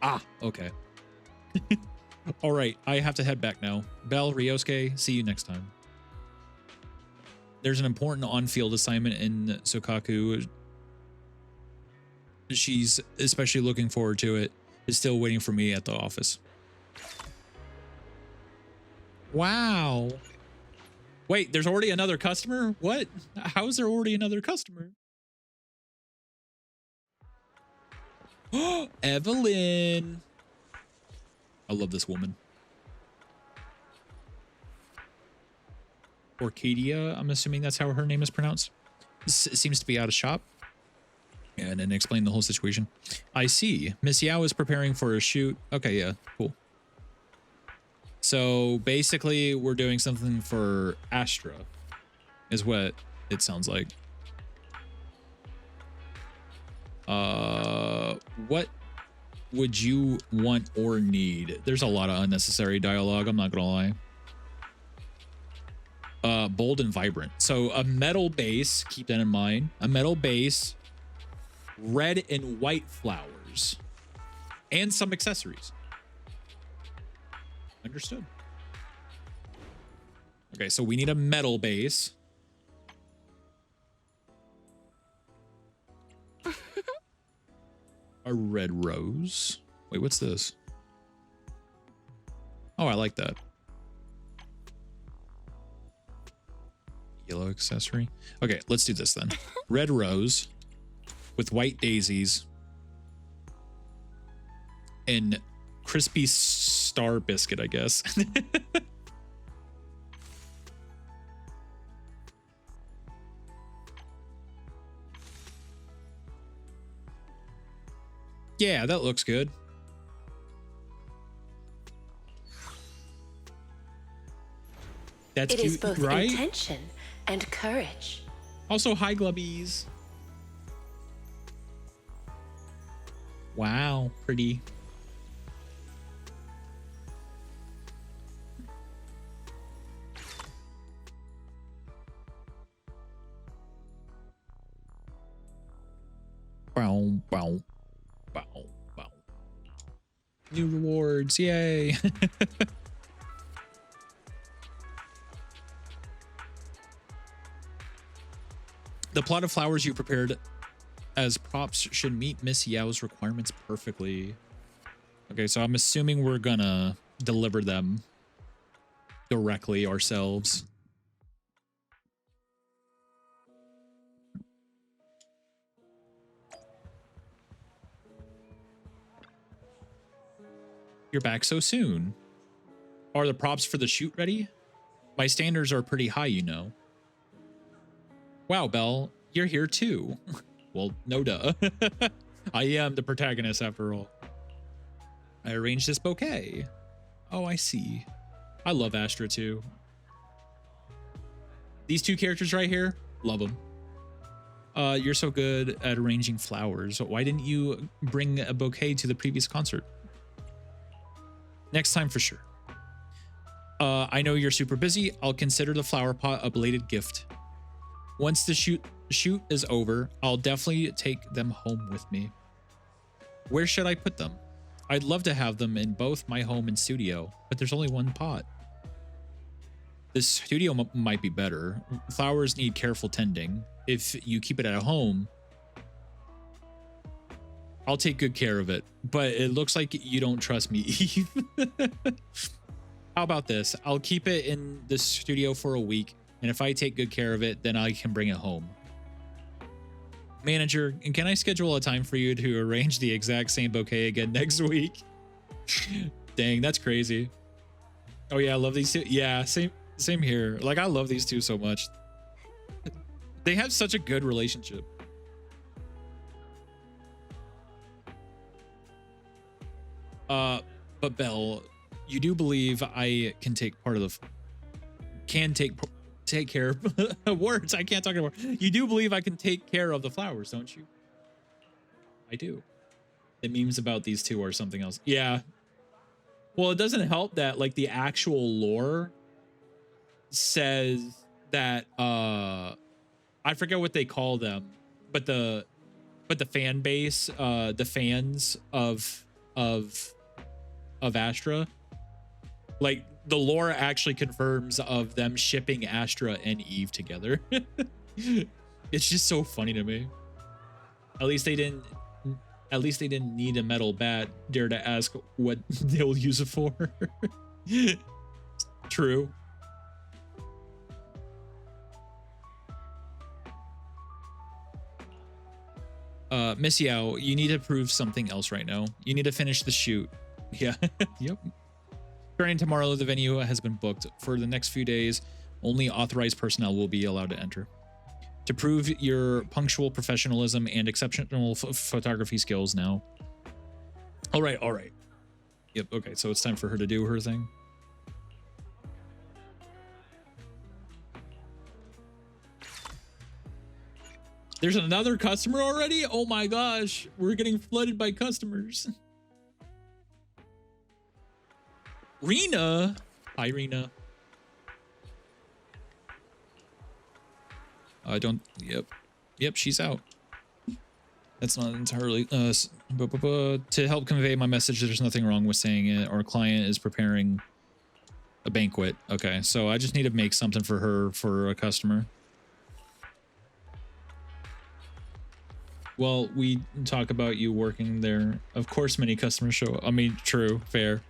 Ah, okay. All right, I have to head back now. Belle, Ryosuke, see you next time. There's an important on-field assignment in Sokaku. She's especially looking forward to it. Is still waiting for me at the office. Wow. Wait, there's already another customer? What? How is there already another customer? Evelyn. I love this woman. Orcadia, I'm assuming that's how her name is pronounced. This seems to be out of shop. And then explain the whole situation. I see. Miss Yao is preparing for a shoot. Okay, yeah, cool. So basically, we're doing something for Astra, is what it sounds like. What would you want or need? There's a lot of unnecessary dialogue, I'm not gonna lie. Bold and vibrant. So a metal base, keep that in mind. A metal base, red and white flowers, and some accessories. Understood. Okay, so we need a metal base. A red rose. Wait, what's this? Oh, I like that. Yellow accessory. Okay, let's do this then. Red rose with white daisies and crispy star biscuit, I guess. Yeah, that looks good. That's it cute, is both right? intention and courage. Also, hi, Glubbies. Wow, pretty. Bow, bow, bow, bow. New rewards, yay! The plot of flowers you prepared as props should meet Miss Yao's requirements perfectly. Okay, so I'm assuming we're gonna deliver them directly ourselves. You're back so soon. Are the props for the shoot ready? My standards are pretty high, you know. Wow, Belle, you're here too. Well, no duh. I am the protagonist after all. I arranged this bouquet. Oh, I see. I love Astra too. These two characters right here, love them. You're so good at arranging flowers. Why didn't you bring a bouquet to the previous concert? Next time for sure. I know you're super busy. I'll consider the flower pot a belated gift. Once the shoot is over, I'll definitely take them home with me. Where should I put them? I'd love to have them in both my home and studio, but there's only one pot. The studio might be better. Flowers need careful tending. If you keep it at home, I'll take good care of it, but it looks like you don't trust me, Eve. How about this? I'll keep it in the studio for a week, and if I take good care of it, then I can bring it home. Manager, can I schedule a time for you to arrange the exact same bouquet again next week? Dang, that's crazy. Oh yeah, I love these two. Yeah, same here. Like, I love these two so much. They have such a good relationship. But Belle, you do believe I can take part of the take care of words. I can't talk anymore. You do believe I can take care of the flowers, don't you? I do. The memes about these two are something else. Yeah. Well, it doesn't help that like the actual lore says that I forget what they call them, but the fan base, the fans of Astra, like the lore actually confirms of them shipping Astra and Eve together. It's just so funny to me. At least they didn't need a metal bat. Dare to ask what they'll use it for. True. Miss Yao, you need to prove something else right now. You need to finish the shoot. Yeah. Yep. Starting tomorrow, the venue has been booked. For the next few days, only authorized personnel will be allowed to enter. To prove your punctual professionalism and exceptional photography skills now. All right. Yep, okay, so it's time for her to do her thing. There's another customer already? Oh my gosh, we're getting flooded by customers. Rena. Hi, Rena. I don't. Yep, she's out. That's not entirely. To help convey my message, there's nothing wrong with saying it. Our client is preparing a banquet. Okay, so I just need to make something for her for a customer. Well, we talk about you working there. Of course, many customers show up. I mean, true, fair.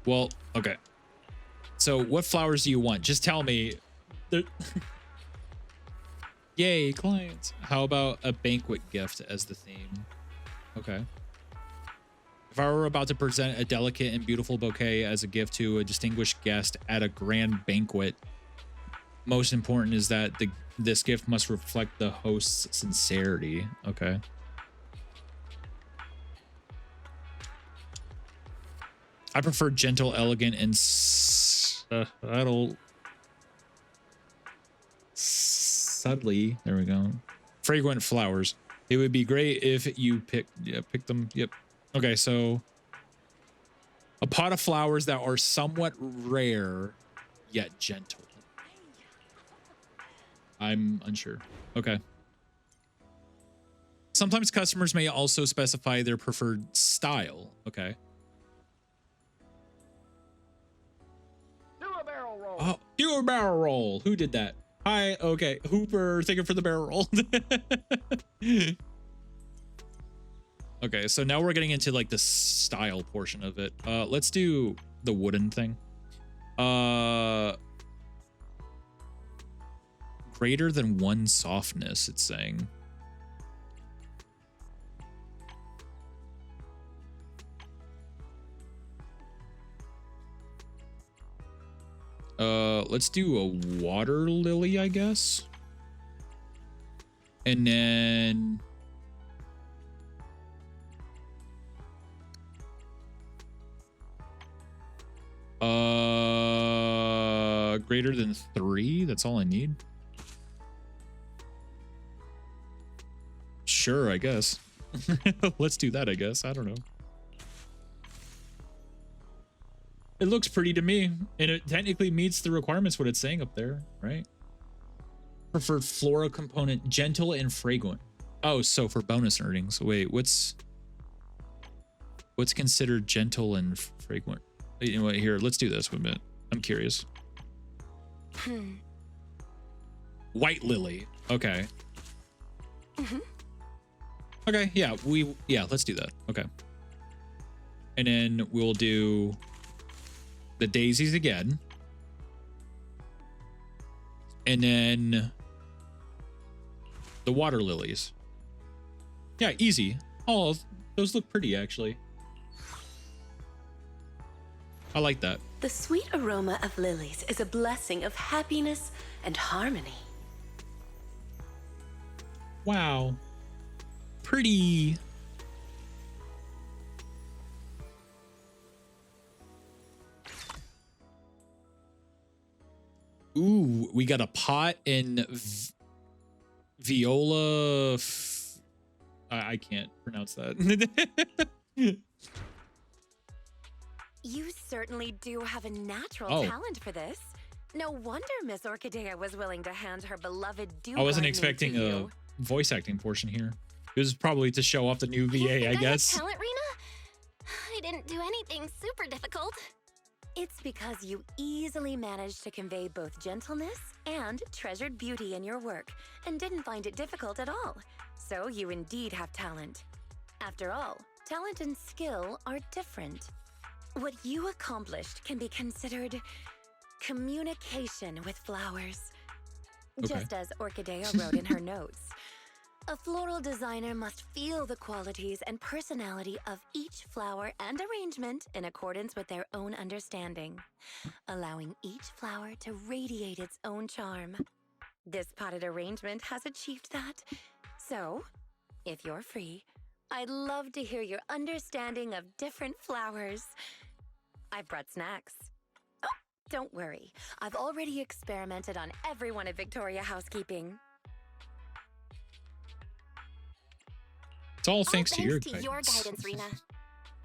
Well, okay. So what flowers do you want? Just tell me. Yay, clients. How about a banquet gift as the theme? Okay. If I were about to present a delicate and beautiful bouquet as a gift to a distinguished guest at a grand banquet, most important is that this gift must reflect the host's sincerity. Okay. I prefer gentle, elegant, and subtly. There we go. Fragrant flowers. It would be great if you pick them. Yep. Okay, so a pot of flowers that are somewhat rare yet gentle. I'm unsure. Okay. Sometimes customers may also specify their preferred style. Okay. Oh, do a barrel roll. Who did that? Hi. Okay. Hooper, thank you for the barrel roll. Okay, so now we're getting into like the style portion of it. Let's do the wooden thing. Greater than 1 softness, it's saying. Let's do a water lily, I guess. And then greater than 3, that's all I need. Sure, I guess. Let's do that, I guess. I don't know. It looks pretty to me, and it technically meets the requirements what it's saying up there, right? Preferred floral component, gentle and fragrant. Oh, so for bonus earnings. Wait, what's considered gentle and fragrant? You know what, here, let's do this for a minute. I'm curious. White lily. Okay. Okay, yeah, let's do that. Okay. And then we'll do the daisies again. And then the water lilies. Yeah, easy. Oh, those look pretty, actually. I like that. The sweet aroma of lilies is a blessing of happiness and harmony. Wow. Pretty. Ooh, we got a pot and viola. I can't pronounce that. You certainly do have a natural Oh. talent for this. No wonder Miss Orchidea was willing to hand her beloved do. I wasn't expecting a voice acting portion here. It was probably to show off the new VA, I guess. Talent, Rena? I didn't do anything super difficult. It's because you easily managed to convey both gentleness and treasured beauty in your work and didn't find it difficult at all. So you indeed have talent. After all, talent and skill are different. What you accomplished can be considered communication with flowers. Okay. Just as Orchidea wrote in her notes. A floral designer must feel the qualities and personality of each flower and arrangement in accordance with their own understanding, allowing each flower to radiate its own charm. This potted arrangement has achieved that. So, if you're free, I'd love to hear your understanding of different flowers. I've brought snacks. Oh, don't worry. I've already experimented on everyone at Victoria Housekeeping. It's all thanks to your guidance, Rena.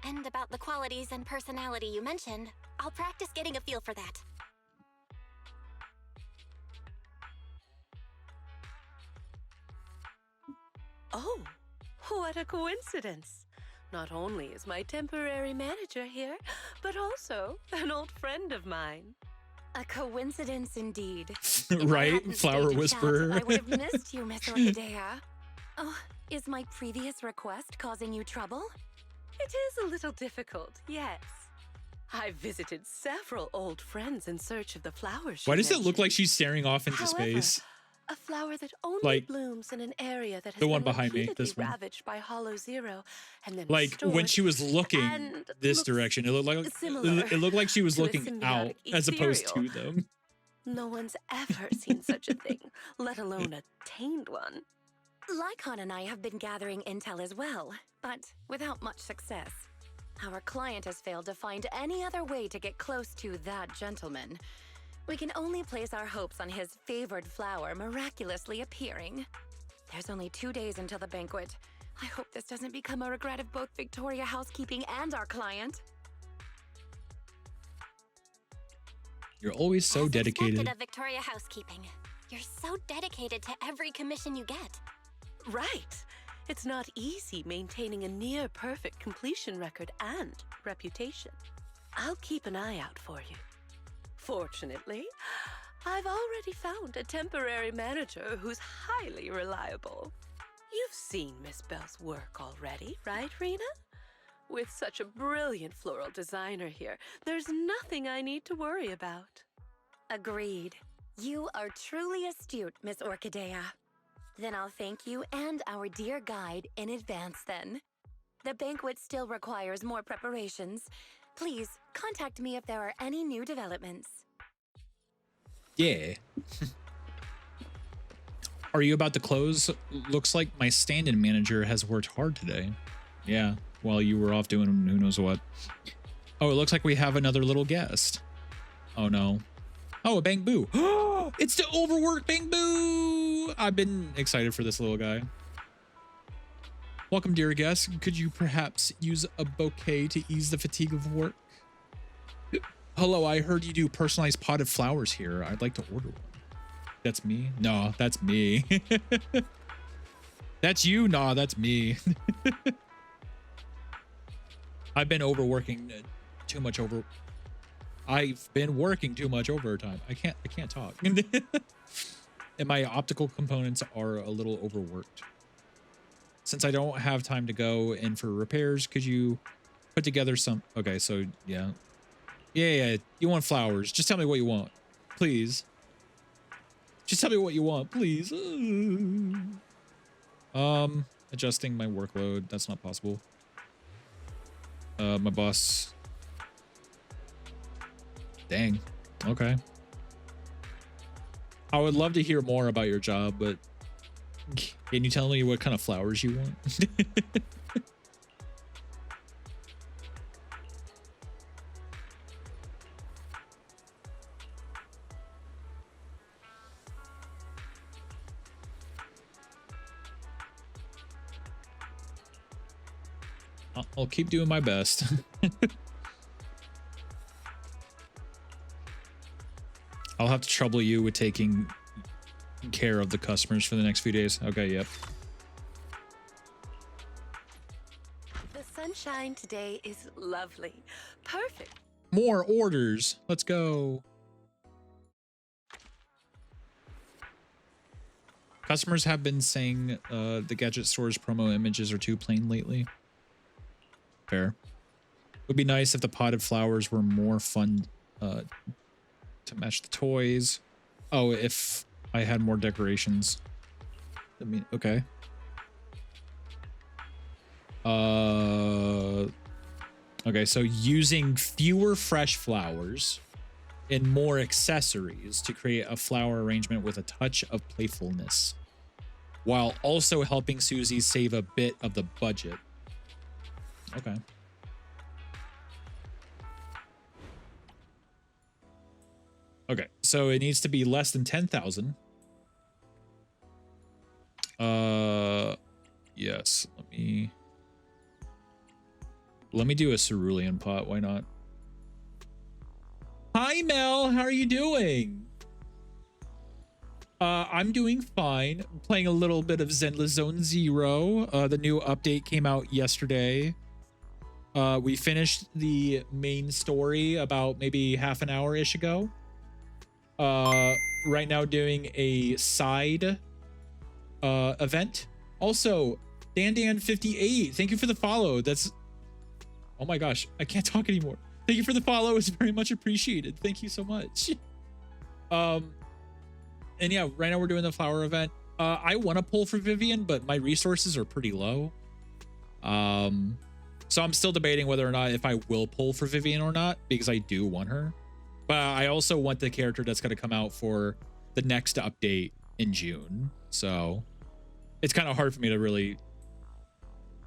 And about the qualities and personality you mentioned, I'll practice getting a feel for that. Oh, what a coincidence. Not only is my temporary manager here, but also an old friend of mine. A coincidence indeed. Right? Flower whisperer. I would have missed you, Miss Orchidea. Oh, is my previous request causing you trouble? It is a little difficult, yes. I've visited several old friends in search of the flowers. Why does it look like she's staring off into However, space? A flower that only Like, blooms in an area that has the one been behind me, repeatedly this one. ravaged by hollow zero, and then Like when restored she was looking and this looks direction, it looked like similar it looked like she was to a looking out symbiotic as opposed to ethereal. them. No one's ever seen such a thing, let alone a tamed one. Lycon and I have been gathering intel as well, but without much success. Our client has failed to find any other way to get close to that gentleman. We can only place our hopes on his favored flower miraculously appearing. There's only 2 days until the banquet. I hope this doesn't become a regret of both Victoria Housekeeping and our client. You're always so dedicated. Of Victoria Housekeeping. You're so dedicated to every commission you get. Right. It's not easy maintaining a near-perfect completion record and reputation. I'll keep an eye out for you. Fortunately, I've already found a temporary manager who's highly reliable. You've seen Miss Bell's work already, right, Rena? With such a brilliant floral designer here, there's nothing I need to worry about. Agreed. You are truly astute, Miss Orchidea. Then I'll thank you and our dear guide in advance then. The banquet still requires more preparations. Please, contact me if there are any new developments. Yeah. Are you about to close? Looks like my stand-in manager has worked hard today. Yeah, while you were off doing who knows what. Oh, it looks like we have another little guest. Oh no. Oh, a Bang Boo. It's the overworked Bang Boo. I've been excited for this little guy. Welcome, dear guest. Could you perhaps use a bouquet to ease the fatigue of work? Hello, I heard you do personalized potted flowers here. I'd like to order one. That's me? No, that's me. That's you? Nah, that's me. I've been overworking too much over. I've been working too much overtime. I can't talk. And my optical components are a little overworked. Since I don't have time to go in for repairs, could you put together some... Okay, so yeah. Yeah, you want flowers. Just tell me what you want. Please. Just tell me what you want, please. Adjusting my workload. That's not possible. My boss. Dang. Okay. I would love to hear more about your job, but can you tell me what kind of flowers you want? I'll keep doing my best. I'll have to trouble you with taking care of the customers for the next few days. Okay, yep. The sunshine today is lovely. Perfect. More orders. Let's go. Customers have been saying the gadget store's promo images are too plain lately. Fair. Would be nice if the potted flowers were more fun to match the toys. Oh, if I had more decorations. I mean, okay. Okay, so using fewer fresh flowers and more accessories to create a flower arrangement with a touch of playfulness, while also helping Susie save a bit of the budget. Okay. Okay, so it needs to be less than 10,000. Yes, let me do a cerulean pot, why not? Hi Mel, how are you doing? I'm doing fine. I'm playing a little bit of Zenless Zone Zero. The new update came out yesterday. We finished the main story about maybe half an hour-ish ago. Right now doing a side event. Also, Dan58, thank you for the follow. That's, oh my gosh, I can't talk anymore. Thank you for the follow. It's very much appreciated. Thank you so much. And yeah, right now we're doing the flower event. I want to pull for Vivian, but my resources are pretty low. So I'm still debating whether or not if I will pull for Vivian or not, because I do want her. But I also want the character that's going to come out for the next update in June. So it's kind of hard for me to really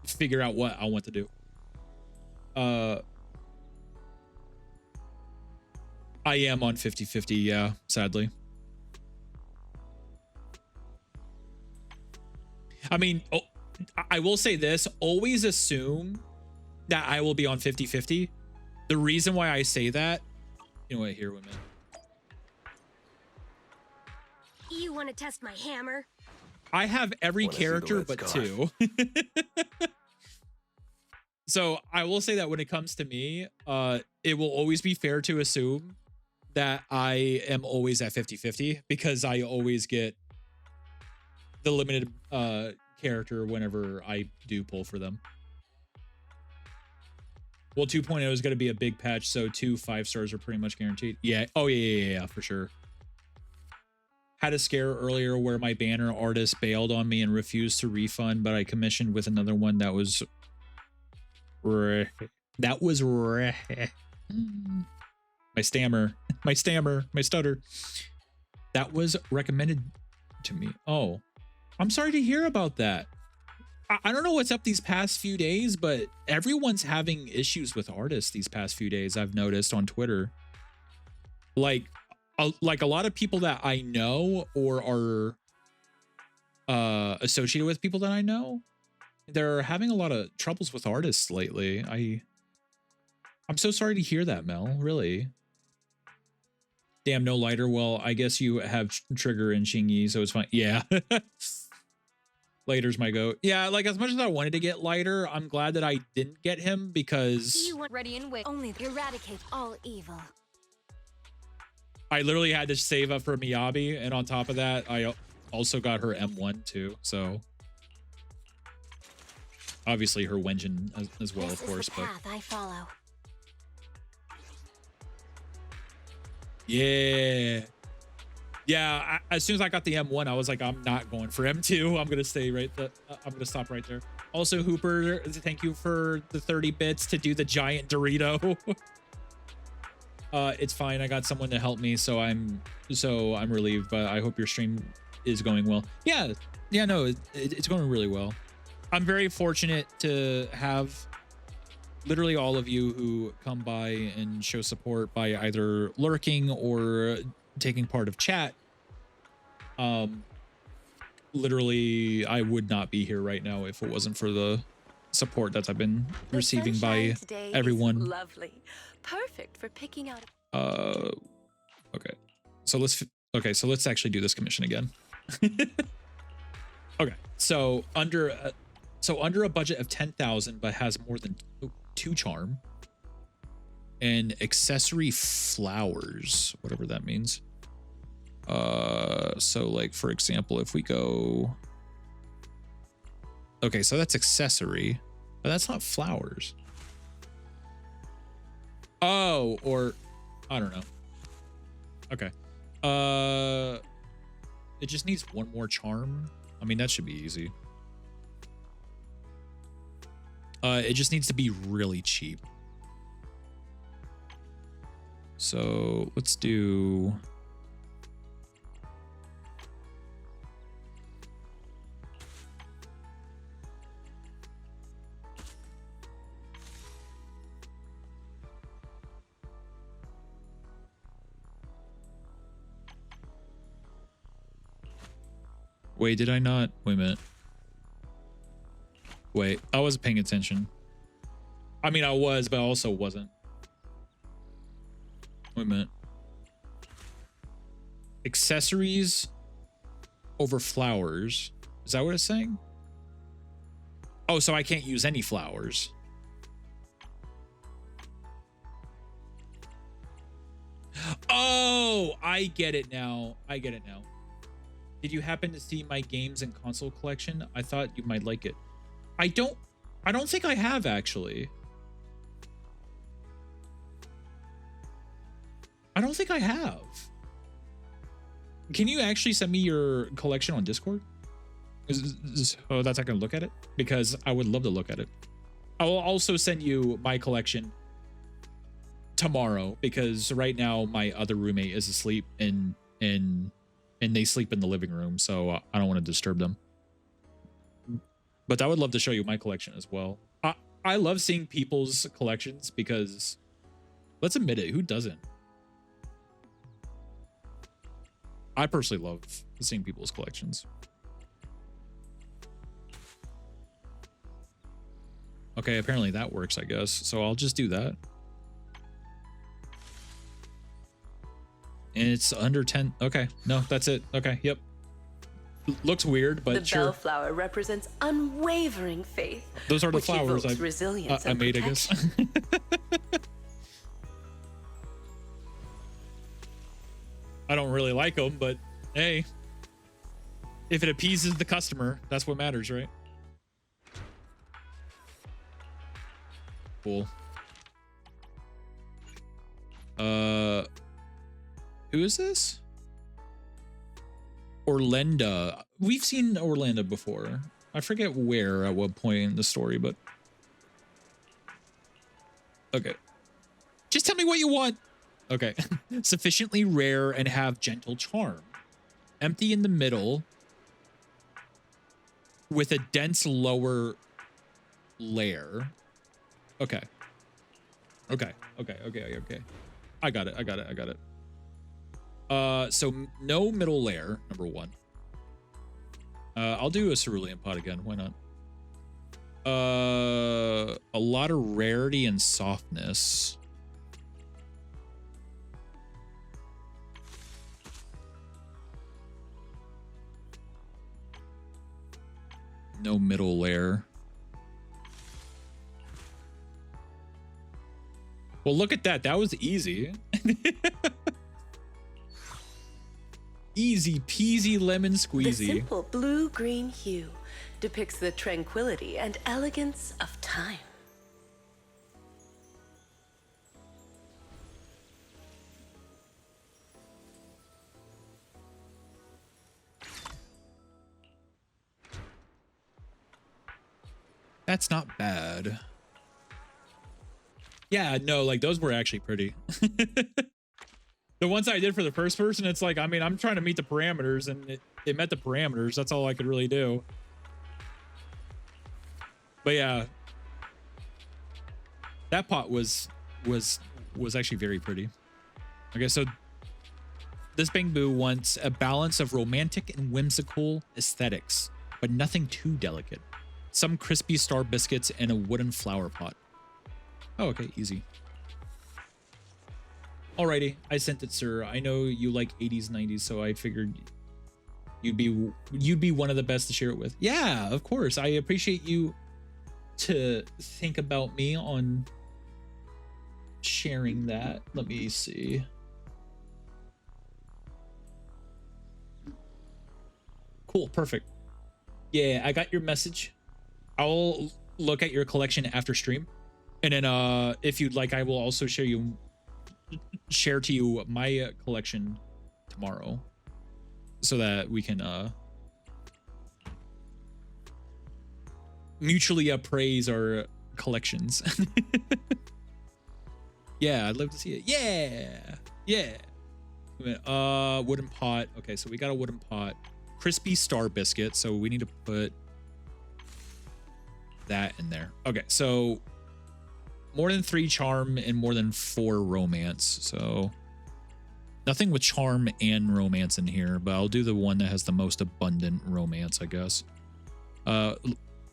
figure out what I want to do. I am on 50-50, yeah, sadly. I mean, I will say this, always assume that I will be on 50-50. The reason why I say that, you know what, here, women. You want to test my hammer? I have every character but two. So I will say that when it comes to me, it will always be fair to assume that I am always at 50-50 because I always get the limited character whenever I do pull for them. Well, 2.0 is going to be a big patch, so 2 5-stars are pretty much guaranteed. Yeah. Oh, yeah, for sure. Had a scare earlier where my banner artist bailed on me and refused to refund, but I commissioned with another one that was... my stutter. That was recommended to me. Oh, I'm sorry to hear about that. I don't know what's up these past few days, but everyone's having issues with artists these past few days. I've noticed on Twitter, like a lot of people that I know or are associated with people that I know, they're having a lot of troubles with artists lately. I'm so sorry to hear that, Mel. Really. Damn, no lighter. Well, I guess you have Trigger and Xingyi, so it's fine. Yeah. Lighter's my goat. Yeah, like as much as I wanted to get Lighter, I'm glad that I didn't get him because You want ready and wait. Only eradicate all evil. I literally had to save up for Miyabi, and on top of that, I also got her M1 too, so obviously her Wenjin as well, of course, but Path I follow. yeah. Yeah, as soon as I got the M1, I was like, I'm not going for M2. I'm gonna stay right. I'm gonna stop right there. Also, Hooper, thank you for the 30 bits to do the giant Dorito. It's fine. I got someone to help me, so I'm relieved. But I hope your stream is going well. Yeah, no, it's going really well. I'm very fortunate to have literally all of you who come by and show support by either lurking or taking part of chat. Literally, I would not be here right now if it wasn't for the support that I've been receiving by everyone. Lovely. Perfect for picking out. Okay. So let's actually do this commission again. Okay. So under a budget of 10,000 but has more than 2 charm and accessory flowers, whatever that means. So like for example, if we go, okay, so that's accessory, but that's not flowers. Oh, or I don't know. Okay. It just needs 1 more charm. I mean, that should be easy. It just needs to be really cheap. So let's do. Wait, did I not? Wait a minute. Wait, I wasn't paying attention. I mean, I was, but I also wasn't. Wait a minute. Accessories over flowers. Is that what it's saying? Oh, so I can't use any flowers. Oh, I get it now. I get it now. Did you happen to see my games and console collection? I thought you might like it. I don't think I have, actually. I don't think I have. Can you actually send me your collection on Discord? Oh, that's how I can look at it? Because I would love to look at it. I will also send you my collection tomorrow, because right now my other roommate is asleep and they sleep in the living room, so I don't want to disturb them. But I would love to show you my collection as well. I love seeing people's collections because, let's admit it, who doesn't? I personally love seeing people's collections. Okay, apparently that works, I guess. So I'll just do that. And it's under 10. Okay, no, that's it. Okay, yep. Looks weird, but the sure. The bellflower represents unwavering faith. Those are the which flowers evokes resilience I and made, I guess. I don't really like them, but hey, if it appeases the customer, that's what matters, right? Cool. Who is this? Orlando. We've seen Orlando before. I forget where at what point in the story, but okay. Just tell me what you want. Okay. Sufficiently rare and have gentle charm. Empty in the middle with a dense lower layer. Okay. Okay. I got it. So no middle layer, number 1. I'll do a cerulean pot again. Why not? A lot of rarity and softness. No middle layer. Well, look at that. That was easy. Easy peasy lemon squeezy. The simple blue-green hue depicts the tranquility and elegance of time. That's not bad. Yeah, no, like those were actually pretty. The ones I did for the first person, it's like, I mean, I'm trying to meet the parameters and it met the parameters. That's all I could really do. But yeah, that pot was actually very pretty. Okay, so this Bangbu wants a balance of romantic and whimsical aesthetics, but nothing too delicate. Some crispy star biscuits and a wooden flower pot. Oh, okay, easy. Alrighty, I sent it, sir. I know you like 80s, 90s, so I figured you'd be one of the best to share it with. Yeah, of course. I appreciate you to think about me on sharing that. Let me see. Cool, perfect. Yeah, I got your message. I'll look at your collection after stream. And then if you'd like, I will also share to you my collection tomorrow so that we can mutually appraise our collections. Yeah, I'd love to see it. Yeah. Yeah. Wait a minute. Wooden pot. Okay, so we got a wooden pot. Crispy star biscuit, so we need to put that in there. Okay, so more than 3 charm and more than 4 romance. So nothing with charm and romance in here, but I'll do the one that has the most abundant romance, I guess.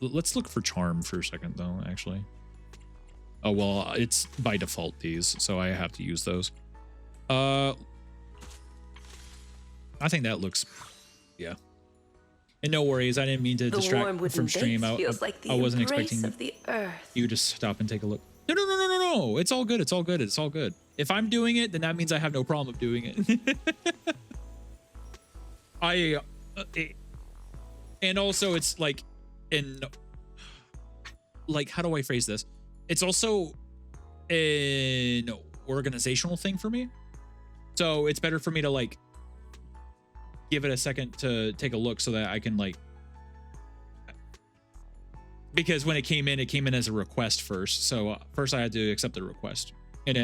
Let's look for charm for a second though, actually. Oh, well, it's by default these, so I have to use those. I think that looks, yeah. And no worries, I didn't mean to distract from stream. I wasn't expecting you to stop and take a look. No. It's all good. It's all good. It's all good. If I'm doing it, then that means I have no problem doing it. And also it's like how do I phrase this? It's also an organizational thing for me. So it's better for me to like give it a second to take a look so that I can like, because when it came in as a request first. So first I had to accept the request, and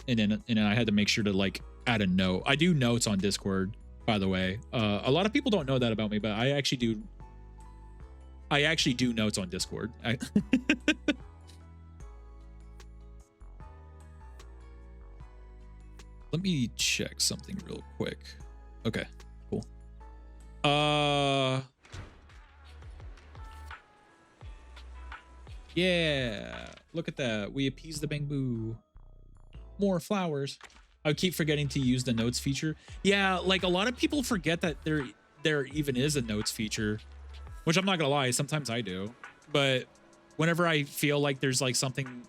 then I had to make sure to like add a note. I do notes on Discord, by the way. A lot of people don't know that about me, but I actually do notes on Discord. Let me check something real quick. Okay, cool. Yeah, look at that. We appeased the Bangbu. More flowers. I keep forgetting to use the notes feature. Yeah, like a lot of people forget that there even is a notes feature, which I'm not gonna lie, sometimes I do. But whenever I feel like there's like something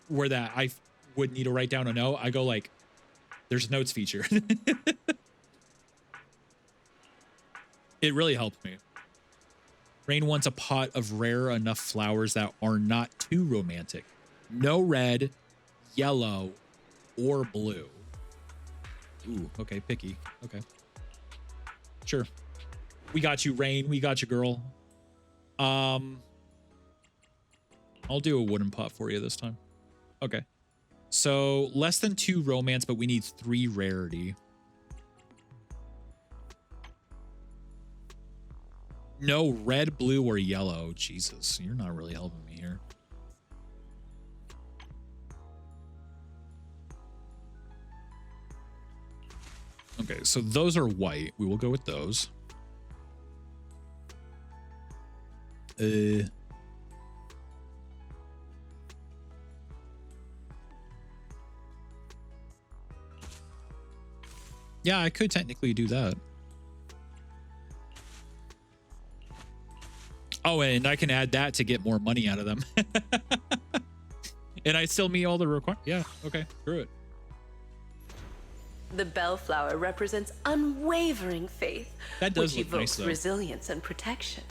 where that I would need to write down a note, I go like, there's a notes feature. It really helped me. Rain wants a pot of rare enough flowers that are not too romantic. No red, yellow, or blue. Ooh, okay, picky. Okay. Sure. We got you, Rain. We got you, girl. I'll do a wooden pot for you this time. Okay. So less than 2 romance, but we need 3 rarity. No red, blue, or yellow. Jesus, you're not really helping me here. Okay, so those are white. We will go with those. Yeah, I could technically do that. Oh, and I can add that to get more money out of them. And I still meet all the requirements. Yeah, okay, screw it. The bellflower represents unwavering faith, that does which look evokes nice, though. resilience and protection.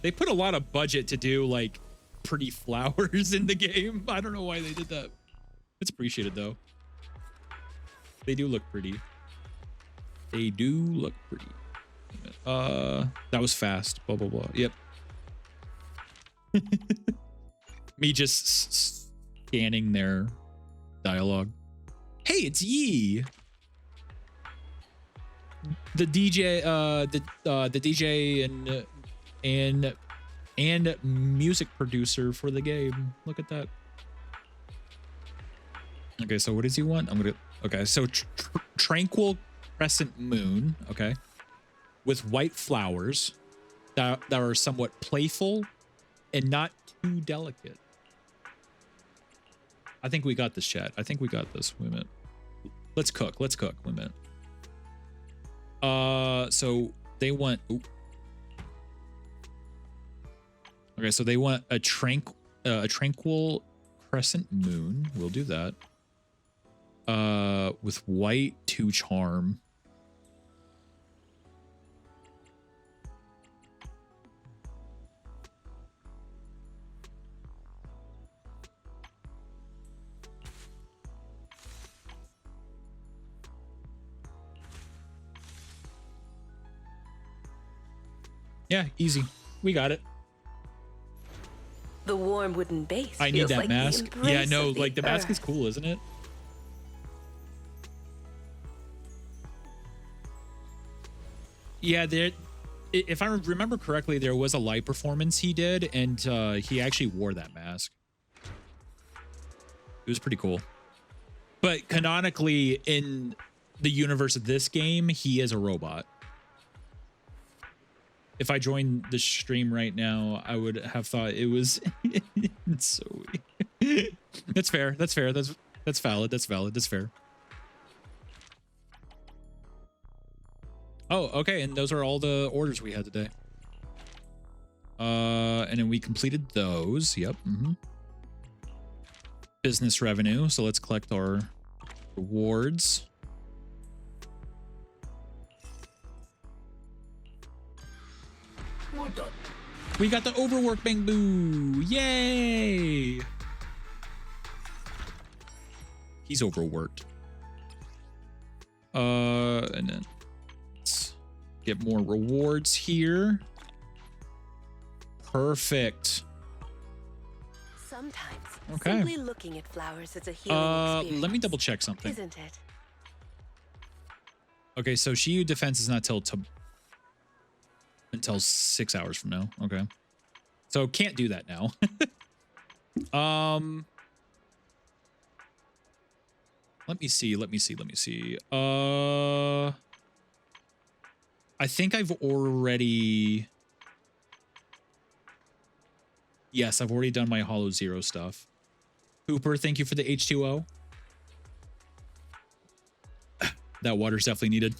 They put a lot of budget to do like pretty flowers in the game. I don't know why they did that. It's appreciated though. They do look pretty. They do look pretty. That was fast. Blah, blah, blah. Yep. Me just scanning their dialogue. Hey, it's Yi. The DJ, the DJ and music producer for the game. Look at that. Okay, so what does he want? Okay, so tranquil crescent moon. Okay, with white flowers that are somewhat playful and not too delicate. I think we got this, chat. I think we got this. Wait a minute. Let's cook. Let's cook. Wait a minute. So they want. Ooh. Okay, so they want a tranquil crescent moon. We'll do that. With white 2 charm. Yeah, easy. We got it. The warm wooden base. I need feels that like mask. the Yeah, embrace no, of the like the mask is earth. cool, isn't it? Yeah, there. If I remember correctly, there was a live performance he did, and he actually wore that mask. It was pretty cool. But canonically, in the universe of this game, he is a robot. If I joined the stream right now, I would have thought it was it's so weird. That's fair. That's fair. That's valid. That's valid. That's fair. Oh, okay. And those are all the orders we had today. And then we completed those. Yep. Business revenue. So let's collect our rewards. We're done. We got the overwork bang boo. Yay. He's overworked. And then let's get more rewards here. Perfect. Sometimes Okay. simply looking at flowers is a healing experience. Let me double check something. Isn't it? Okay, so Shiyu defense is not until 6 hours from now. Okay. So can't do that now. Let me see. I think I've already... Yes, I've already done my Hollow Zero stuff. Hooper, thank you for the H2O. That water's definitely needed.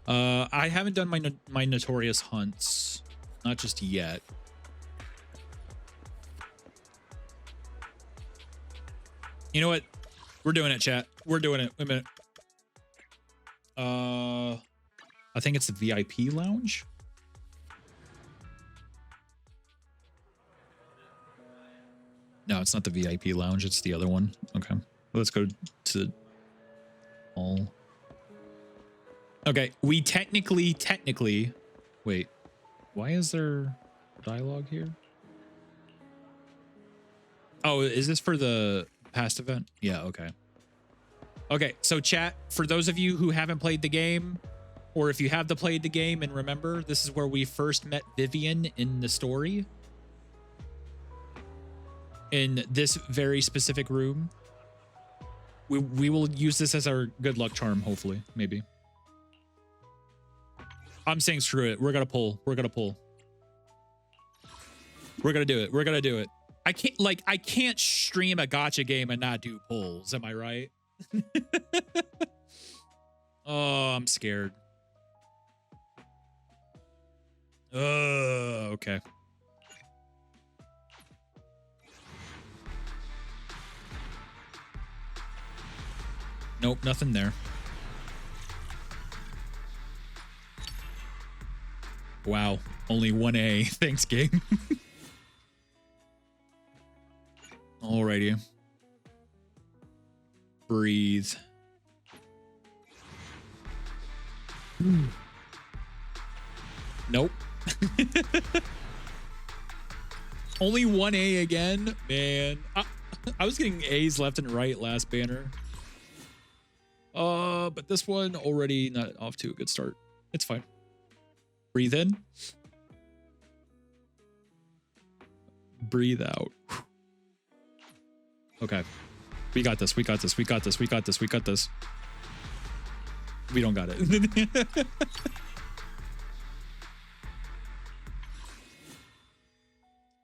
I haven't done my notorious hunts. Not just yet. You know what? We're doing it, chat. We're doing it. Wait a minute. I think it's the VIP lounge. No, it's not the VIP lounge. It's the other one. Okay. Let's go to all. Okay. We technically, wait, why is there dialogue here? Oh, is this for the past event? Yeah. Okay. Okay. So chat, for those of you who haven't played the game, or if you have played the game and remember, this is where we first met Vivian in the story. In this very specific room. We will use this as our good luck charm, hopefully, maybe. I'm saying screw it. We're gonna pull. We're gonna pull. We're gonna do it. We're gonna do it. I can't stream a gacha game and not do pulls. Am I right? Oh, I'm scared. Okay. Nope, nothing there. Wow, only 1A. Thanks, game. Alrighty. Breathe. Nope. Only 1A again? Man. I was getting A's left and right last banner. But this one already not off to a good start. It's fine. Breathe in. Breathe out. Okay. We got this. We got this. We got this. We got this. We got this. We don't got it.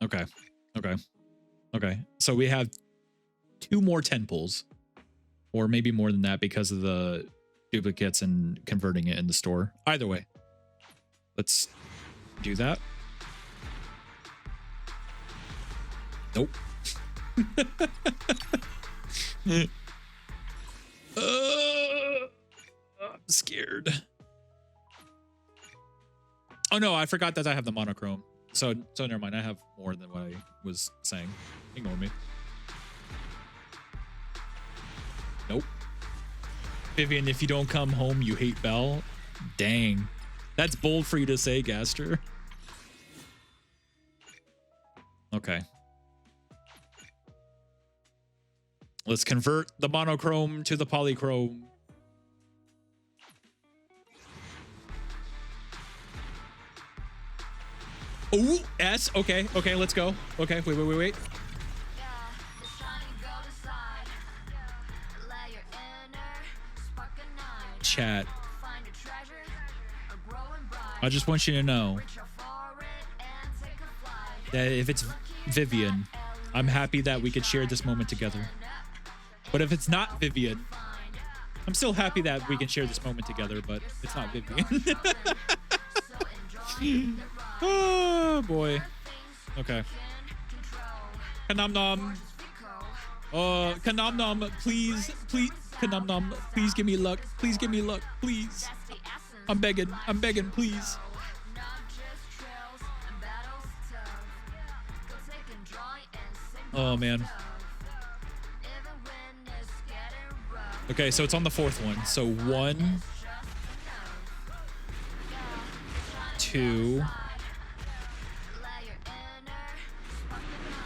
Okay. Okay. Okay. So we have 2 more 10 pulls, or maybe more than that because of the duplicates and converting it in the store. Either way, let's do that. Nope. I'm scared. Oh no, I forgot that I have the monochrome. So never mind. I have more than what I was saying. Ignore me. Nope. Vivian, if you don't come home, you hate Belle. Dang. That's bold for you to say, Gaster. Okay. Let's convert the monochrome to the polychrome. Oh, S. Okay, okay, let's go. Okay, wait. Chat. I just want you to know that if it's Vivian, I'm happy that we could share this moment together. But if it's not Vivian, I'm still happy that we can share this moment together, but it's not Vivian. Oh boy. Okay. Kanam nom. Kanam nom, please, Kanam nom, please give me luck. Please give me luck, please. I'm begging, please. Oh man. Okay, so it's on the 4th one. So 1, 2.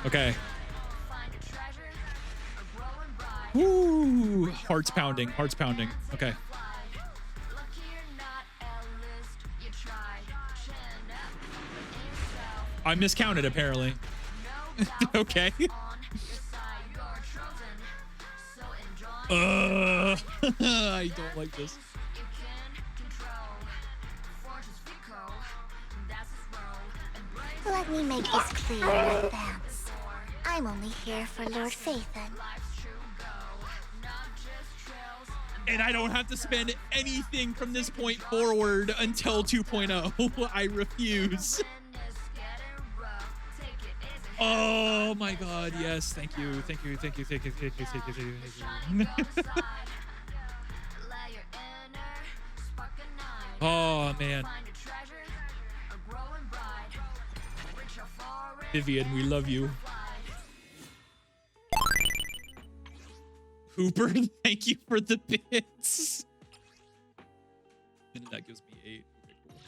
Okay. Woo! Hearts pounding. Okay. I miscounted apparently. Okay. I don't like this. Let me make this clear in advance. I'm only here for Lord Phaethon. And I don't have to spend anything from this point forward until 2.0. I refuse. Oh my god, yes, thank you. Oh man. Vivian, we love you. Hooper, thank you for the bits. And that gives me 8. Okay, cool.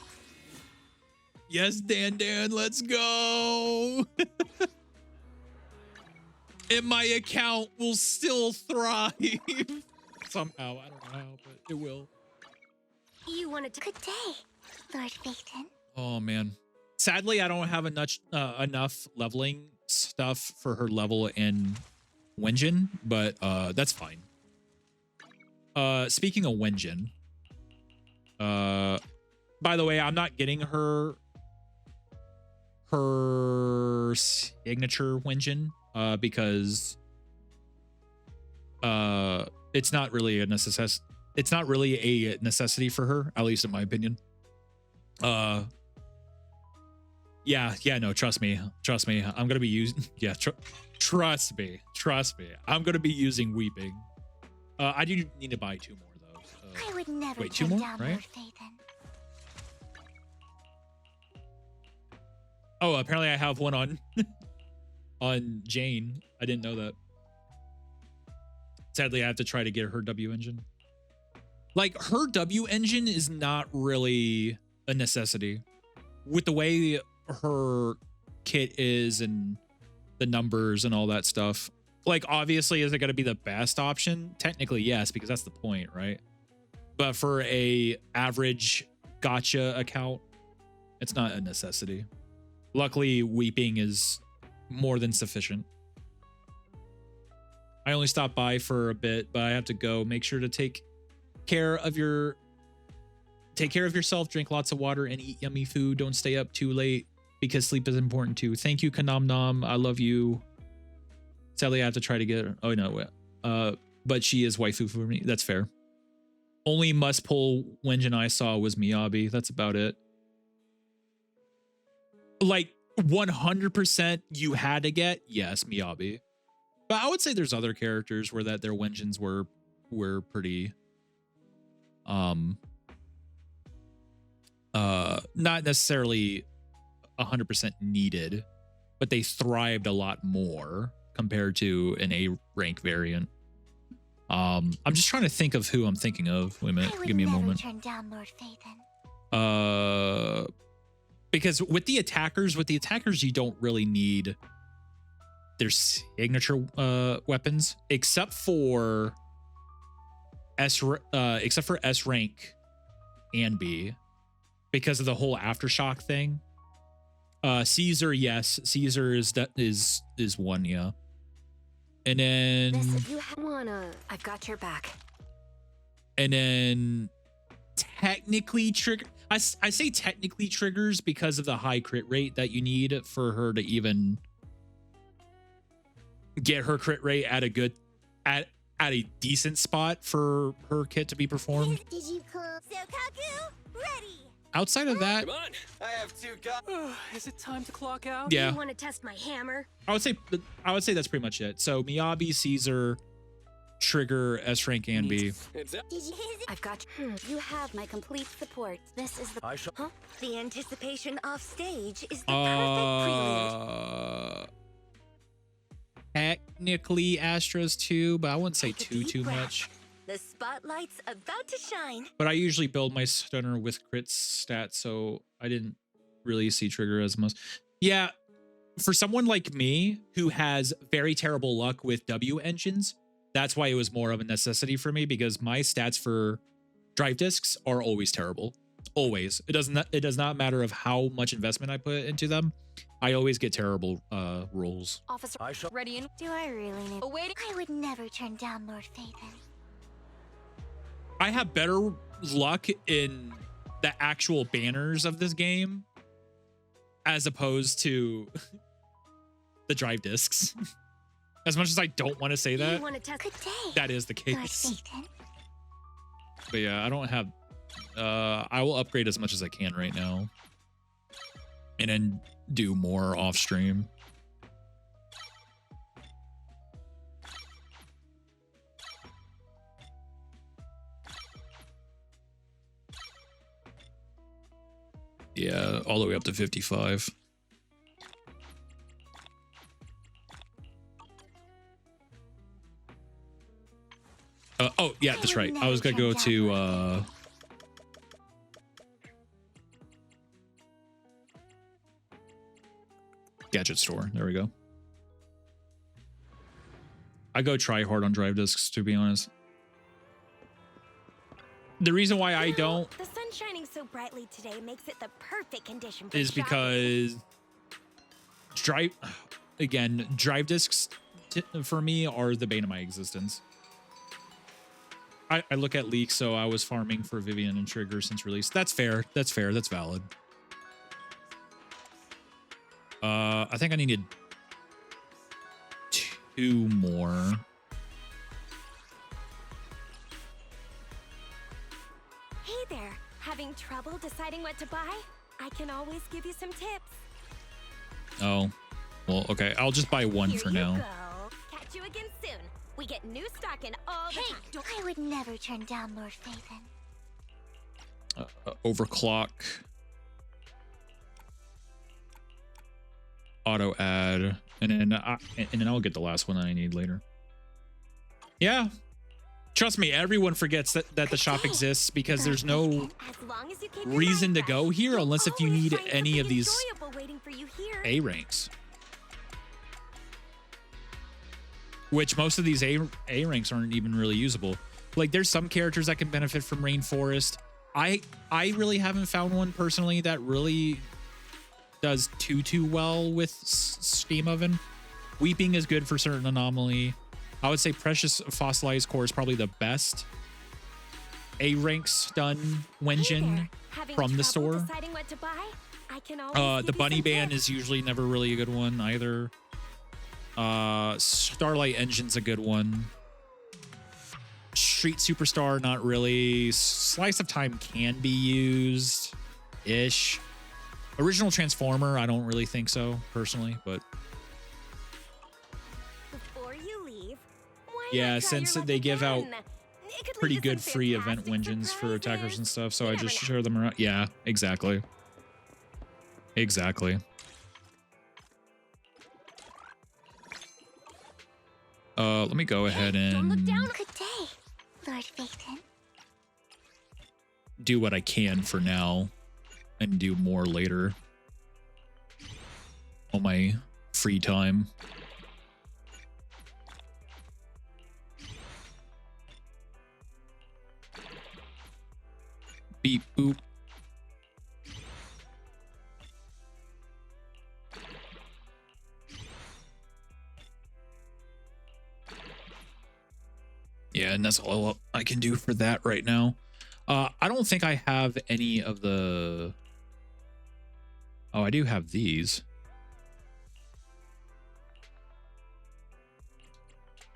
Yes, Dan, let's go. And my account will still thrive. Somehow, I don't know how, but it will. You wanted to... Good day, Lord Phaethon. Oh, man. Sadly, I don't have enough leveling stuff for her level in Wenjin, but that's fine. Speaking of Wenjin, by the way, I'm not getting her signature Wenjin because it's not really a necessity. It's not really a necessity for her, at least in my opinion. Yeah, no, trust me. I'm gonna be using. Yeah, trust me. I'm gonna be using Weeping. I do need to buy 2 more though. I would never wait, 2 take more, down right? Lord Phaethon. Oh, apparently I have one on on Jane. I didn't know that. Sadly, I have to try to get her W engine. Like her W engine is not really a necessity with the way her kit is and the numbers and all that stuff. Like, obviously, is it going to be the best option? Technically, yes, because that's the point, right? But for a average gacha account, it's not a necessity. Luckily, weeping is more than sufficient. I only stopped by for a bit, but I have to go. Make sure to take care of yourself, drink lots of water, and eat yummy food. Don't stay up too late because sleep is important too. Thank you, Kanam Nam. I love you. Sadly, I have to try to get her. Oh no, but she is waifu for me. That's fair. Only must pull Wenjin I saw was Miyabi. That's about it. Like 100% you had to get, yes, Miyabi. But I would say there's other characters where that their Wenjins were pretty not necessarily 100% needed, but they thrived a lot more compared to an A rank variant. I'm just trying to think of who I'm thinking of. Wait a minute, give me a moment. Turn down Lord Phaethon. Because with the attackers, you don't really need their signature weapons, except for S rank and B, because of the whole aftershock thing. Caesar, yes, Caesar is one, yeah. And then I've got your back. And then technically trigger. I say technically triggers because of the high crit rate that you need for her to even get her crit rate at a good at a decent spot for her kit to be performed. Did you call Sokaku? Ready. Outside of that, Come on, I have two Is it time to clock out? yeah, You want to test my hammer? I would say that's pretty much it. So Miyabi, Caesar, Trigger, S rank, and B. I've got You have my complete support. This is the Huh? The anticipation off stage is the perfect prelude. Technically Astros too, but I wouldn't say too much. The spotlight's about to shine. But I usually build my stunner with crit stats, so I didn't really see Trigger as much. Yeah, for someone like me who has very terrible luck with W engines, that's why it was more of a necessity for me, because my stats for drive discs are always terrible. Always. It does not matter of how much investment I put into them. I always get terrible rolls. Officer, ready and do I really need? Oh wait, I would never turn down Lord Phaethon. I have better luck in the actual banners of this game as opposed to the drive discs. As much as I don't want to say that, that is the case. But yeah, I don't have... I will upgrade as much as I can right now. And then do more off stream. Yeah, all the way up to 55. Oh, yeah, that's right. I was going to go to... Gadget store. There we go. I go try hard on drive discs, to be honest. The reason why I don't... The sun shining so brightly today makes it the perfect condition for is because drive discs for me are the bane of my existence. I look at leaks, so I was farming for Vivian and Trigger since release. That's fair. That's fair. That's valid. I think I needed 2 more. Hey there, having trouble deciding what to buy? I can always give you some tips. Oh, well, okay. I'll just buy one for now. Go. Catch you again soon. We get new stock in all the time. I would never turn down Lord Phaethon. Overclock. Auto add, and then I'll get the last one that I need later. Yeah, Trust me, everyone forgets that the shop exists because there's no reason to go here unless if you need any of these A ranks. Which most of these A ranks aren't even really usable. Like there's some characters that can benefit from Rainforest. I really haven't found one personally that really does too well with Steam Oven. Weeping is good for certain anomaly. I would say Precious Fossilized Core is probably the best A rank stun Wenjin from the store. The Bunny Band is usually never really a good one either. Starlight Engine's a good one. Street Superstar, not really. Slice of Time can be used ish. Original Transformer, I don't really think so personally, but yeah, since they give out pretty good free event Wenjins for attackers and stuff, so I just share them around. Yeah, exactly. Exactly. Let me go ahead and Good day, Lord Phaeton. do what I can for now and do more later on my free time. Beep boop. Yeah, and that's all I can do for that right now. I don't think I have any of the... Oh, I do have these.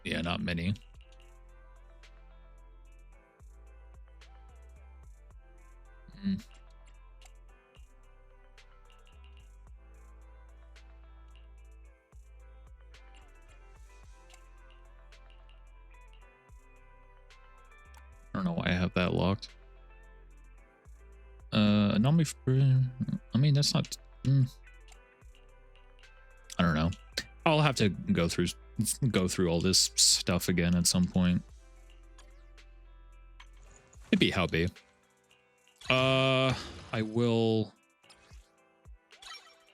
Yeah, not many. Hmm. I don't know why I have that locked. Anomaly. I mean, that's not. I don't know. I'll have to go through all this stuff again at some point. It'd be how be. I will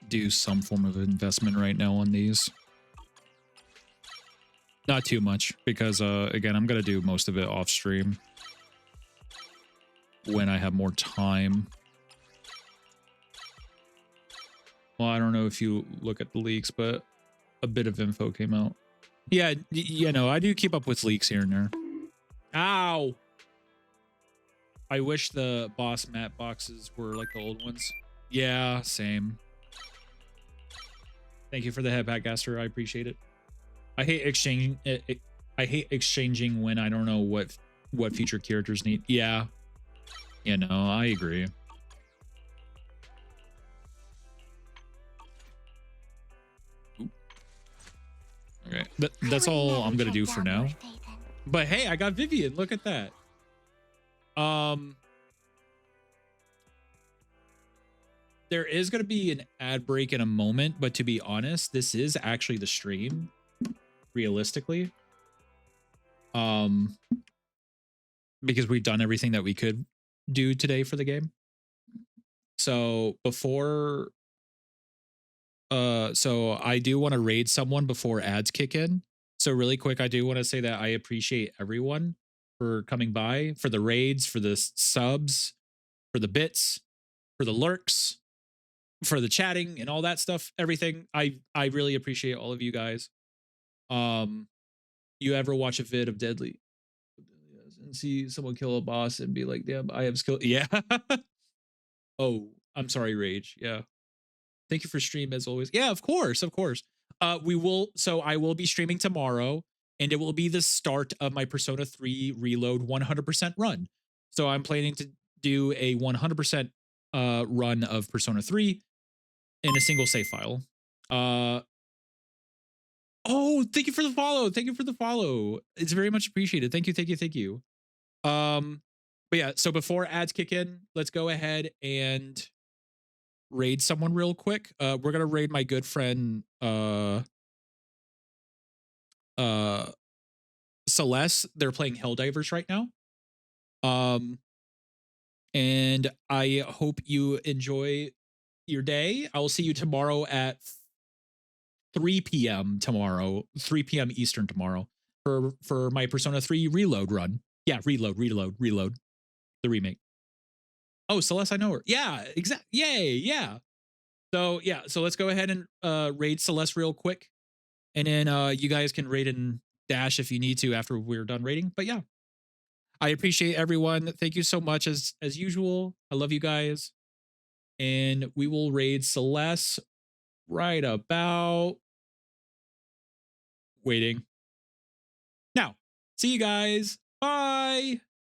do some form of investment right now on these. Not too much because again, I'm gonna do most of it off stream when I have more time. Well, I don't know if you look at the leaks, but a bit of info came out. Yeah, you know, I do keep up with leaks here and there. Ow! I wish the boss map boxes were like the old ones. Yeah, same. Thank you for the head back, Gaster. I appreciate it. I hate exchanging. I hate exchanging when I don't know what future characters need. Yeah, you know, I agree. Okay, that's all I'm gonna do for now. But hey, I got Vivian. Look at that. There is gonna be an ad break in a moment, but to be honest, this is actually the stream. Realistically, because we've done everything that we could do today for the game. So before, so I do want to raid someone before ads kick in. So really quick, I do want to say that I appreciate everyone for coming by, for the raids, for the subs, for the bits, for the lurks, for the chatting and all that stuff. Everything. I really appreciate all of you guys. You ever watch a vid of Deadly and see someone kill a boss and be like, damn, I have skill? Yeah. Oh, I'm sorry, Rage. Yeah. Thank you for stream as always. Yeah, of course. Of course. So I will be streaming tomorrow and it will be the start of my Persona 3 Reload 100% run. So I'm planning to do a 100% run of Persona 3 in a single save file. Oh, thank you for the follow. Thank you for the follow. It's very much appreciated. Thank you, thank you, thank you. But yeah, so before ads kick in, let's go ahead and raid someone real quick. We're gonna raid my good friend Sasha Celeste, they're playing Helldivers right now. And I hope you enjoy your day. I will see you tomorrow at 3 p.m. tomorrow, 3 p.m. Eastern tomorrow for my Persona 3 reload run. Yeah, reload, the remake. Oh, Celeste, I know her. Yeah, exactly. Yay, yeah. So yeah, so let's go ahead and raid Celeste real quick. And then you guys can raid and dash if you need to after we're done raiding. But yeah. I appreciate everyone. Thank you so much as usual. I love you guys. And we will raid Celeste right about waiting. Now, see you guys. Bye.